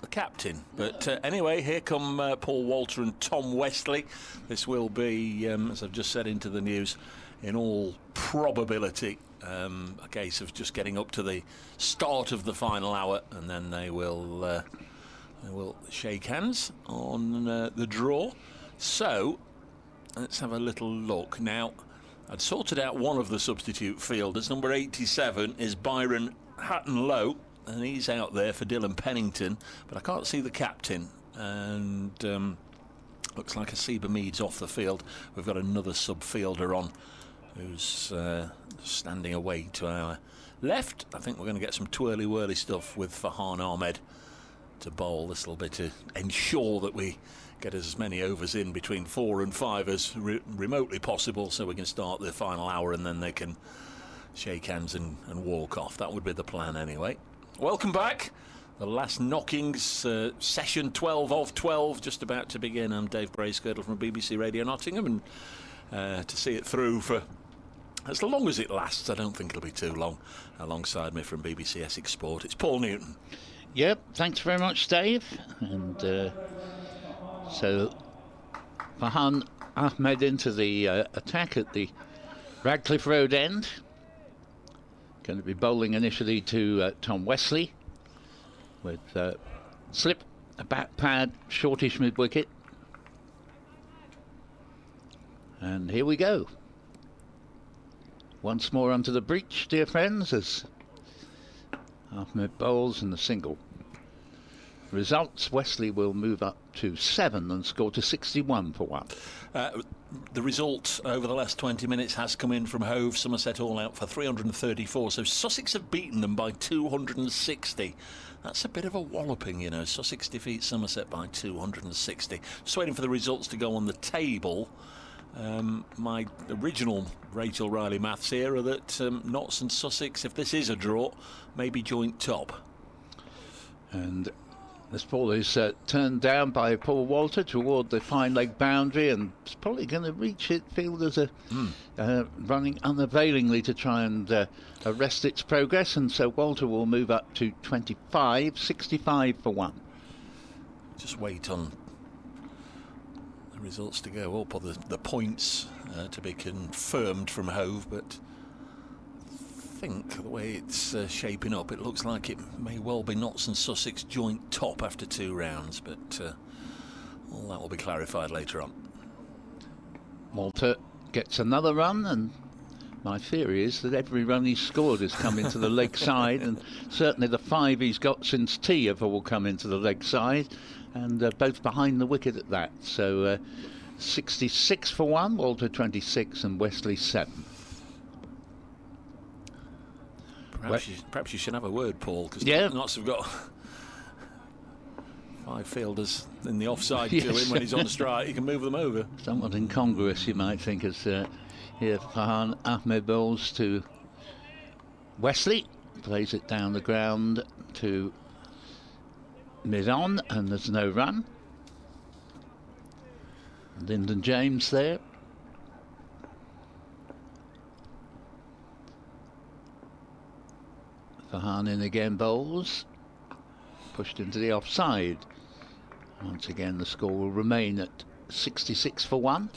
the captain. But anyway, here come Paul Walter and Tom Westley. This will be, as I've just said into the news, in all probability, a case of just getting up to the start of the final hour, and then they will shake hands on the draw. So let's have a little look. Now, I'd sorted out one of the substitute fielders. Number 87 is Byron Hatton-Lowe, and he's out there for Dylan Pennington, but I can't see the captain. And looks like Hasiba Mead's off the field. We've got another sub-fielder on who's standing away to our left. I think we're going to get some twirly-whirly stuff with Farhan Ahmed to bowl. This will be to ensure that we get as many overs in between 4 and 5 as remotely possible, so we can start the final hour and then they can shake hands and walk off. That would be the plan anyway. Welcome back. The last knockings, session 12 of 12, just about to begin. I'm Dave Bracegirdle from BBC Radio Nottingham, and to see it through for as long as it lasts, I don't think it'll be too long. Alongside me from BBC Essex Sport, it's Paul Newton. Yep, thanks very much, Dave. And so Farhan Ahmed into the attack at the Radcliffe Road end. Going to be bowling initially to Tom Westley with slip, a back pad, shortish mid-wicket. And here we go. Once more onto the breach, dear friends, as Ahmed bowls and the single. Results, Westley will move up to 7 and score to 61 for 1. The result over the last 20 minutes has come in from Hove. Somerset all out for 334. So Sussex have beaten them by 260. That's a bit of a walloping, you know. Sussex defeat Somerset by 260. Just waiting for the results to go on the table. My original Rachel Riley maths here are that Notts and Sussex, if this is a draw, may be joint top. And this ball is turned down by Paul Walter toward the fine leg boundary, and it's probably going to reach it. Fielders are running unavailingly to try and arrest its progress, and so Walter will move up to 25, 65 for 1. Just wait on the results to go up, or the points to be confirmed from Hove, but I think the way it's shaping up, it looks like it may well be Notts and Sussex joint top after 2 rounds, but all that will be clarified later on. Walter gets another run and My theory is that every run he's scored has come into the leg side, and certainly the 5 he's got since tea have all come into the leg side, and both behind the wicket at that. So 66 for 1, Walter 26 and Wesley 7. Perhaps you should have a word, Paul, because Notts have got 5 fielders in the offside to him when he's on strike. He can move them over. Somewhat incongruous, you might think, as here Farhan Ahmed bowls to Wesley, plays it down the ground to mid-on, and there's no run. Lyndon James there. Farhan in again, bowls, pushed into the offside. Once again the score will remain at 66 for 1.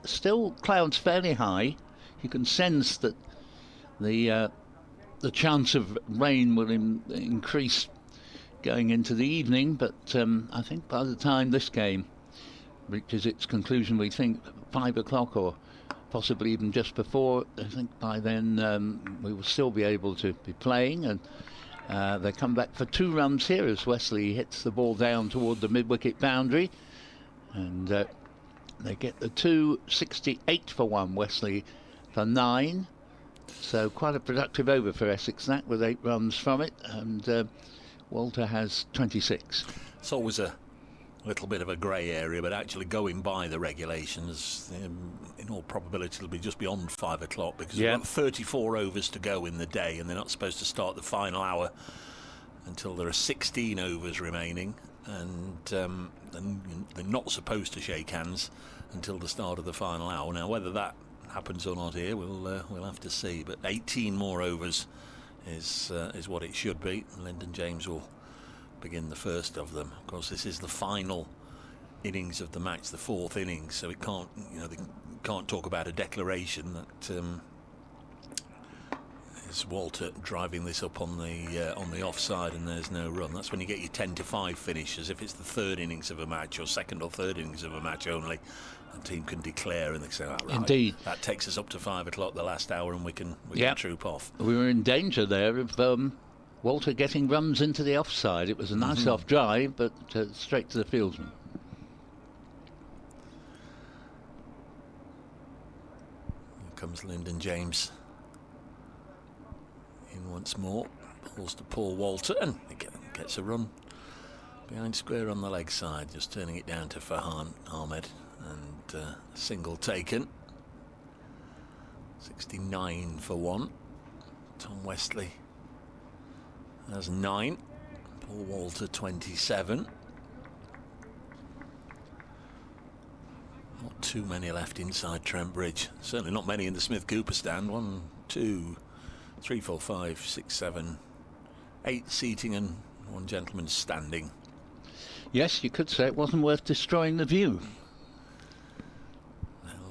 Still clouds fairly high. You can sense that the chance of rain will increase going into the evening, but I think by the time this game reaches its conclusion, we think 5 o'clock or possibly even just before, I think by then we will still be able to be playing, and they come back for 2 runs here as Wesley hits the ball down toward the mid-wicket boundary, and they get the 68 for 1, Wesley for 9. So quite a productive over for Essex, that, with 8 runs from it, and Walter has 26. It's always a little bit of a grey area, but actually going by the regulations, in all probability it'll be just beyond 5 o'clock, because we've got 34 overs to go in the day, and they're not supposed to start the final hour until there are 16 overs remaining, and they're not supposed to shake hands until the start of the final hour. Now, whether that happens or not here, we'll have to see. But 18 more overs is what it should be. Lyndon James will begin the first of them. Of course, this is the final innings of the match, the 4th innings, so it can't, they can't talk about a declaration that is Walter driving this up on the offside and there's no run. That's when you get your 10 to 5 finish, as if it's the 3rd innings of a match or 2nd or 3rd innings of a match only. The team can declare, and they say, right, indeed, that takes us up to 5 o'clock the last hour, and we can troop off. We were in danger there of Walter getting runs into the offside. It was a nice off drive, but straight to the fieldsman. Here comes Lyndon James in once more. Balls to Paul Walter, and he gets a run behind square on the leg side, just turning it down to Farhan Ahmed, and single taken. 69 for 1. Tom Wesley has 9. Paul Walter 27. Not too many left inside Trent Bridge. Certainly not many in the Smith Cooper stand. 1, 2, 3, 4, 5, 6, 7, 8 seating and 1 gentleman standing. Yes, you could say it wasn't worth destroying the view.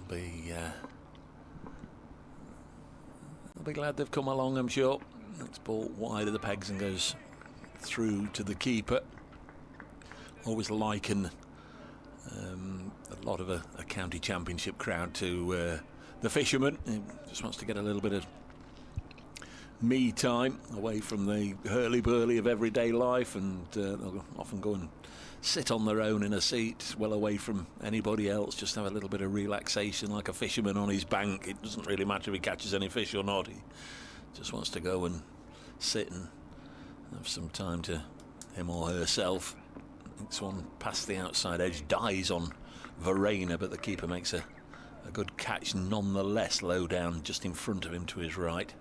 They'll be glad they've come along, I'm sure. It's ball wide of the pegs and goes through to the keeper. Always liken a lot of a county championship crowd to the fisherman. He just wants to get a little bit of me time away from the hurly-burly of everyday life, and they'll often go and sit on their own in a seat well away from anybody else, just have a little bit of relaxation like a fisherman on his bank. It doesn't really matter if he catches any fish or not. He just wants to go and sit and have some time to him or herself. This one past the outside edge, dies on Verena, but the keeper makes a good catch nonetheless, low down just in front of him to his right.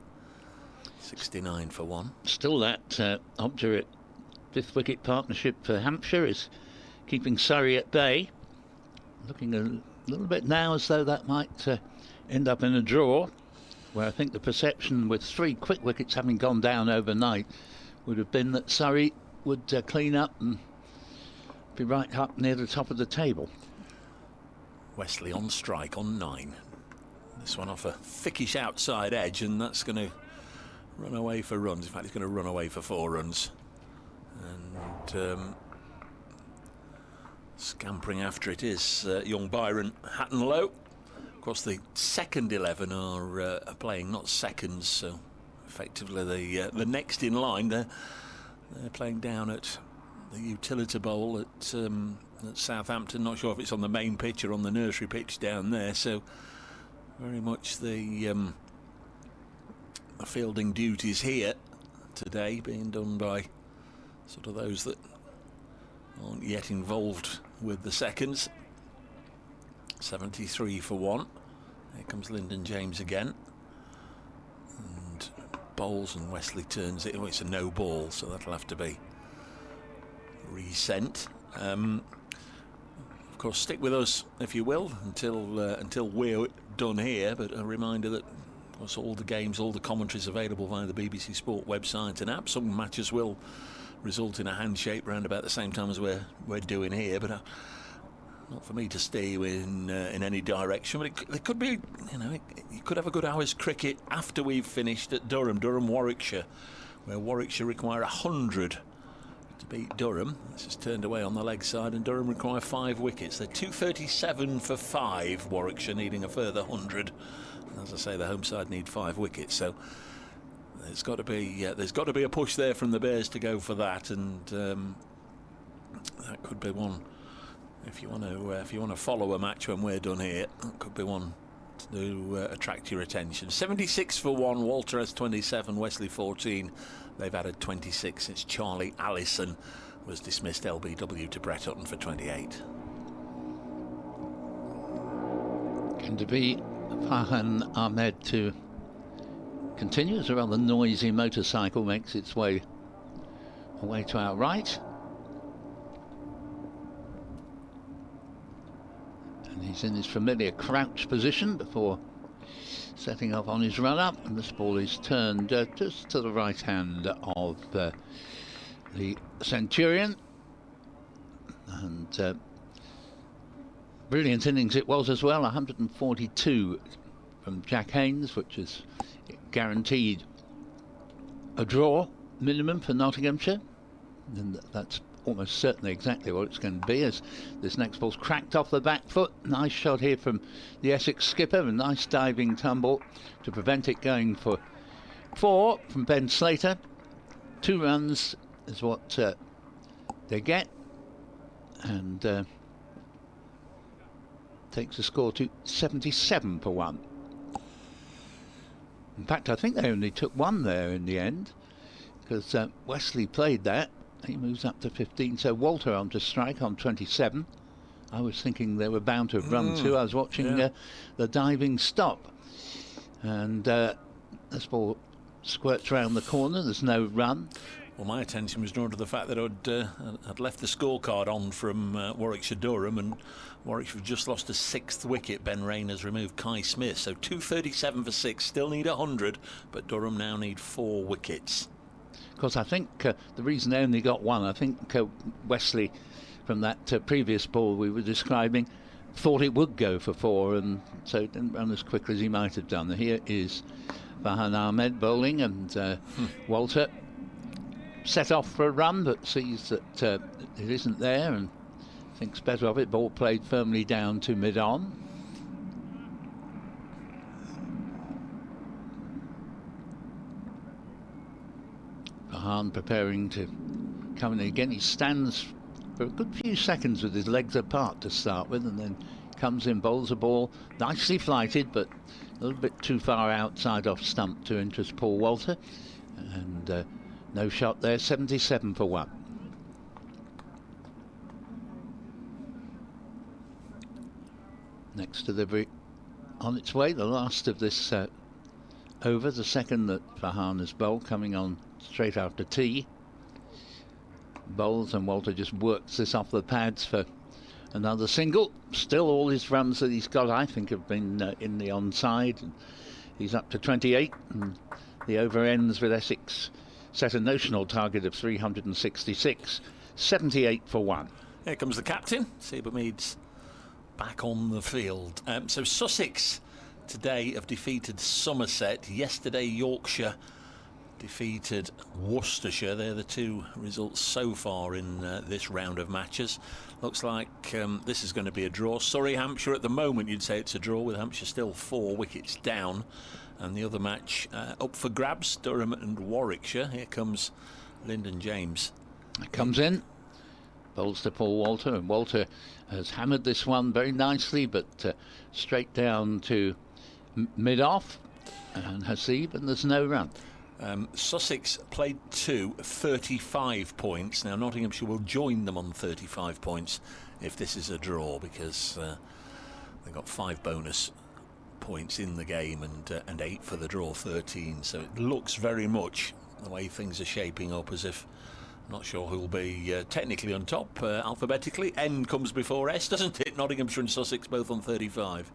69 for 1. Still that obdurate 5th wicket partnership for Hampshire is keeping Surrey at bay. Looking a little bit now as though that might end up in a draw, where I think the perception, with 3 quick wickets having gone down overnight, would have been that Surrey would clean up and be right up near the top of the table. Wesley on strike on 9. This one off a thickish outside edge, and that's going to run away for runs. In fact, it's going to run away for 4 runs. And scampering after it is young Byron Hattonlow. Of course, the second 11 are playing, not seconds, so effectively the next in line, they're playing down at the Utility Bowl at Southampton. Not sure if it's on the main pitch or on the nursery pitch down there, so very much the fielding duties here today being done by sort of those that aren't yet involved with the seconds. 73 for 1. Here comes Lyndon James again, and bowls, and Wesley turns it. Oh, it's a no ball, so that'll have to be resent. Of course, stick with us if you will until we're done here, but a reminder that of course all the games, all the commentaries available via the BBC Sport website and app. Some matches will result in a handshake around about the same time as we're doing here, but not for me to steer you in any direction. But it could be, you could have a good hour's cricket after we've finished at Durham, Warwickshire, where Warwickshire require 100 to beat Durham. This is turned away on the leg side, and Durham require 5 wickets. They're 237 for 5. Warwickshire needing a further 100. And as I say, the home side need 5 wickets. So there's got to be a push there from the Bears to go for that, and that could be one. If you want to follow a match when we're done here, that could be one to attract your attention. 76 for 1. Walter has 27. Wesley 14. They've added 26 since Charlie Allison was dismissed LBW to Brett Hutton for 28. Going to be Farhan Ahmed to continue as a rather noisy motorcycle makes its way away to our right. And he's in his familiar crouch position before setting off on his run up, and this ball is turned just to the right hand of the Centurion. And brilliant innings it was as well, 142 from Jack Haynes, which is guaranteed a draw minimum for Nottinghamshire, and that's almost certainly exactly what it's going to be, as this next ball's cracked off the back foot. Nice shot here from the Essex skipper, a nice diving tumble to prevent it going for 4 from Ben Slater. 2 runs is what they get, and takes the score to 77 for 1. In fact, I think they only took 1 there in the end, because Wesley played that. He moves up to 15, so Walter on to strike on 27. I was thinking they were bound to have run 2. I was watching the diving stop, and this ball squirts round the corner. There's no run. Well, my attention was drawn to the fact that I'd left the scorecard on from Warwickshire Durham, and Warwickshire just lost a 6th wicket. Ben Rayner's removed Kai Smith, so 237 for 6. Still need 100, but Durham now need 4 wickets. Because I think the reason they only got 1, I think Wesley, from that previous ball we were describing, thought it would go for 4, and so it didn't run as quickly as he might have done. Here is Farhan Ahmed bowling, and Walter set off for a run, but sees that it isn't there and thinks better of it. Ball played firmly down to mid-on. Farhan preparing to come in again. He stands for a good few seconds with his legs apart to start with, and then comes in, bowls a ball nicely flighted, but a little bit too far outside off stump to interest Paul Walter, and no shot there. 77 for 1. Next delivery on its way, the last of this over, the second that Farhan has bowled, coming on straight after tea. Bowls, and Walter just works this off the pads for another single. Still all his runs that he's got, I think, have been in the onside. And he's up to 28, and the over ends with Essex set a notional target of 366. 78 for 1. Here comes the captain. Seba Meads back on the field. So Sussex today have defeated Somerset. Yesterday Yorkshire defeated Worcestershire. They're the two results so far in this round of matches. Looks like this is going to be a draw. Surrey, Hampshire, at the moment you'd say it's a draw, with Hampshire still 4 wickets down. And the other match up for grabs, Durham and Warwickshire. Here comes Lyndon James. Comes in, bowls to Paul Walter, and Walter has hammered this one very nicely, but straight down to mid-off, and Hasib, and there's no run. Sussex played 35 points. Now Nottinghamshire will join them on 35 points if this is a draw, because they've got 5 bonus points in the game and 8 for the draw, 13. So it looks very much, the way things are shaping up, as if, not sure who'll be technically on top alphabetically. N comes before S, doesn't it? Nottinghamshire and Sussex both on 35.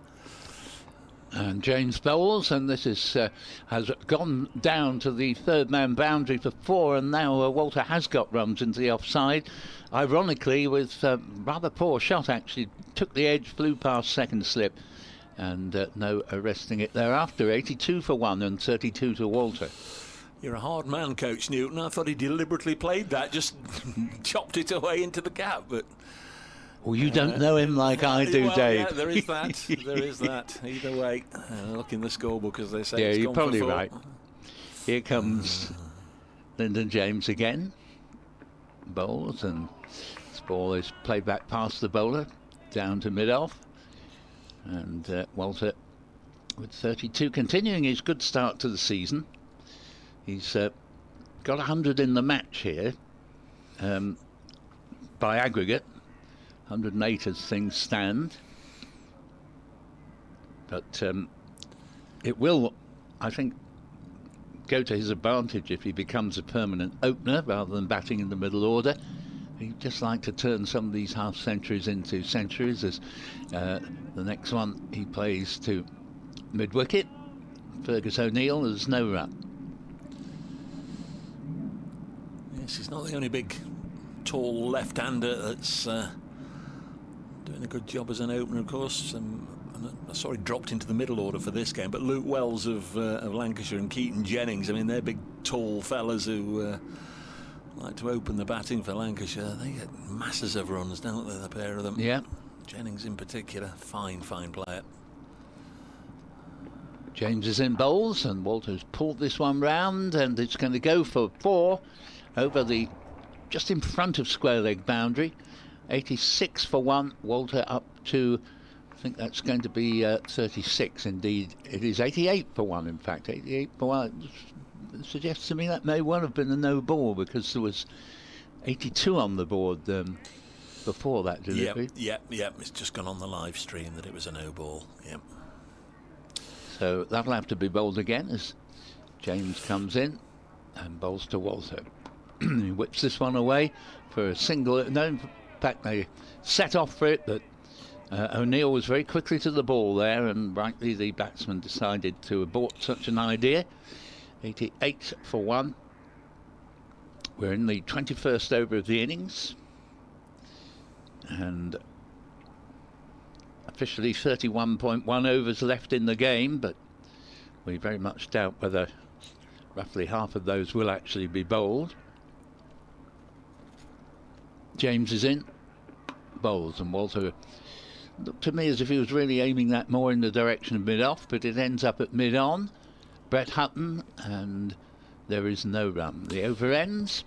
And James bowls, and this is has gone down to the third man boundary for 4, and now Walter has got runs into the offside. Ironically, with rather poor shot, actually took the edge, flew past second slip, and no arresting it thereafter. 82 for 1 and 32 to Walter. You're a hard man, Coach Newton. I thought he deliberately played that, just chopped it away into the gap, but... Well, you don't know him like I do, well, Dave. Yeah, there is that. There is that. Either way, look in the scorebook, as they say. Yeah, it's you're gone probably for 4. right. Here comes Lyndon James again. Bowls, and this ball is played back past the bowler, down to mid-off. And Walter, with 32, continuing his good start to the season. He's got 100 in the match here, by aggregate. 108 as things stand, but it will, I think, go to his advantage if he becomes a permanent opener rather than batting in the middle order. He'd just like to turn some of these half centuries into centuries, as the next one he plays to mid wicket. Fergus O'Neill, there's no run. Yes, he's not the only big tall left-hander that's doing a good job as an opener, of course. I saw he dropped into the middle order for this game, but Luke Wells of Lancashire and Keaton Jennings, I mean, they're big tall fellas who like to open the batting for Lancashire. They get masses of runs, don't they, the pair of them? Yeah. Jennings in particular, fine player. James is in bowls, and Walter's pulled this one round, and it's going to go for 4 over the, just in front of square leg boundary. 86 for 1, Walter up to, I think that's going to be 36 indeed. It is 88 for 1, in fact. 88 for 1 suggests to me that may well have been a no ball, because there was 82 on the board before that delivery. Yep. It's just gone on the live stream that it was a no ball. Yep. So that'll have to be bowled again as James comes in and bowls to Walter. He whips this one away for a single. No, in fact, they set off for it, but O'Neill was very quickly to the ball there, and rightly the batsman decided to abort such an idea. 88 for 1. We're in the 21st over of the innings, and officially 31.1 overs left in the game, but we very much doubt whether roughly half of those will actually be bowled. James is in, bowls, and Walter looked to me as if he was really aiming that more in the direction of mid-off, but it ends up at mid-on. Brett Hutton, and there is no run. The over ends.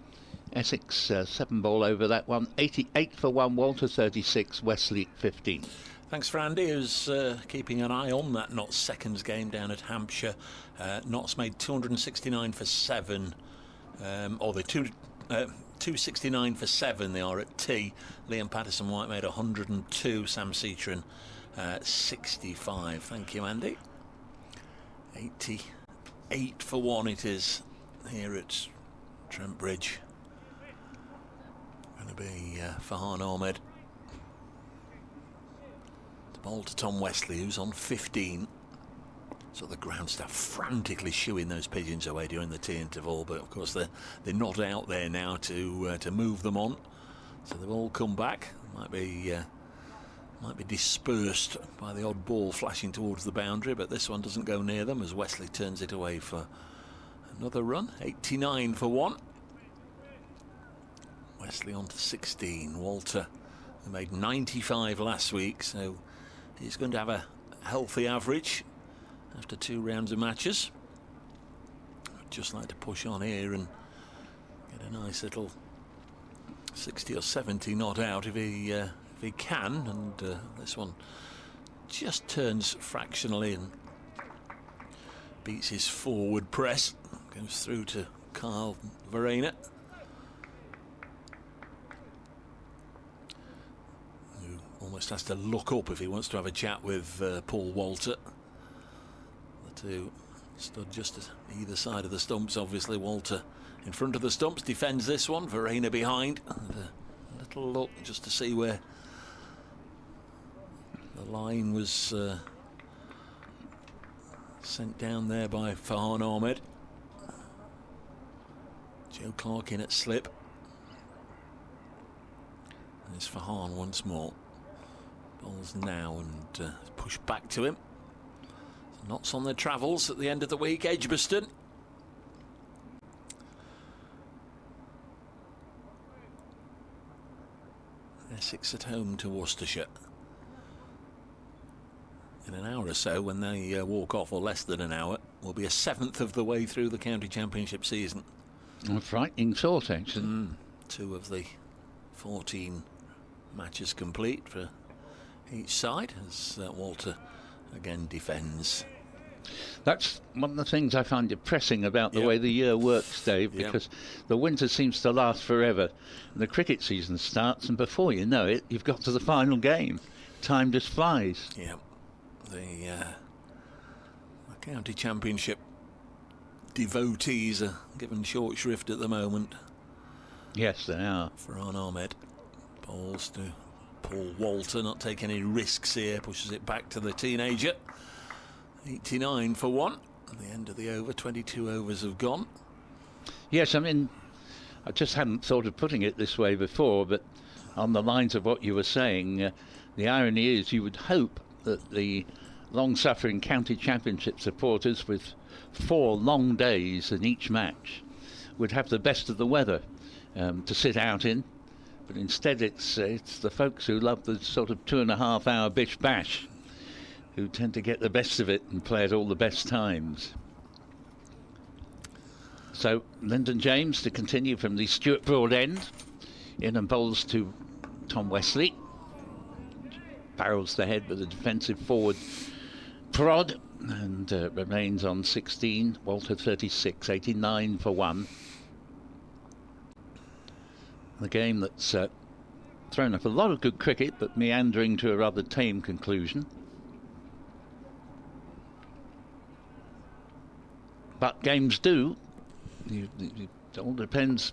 Essex 7 ball over that one. 88 for 1, Walter 36, Wesley 15. Thanks for Andy, who's keeping an eye on that Notts seconds game down at Hampshire. Notts made 269 for 7, or the 269 for 7 they are at tea. Liam Patterson-White made 102, Sam Cetron 65. Thank you, Andy. 88 for 1 it is here at Trent Bridge. Going to be Farhan Ahmed to bowl to Tom Wesley, who's on 15. So the ground staff frantically shooing those pigeons away during the tea interval, but of course they're not out there now to move them on. So they've all come back. Might be dispersed by the odd ball flashing towards the boundary, but this one doesn't go near them as Wesley turns it away for Another run, 89 for 1. Wesley on to 16. Walter, who made 95 last week, so he's going to have a healthy average after 2 rounds of matches. I'd just like to push on here and get a nice little 60 or 70 not out if he can, and this one just turns fractionally and beats his forward press, goes through to Carl Verena, who almost has to look up if he wants to have a chat with Paul Walter. The two stood just at either side of the stumps. Obviously Walter in front of the stumps defends this one, Verena behind, and a little look just to see where the line was sent down there by Farhan Ahmed. Joe Clark in at slip. There's Farhan once more. Bowls now and push back to him. Knots on their travels at the end of the week. Edgbaston. Essex at home to Worcestershire. In an hour or so, when they walk off, or less than an hour, we'll be a 7th of the way through the county championship season. A frightening thought, actually. 2 of the 14 matches complete for each side, as Walter again defends. That's one of the things I find depressing about the way the year works, Dave, because the winter seems to last forever. And the cricket season starts, and before you know it, you've got to the final game. Time just flies. Yeah. The county championship devotees are given short shrift at the moment. Yes, they are. Farhan Ahmed bowls to Paul Walter, not take any risks here, pushes it back to the teenager. 89 for 1 at the end of the over. 22 overs have gone. Yes, I mean, I just hadn't thought of putting it this way before, but on the lines of what you were saying, the irony is you would hope that the long-suffering county championship supporters, with 4 long days in each match, would have the best of the weather to sit out in, but instead it's the folks who love the sort of 2.5-hour bish bash who tend to get the best of it and play at all the best times. So Lyndon James to continue from the Stuart Broad end, in and bowls to Tom Wesley. Barrels the head with a defensive forward prod, and remains on 16. Walter 36, 89 for 1. The game that's thrown up a lot of good cricket, but meandering to a rather tame conclusion. But games do. It all depends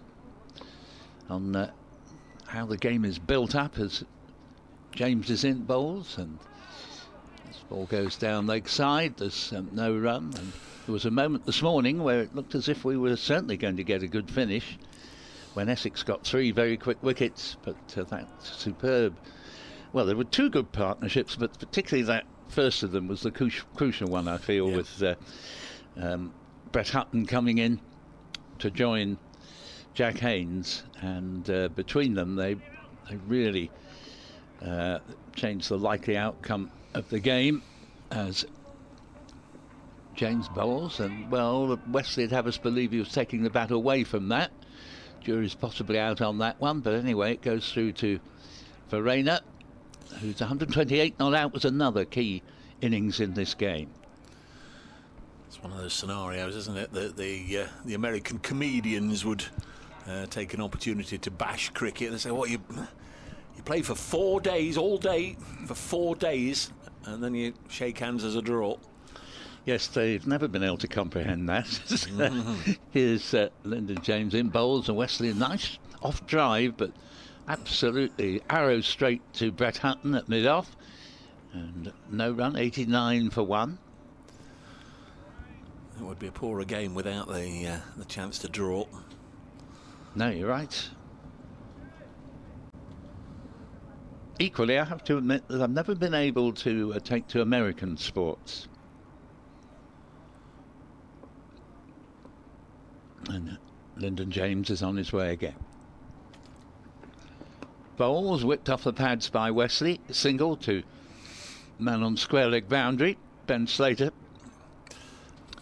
on how the game is built up as James is in bowls, and this ball goes down leg side. There's no run, and there was a moment this morning where it looked as if we were certainly going to get a good finish when Essex got 3 very quick wickets, but that's superb. Well, there were 2 good partnerships, but particularly that first of them was the crucial one, I feel, with Brett Hutton coming in to join Jack Haynes, and between them they really changed the likely outcome of the game as James bowls, and well, Wesley would have us believe he was taking the bat away from that. Jury's possibly out on that one, but anyway, it goes through to Verena, who's 128 not out, was another key innings in this game. It's one of those scenarios, isn't it, that the American comedians would take an opportunity to bash cricket. They say, what, you play for 4 days, all day, for 4 days, and then you shake hands as a draw. Yes, they've never been able to comprehend that. Here's Lyndon James in bowls, and Wesley, a nice off drive, but absolutely arrow straight to Brett Hutton at mid-off, and no run, 89 for 1. It would be a poorer game without the chance to draw. No, you're right. Equally, I have to admit that I've never been able to take to American sports. Lyndon James is on his way again. Bowls whipped off the pads by Wesley. Single to man on square leg boundary, Ben Slater.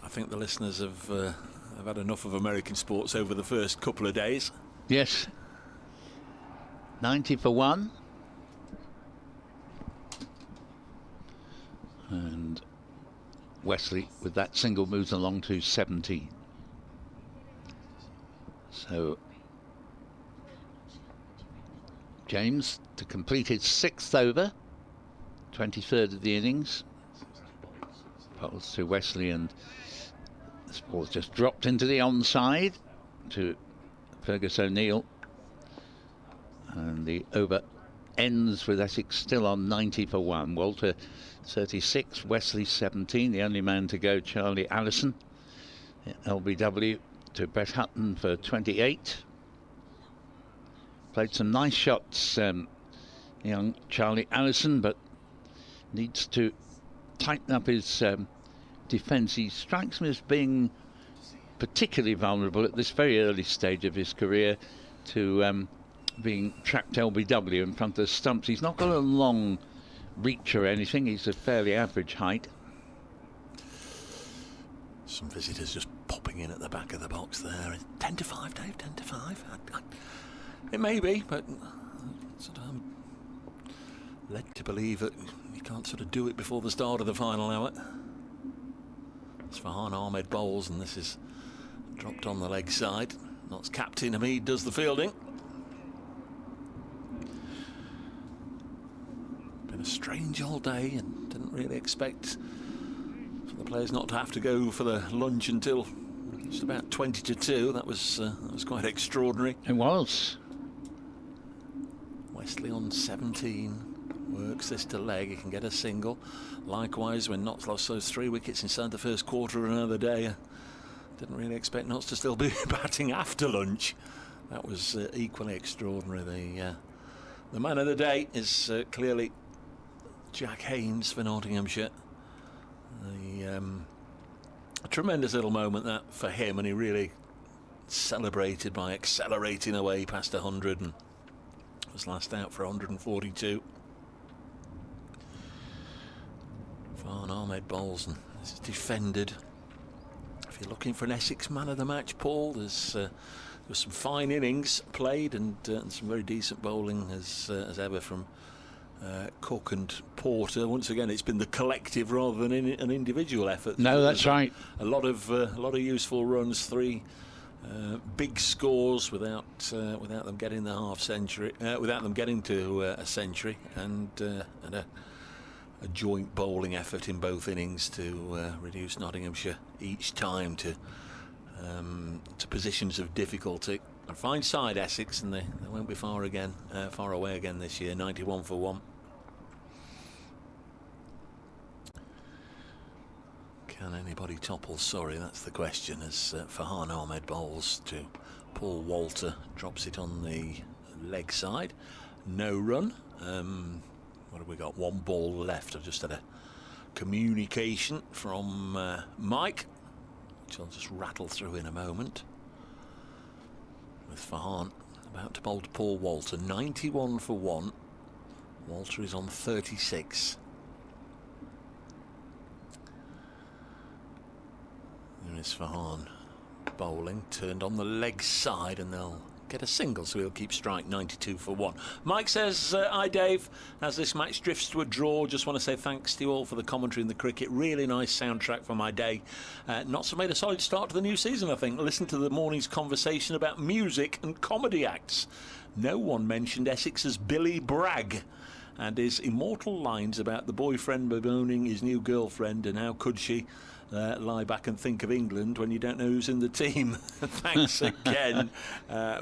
I think the listeners have had enough of American sports over the first couple of days. Yes. 90 for 1. And Wesley with that single moves along to 17. So James to complete his 6th over, 23rd of the innings. Bowls to Wesley, and this ball's just dropped into the onside to Fergus O'Neill. And the over ends with Essex still on 90 for 1. Walter 36, Wesley 17, the only man to go, Charlie Allison. LBW to Brett Hutton for 28. Played some nice shots, young Charlie Allison, but needs to tighten up his defence. He strikes me as being particularly vulnerable at this very early stage of his career to being trapped LBW in front of the stumps. He's not got a long reach or anything. He's a fairly average height. Some visitors just popping in at the back of the box there. 10 to 5, Dave, 10 to 5. It may be, but sort of led to believe that you can't sort of do it before the start of the final hour. It's Farhan Ahmed bowls, and this is dropped on the leg side. Notts captain Hamid does the fielding. Been a strange all day, and didn't really expect for the players not to have to go for the lunch until just about 20 to 2. That was quite extraordinary. It was. Wesley on 17 works this to leg. He can get a single. Likewise, when Notts lost those 3 wickets inside the first quarter of another day, didn't really expect Notts to still be batting after lunch. That was equally extraordinary. The man of the day is clearly Jack Haynes for Nottinghamshire. A tremendous little moment that for him, and he really celebrated by accelerating away past 100 and was last out for 142. Farhan Ahmed bowls, and this is defended. If you're looking for an Essex man of the match, Paul, there's some fine innings played and some very decent bowling as ever from Cook and Porter. Once again, it's been the collective rather than an individual effort. No, that's right. A lot of useful runs, 3 big scores without them getting the half century, without them getting to a century, and a joint bowling effort in both innings to reduce Nottinghamshire each time to positions of difficulty. A fine side, Essex, and they won't be far away again this year. 91 for 1. Can anybody topple Surrey? That's the question. As Farhan Ahmed bowls to Paul Walter, drops it on the leg side. No run. What have we got? 1 ball left. I've just had a communication from Mike, which I'll just rattle through in a moment. With Farhan about to bowl to Paul Walter. 91 for 1. Walter is on 36. There is Farhan bowling, turned on the leg side, and they'll get a single, so he'll keep strike. 92 for 1. Mike says, hi Dave, as this match drifts to a draw, just want to say thanks to you all for the commentary in the cricket. Really nice soundtrack for my day. Notts have made a solid start to the new season, I think. Listen to the morning's conversation about music and comedy acts. No one mentioned Essex's Billy Bragg and his immortal lines about the boyfriend bemoaning his new girlfriend, and how could she lie back and think of England when you don't know who's in the team. Thanks again,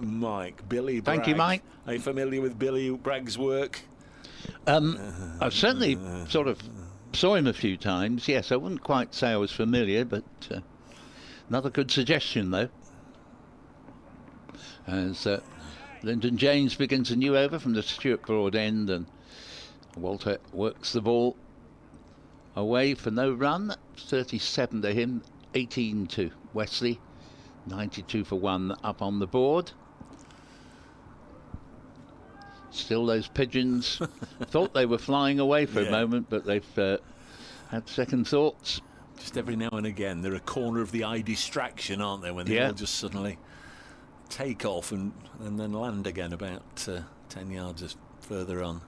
Mike. Billy Bragg. Thank you, Mike. Are you familiar with Billy Bragg's work? I've certainly sort of saw him a few times. Yes, I wouldn't quite say I was familiar, but another good suggestion, though. As Lyndon James begins a new over from the Stuart Broad end, and Walter works the ball away for no run. 37 to him, 18 to Wesley. 92 for 1 up on the board. Still those pigeons thought they were flying away for a moment, but they've had second thoughts. Just every now and again, they're a corner of the eye distraction, aren't they, when they all just suddenly take off and then land again about 10 yards further on.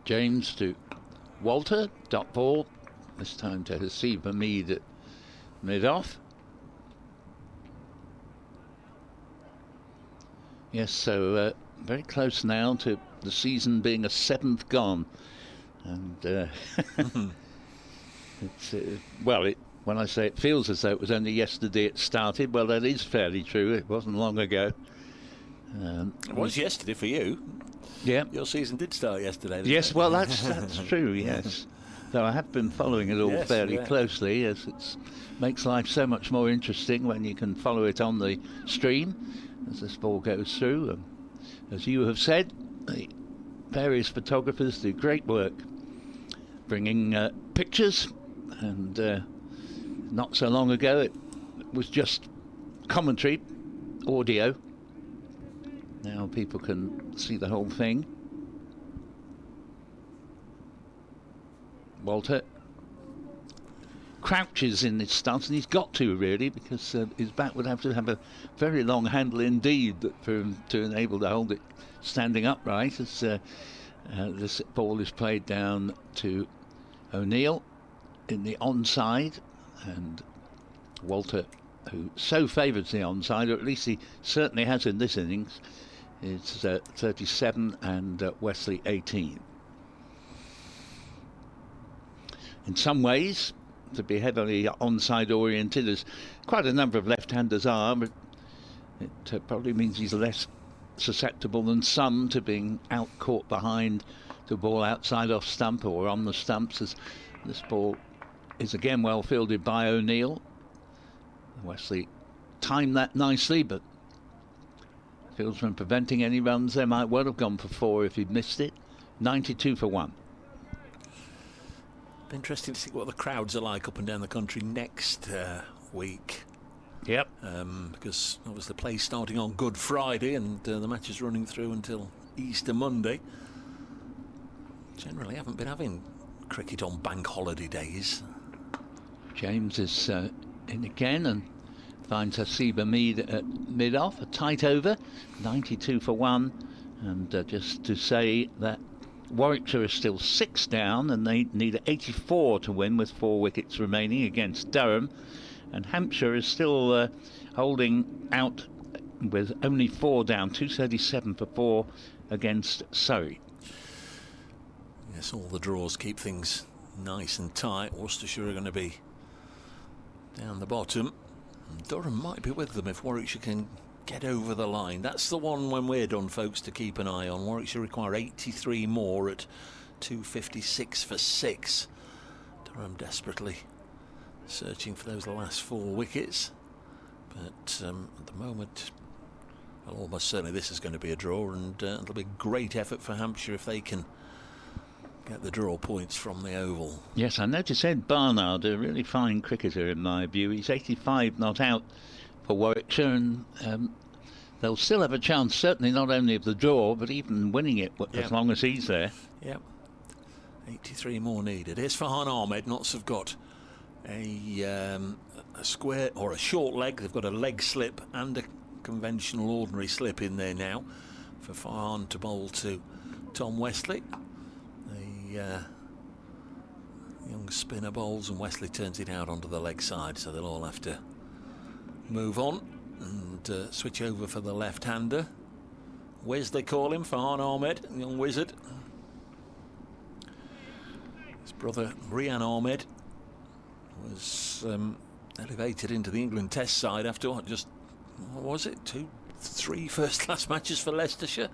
James to Walter, dot ball, this time to Hasib Hamid at mid-off. Yes, so very close now to the season being a 7th gone. And it's, when I say it feels as though it was only yesterday it started, well, that is fairly true. It wasn't long ago. It was yesterday for you. Yeah. Your season did start yesterday. Yes, well, that's true, yes. Though I have been following it all fairly closely, as it makes life so much more interesting when you can follow it on the stream as this ball goes through. And as you have said, the various photographers do great work bringing pictures, and not so long ago it was just commentary, audio. Now people can see the whole thing. Walter crouches in this stance, and he's got to, really, because his bat would have to have a very long handle indeed for him to enable to hold it standing upright, as this ball is played down to O'Neill in the onside, and Walter, who so favours the onside, or at least he certainly has in this innings, is 37 and Wesley 18. In some ways, to be heavily onside oriented, as quite a number of left-handers are, but it probably means he's less susceptible than some to being out caught behind the ball outside off stump or on the stumps, as this ball is again well fielded by O'Neill. Wesley timed that nicely, but fieldsman preventing any runs. They might well have gone for 4 if he'd missed it. 92 for 1. Interesting to see what the crowds are like up and down the country next week. Yep. Because obviously the play's starting on Good Friday, and the match is running through until Easter Monday. Generally haven't been having cricket on bank holiday days. James is in again and finds Hasib Hamid at mid-off, a tight over, 92 for 1. And just to say that Warwickshire is still 6 down, and they need 84 to win with 4 wickets remaining against Durham. And Hampshire is still holding out with only 4 down, 237 for 4 against Surrey. Yes, all the draws keep things nice and tight. Worcestershire are going to be down the bottom. And Durham might be with them if Warwickshire can get over the line. That's the one, when we're done, folks, to keep an eye on. Warwickshire require 83 more at 256 for 6. Durham desperately searching for those last 4 wickets. But at the moment, well, almost certainly this is going to be a draw, and it'll be a great effort for Hampshire if they can get the draw points from the Oval. Yes, I noticed Ed Barnard, a really fine cricketer in my view. He's 85 not out for Warwickshire, and they'll still have a chance, certainly not only of the draw, but even winning it as long as he's there. Yep. 83 more needed. Here's Farhan Ahmed. Notts have got a square or a short leg. They've got a leg slip and a conventional ordinary slip in there now for Farhan to bowl to Tom Wesley. The young spinner bowls, and Wesley turns it out onto the leg side, so they'll all have to move on and switch over for the left-hander. Wiz, they call him, Farhan Ahmed, young wizard. His brother Rian Ahmed was elevated into the England Test side after what was it, 2-3 first-class matches for Leicestershire.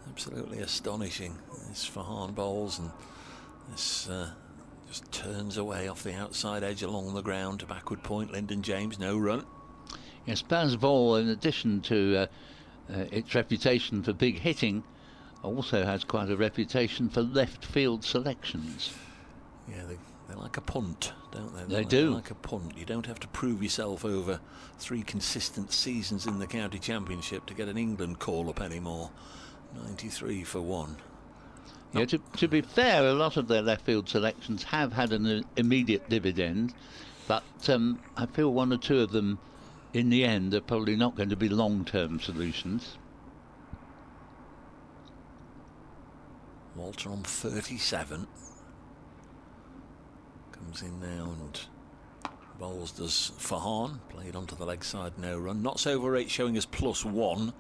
Absolutely astonishing. This Farhan bowls, and this just turns away off the outside edge along the ground to backward point. Lyndon James, no run. Yes, Bazball, in addition to its reputation for big hitting, also has quite a reputation for left field selections. Yeah, the They like a punt, don't they? They do. They like a punt. You don't have to prove yourself over 3 consistent seasons in the county championship to get an England call-up anymore. 93 for 1. Yeah, to be fair, a lot of their left field selections have had an immediate dividend, but I feel 1 or 2 of them in the end are probably not going to be long-term solutions. Walter on 37. Comes in now and bowls does Fahan. Played onto the leg side, no run. Knots over 8 showing us +1.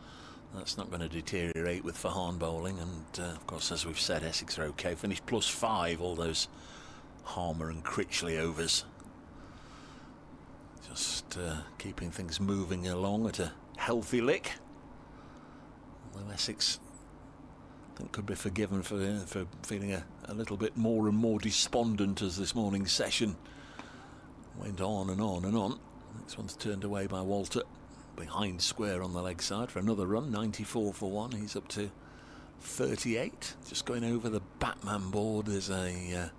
That's not going to deteriorate with Fahan bowling. And of course, as we've said, Essex are okay. Finished +5, all those Harmer and Critchley overs. Just keeping things moving along at a healthy lick. Although Essex, I think, could be forgiven for feeling a little bit more and more despondent as this morning's session went on and on and on. This one's turned away by Walter. Behind square on the leg side for another run. 94 for 1. He's up to 38. Just going over the Batman board. There's an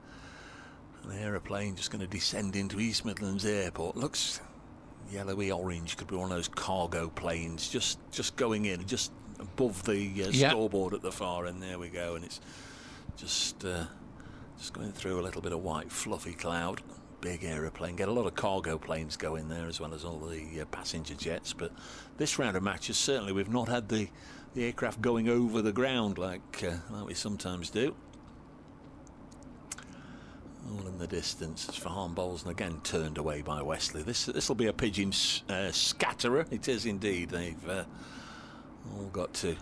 aeroplane just going to descend into East Midlands Airport. Looks yellowy orange. Could be one of those cargo planes just going in, just above the scoreboard at the far end. There we go. And it's just going through a little bit of white fluffy cloud. Big aeroplane. Get a lot of cargo planes going there as well as all the passenger jets. But this round of matches, certainly we've not had the aircraft going over the ground like we sometimes do. All in the distance as Fahan bowls, and again turned away by Wesley. This will be a pigeon scatterer. It is indeed. They've all got to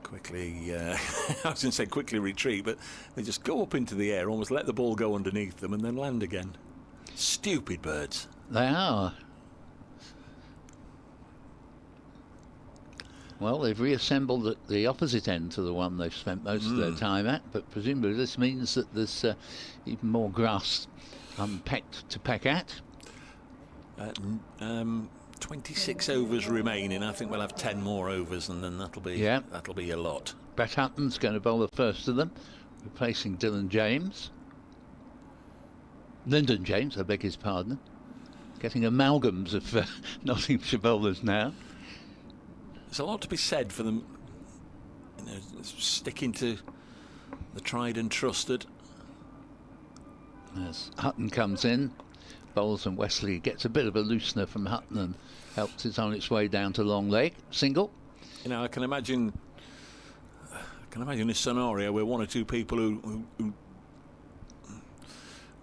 quickly, I was going to say quickly retreat, but they just go up into the air, almost let the ball go underneath them and then land again. Stupid birds. They are. Well, they've reassembled at the opposite end to the one they've spent most of their time at, but presumably this means that there's even more grass unpecked to peck at. 26 overs remaining. I think we'll have 10 more overs, and then that'll be a lot. Brett Hutton's going to bowl the first of them, replacing Lyndon James, I beg his pardon. Getting amalgams of Nottinghamshire bowlers now. There's a lot to be said for them, sticking to the tried and trusted. As Hutton comes in, bowls, and Wesley gets a bit of a loosener from Hutton and helps it on its way down to long leg. Single. I can imagine a scenario where 1 or 2 people who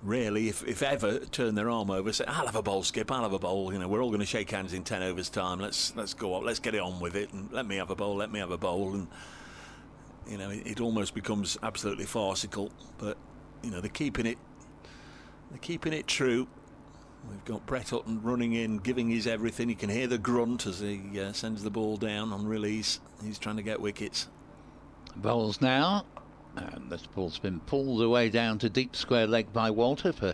rarely, if ever, turn their arm over, say, "I'll have a bowl, Skip. I'll have a bowl. We're all going to shake hands in 10 overs time. Let's go up. Let's get it on with it. And let me have a bowl. Let me have a bowl." And it almost becomes absolutely farcical. But they're keeping it true. We've got Brett Hutton running in, giving his everything. You can hear the grunt as he sends the ball down on release. He's trying to get wickets. Bowls now. And this ball's been pulled away down to deep square leg by Walter for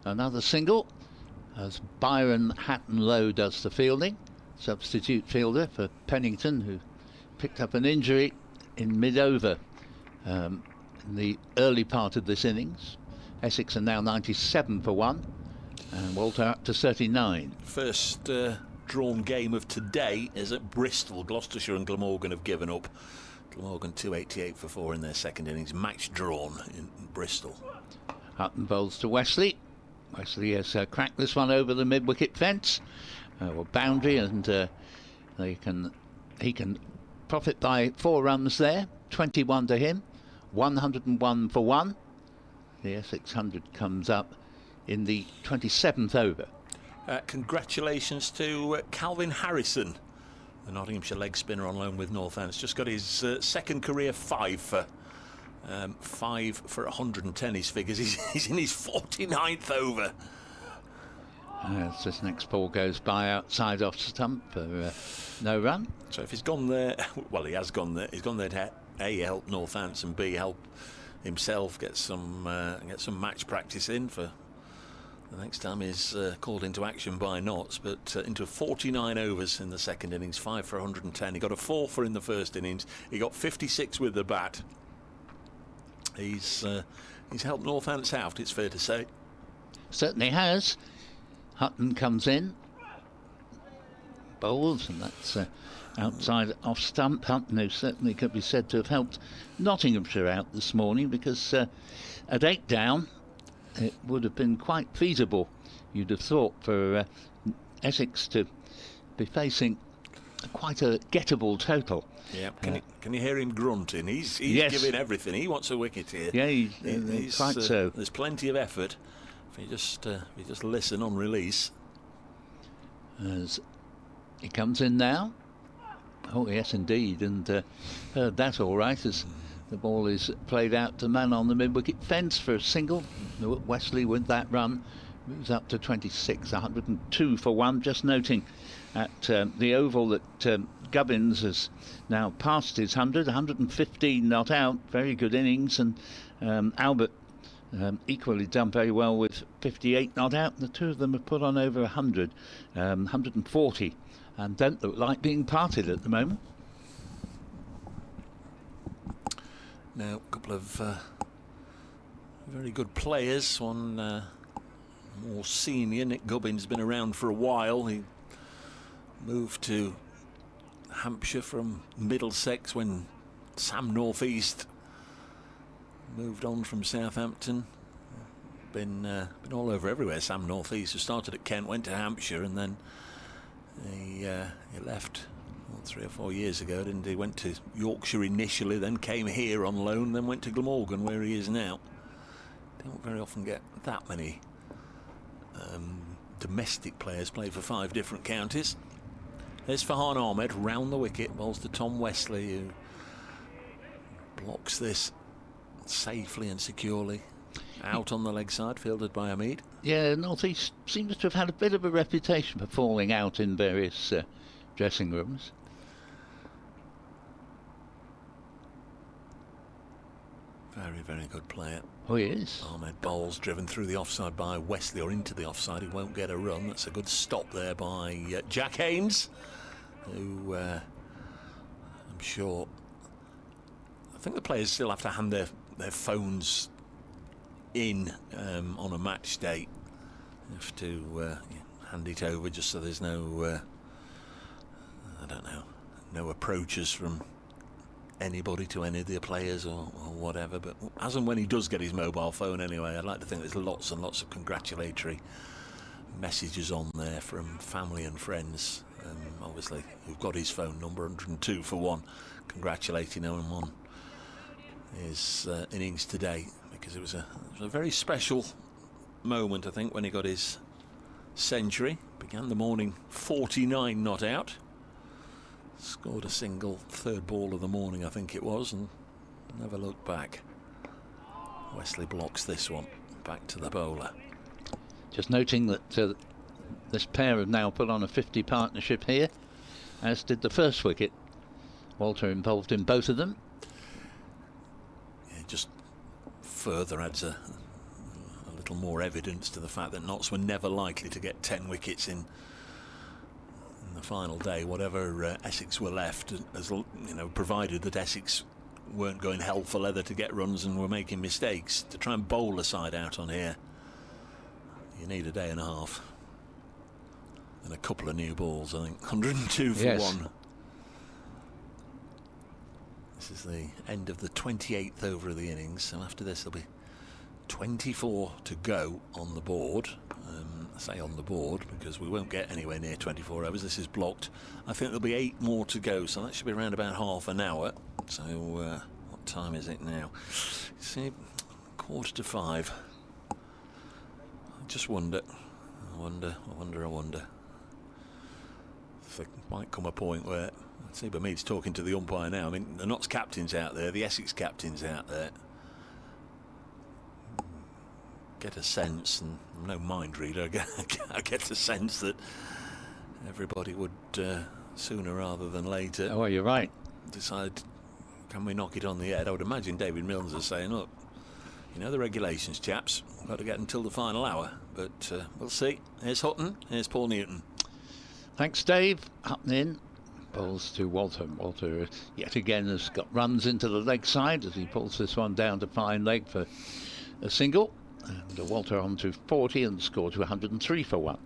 another single, as Byron Hatton-Lowe does the fielding. Substitute fielder for Pennington, who picked up an injury in mid-over in the early part of this innings. Essex are now 97 for 1, and Walter up to 39. First drawn game of today is at Bristol. Gloucestershire and Glamorgan have given up. Glamorgan 288 for 4 in their second innings, match drawn in Bristol. Hutton bowls to Wesley. Wesley has cracked this one over the mid-wicket fence, or boundary, and he can profit by 4 runs there. 21 to him, 101 for 1. The Essex 100 comes up in the 27th over. Congratulations to Calvin Harrison, the Nottinghamshire leg spinner on loan with Northants. Just got his second career 5 for 110. His figures. He's in his 49th over. As this next ball goes by outside off stump for no run. So if he's gone there, well, he has gone there. He's gone there to A, help Northants, and B, help himself get some match practice in for the next time he's called into action by Notts. But into 49 overs in the second innings, 5 for 110. He got a 4 for in the first innings. He got 56 with the bat. He's helped Northants out, it's fair to say. Certainly has. Hutton comes in, bowls, and that's outside off stump. Hutton, who certainly could be said to have helped Nottinghamshire out this morning, because at 8 down it would have been quite feasible, you'd have thought, for Essex to be facing quite a gettable total. Yeah, can you hear him grunting? He's yes. giving everything. He wants a wicket here. Yeah, he's quite so. There's plenty of effort if you just listen on release. As he comes in now. Oh yes, indeed, and heard that all right as the ball is played out to man on the mid-wicket fence for a single. Wesley with that run moves up to 26, 102 for one. Just noting at the Oval that Gubbins has now passed his 100, 115 not out. Very good innings, and Albert equally done very well with 58 not out. The two of them have put on over 100, 140, and don't look like being parted at the moment. Now, a couple of very good players. One more senior, Nick Gubbins, has been around for a while. He moved to Hampshire from Middlesex when Sam North East moved on from Southampton. Been all over everywhere. Sam North East, who started at Kent, went to Hampshire, and then he left 3 or 4 years ago, didn't he? Went to Yorkshire initially, then came here on loan, then went to Glamorgan, where he is now. Don't very often get that many domestic players play for 5 different counties. There's Farhan Ahmed round the wicket, bowls to Tom Wesley, who blocks this safely and securely. Out on the leg side, fielded by Hamid. Yeah, North East seems to have had a bit of a reputation for falling out in various dressing rooms. Very, very good player. Oh, he is. Ahmed bowls, driven through the offside by Wesley, or into the offside. He won't get a run. That's a good stop there by Jack Haynes, who I'm sure, I think the players still have to hand their phones in on a match day. You have to hand it over just so there's no I don't know, no approaches from anybody to any of the players or whatever. But as and when he does get his mobile phone anyway, I'd like to think there's lots and lots of congratulatory messages on there from family and friends, obviously, who've got his phone number, 102 for one, congratulating him on his innings today, because it was a very special moment, I think, when he got his century. Began the morning 49 not out, scored a single, 3rd ball of the morning I think it was, and never looked back. Wesley blocks this one, back to the bowler. Just noting that this pair have now put on a 50 partnership here, as did the first wicket. Walter involved in both of them. Yeah, just further adds a little more evidence to the fact that Notts were never likely to get 10 wickets in the final day, whatever Essex were left, as you know, provided that Essex weren't going hell for leather to get runs and were making mistakes. To try and bowl a side out on here, you need a day and a half and a couple of new balls. I think 102 for yes. one. This is the end of the 28th over of the innings, so after this there'll be 24 to go on the board. I say on the board because we won't get anywhere near 24 overs. This is blocked. I think there'll be 8 more to go, so that should be around about half an hour. So what time is it now? See, 4:45. I just wonder. I wonder if there might come a point where, let's see, Hamid's talking to the umpire now. I mean, the Notts captain's out there, the Essex captain's out there. Get a sense, and I'm no mind reader, I get a sense that everybody would sooner rather than later. Oh, well, you're right. Decide, can we knock it on the head? I would imagine David Milnes is saying, look, you know the regulations, chaps, we've got to get until the final hour, but we'll see. Here's Hutton, here's Paul Newton. Thanks, Dave. Hutton in, Bowls to Walter. Walter yet again has got runs into the leg side as he pulls this one down to fine leg for a single. And Walter on to 40 and score to 103 for 1.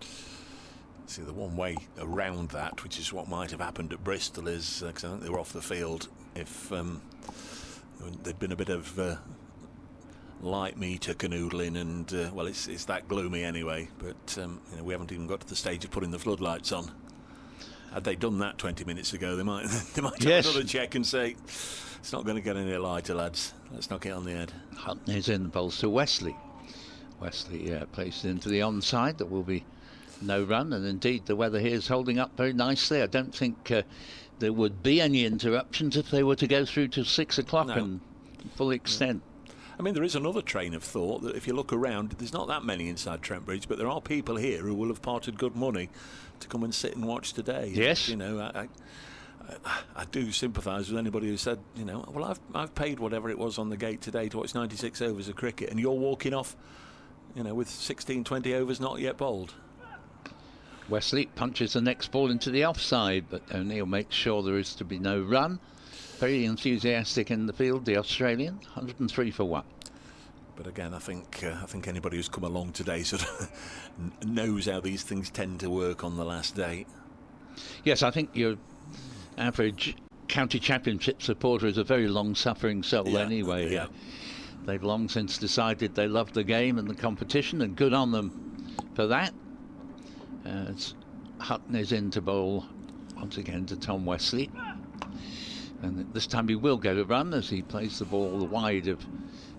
See, the one way around that, which is what might have happened at Bristol, is because I think they were off the field. If there'd been a bit of light meter canoodling, and well, it's that gloomy anyway. But we haven't even got to the stage of putting the floodlights on. Had they done that 20 minutes ago, they might have another check and say, it's not going to get any lighter, lads. Let's knock it on the head. Hutton is in the bowls to Wesley. Wesley placed into the onside. There will be no run, and indeed the weather here is holding up very nicely. I don't think there would be any interruptions if they were to go through to 6 o'clock and full extent. I mean, there is another train of thought that if you look around, there's not that many inside Trent Bridge, but there are people here who will have parted good money to come and sit and watch today. Yes. I do sympathise with anybody who said, well, I've paid whatever it was on the gate today to watch 96 overs of cricket, and you're walking off, with 16, 20 overs not yet bowled. Wesley punches the next ball into the offside, but O'Neill makes sure there is to be no run. Very enthusiastic in the field, the Australian, 103 for 1. But again, I think anybody who's come along today sort of knows how these things tend to work on the last day. Yes, I think your average county championship supporter is a very long-suffering soul anyway. Yeah. They've long since decided they love the game and the competition, and good on them for that. As Hutton is in to bowl once again to Tom Wesley. And this time he will get a run as he plays the ball wide of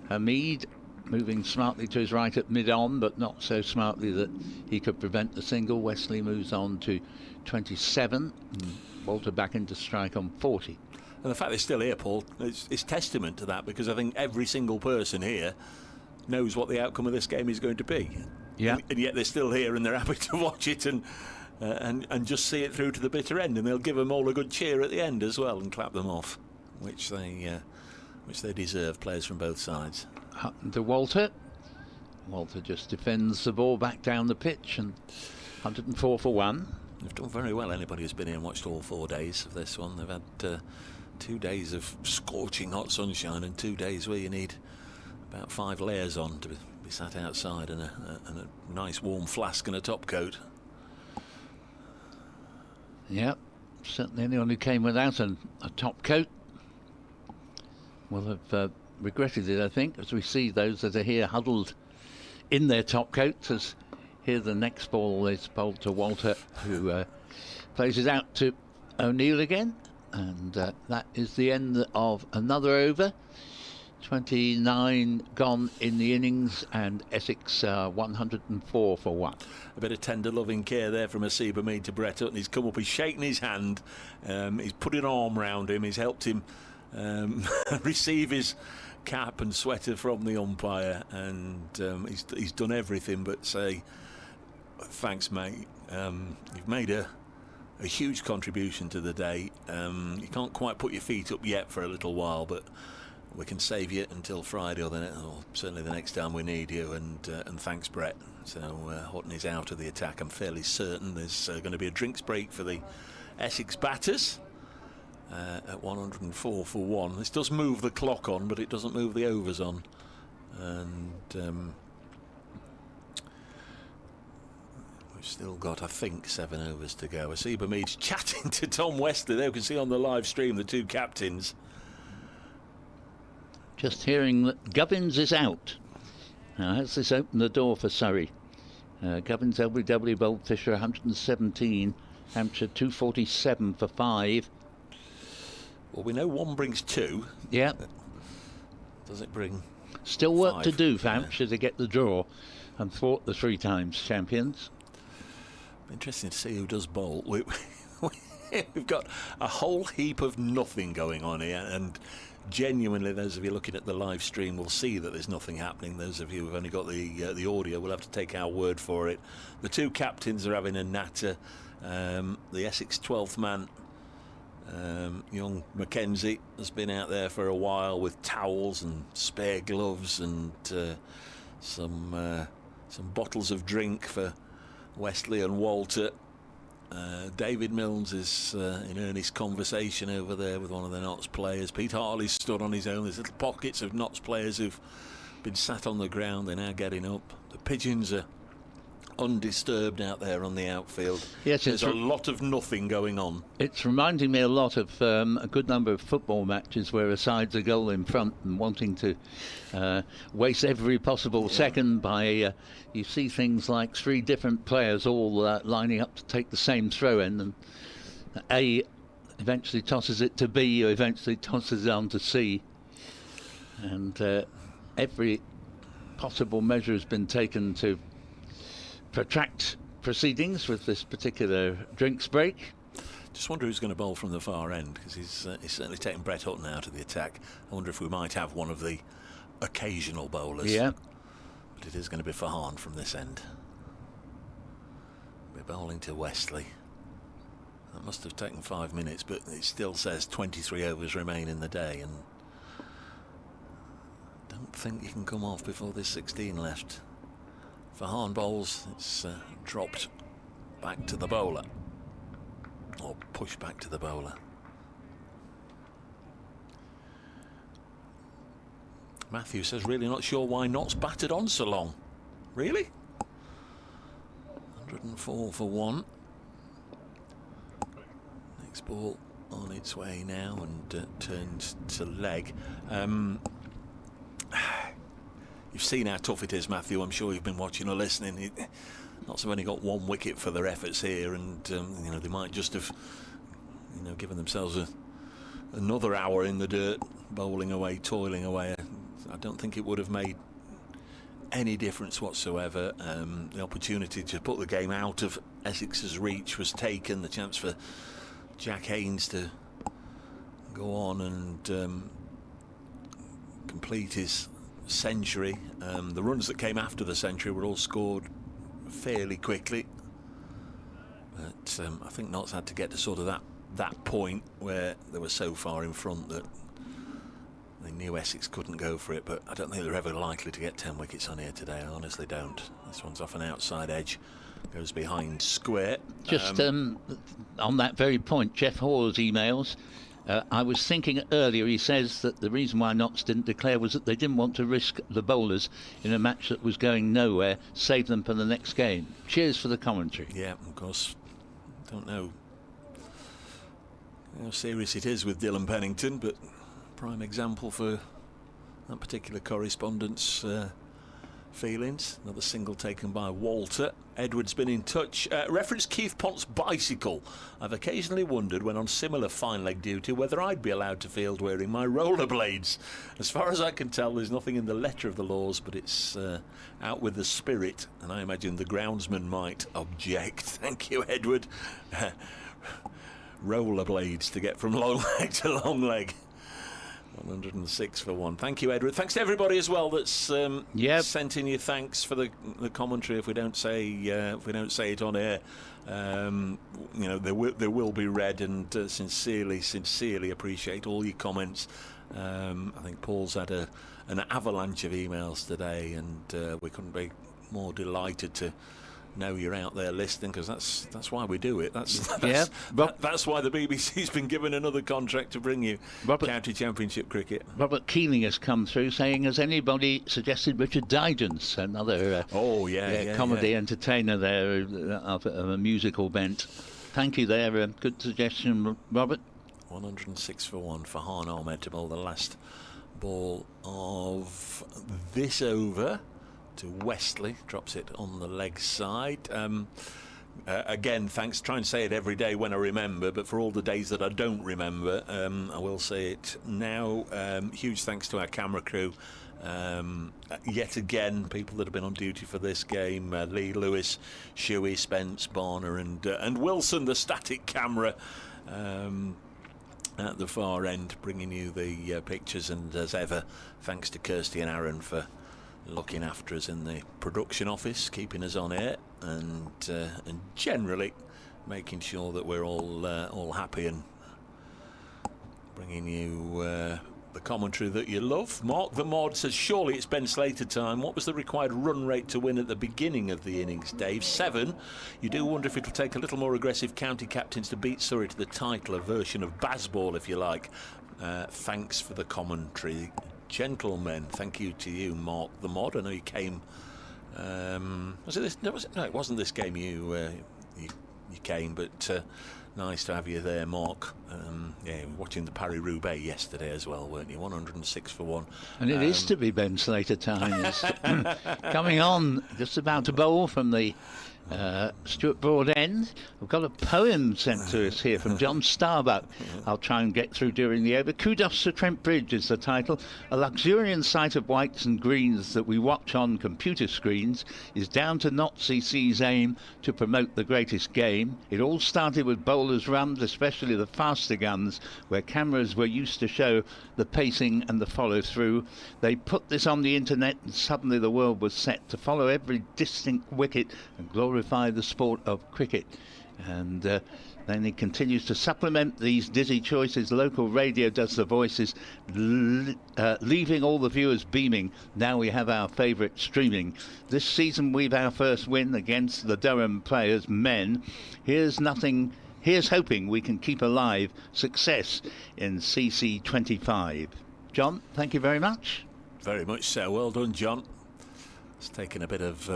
Hamid, moving smartly to his right at mid-on, but not so smartly that he could prevent the single. Wesley moves on to 27. Walter back into strike on 40. And the fact they're still here, Paul, is testament to that, because I think every single person here knows what the outcome of this game is going to be. Yeah. And yet they're still here and they're happy to watch it and just see it through to the bitter end, and they'll give them all a good cheer at the end as well and clap them off, which they deserve, players from both sides. Hutton to Walter. Walter just defends the ball back down the pitch, and 104 for 1. They've done very well, anybody who's been here and watched all 4 days of this one. They've had 2 days of scorching hot sunshine and 2 days where you need about 5 layers on to be sat outside, and a nice warm flask and a top coat. Yep, certainly anyone who came without a top coat will have regretted it, I think, as we see those that are here huddled in their top coats. As here the next ball is bowled to Walter, who plays it out to O'Neill again, and that is the end of another over. 29 gone in the innings, and Essex 104 for 1. A bit of tender loving care there from Asiba Mead to Brett Hutton. He's come up, he's shaken his hand, he's put an arm round him, he's helped him receive his cap and sweater from the umpire, and he's done everything but say thanks, mate. You've made a huge contribution to the day. You can't quite put your feet up yet for a little while, but we can save you until Friday, or certainly the next time we need you. And thanks, Brett. So Hutton is out of the attack. I'm fairly certain there's going to be a drinks break for the Essex batters at 104 for 1. This does move the clock on, but it doesn't move the overs on. And we've still got, I think, 7 overs to go. Asiba Mead's chatting to Tom Wesley there. We can see on the live stream the 2 captains. Just hearing that Gubbins is out. Now, has this opened the door for Surrey? Gubbins LBW bowled Fisher 117, Hampshire 247 for 5. Well, we know 1 brings 2. Yeah. Does it bring still work 5? to do for Hampshire to get the draw and thwart the 3 times champions. Interesting to see who does bowl. We've got a whole heap of nothing going on here, and genuinely, those of you looking at the live stream will see that there's nothing happening. Those of you who've only got the audio will have to take our word for it. The 2 captains are having a natter. The Essex 12th man, young Mackenzie, has been out there for a while with towels and spare gloves and some bottles of drink for Wesley and Walter. David Milnes is in earnest conversation over there with one of the Notts players. Pete Harley's stood on his own. There's little pockets of Notts players who've been sat on the ground. They're now getting up. The pigeons are undisturbed out there on the outfield. Yes, there's a lot of nothing going on. It's reminding me a lot of a good number of football matches where a side's a goal in front and wanting to waste every possible second by you see things like 3 different players all lining up to take the same throw in, and A eventually tosses it to B, who eventually tosses it on to C, and every possible measure has been taken to protract proceedings with this particular drinks break. Just wonder who's going to bowl from the far end, because he's certainly taken Brett Hutton out of the attack. I wonder if we might have one of the occasional bowlers. Yeah. But it is going to be Farhan from this end. We're bowling to Wesley. That must have taken 5 minutes, but it still says 23 overs remain in the day, and I don't think you can come off before there's 16 left. Farhan bowls, it's dropped back to the bowler, or pushed back to the bowler. Matthew says, really not sure why Notts battered on so long. Really? 104 for 1. Next ball on its way now and turns to leg. You've seen how tough it is, Matthew. I'm sure you've been watching or listening. Notts have only got 1 wicket for their efforts here, and you know, they might just have, you know, given themselves another hour in the dirt, bowling away, toiling away. I don't think it would have made any difference whatsoever. The opportunity to put the game out of Essex's reach was taken. The chance for Jack Haynes to go on and complete his century. The runs that came after the century were all scored fairly quickly, but I think Notts had to get to sort of that point where they were so far in front that they knew Essex couldn't go for it. But I don't think they're ever likely to get 10 wickets on here today. I honestly don't. This one's off an outside edge, goes behind square. Just on that very point, Jeff Hall's emails, I was thinking earlier, he says that the reason why Notts didn't declare was that they didn't want to risk the bowlers in a match that was going nowhere, save them for the next game. Cheers for the commentary. Yeah, of course. Don't know how serious it is with Dylan Pennington, but prime example for that particular correspondent's feelings. Another single taken by Walter. Edward's been in touch. Reference Keith Pont's bicycle. I've occasionally wondered when on similar fine leg duty whether I'd be allowed to field wearing my rollerblades. As far as I can tell, there's nothing in the letter of the laws, but it's out with the spirit, and I imagine the groundsman might object. Thank you, Edward. Rollerblades to get from long leg to long leg. 106 for 1. Thank you, Edward. Thanks to everybody as well that's sent in your thanks for the commentary. If we don't say it on air, you know, they will be read, and sincerely appreciate all your comments. I think Paul's had an avalanche of emails today, and we couldn't be more delighted to know you're out there listening, because that's why we do it. That's why the BBC's been given another contract to bring you county championship cricket. Robert Keeling has come through saying, has anybody suggested Richard Dydens, another comedy entertainer there of a musical bent? Thank you there. Good suggestion, Robert. 106 for 1 for Farhan Ahmed to bowl the last ball of this over to Wesley. Drops it on the leg side. Again, thanks. Try and say it every day when I remember, but for all the days that I don't remember, I will say it now. Huge thanks to our camera crew. Yet again, people that have been on duty for this game: Lee, Lewis, Shuey, Spence, Barner, and Wilson, the static camera at the far end, bringing you the pictures. And as ever, thanks to Kirsty and Aaron for looking after us in the production office, keeping us on air, and generally making sure that we're all happy and bringing you the commentary that you love. Mark the Mod says, surely it's Ben Slater time. What was the required run rate to win at the beginning of the innings, Dave? 7. You do wonder if it'll take a little more aggressive county captains to beat Surrey to the title, a version of Bazball, if you like. Thanks for the commentary. Gentlemen, thank you to you, Mark the Mod. I know you came... was it this? No, it wasn't this game you came, but... nice to have you there, Mark. Yeah, watching the Paris-Roubaix yesterday as well, weren't you? 106 for 1. And it is to be Ben Slater time. It's coming on, just about to bowl from the Stuart Broad end. We've got a poem sent to us here from John Starbuck. I'll try and get through during the over. Kudos to Trent Bridge is the title. A luxuriant sight of whites and greens that we watch on computer screens is down to Notsey's aim to promote the greatest game. It all started with bowlers' runs, especially the faster guns, where cameras were used to show the pacing and the follow-through. They put this on the internet and suddenly the world was set to follow every distinct wicket and glorify the sport of cricket. And then he continues to supplement these dizzy choices. Local radio does the voices, leaving all the viewers beaming. Now we have our favourite streaming. This season we've our first win against the Durham players, men. Here's hoping we can keep alive success in CC 25. John, thank you very much. Very much so. Well done, John. It's taken a bit of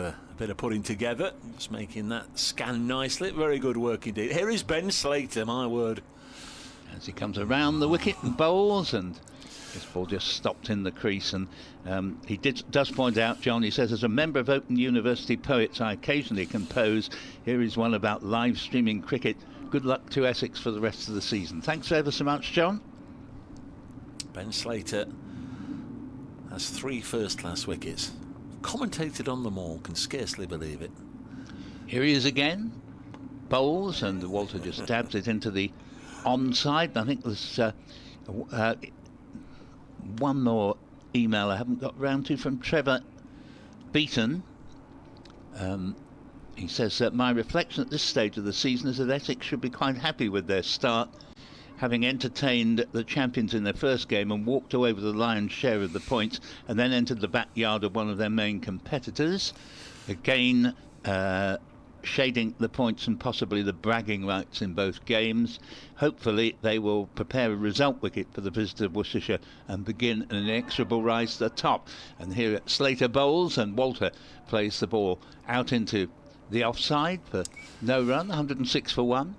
putting together, just making that scan nicely. Very good work indeed. Here is Ben Slater, my word. As he comes around the wicket and bowls, and this ball just stopped in the crease. And he does point out, John, he says, as a member of Open University Poets, I occasionally compose. Here is one about live streaming cricket. Good luck to Essex for the rest of the season. Thanks ever so much, John. Ben Slater has 3 first-class wickets. Commentated on them all, can scarcely believe it. Here he is again, bowls, and Walter just dabs it into the onside. I think there's one more email I haven't got round to from Trevor Beaton. He says that my reflection at this stage of the season is that Essex should be quite happy with their start, having entertained the champions in their first game and walked away with the lion's share of the points, and then entered the backyard of one of their main competitors, again shading the points and possibly the bragging rights in both games. Hopefully they will prepare a result wicket for the visitor of Worcestershire and begin an inexorable rise to the top. And here Slater bowls, and Walter plays the ball out into the offside for no run, 106 for 1.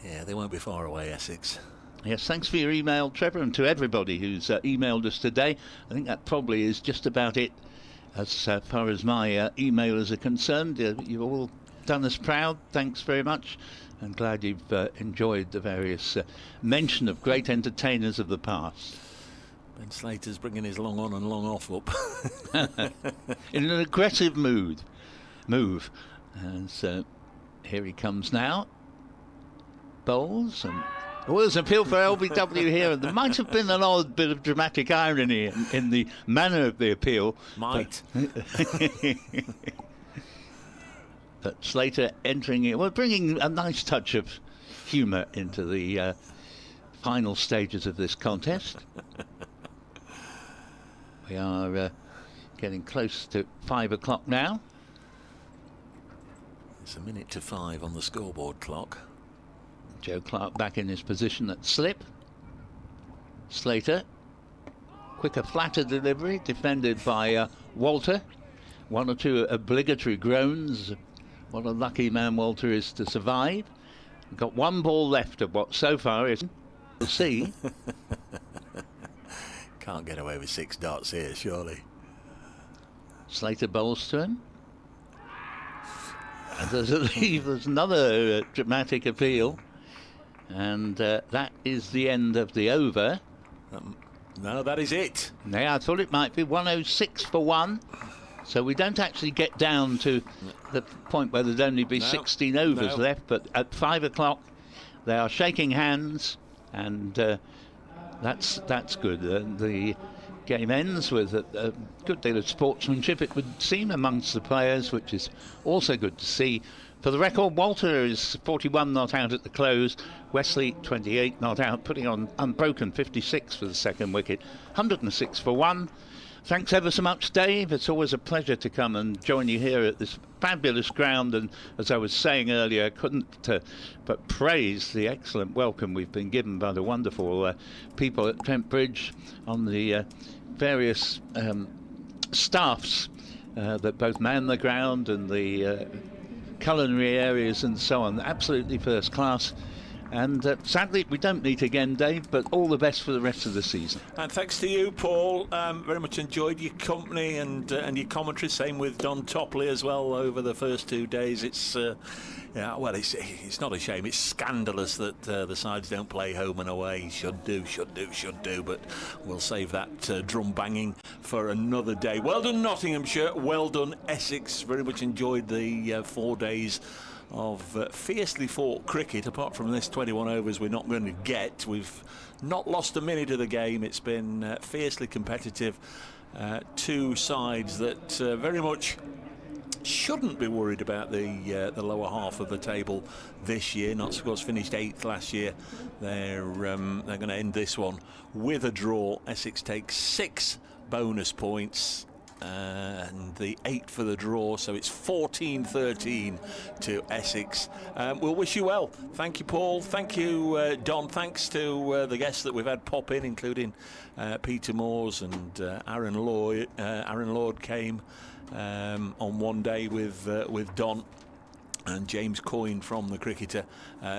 Yeah, they won't be far away, Essex. Yes, thanks for your email, Trevor, and to everybody who's emailed us today. I think that probably is just about it as far as my emailers are concerned. You've all done us proud. Thanks very much. I'm glad you've enjoyed the various mention of great entertainers of the past. Ben Slater's bringing his long on and long off up. In an aggressive move. And so here he comes now. Bowls, and there's an appeal for LBW here, and there might have been an odd bit of dramatic irony in the manner of the appeal. Might. But Slater entering it, well, bringing a nice touch of humour into the final stages of this contest. We are getting close to 5 o'clock now. It's a minute to 5 on the scoreboard clock. Joe Clark back in his position at slip. Slater, quicker, flatter delivery, defended by Walter. 1 or 2 obligatory groans. What a lucky man Walter is to survive. Got 1 ball left of what so far is. We'll see. Can't get away with 6 dots here, surely. Slater bowls to him. And there's another dramatic appeal. And that is the end of the over. No, that is it. Yeah, I thought it might be 106 for 1. So we don't actually get down to the point where there'd only be 16 overs left. But at 5 o'clock, they are shaking hands, and that's good. The game ends with a good deal of sportsmanship, it would seem, amongst the players, which is also good to see For the record, Walter is 41 not out at the close, Wesley 28 not out, putting on unbroken 56 for the second wicket, 106 for one. Thanks ever so much, Dave. It's always a pleasure to come and join you here at this fabulous ground. And as I was saying earlier, I couldn't but praise the excellent welcome we've been given by the wonderful people at Trent Bridge on the various staffs that both man the ground and the culinary areas and so on. Absolutely first class. And sadly, we don't meet again, Dave, but all the best for the rest of the season. And thanks to you, Paul. Very much enjoyed your company and your commentary. Same with Don Topley as well over the first 2 days. It's it's not a shame. It's scandalous that the sides don't play home and away. Should do. But we'll save that drum banging for another day. Well done, Nottinghamshire. Well done, Essex. Very much enjoyed the 4 days of fiercely fought cricket. Apart from this 21 overs we're not going to get, we've not lost a minute of the game. It's been fiercely competitive. Two sides that very much shouldn't be worried about the lower half of the table this year. Not of course finished 8th last year. They're going to end this one with a draw. Essex takes 6 bonus points and the 8 for the draw, so it's 14-13 to Essex. We'll wish you well. Thank you, Paul. Thank you, Don. Thanks to the guests that we've had pop in, including Peter Moores and Aaron Lloyd. Aaron Lord came on one day with Don and James Coyne from The Cricketer.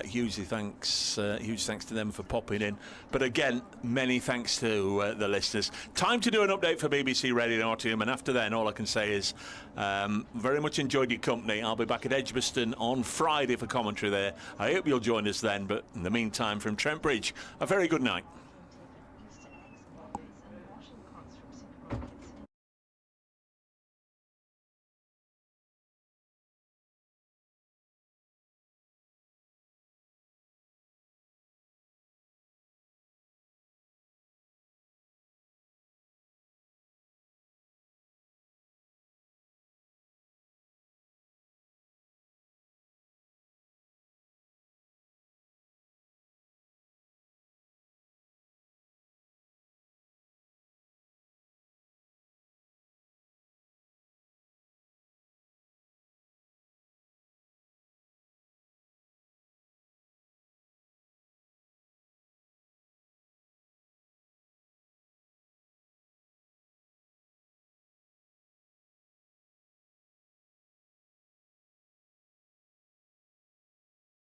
Huge thanks to them for popping in. But again, many thanks to the listeners. Time to do an update for BBC Radio Nottingham, and after then, all I can say is very much enjoyed your company. I'll be back at Edgbaston on Friday for commentary there. I hope you'll join us then. But in the meantime, from Trent Bridge, a very good night.